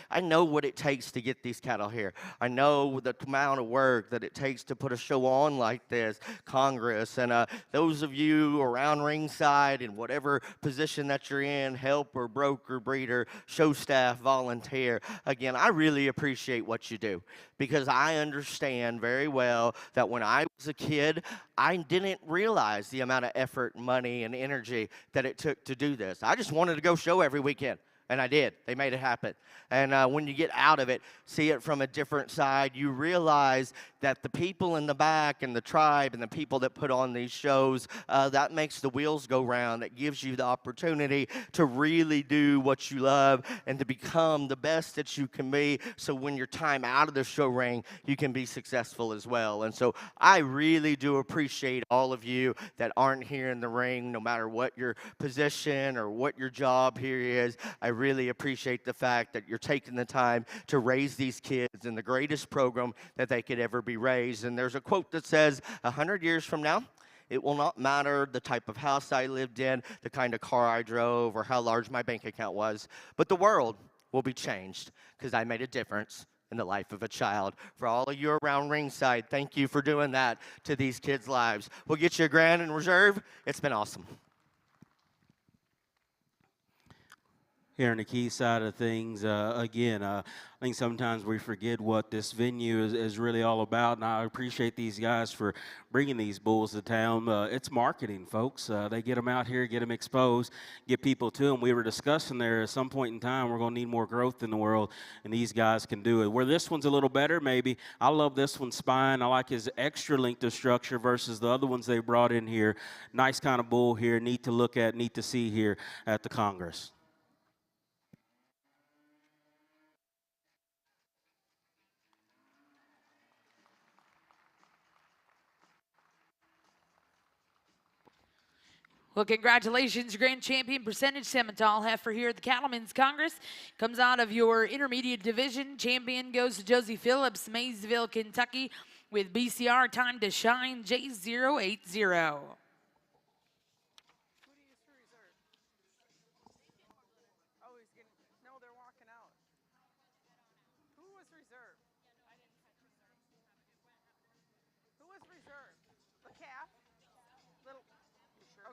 S4: I know what it takes to get these cattle here. I know the amount of work that it takes to put a show on like this, Congress, and those of you around ringside in whatever position that you're in, helper, broker, breeder, show staff, volunteer, again, I really appreciate what you do because I understand very well that when I was a kid, I didn't realize the amount of effort, money, and energy that it took to do this. I just wanted to go show every weekend, and I did. They made it happen. And when you get out of it, see it from a different side, you realize that the people in the back and the tribe and the people that put on these shows, that makes the wheels go round. That gives you the opportunity to really do what you love and to become the best that you can be. So when your time out of the show ring, you can be successful as well. And so I really do appreciate all of you that aren't here in the ring, no matter what your position or what your job here is. I really appreciate the fact that you're taking the time to raise these kids in the greatest program that they could ever be raised. And there's a quote that says, 100 years from now, it will not matter the type of house I lived in, the kind of car I drove, or how large my bank account was, but the world will be changed because I made a difference in the life of a child. For all of you around ringside, thank you for doing that to these kids' lives. We'll get you a Grand and Reserve. It's been awesome.
S5: Here on the key side of things, again, I think sometimes we forget what this venue is really all about, and I appreciate these guys for bringing these bulls to town. It's marketing, folks. They get them out here, get them exposed, get people to them. We were discussing there at some point in time we're going to need more growth in the world, and these guys can do it. Where this one's a little better, maybe, I love this one's spine. I like his extra length of structure versus the other ones they brought in here. Nice kind of bull here, neat to look at, neat to see here at the Congress.
S1: Well, congratulations, Grand Champion Percentage Simmental Heifer here at the Cattlemen's Congress. Comes out of your intermediate division. Champion goes to Josie Phillips, Maysville, Kentucky, with BCR Time to Shine J080.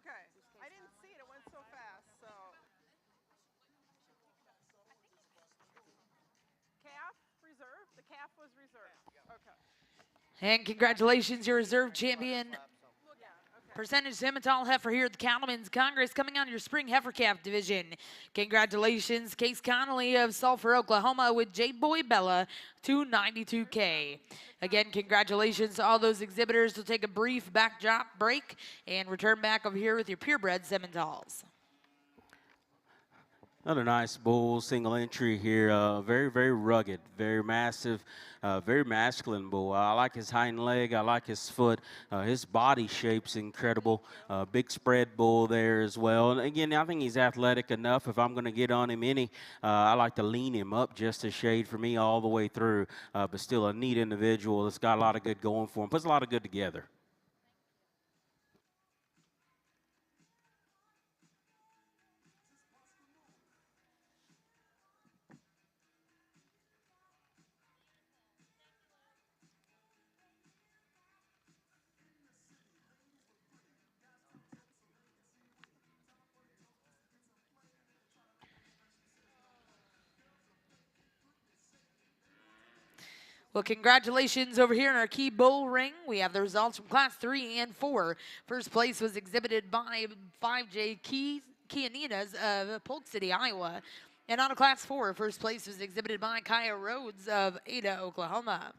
S6: Okay, I didn't see it. It went so fast. So, calf reserve. The calf was reserved. Okay.
S1: And congratulations, your reserve champion Percentage Simmental Heifer here at the Cattlemen's Congress, coming on your spring heifer calf division. Congratulations, Case Connolly of Sulphur, Oklahoma, with J Boy Bella, 292K. Again, congratulations to all those exhibitors. We'll take a brief backdrop break and return back over here with your purebred Simmentals.
S5: Another nice bull, single entry here. Very, very rugged, very massive, very masculine bull. I like his hind leg. I like his foot. His body shape's incredible. Big spread bull there as well. And again, I think he's athletic enough. If I'm going to get on him I like to lean him up just a shade for me all the way through. But still a neat individual that's got a lot of good going for him. Puts a lot of good together.
S1: Well, congratulations over here in our key bull ring. We have the results from Class 3 and 4. First place was exhibited by 5J Chianinas of Polk City, Iowa. And on a Class 4, first place was exhibited by Kaya Rhodes of Ada, Oklahoma.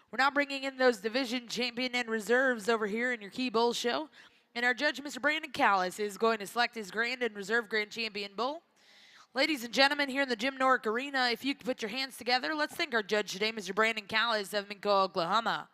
S1: We're now bringing in those division champion and reserves over here in your key bull show. And our judge, Mr. Brandon Callis, is going to select his grand and reserve grand champion bull. Ladies and gentlemen, here in the Jim Norick Arena, if you could put your hands together, let's thank our judge today, Mr. Brandon Callis of Minko, Oklahoma.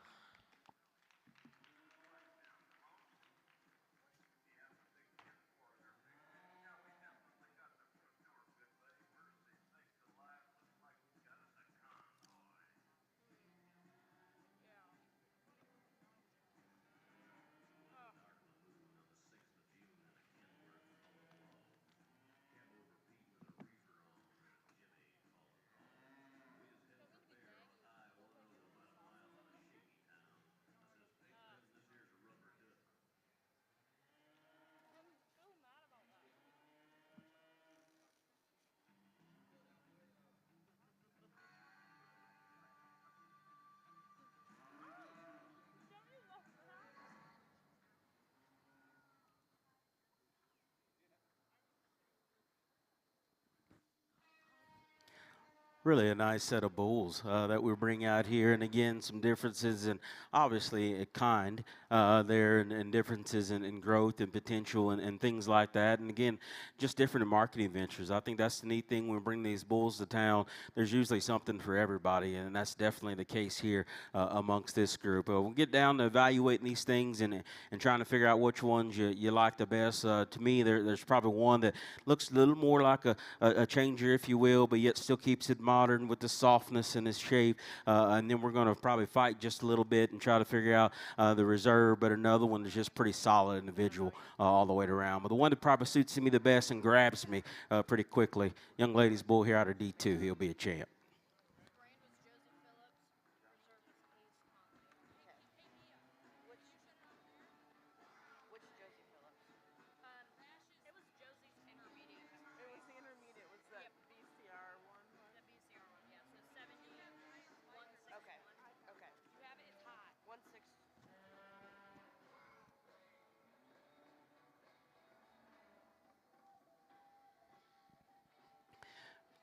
S5: Really a nice set of bulls that we bring out here. And again, some differences in obviously a kind there and differences in growth and potential and things like that. And again, just different in marketing ventures. I think that's the neat thing when we bring these bulls to town. There's usually something for everybody, and that's definitely the case here amongst this group. We'll get down to evaluating these things and trying to figure out which ones you like the best. To me, there's probably one that looks a little more like a changer, if you will, but yet still keeps it modern with the softness in his shape, and then we're going to probably fight just a little bit and try to figure out the reserve, but another one is just pretty solid individual all the way around. But the one that probably suits me the best and grabs me pretty quickly, young lady's bull here out of D2. He'll be a champ.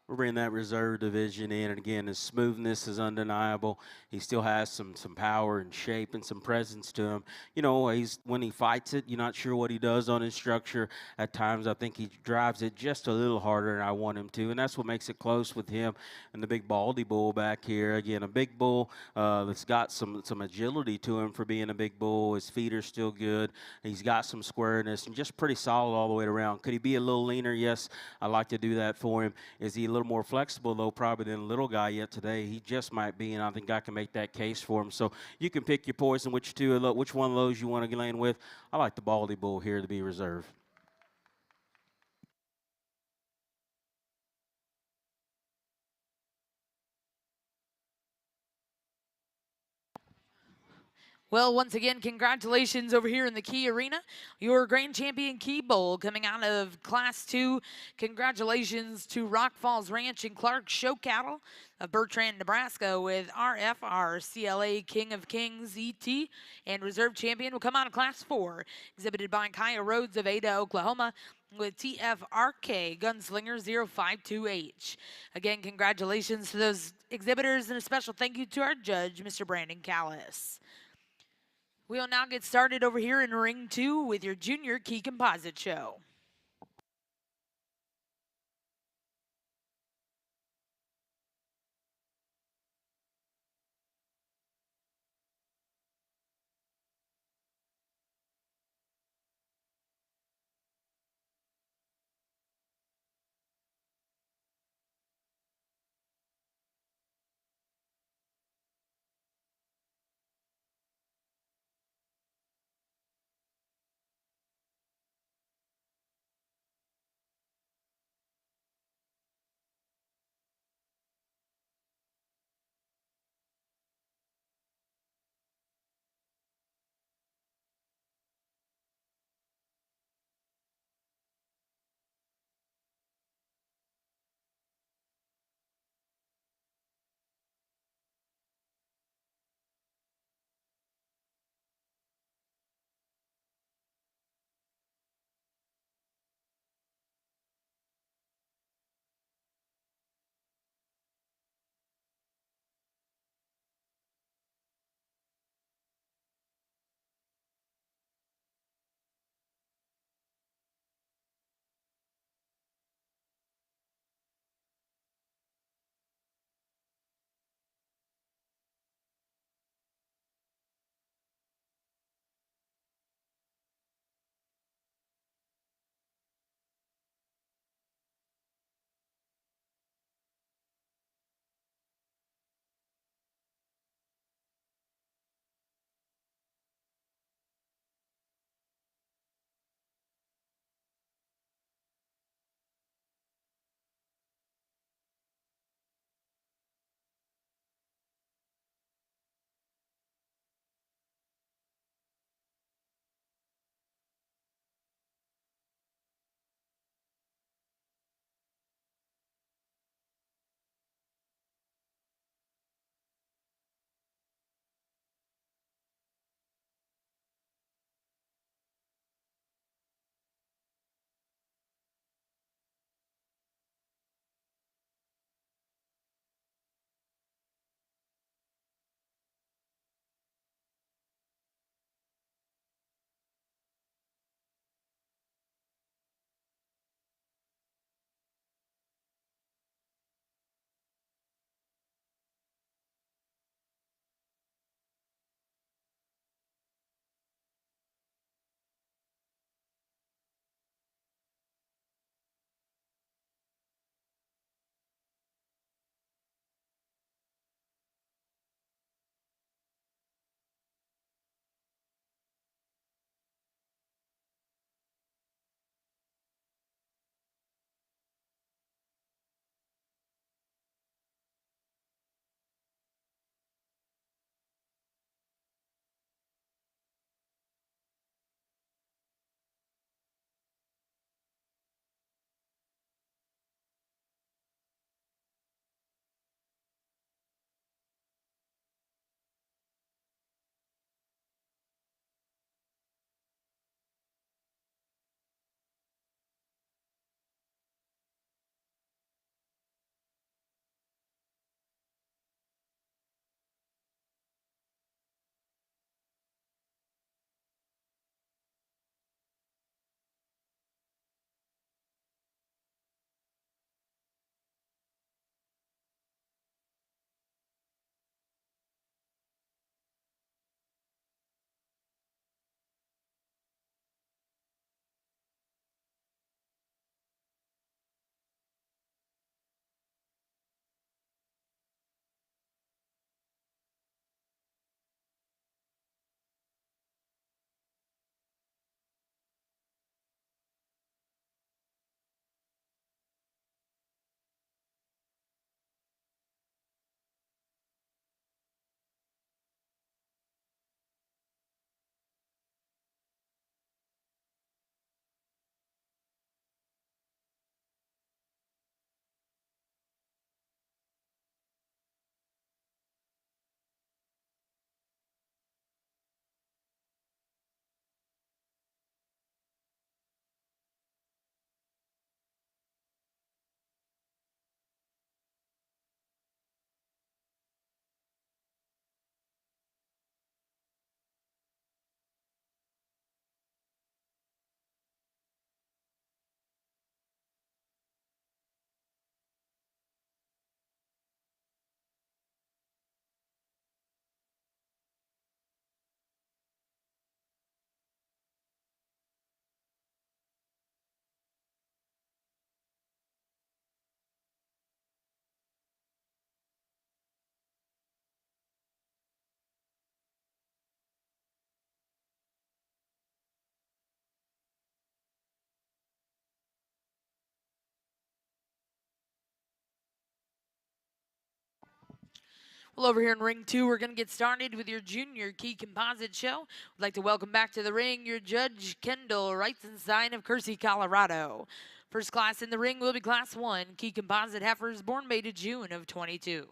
S5: We're bringing that reserve division in, and again, his smoothness is undeniable. He still has some power and shape and some presence to him. You know, when he fights it, you're not sure what he does on his structure. At times, I think he drives it just a little harder than I want him to, and that's what makes it close with him and the big baldy bull back here. Again, a big bull that's got some agility to him for being a big bull. His feet are still good. He's got some squareness and just pretty solid all the way around. Could he be a little leaner? Yes, I like to do that for him. Is he a little more flexible, though, probably than a little guy yet today? He just might be, and I think I can make that case for him. So you can pick your poison, which one of those you want to land with. I like the baldy bull here to be reserved.
S1: Well, once again, congratulations over here in the Key Arena. Your Grand Champion Key Bowl coming out of Class 2. Congratulations to Rock Falls Ranch and Clark Show Cattle of Bertrand, Nebraska with RFR CLA King of Kings ET. And Reserve Champion will come out of Class 4, exhibited by Kaya Rhodes of Ada, Oklahoma, with TFRK Gunslinger 052H. Again, congratulations to those exhibitors, and a special thank you to our judge, Mr. Brandon Callis. We'll now get started over here in Ring 2 with your Junior Chi-Composite show. Well, over here in ring 2, we're going to get started with your junior Chi-Composite show. We'd like to welcome back to the ring your judge, Kendall Reitzenstein of Kersey, Colorado. First class in the ring will be Class 1 Chi-Composite Heifers, born May to June of 22.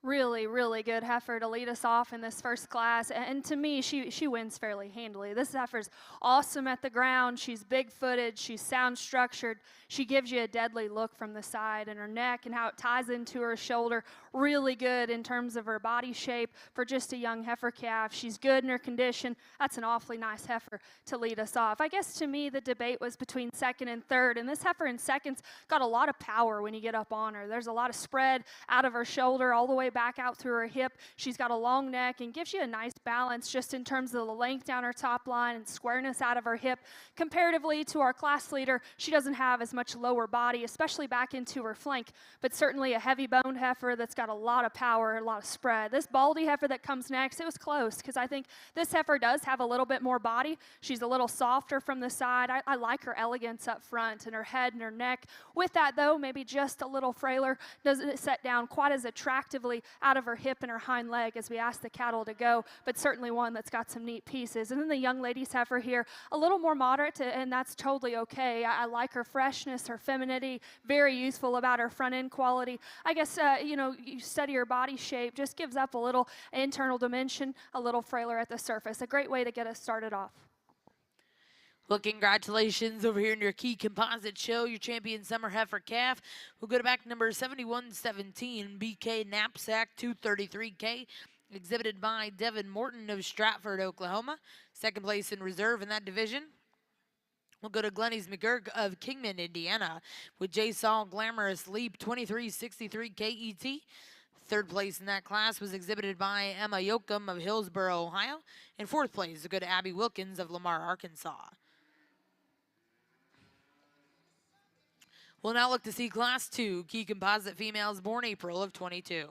S3: Really, really good heifer to lead us off in this first class. And to me, she wins fairly handily. This heifer's awesome at the ground. She's big-footed. She's sound-structured. She gives you a deadly look from the side, and her neck and how it ties into her shoulder, really good in terms of her body shape for just a young heifer calf. She's good in her condition. That's an awfully nice heifer to lead us off. I guess to me, the debate was between second and third, and this heifer in second's got a lot of power when you get up on her. There's a lot of spread out of her shoulder all the way back out through her hip. She's got a long neck and gives you a nice balance just in terms of the length down her top line and squareness out of her hip. Comparatively to our class leader, she doesn't have as much lower body, especially back into her flank, but certainly a heavy-boned heifer that's got a lot of power, a lot of spread. This baldy heifer that comes next, it was close because I think this heifer does have a little bit more body. She's a little softer from the side. I like her elegance up front and her head and her neck. With that, though, maybe just a little frailer, doesn't set down quite as attractively out of her hip and her hind leg as we ask the cattle to go, but certainly one that's got some neat pieces. And then the young lady's heifer here, a little more moderate, and that's totally okay. I like her freshness, her femininity, very useful about her front end quality. I guess, you study her body shape, just gives up a little internal dimension, a little frailer at the surface. A great way to get us started off.
S1: Well, congratulations over here in your Chi-Composite show. Your champion summer heifer calf. We'll go to back number 7117, BK Knapsack 233K, exhibited by Devin Morton of Stratford, Oklahoma. Second place in reserve in that division. We'll go to Glenny's McGurk of Kingman, Indiana, with J. Saul Glamorous Leap 2363 KET. Third place in that class was exhibited by Emma Yoakum of Hillsboro, Ohio. And fourth place, we'll go to Abby Wilkins of Lamar, Arkansas. We'll now look to see Class 2 Chi-Composite females born April of 22.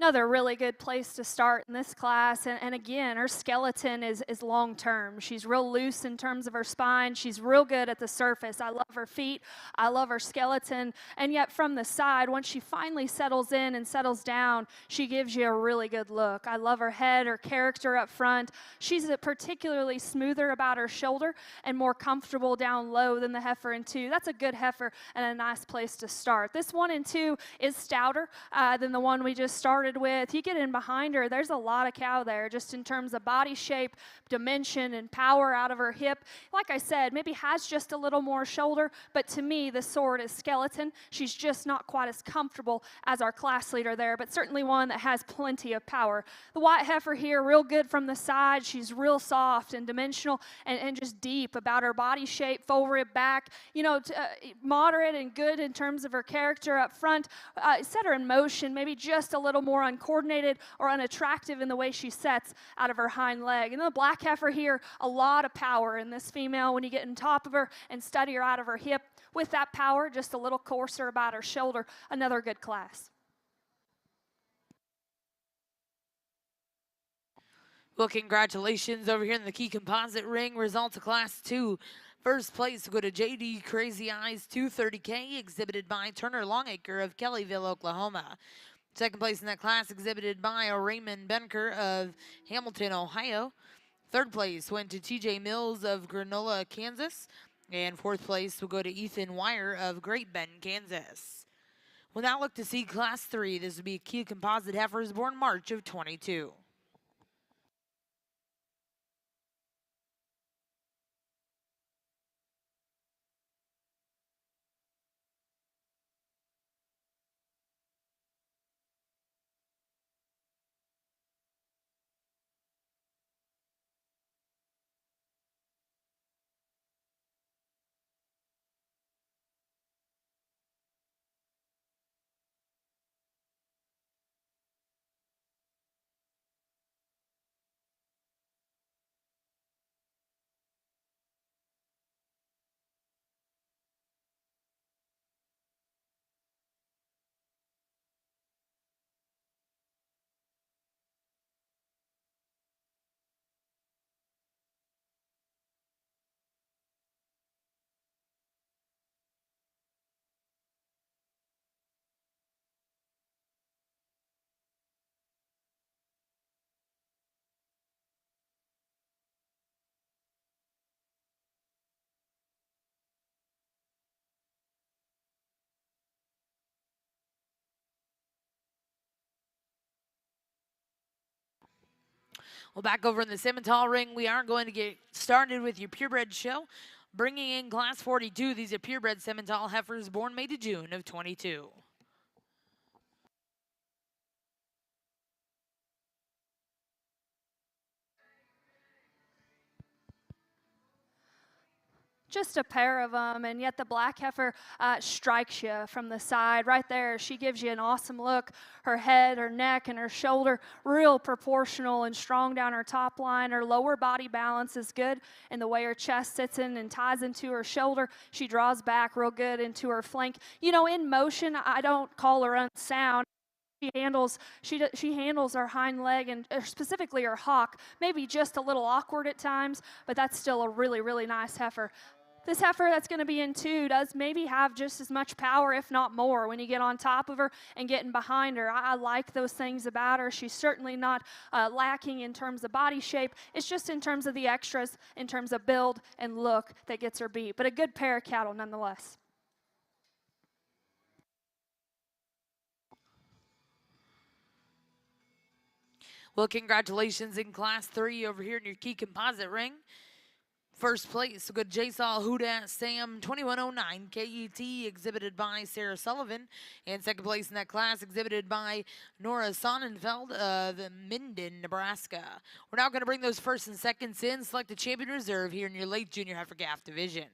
S3: Another really good place to start in this class. And again, her skeleton is long term. She's real loose in terms of her spine. She's real good at the surface. I love her feet. I love her skeleton. And yet from the side, once she finally settles in and settles down, she gives you a really good look. I love her head, her character up front. She's particularly smoother about her shoulder and more comfortable down low than the heifer in 2. That's a good heifer and a nice place to start. This 1 and 2 is stouter than the one we just started with. You get in behind her, there's a lot of cow there just in terms of body shape, dimension, and power out of her hip. Like I said, maybe has just a little more shoulder, but to me, the sword is skeleton. She's just not quite as comfortable as our class leader there, but certainly one that has plenty of power. The white heifer here, real good from the side. She's real soft and dimensional and just deep about her body shape, full rib back. You know, moderate and good in terms of her character up front. Set her in motion, maybe just a little more uncoordinated or unattractive in the way she sets out of her hind leg. And then the black heifer here, a lot of power in this female when you get on top of her and study her out of her hip. With that power, just a little coarser about her shoulder. Another good class.
S1: Well, congratulations over here in the Chi-Composite ring. Results of Class 2. First place will go to JD Crazy Eyes 230K, exhibited by Turner Longacre of Kellyville, Oklahoma. Second place in that class, exhibited by Raymond Benker of Hamilton, Ohio. Third place went to TJ Mills of Granola, Kansas. And fourth place will go to Ethan Wire of Great Bend, Kansas. We'll now look to see Class 3. This will be Chi-Composite Heifers born March of 22. Well, back over in the Simmental ring, we are going to get started with your purebred show. Bringing in Class 42, these are purebred Simmental heifers born May to June of 22.
S3: Just a pair of them, and yet the black heifer strikes you from the side right there. She gives you an awesome look. Her head, her neck, and her shoulder, real proportional and strong down her top line. Her lower body balance is good in the way her chest sits in and ties into her shoulder. She draws back real good into her flank. You know, in motion, I don't call her unsound. She handles her hind leg and specifically her hock, maybe just a little awkward at times, but that's still a really, really nice heifer. This heifer that's going to be in 2 does maybe have just as much power, if not more, when you get on top of her and getting behind her. I like those things about her. She's certainly not lacking in terms of body shape. It's just in terms of the extras, in terms of build and look that gets her beat. But a good pair of cattle nonetheless.
S1: Well, congratulations in Class 3 over here in your Chi-Composite ring. First place, good J-Saw Houdat Sam 2109 KET, exhibited by Sarah Sullivan. And second place in that class, exhibited by Nora Sonnenfeld of Minden, Nebraska. We're now going to bring those first and seconds in, select the champion reserve here in your late junior heifer calf division.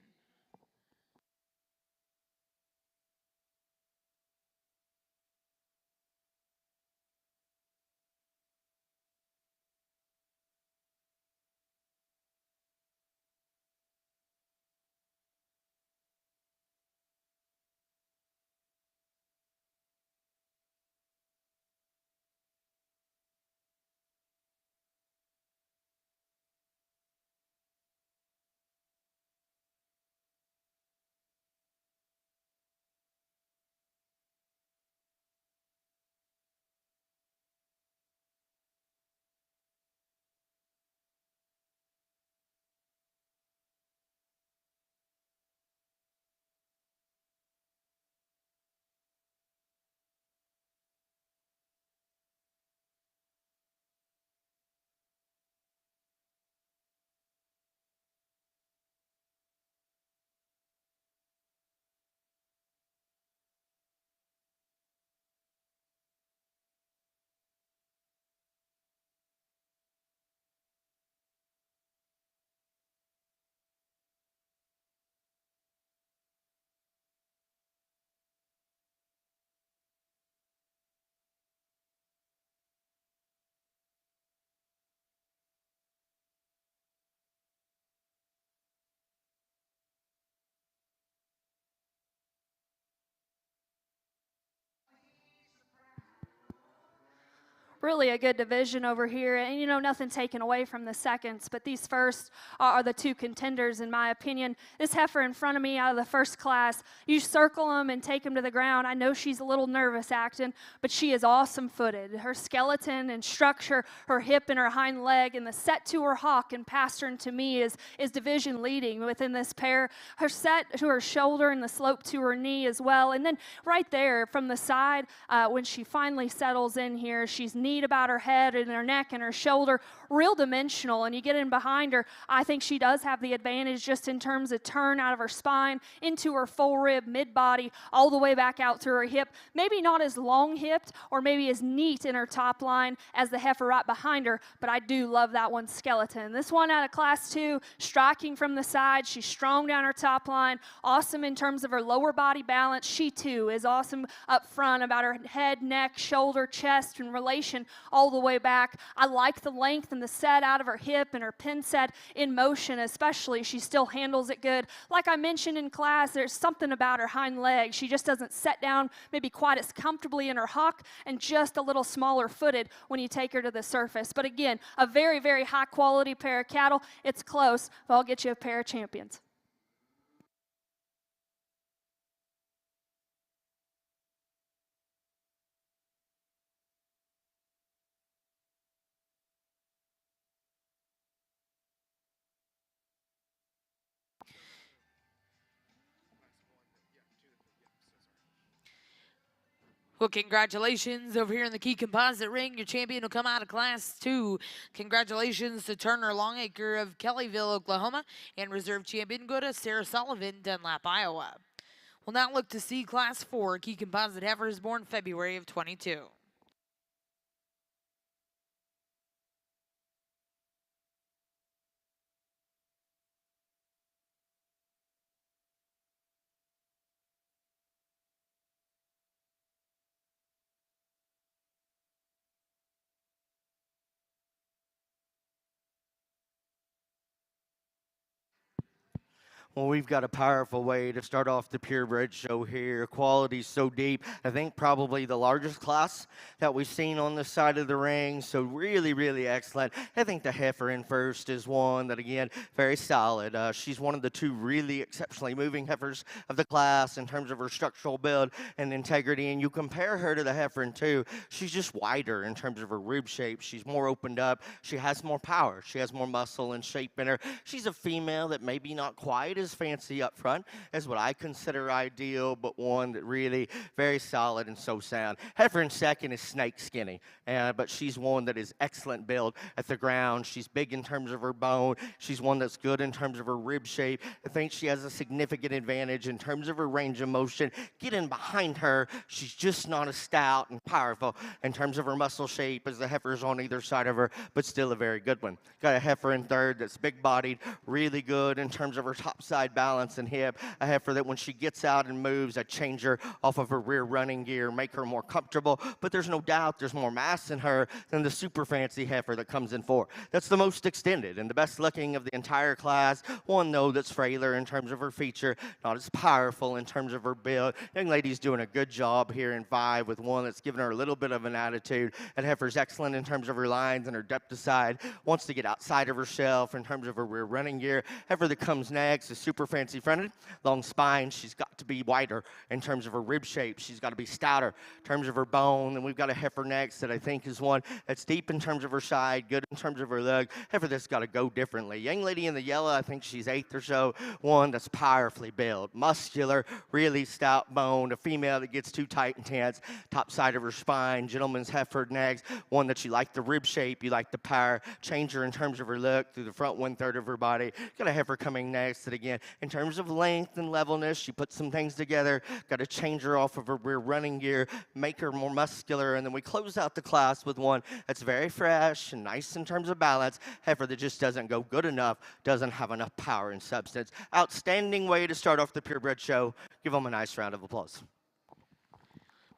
S3: really a good division over here. And, you know, nothing taken away from the seconds, but these first are the two contenders, in my opinion. This heifer in front of me out of the first class, you circle them and take them to the ground. I know she's a little nervous acting, but she is awesome-footed. Her skeleton and structure, her hip and her hind leg, and the set to her hock and pastern to me is division leading within this pair. Her set to her shoulder and the slope to her knee as well. And then right there from the side, when she finally settles in here, she's neat about her head and her neck and her shoulder, real dimensional. And you get in behind her, I think she does have the advantage just in terms of turn out of her spine into her full rib, mid-body, all the way back out to her hip. Maybe not as long-hipped or maybe as neat in her top line as the heifer right behind her, but I do love that one's skeleton. This one out of class 2, striking from the side. She's strong down her top line, awesome in terms of her lower body balance. She too is awesome up front about her head, neck, shoulder, chest, and relation all the way back. I like the length and the set out of her hip and her pin set in motion especially. She still handles it good. Like I mentioned in class, there's something about her hind leg. She just doesn't set down maybe quite as comfortably in her hock and just a little smaller footed when you take her to the surface. But again, a very, very high quality pair of cattle. It's close, but I'll get you a pair of champions.
S1: Well, congratulations over here in the Chi-Composite ring. Your champion will come out of class 2. Congratulations to Turner Longacre of Kellyville, Oklahoma, and reserve champion go to Sarah Sullivan, Dunlap, Iowa. We'll now look to see class 4 Chi-Composite Heifers born February of 22.
S4: Well, we've got a powerful way to start off the purebred show here. Quality's so deep. I think probably the largest class that we've seen on this side of the ring. So really, really excellent. I think the heifer in first is one that, again, very solid. She's one of the two really exceptionally moving heifers of the class in terms of her structural build and integrity. And you compare her to the heifer in 2, she's just wider in terms of her rib shape. She's more opened up. She has more power. She has more muscle and shape in her. She's a female that maybe not quite as fancy up front as what I consider ideal, but one that really very solid and so sound. Heifer in second is snake skinny, but she's one that is excellent build at the ground. She's big in terms of her bone. She's one that's good in terms of her rib shape. I think she has a significant advantage in terms of her range of motion. Get in behind her. She's just not as stout and powerful in terms of her muscle shape as the heifers on either side of her, but still a very good one. Got a heifer in third that's big-bodied, really good in terms of her top side balance and hip. A heifer that when she gets out and moves, I change her off of her rear running gear, make her more comfortable, but there's no doubt there's more mass in her than the super fancy heifer that comes in 4. That's the most extended and the best looking of the entire class. One, though, that's frailer in terms of her feature, not as powerful in terms of her build. Young lady's doing a good job here in 5 with one that's giving her a little bit of an attitude. That heifer's excellent in terms of her lines and her depth of side, wants to get outside of herself in terms of her rear running gear. Heifer that comes next is super fancy fronted, long spine. She's got to be wider in terms of her rib shape. She's got to be stouter in terms of her bone. And we've got a heifer next that I think is one that's deep in terms of her side, good in terms of her leg. Heifer that's got to go differently. Young lady in the yellow, I think she's 8th or so. One that's powerfully built, muscular, really stout bone. A female that gets too tight and tense, top side of her spine. Gentleman's heifer next. One that you like the rib shape, you like the power. Change her in terms of her look through the front 1/3 of her body. Got a heifer coming next that, again, in terms of length and levelness, she puts some things together. Got to change her off of her rear running gear, make her more muscular, and then we close out the class with one that's very fresh and nice in terms of balance. Heifer that just doesn't go good enough, doesn't have enough power and substance. Outstanding way to start off the purebred show. Give them a nice round of applause.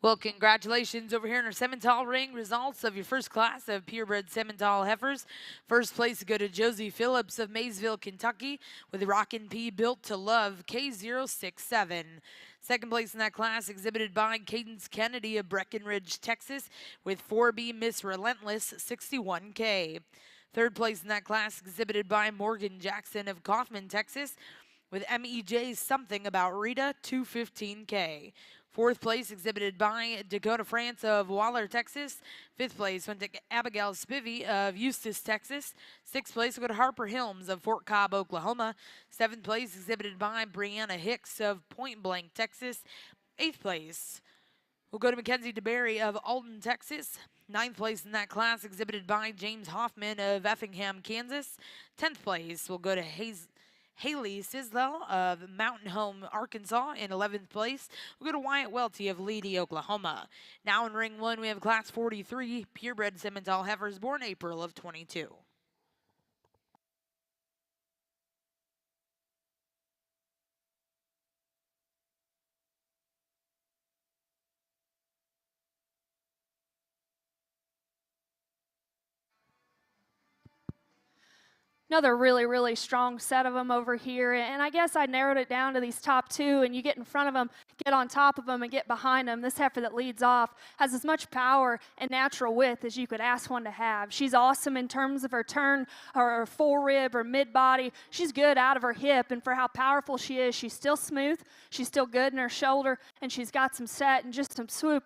S1: Well, congratulations over here in our Simmental ring. Results of your first class of purebred Simmental heifers. First place go to Josie Phillips of Maysville, Kentucky, with Rockin' P Built to Love K067. Second place in that class exhibited by Cadence Kennedy of Breckenridge, Texas, with 4B Miss Relentless 61K. Third place in that class exhibited by Morgan Jackson of Kaufman, Texas, with MEJ Something About Rita 215K. Fourth place exhibited by Dakota France of Waller, Texas. Fifth place went to Abigail Spivey of Eustis, Texas. Sixth place went to Harper Hilms of Fort Cobb, Oklahoma. Seventh place exhibited by Brianna Hicks of Point Blank, Texas. Eighth place will go to Mackenzie DeBerry of Alton, Texas. Ninth place in that class exhibited by James Hoffman of Effingham, Kansas. 10th place will go to Haley Sislow of Mountain Home, Arkansas. In 11th place, we'll go to Wyatt Welty of Leedy, Oklahoma. Now in ring one, we have class 43, purebred Simmental heifers born April of 22.
S3: Another really, really strong set of them over here. And I guess I narrowed it down to these top two, and you get in front of them, get on top of them, and get behind them. This heifer that leads off has as much power and natural width as you could ask one to have. She's awesome in terms of her turn, her forerib, or mid-body. She's good out of her hip, and for how powerful she is, she's still smooth, she's still good in her shoulder, and she's got some set and just some swoop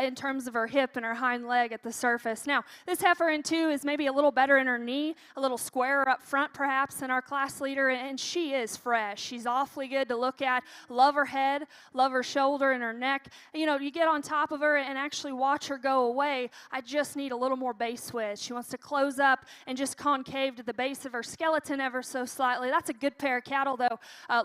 S3: in terms of her hip and her hind leg at the surface. Now, this heifer in two is maybe a little better in her knee, a little squarer up front perhaps than our class leader, and she is fresh. She's awfully good to look at. Love her head, love her shoulder and her neck. You know, you get on top of her and actually watch her go away. I just need a little more base width. She wants to close up and just concave to the base of her skeleton ever so slightly. That's a good pair of cattle, though.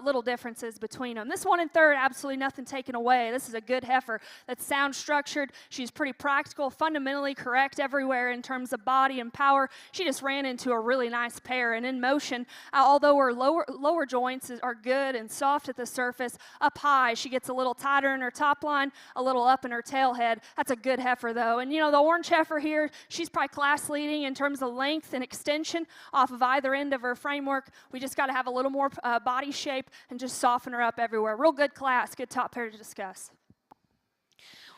S3: Little differences between them. This one in third, absolutely nothing taken away. This is a good heifer that's sound structured. She's pretty practical, fundamentally correct everywhere in terms of body and power. She just ran into a really nice pair, and in motion, although her lower joints are good and soft at the surface, up high she gets a little tighter in her top line, a little up in her tail head. That's a good heifer, though. And you know, the orange heifer here, she's probably class leading in terms of length and extension off of either end of her framework. We just got to have a little more body shape and just soften her up everywhere. Real good class, good top pair to discuss.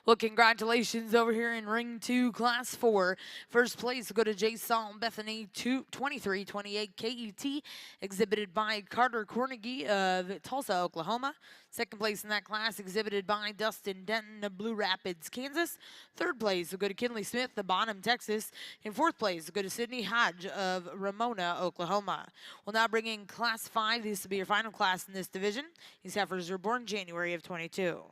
S1: Well, congratulations over here in ring two, class 4. First place will go to Jason Bethany 2328 KET, exhibited by Carter Cornegie of Tulsa, Oklahoma. Second place in that class exhibited by Dustin Denton of Blue Rapids, Kansas. Third place will go to Kinley Smith of Bonham, Texas. In fourth place will go to Sydney Hodge of Ramona, Oklahoma. We'll now bring in class 5. This will be your final class in this division. These heifers were born January of 22.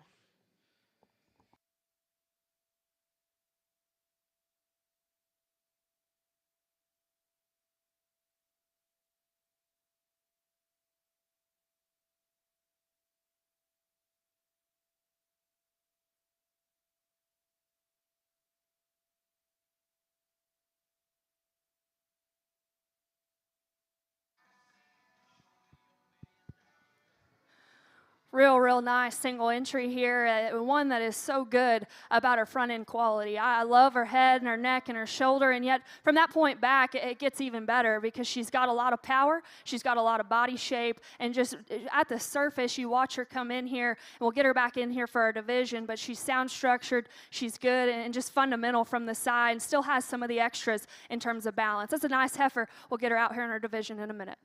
S3: Real nice single entry here. One that is so good about her front end quality. I love her head and her neck and her shoulder, and yet from that point back, it gets even better because she's got a lot of power, she's got a lot of body shape, and just at the surface, you watch her come in here, and we'll get her back in here for our division, but she's sound structured, she's good, and just fundamental from the side, and still has some of the extras in terms of balance. That's a nice heifer. We'll get her out here in our division in a minute.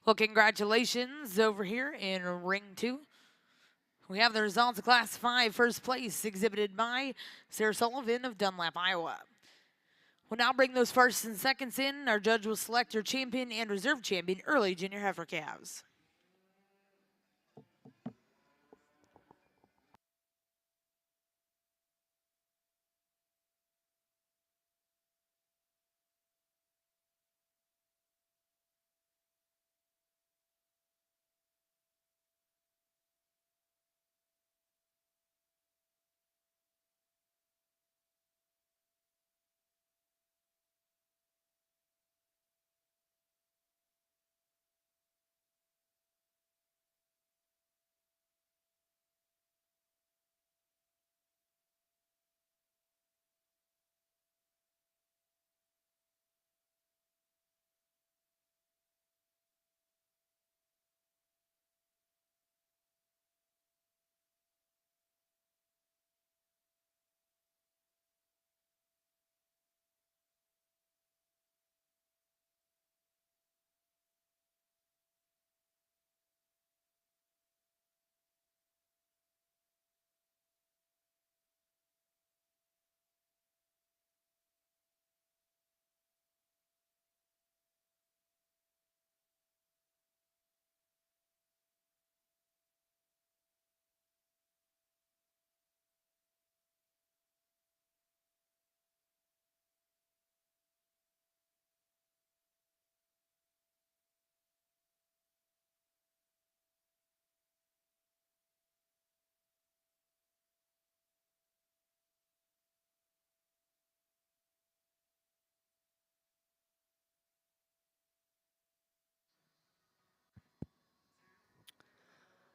S1: Well, congratulations over here in ring 2. We have the results of class 5, first place exhibited by Sarah Sullivan of Dunlap, Iowa. We'll now bring those firsts and seconds in. Our judge will select your champion and reserve champion early junior heifer calves.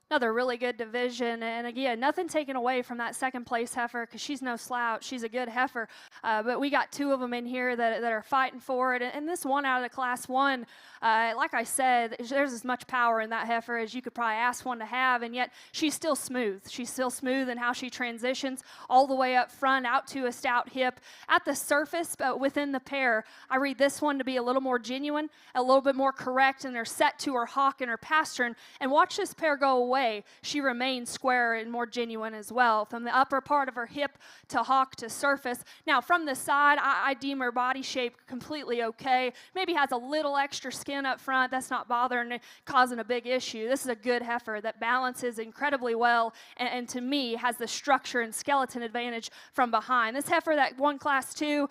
S3: Another really good division, and again, nothing taken away from that second place heifer because she's no slouch. She's a good heifer, but we got two of them in here that are fighting for it. And this one out of the Class 1, like I said, there's as much power in that heifer as you could probably ask one to have, and yet she's still smooth. She's still smooth in how she transitions all the way up front out to a stout hip. At the surface, but within the pair, I read this one to be a little more genuine, a little bit more correct, and they're set to her hock and her pastern. And watch this pair go away. She remains square and more genuine as well. From the upper part of her hip to hock to surface. Now, from the side, I deem her body shape completely okay. Maybe has a little extra skin up front. That's not bothering, causing a big issue. This is a good heifer that balances incredibly well and to me has the structure and skeleton advantage from behind. This heifer that won Class 2,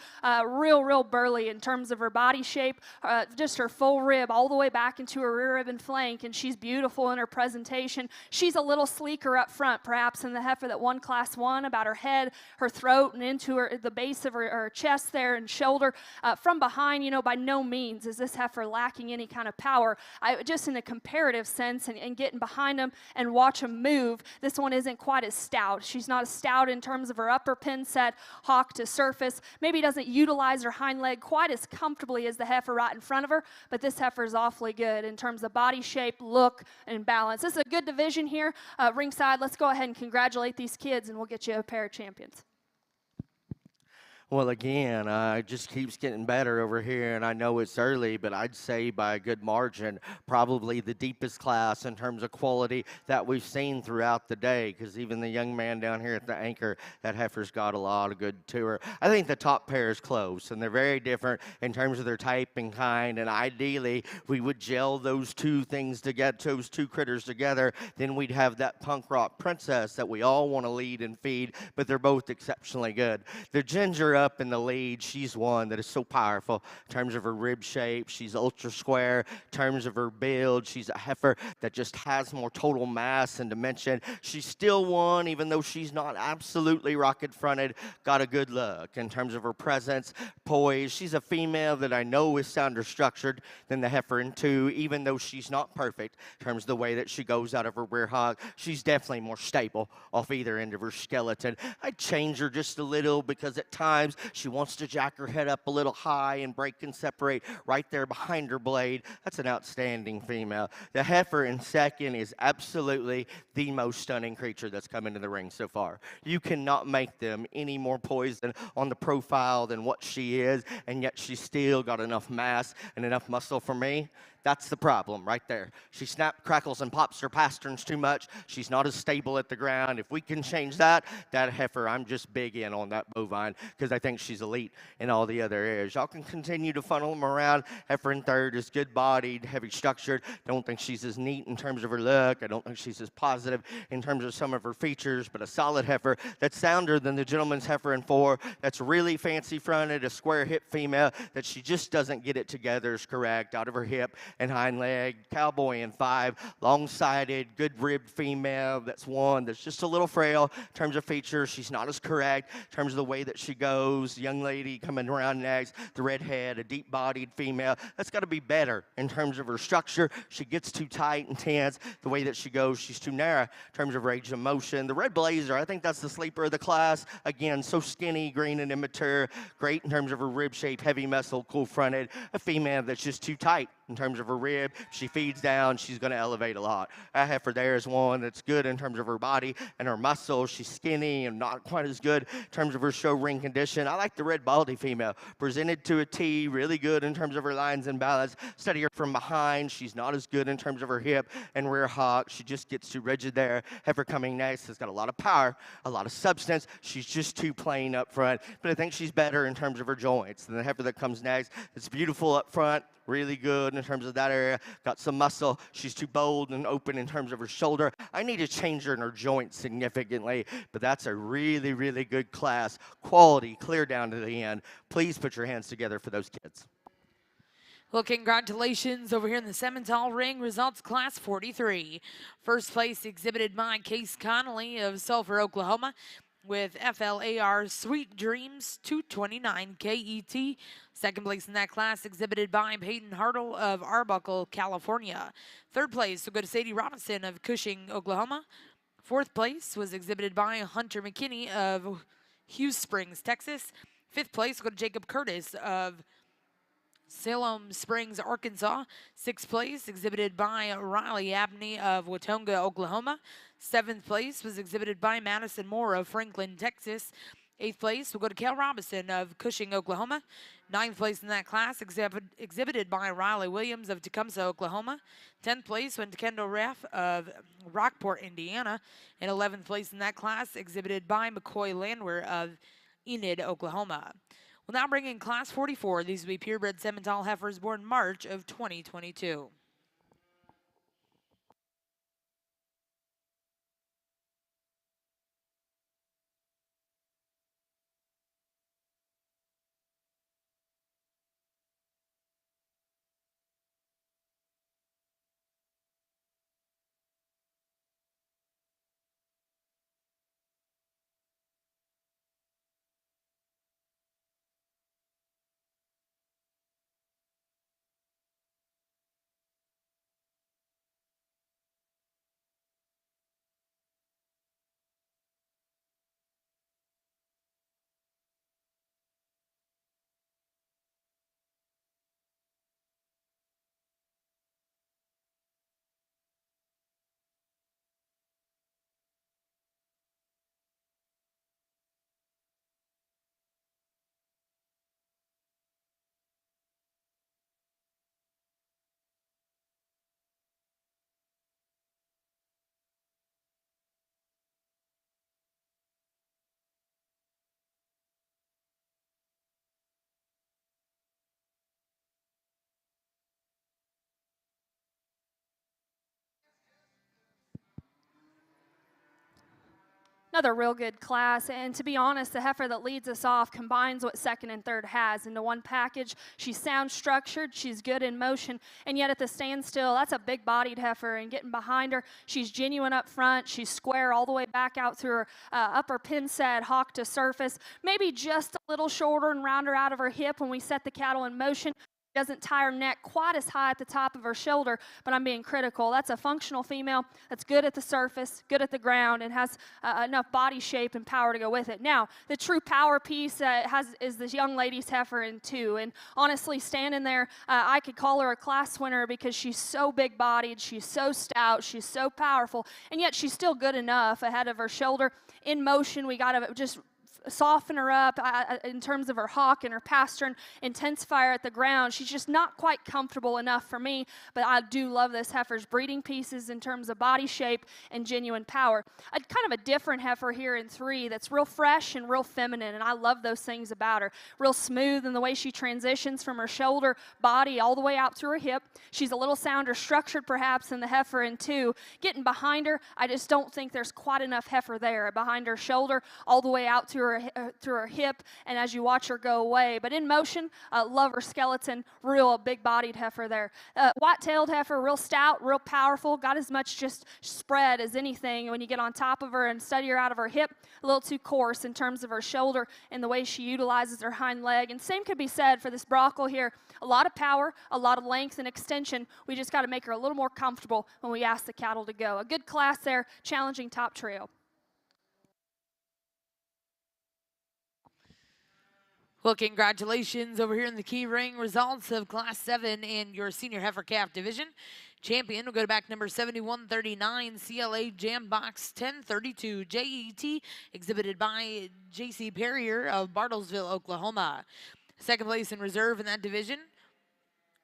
S3: real burly in terms of her body shape, just her full rib all the way back into her rear rib and flank, and she's beautiful in her presentation. She's a little sleeker up front, perhaps, than the heifer that won Class 1, about her head, her throat, and into the base of her chest there and shoulder. From behind, by no means is this heifer lacking any kind of power. Just in a comparative sense and getting behind them and watch them move, this one isn't quite as stout. She's not as stout in terms of her upper pin set, hock to surface. Maybe doesn't utilize her hind leg quite as comfortably as the heifer right in front of her, but this heifer is awfully good in terms of body shape, look, and balance. This is a good division here. Ringside, let's go ahead and congratulate these kids, and we'll get you a pair of champions.
S4: Well, again, it just keeps getting better over here, and I know it's early, but I'd say by a good margin, probably the deepest class in terms of quality that we've seen throughout the day, because even the young man down here at the anchor, that heifer's got a lot of good to her. I think the top pair is close, and they're very different in terms of their type and kind, and ideally, we would gel those two things together, those two critters together, then we'd have that punk rock princess that we all want to lead and feed, but they're both exceptionally good. The ginger up in the lead, she's one that is so powerful in terms of her rib shape. She's ultra square in terms of her build. She's a heifer that just has more total mass and dimension. She's still one, even though she's not absolutely rocket fronted, got a good look in terms of her presence, poise. She's a female that I know is sounder structured than the heifer in 2, even though she's not perfect in terms of the way that she goes out of her rear hog. She's definitely more stable off either end of her skeleton. I'd change her just a little because at times she wants to jack her head up a little high and break and separate right there behind her blade. That's an outstanding female. The heifer in second is absolutely the most stunning creature that's come into the ring so far. You cannot make them any more poised on the profile than what she is, and yet she's still got enough mass and enough muscle for me. That's the problem right there. She snaps, crackles, and pops her pasterns too much. She's not as stable at the ground. If we can change that heifer, I'm just big in on that bovine because I think she's elite in all the other areas. Y'all can continue to funnel them around. Heifer in third is good-bodied, heavy structured. Don't think she's as neat in terms of her look. I don't think she's as positive in terms of some of her features, but a solid heifer that's sounder than the gentleman's heifer in 4. That's really fancy-fronted, a square hip female that she just doesn't get it together is correct out of her hip and hind leg. Cowboy in 5, long-sided, good ribbed female. That's 1 that's just a little frail in terms of features. She's not as correct in terms of the way that she goes. Young lady coming around next, the red head, a deep-bodied female. That's got to be better in terms of her structure. She gets too tight and tense. The way that she goes, she's too narrow in terms of range of motion. The red blazer, I think that's the sleeper of the class. Again, so skinny, green, and immature. Great in terms of her rib shape, heavy muscle, cool-fronted. A female that's just too tight in terms of her rib. She feeds down, she's going to elevate a lot. That heifer there is one that's good in terms of her body and her muscle. She's skinny and not quite as good in terms of her show ring condition. I like the red baldy female. Presented to a T, really good in terms of her lines and balance. Study her from behind. She's not as good in terms of her hip and rear hock. She just gets too rigid there. Heifer coming next has got a lot of power, a lot of substance. She's just too plain up front, but I think she's better in terms of her joints than the heifer that comes next. It's beautiful up front, really good in terms of that area. Got some muscle. She's too bold and open in terms of her shoulder. I need to change her in her joints significantly, but that's a really, really good class. Quality, clear down to the end. Please put your hands together for those kids.
S1: Well, congratulations over here in the Simmental ring. Results class 43. First place exhibited by Case Connolly of Sulphur, Oklahoma. with FLAR Sweet Dreams 229 KET. Second place in that class exhibited by Peyton Hartle of Arbuckle, California. Third place will go to Sadie Robinson of Cushing, Oklahoma. Fourth place was exhibited by Hunter McKinney of Hughes Springs, Texas. Fifth place will go to Jacob Curtis of Salem Springs, Arkansas. Sixth place exhibited by Riley Abney of Watonga, Oklahoma. Seventh place was exhibited by Madison Moore of Franklin, Texas. Eighth place will go to Cal Robinson of Cushing, Oklahoma. Ninth place in that class exhibited by Riley Williams of Tecumseh, Oklahoma. 10th place went to Kendall Raff of Rockport, Indiana. And 11th place in that class exhibited by McCoy Landwehr of Enid, Oklahoma. We'll now bring in Class 44. These will be purebred Simmental heifers born March of 2022.
S3: Another real good class, and to be honest, the heifer that leads us off combines what second and third has into one package. She's sound structured, she's good in motion, and yet at the standstill, that's a big-bodied heifer, and getting behind her, she's genuine up front, she's square all the way back out through her upper pin set, hock to surface, maybe just a little shorter and rounder out of her hip when we set the cattle in motion. Doesn't tie her neck quite as high at the top of her shoulder, but I'm being critical. That's a functional female that's good at the surface, good at the ground, and has enough body shape and power to go with it. Now, the true power piece is this young lady's heifer in 2, and honestly, standing there, I could call her a class winner because she's so big-bodied, she's so stout, she's so powerful, and yet she's still good enough ahead of her shoulder. In motion, we got to just soften her up in terms of her hock and her pastern, intensify her at the ground. She's just not quite comfortable enough for me, but I do love this heifer's breeding pieces in terms of body shape and genuine power. Kind of a different heifer here in 3 that's real fresh and real feminine, and I love those things about her. Real smooth in the way she transitions from her shoulder, body, all the way out to her hip. She's a little sounder structured perhaps than the heifer in 2. Getting behind her, I just don't think there's quite enough heifer there. Behind her shoulder, all the way out to her through her hip, and as you watch her go away. But in motion, love her skeleton, real big-bodied heifer there. White-tailed heifer, real stout, real powerful, got as much just spread as anything. When you get on top of her and study her out of her hip, a little too coarse in terms of her shoulder and the way she utilizes her hind leg. And same could be said for this brockle here. A lot of power, a lot of length and extension. We just got to make her a little more comfortable when we ask the cattle to go. A good class there, challenging top trio.
S1: Well, congratulations over here in the key ring results of Class 7 in your senior heifer calf division. Champion will go to back number 7139, CLA Jam Box 1032, JET, exhibited by J.C. Perrier of Bartlesville, Oklahoma. Second place in reserve in that division.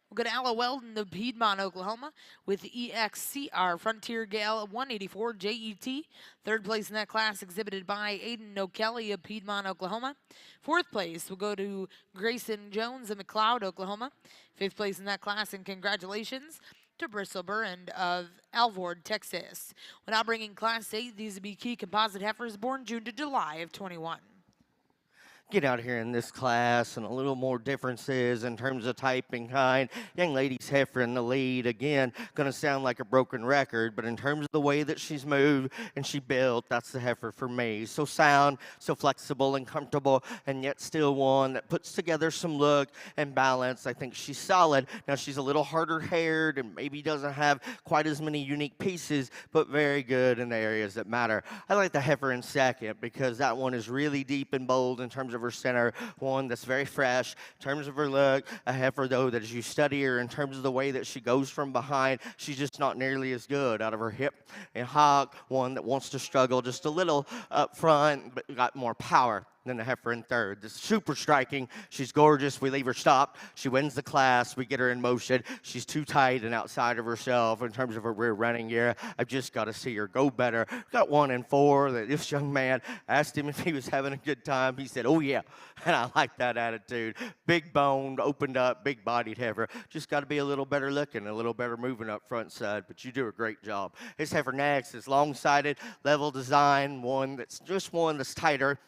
S1: We'll go to Alla Weldon of Piedmont, Oklahoma, with EXCR Frontier Gale 184 JET. Third place in that class exhibited by Aiden O'Kelly of Piedmont, Oklahoma. Fourth place will go to Grayson Jones of McLeod, Oklahoma. Fifth place in that class, and congratulations to Bristol Burrend of Alvord, Texas. We're now bringing Class 8. These will be Chi-Composite heifers born June to July of 21.
S4: get out here in this class and a little more differences in terms of type and kind. Young lady's heifer in the lead. Again, going to sound like a broken record, but in terms of the way that she's moved and she built, that's the heifer for me. So sound, so flexible and comfortable, and yet still one that puts together some look and balance. I think she's solid. Now, she's a little harder haired and maybe doesn't have quite as many unique pieces, but very good in the areas that matter. I like the heifer in second because that one is really deep and bold in terms of her center, one that's very fresh in terms of her look. A heifer, though, that as you study her in terms of the way that she goes from behind, she's just not nearly as good out of her hip and hock, one that wants to struggle just a little up front, but got more power than the heifer in third. This is super striking. She's gorgeous. We leave her stopped. She wins the class. We get her in motion. She's too tight and outside of herself in terms of her rear running gear. I've just got to see her go better. Got 1 and 4. That this young man asked him if he was having a good time. He said, "Oh yeah," and I like that attitude. Big boned, opened up, big bodied heifer. Just got to be a little better looking, a little better moving up front side. But you do a great job. His heifer next is long sided, level design, one that's tighter.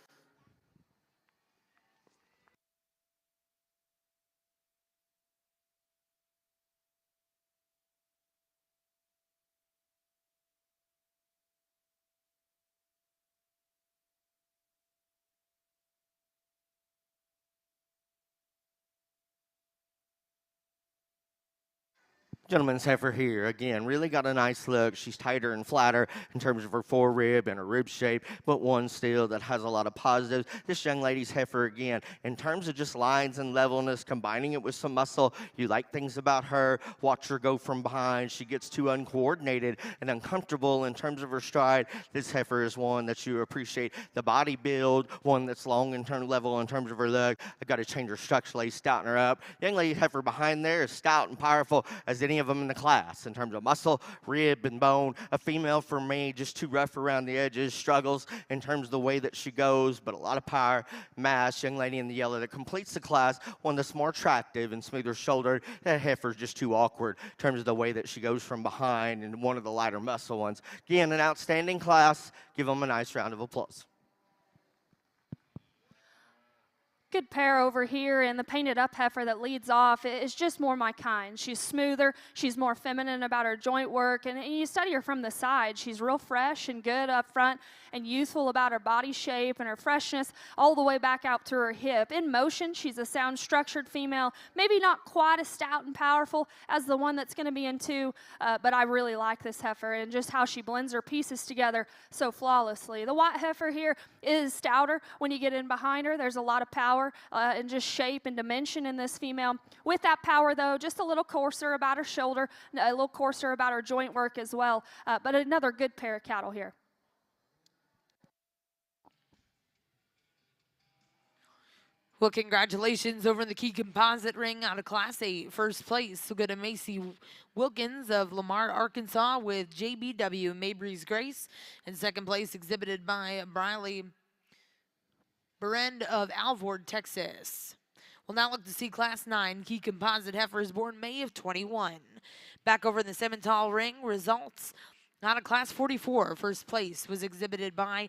S4: Gentleman's heifer here, again, really got a nice look. She's tighter and flatter in terms of her forerib and her rib shape, but one still that has a lot of positives. This young lady's heifer, again, in terms of just lines and levelness, combining it with some muscle, you like things about her. Watch her go from behind. She gets too uncoordinated and uncomfortable in terms of her stride. This heifer is one that you appreciate. The body build, one that's long in terms level in terms of her look. I've got to change her structurally, stouten her up. Young lady heifer behind there is stout and powerful as any of them in the class in terms of muscle, rib, and bone. A female for me, just too rough around the edges, struggles in terms of the way that she goes, but a lot of power, mass. Young lady in the yellow that completes the class, one that's more attractive and smoother shouldered. That heifer's just too awkward in terms of the way that she goes from behind, and one of the lighter muscle ones. Again, an outstanding class. Give them a nice round of applause.
S3: Good pair over here, and the painted up heifer that leads off is just more my kind. She's smoother, she's more feminine about her joint work, and you study her from the side. She's real fresh and good up front and youthful about her body shape and her freshness all the way back out to her hip. In motion, she's a sound structured female, maybe not quite as stout and powerful as the one that's going to be in two, but I really like this heifer and just how she blends her pieces together so flawlessly. The white heifer here is stouter. When you get in behind her, there's a lot of power and just shape and dimension in this female. With that power, though, just a little coarser about her shoulder, a little coarser about her joint work as well, but another good pair of cattle here.
S1: Well, congratulations over in the Chi-Composite ring out of Class 8. First place will go to Macy Wilkins of Lamar, Arkansas with JBW Mabry's Grace. And second place exhibited by Briley Berend of Alvord, Texas. We'll now look to see Class 9 Chi-Composite heifers born May of 21. Back over in the Simmental ring, results out of Class 44. First place was exhibited by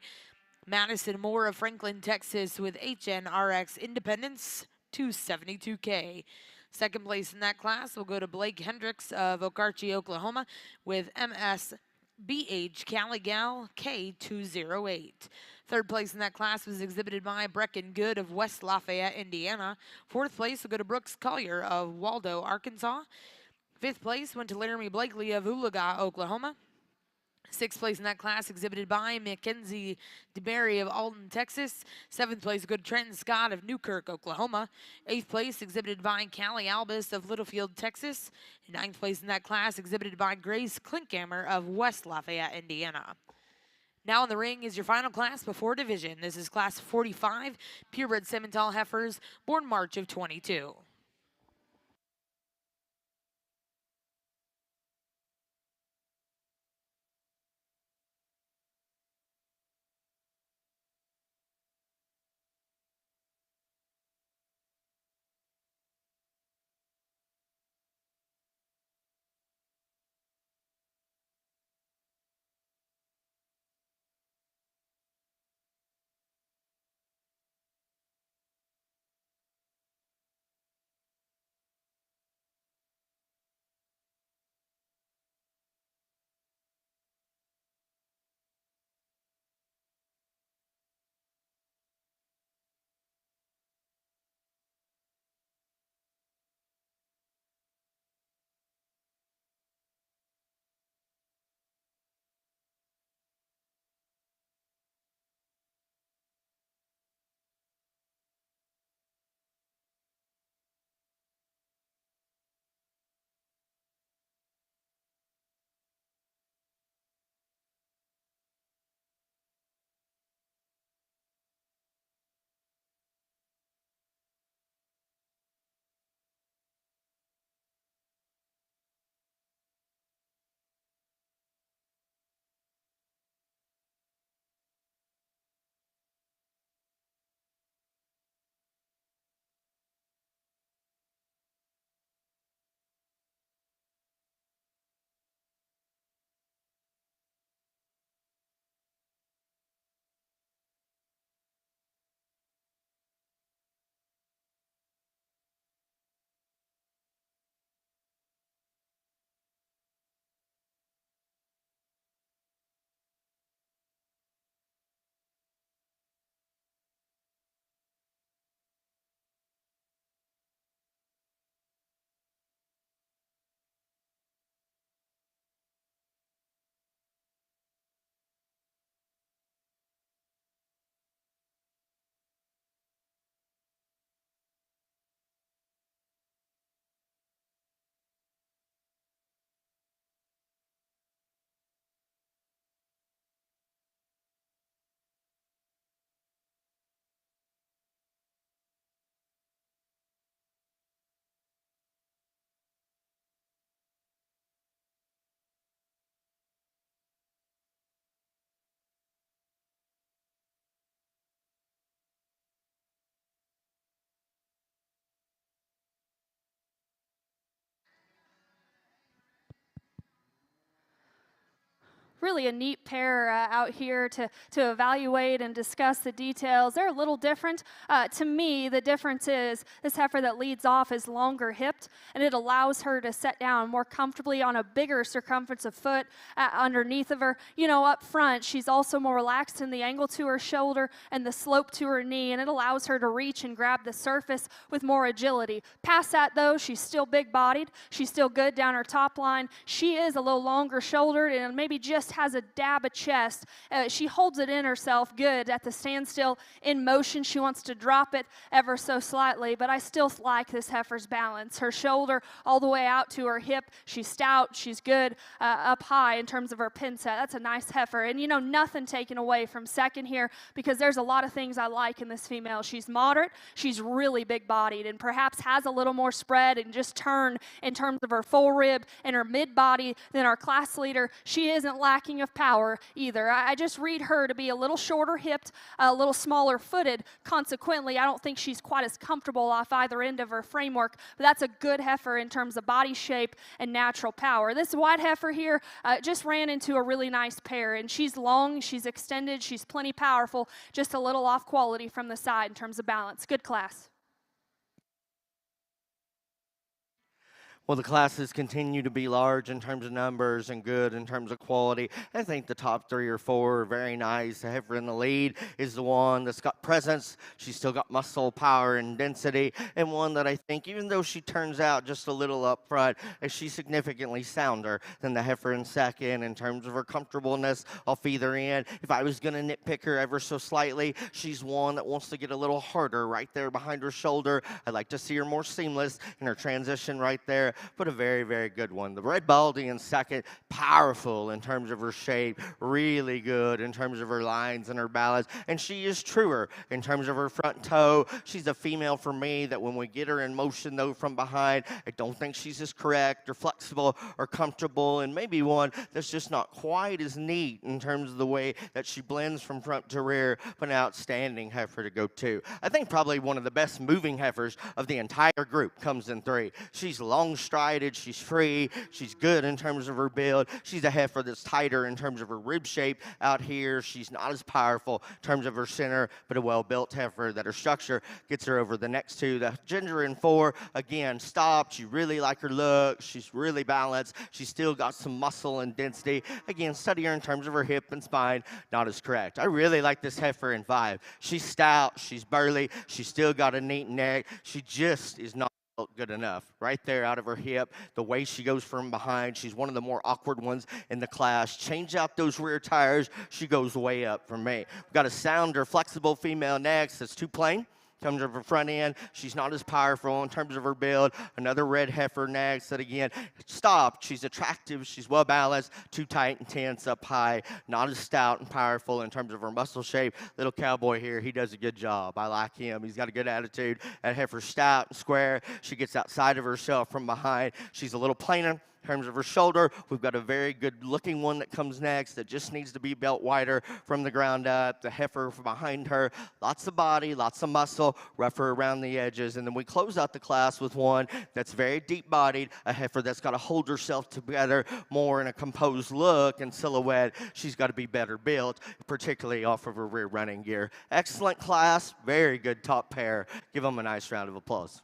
S1: Madison Moore of Franklin, Texas with HNRX Independence 272K. Second place in that class will go to Blake Hendricks of Okarche, Oklahoma with MSBH Caligal K208. Third place in that class was exhibited by Brecken Good of West Lafayette, Indiana. Fourth place will go to Brooks Collier of Waldo, Arkansas. Fifth place went to Laramie Blakely of Oolaga, Oklahoma. Sixth place in that class exhibited by Mackenzie DeBerry of Alton, Texas. Seventh place will go to Trenton Scott of Newkirk, Oklahoma. Eighth place exhibited by Callie Albus of Littlefield, Texas. Ninth place in that class exhibited by Grace Klinkhammer of West Lafayette, Indiana. Now in the ring is your final class before division. This is Class 45, purebred Simmental heifers, born March of 22.
S3: really a neat pair out here to evaluate and discuss the details. They're a little different. To me, the difference is this heifer that leads off is longer hipped, and it allows her to set down more comfortably on a bigger circumference of foot underneath of her. You know, up front, she's also more relaxed in the angle to her shoulder and the slope to her knee, and it allows her to reach and grab the surface with more agility. Past that, though, she's still big-bodied. She's still good down her top line. She is a little longer shouldered and maybe just has a dab of chest. She holds it in herself good at the standstill. In motion, she wants to drop it ever so slightly, but I still like this heifer's balance. Her shoulder all the way out to her hip. She's stout. She's good up high in terms of her pin set. That's a nice heifer. And, you know, nothing taken away from second here because there's a lot of things I like in this female. She's moderate. She's really big-bodied and perhaps has a little more spread and just turn in terms of her full rib and her mid-body than our class leader. She isn't lacking of power either. I just read her to be a little shorter hipped, a little smaller footed. Consequently, I don't think she's quite as comfortable off either end of her framework, but that's a good heifer in terms of body shape and natural power. This white heifer here just ran into a really nice pair, and she's long, she's extended, she's plenty powerful, just a little off quality from the side in terms of balance. Good class.
S4: Well, the classes continue to be large in terms of numbers and good in terms of quality. I think the top 3 or 4 are very nice. The heifer in the lead is the one that's got presence. She's still got muscle, power, and density. And one that I think, even though she turns out just a little up front, she's significantly sounder than the heifer in second in terms of her comfortableness off either end. If I was going to nitpick her ever so slightly, she's one that wants to get a little harder right there behind her shoulder. I'd like to see her more seamless in her transition right there. But a very, very good one. The red baldy in second, powerful in terms of her shape, really good in terms of her lines and her balance, and she is truer in terms of her front toe. She's a female for me that when we get her in motion, though, from behind, I don't think she's as correct or flexible or comfortable, and maybe one that's just not quite as neat in terms of the way that she blends from front to rear, but an outstanding heifer to go to. I think probably one of the best moving heifers of the entire group comes in 3. She's long strided, she's free, she's good in terms of her build. She's a heifer that's tighter in terms of her rib shape out here. She's not as powerful in terms of her center, but a well-built heifer that her structure gets her over the next 2. The ginger in 4, again, stopped. You really like her look. She's really balanced. She's still got some muscle and density. Again, study her in terms of her hip and spine, not as correct. I really like this heifer in 5. She's stout, she's burly, she's still got a neat neck. She just is not good enough right there out of her hip. The way she goes from behind, she's one of the more awkward ones in the class. Change out those rear tires, she goes way up for me. We've got a sounder, flexible female next that's too plain. In terms of her front end, she's not as powerful in terms of her build. Another red heifer next that, again, stopped. She's attractive. She's well-balanced, too tight and tense up high. Not as stout and powerful in terms of her muscle shape. Little cowboy here, he does a good job. I like him. He's got a good attitude. That heifer's stout and square. She gets outside of herself from behind. She's a little plainer. In terms of her shoulder, we've got a very good-looking one that comes next that just needs to be belt wider from the ground up. The heifer from behind her, lots of body, lots of muscle, rougher around the edges. And then we close out the class with one that's very deep-bodied, a heifer that's got to hold herself together more in a composed look and silhouette. She's got to be better built, particularly off of her rear running gear. Excellent class, very good top pair. Give them a nice round of applause.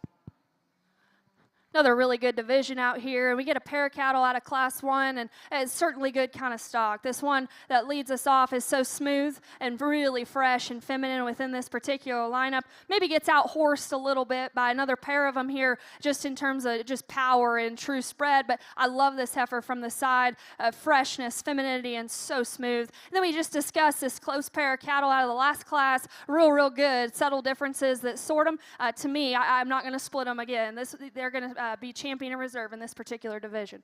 S3: Another really good division out here, and we get a pair of cattle out of Class 1, and it's certainly good kind of stock. This one that leads us off is so smooth and really fresh and feminine within this particular lineup. Maybe gets out-horsed a little bit by another pair of them here, just in terms of just power and true spread, but I love this heifer from the side, freshness, femininity, and so smooth. And then we just discussed this close pair of cattle out of the last class, real good, subtle differences that sort them. To me, I'm not going to split them again. They're going to be champion and reserve in this particular division.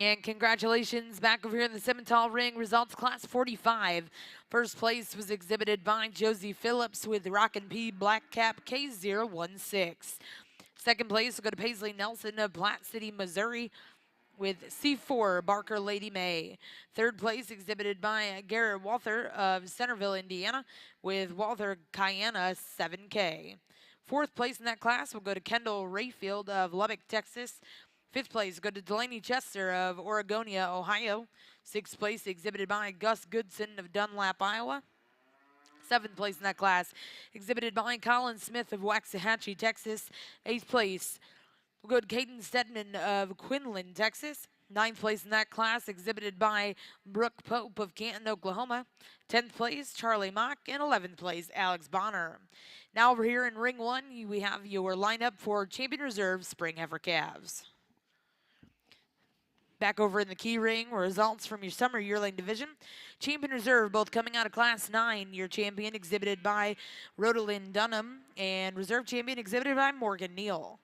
S1: And congratulations back over here in the Simmental ring. Results class 45. First place was exhibited by Josie Phillips with Rockin' P Black Cap K016. Second place will go to Paisley Nelson of Platte City, Missouri with C4 Barker Lady May. Third place exhibited by Garrett Walther of Centerville, Indiana with Walther Cayenne 7K. Fourth place in that class will go to Kendall Rayfield of Lubbock, Texas. Fifth place will go to Delaney Chester of Oregonia, Ohio. Sixth place exhibited by Gus Goodson of Dunlap, Iowa. Seventh place in that class exhibited by Colin Smith of Waxahachie, Texas. Eighth place will go to Caden Stedman of Quinlan, Texas. Ninth place in that class exhibited by Brooke Pope of Canton, Oklahoma. 10th place, Charlie Mock. And 11th place, Alex Bonner. Now over here in ring 1, we have your lineup for Champion Reserve Spring Heifer Calves. Back over in the key ring, results from your summer yearling division. Champion Reserve, both coming out of Class 9. Your champion exhibited by Rhodolyn Dunham, and Reserve champion exhibited by Morgan Neal.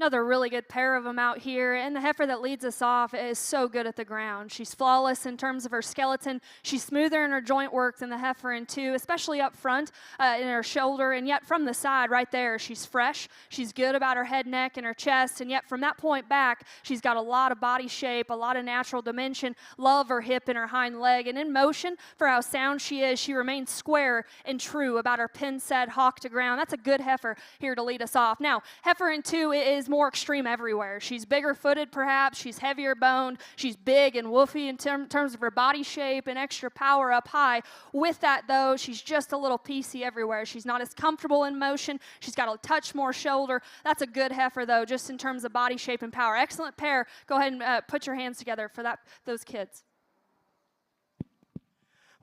S3: Another really good pair of them out here, and the heifer that leads us off is so good at the ground. She's flawless in terms of her skeleton. She's smoother in her joint work than the heifer in 2, especially up front in her shoulder, and yet from the side right there, she's fresh. She's good about her head, neck, and her chest, and yet from that point back, she's got a lot of body shape, a lot of natural dimension. Love her hip and her hind leg, and in motion, for how sound she is, she remains square and true about her pin set, hawk to ground. That's a good heifer here to lead us off. Now, heifer in 2 is more extreme everywhere. She's bigger footed perhaps, she's heavier boned, she's big and woofy in terms of her body shape and extra power up high. With that though, she's just a little piecey everywhere. She's not as comfortable in motion, she's got a touch more shoulder. That's a good heifer though, just in terms of body shape and power. Excellent pair. Go ahead and put your hands together for those kids.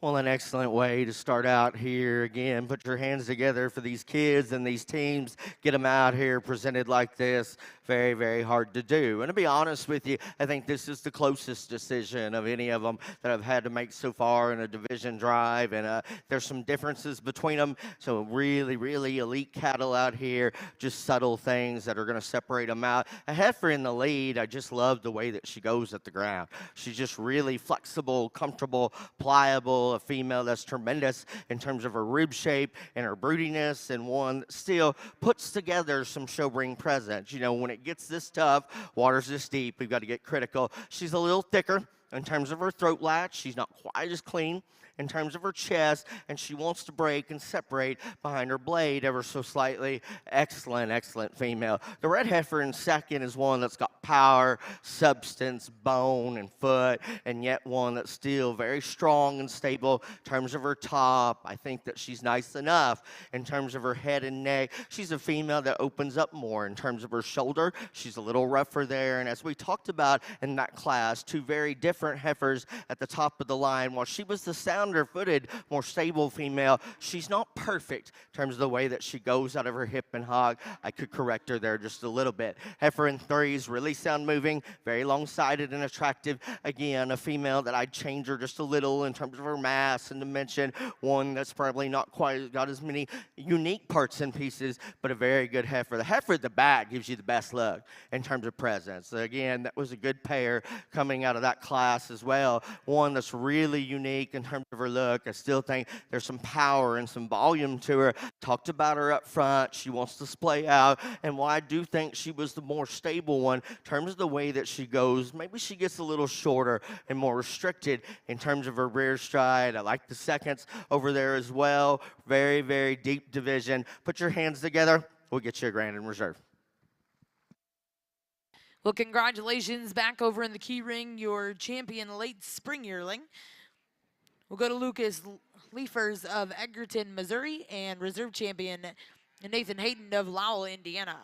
S4: Well, an excellent way to start out here. Again, put your hands together for these kids and these teams. Get them out here presented like this. Very, very hard to do. And to be honest with you, I think this is the closest decision of any of them that I've had to make so far in a division drive. And there's some differences between them. So really, really elite cattle out here. Just subtle things that are going to separate them out. A heifer in the lead, I just love the way that she goes at the ground. She's just really flexible, comfortable, pliable. A female that's tremendous in terms of her rib shape and her broodiness, and one that still puts together some show bring presence. You know, when it gets this tough, water's this deep, we've got to get critical. She's a little thicker in terms of her throat latch. She's not quite as clean in terms of her chest, and she wants to break and separate behind her blade ever so slightly. Excellent, excellent female. The red heifer in second is one that's got power, substance, bone, and foot, and yet one that's still very strong and stable in terms of her top. I think that she's nice enough in terms of her head and neck. She's a female that opens up more in terms of her shoulder. She's a little rougher there, and as we talked about in that class, 2 very different heifers at the top of the line. While she was the sounder-footed, more stable female, she's not perfect in terms of the way that she goes out of her hip and hog. I could correct her there just a little bit. Heifer in 3 is really sound moving, very long-sided and attractive. Again, a female that I'd change her just a little in terms of her mass and dimension. One that's probably not quite got as many unique parts and pieces, but a very good heifer. The heifer at the back gives you the best look in terms of presence. So again, that was a good pair coming out of that class as well. One that's really unique in terms of her look. I still think there's some power and some volume to her. Talked about her up front. She wants to splay out. And while I do think she was the more stable one, in terms of the way that she goes, maybe she gets a little shorter and more restricted in terms of her rear stride. I like the seconds over there as well. Very, very deep division. Put your hands together. We'll get you a grand in reserve.
S1: Well, congratulations back over in the key ring, your champion late spring yearling. We'll go to Lucas Heifers of Edgerton, Missouri, and reserve champion Nathan Hayden of Lowell, Indiana.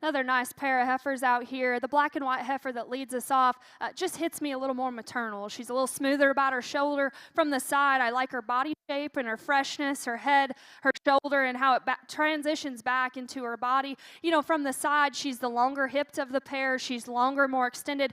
S3: Another nice pair of heifers out here. The black and white heifer that leads us off just hits me a little more maternal. She's a little smoother about her shoulder from the side. I like her body shape and her freshness, her head, her shoulder, and how it transitions back into her body. You know, from the side, she's the longer hipped of the pair. She's longer, more extended.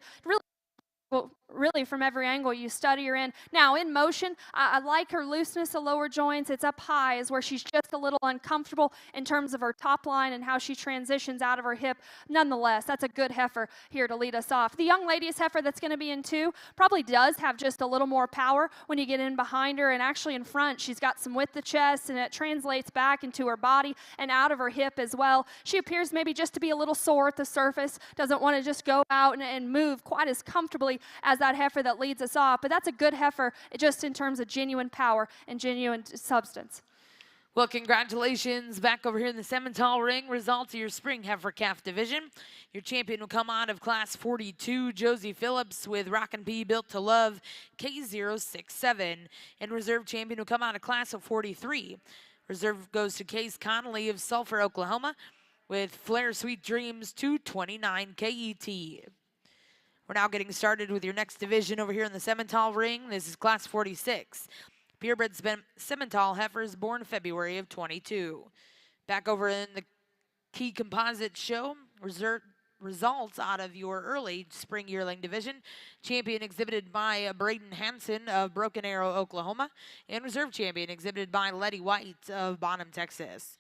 S3: Really from every angle you study her in. Now, in motion, I like her looseness of lower joints. It's up high is where she's just a little uncomfortable in terms of her top line and how she transitions out of her hip. Nonetheless, that's a good heifer here to lead us off. The young lady's heifer that's going to be in 2 probably does have just a little more power when you get in behind her, and actually in front, she's got some width of chest, and it translates back into her body and out of her hip as well. She appears maybe just to be a little sore at the surface, doesn't want to just go out and move quite as comfortably as that heifer that leads us off, but that's a good heifer just in terms of genuine power and genuine substance.
S1: Well, congratulations back over here in the Simmental ring. Results of your spring heifer calf division. Your champion will come out of class 42, Josie Phillips with Rockin' P Built to Love K067. And reserve champion will come out of class of 43. Reserve goes to Case Connolly of Sulphur, Oklahoma with Flair Sweet Dreams 229 KET. We're now getting started with your next division over here in the Simmental ring. This is class 46. Purebred Simmental heifers born February of 22. Back over in the Chi-Composite show, results out of your early spring yearling division. Champion exhibited by Braden Hansen of Broken Arrow, Oklahoma. And reserve champion exhibited by Letty White of Bonham, Texas.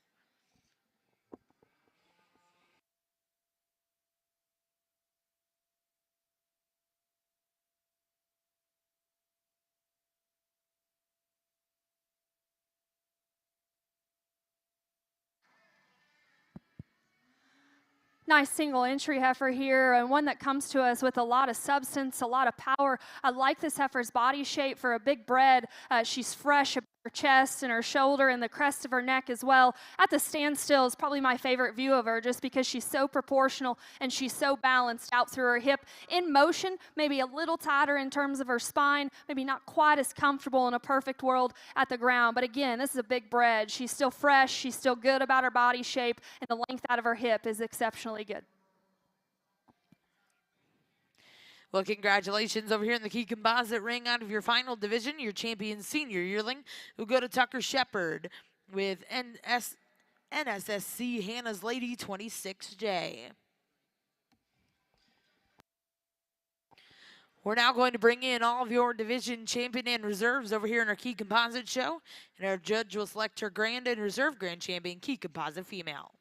S3: Nice single entry heifer here, and one that comes to us with a lot of substance, a lot of power. I like this heifer's body shape for a big bred. She's fresh about her chest and her shoulder and the crest of her neck as well. At the standstill is probably my favorite view of her, just because she's so proportional and she's so balanced out through her hip. In motion, maybe a little tighter in terms of her spine, maybe not quite as comfortable in a perfect world at the ground. But again, this is a big bred. She's still fresh, she's still good about her body shape, and the length out of her hip is exceptionally good.
S1: Well, congratulations over here in the Chi-Composite ring out of your final division, your champion senior yearling, who go to Tucker Shepard with NSSC Hannah's Lady 26J. We're now going to bring in all of your division champion and reserves over here in our Chi-Composite show, and our judge will select her grand and reserve grand champion, Chi-Composite female.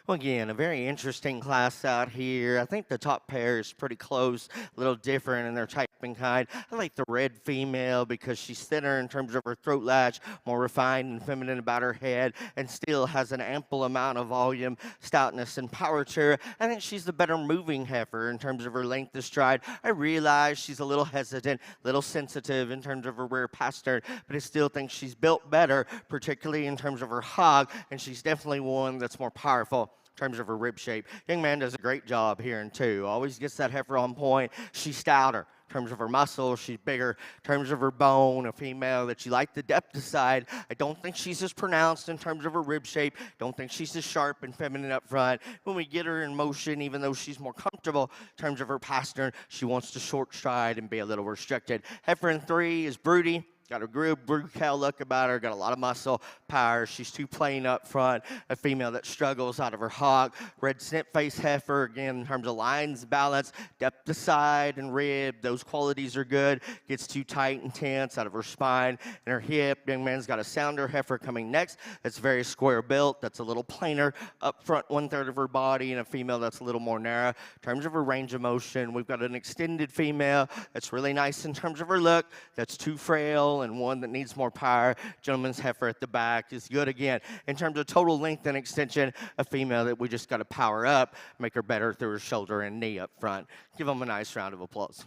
S4: Well, again, a very interesting class out here. I think the top pair is pretty close, a little different in their type and kind. I like the red female because she's thinner in terms of her throat latch, more refined and feminine about her head, and still has an ample amount of volume, stoutness, and power to her. I think she's the better moving heifer in terms of her length of stride. I realize she's a little hesitant, a little sensitive in terms of her rear pastern, but I still think she's built better, particularly in terms of her hog, and she's definitely one that's more powerful in terms of her rib shape. Young man does a great job here in two. Always gets that heifer on point. She's stouter. In terms of her muscle, she's bigger. In terms of her bone, a female that you like the depth side. I don't think she's as pronounced in terms of her rib shape. Don't think she's as sharp and feminine up front. When we get her in motion, even though she's more comfortable in terms of her pastern, she wants to short stride and be a little restricted. Heifer in three is broody. Got a good brood cow look about her, got a lot of muscle, power. She's too plain up front, a female that struggles out of her hog. Red snip face heifer, again, in terms of lines, balance, depth of side and rib, those qualities are good. Gets too tight and tense out of her spine and her hip. Young man's got a sounder heifer coming next. That's very square built. That's a little plainer up front, 1/3 of her body, and a female that's a little more narrow. In terms of her range of motion, we've got an extended female that's really nice in terms of her look. That's too frail and one that needs more power. Gentleman's heifer at the back is good again. In terms of total length and extension, a female that we just got to power up, make her better through her shoulder and knee up front. Give them a nice round of applause.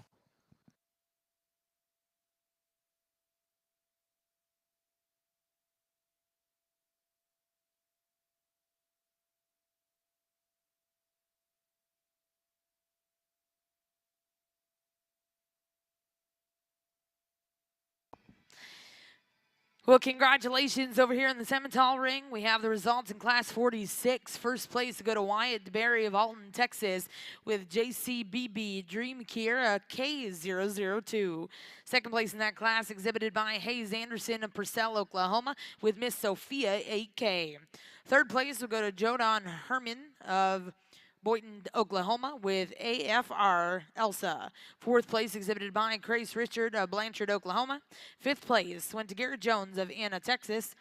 S1: Well, congratulations over here in the Simmental ring. We have the results in Class 46. First place to go to Wyatt Berry of Alton, Texas, with JCBB Dream Kiera K002. Second place in that class exhibited by Hayes Anderson of Purcell, Oklahoma, with Miss Sophia 8K. Third place will go to Jodan Herman of Boynton, Oklahoma, with AFR Elsa. Fourth place exhibited by Grace Richard of Blanchard, Oklahoma. Fifth place went to Garrett Jones of Anna, Texas.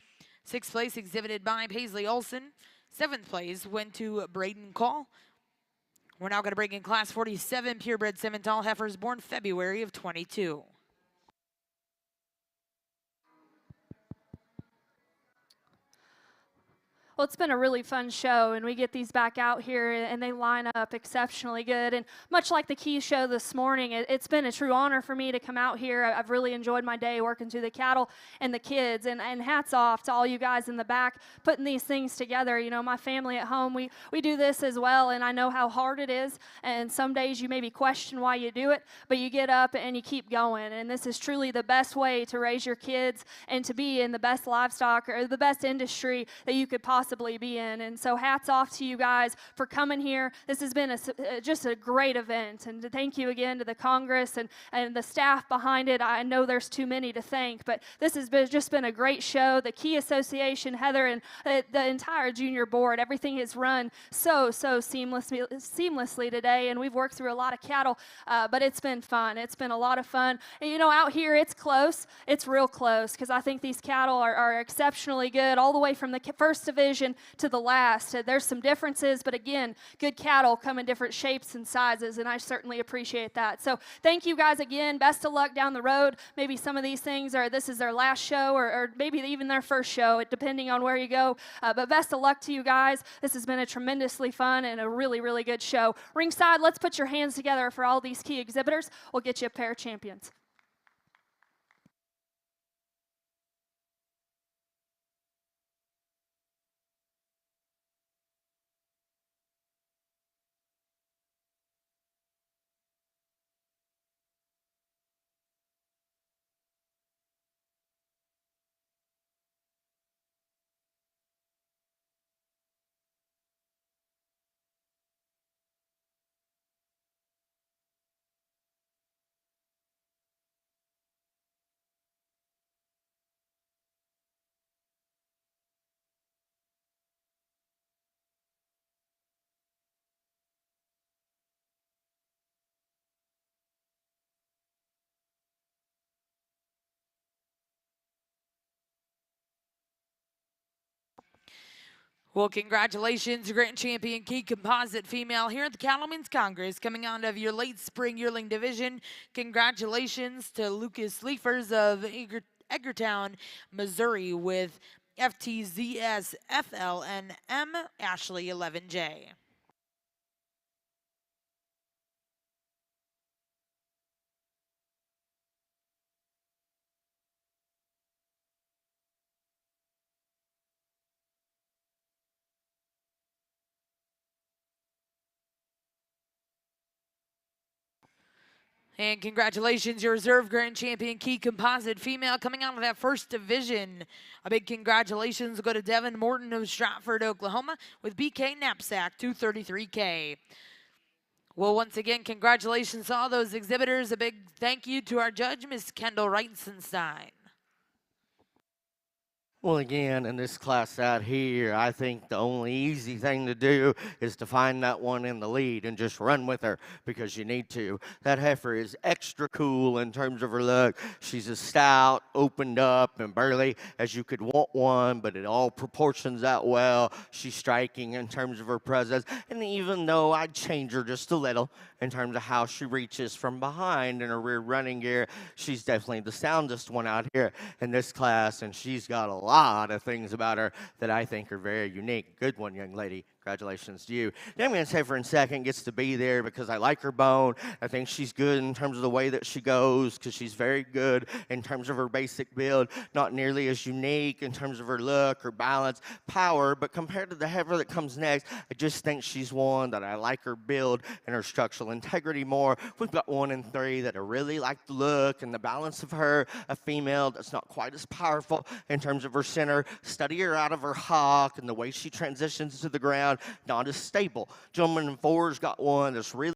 S1: Sixth place exhibited by Paisley Olson. Seventh place went to Braden Call. We're now going to bring in Class 47 purebred Simmental heifers born February of 22.
S3: Well, it's been a really fun show, and we get these back out here, and they line up exceptionally good. And much like the Key show this morning, it's been a true honor for me to come out here. I've really enjoyed my day working through the cattle and the kids, and hats off to all you guys in the back putting these things together. You know, my family at home, we do this as well, and I know how hard it is, and some days you maybe question why you do it, but you get up and you keep going, and this is truly the best way to raise your kids and to be in the best livestock or the best industry that you could possibly be in. And so hats off to you guys for coming here. This has been just a great event, and thank you again to the Congress and the staff behind it. I know there's too many to thank, but this has just been a great show. The Key Association, Heather, and the entire junior board, everything has run so seamlessly today, and we've worked through a lot of cattle, but it's been fun. It's been a lot of fun. And, you know, out here it's close. It's real close, because I think these cattle are exceptionally good all the way from the first division to the last. There's some differences, but again, good cattle come in different shapes and sizes, and I certainly appreciate that. So thank you guys again. Best of luck down the road. Maybe some of these things this is their last show, or maybe even their first show, depending on where you go. But best of luck to you guys. This has been a tremendously fun and a really, really good show. Ringside, let's put your hands together for all these Key exhibitors. We'll get you a pair of champions.
S1: Well, congratulations, Grand Champion Chi-Composite female here at the Cattlemen's Congress, coming out of your late spring yearling division. Congratulations to Lucas Heifers of Edgartown, Missouri, with FTZS FLNM Ashley 11J. And congratulations, your reserve Grand Champion Chi-Composite female coming out of that first division. A big congratulations will go to Devin Morton of Stratford, Oklahoma, with BK Knapsack 233K. Well, once again, congratulations to all those exhibitors. A big thank you to our judge, Miss Kendall Reitzenstein.
S4: Well, again, in this class out here, I think the only easy thing to do is to find that one in the lead and just run with her because you need to. That heifer is extra cool in terms of her look. She's as stout, opened up, and burly as you could want one, but it all proportions out well. She's striking in terms of her presence, and even though I'd change her just a little in terms of how she reaches from behind in her rear running gear, she's definitely the soundest one out here in this class, and she's got a lot of things about her that I think are very unique. Good one, young lady. Congratulations to you. Damian's heifer in second gets to be there because I like her bone. I think she's good in terms of the way that she goes because she's very good in terms of her basic build. Not nearly as unique in terms of her look, her balance, power, but compared to the heifer that comes next, I just think she's one that I like her build and her structural integrity more. We've got 1 and 3 that I really like the look and the balance of her. A female that's not quite as powerful in terms of her center. Study her out of her hock and the way she transitions to the ground. Not as stable. Gentleman in 4's got one that's really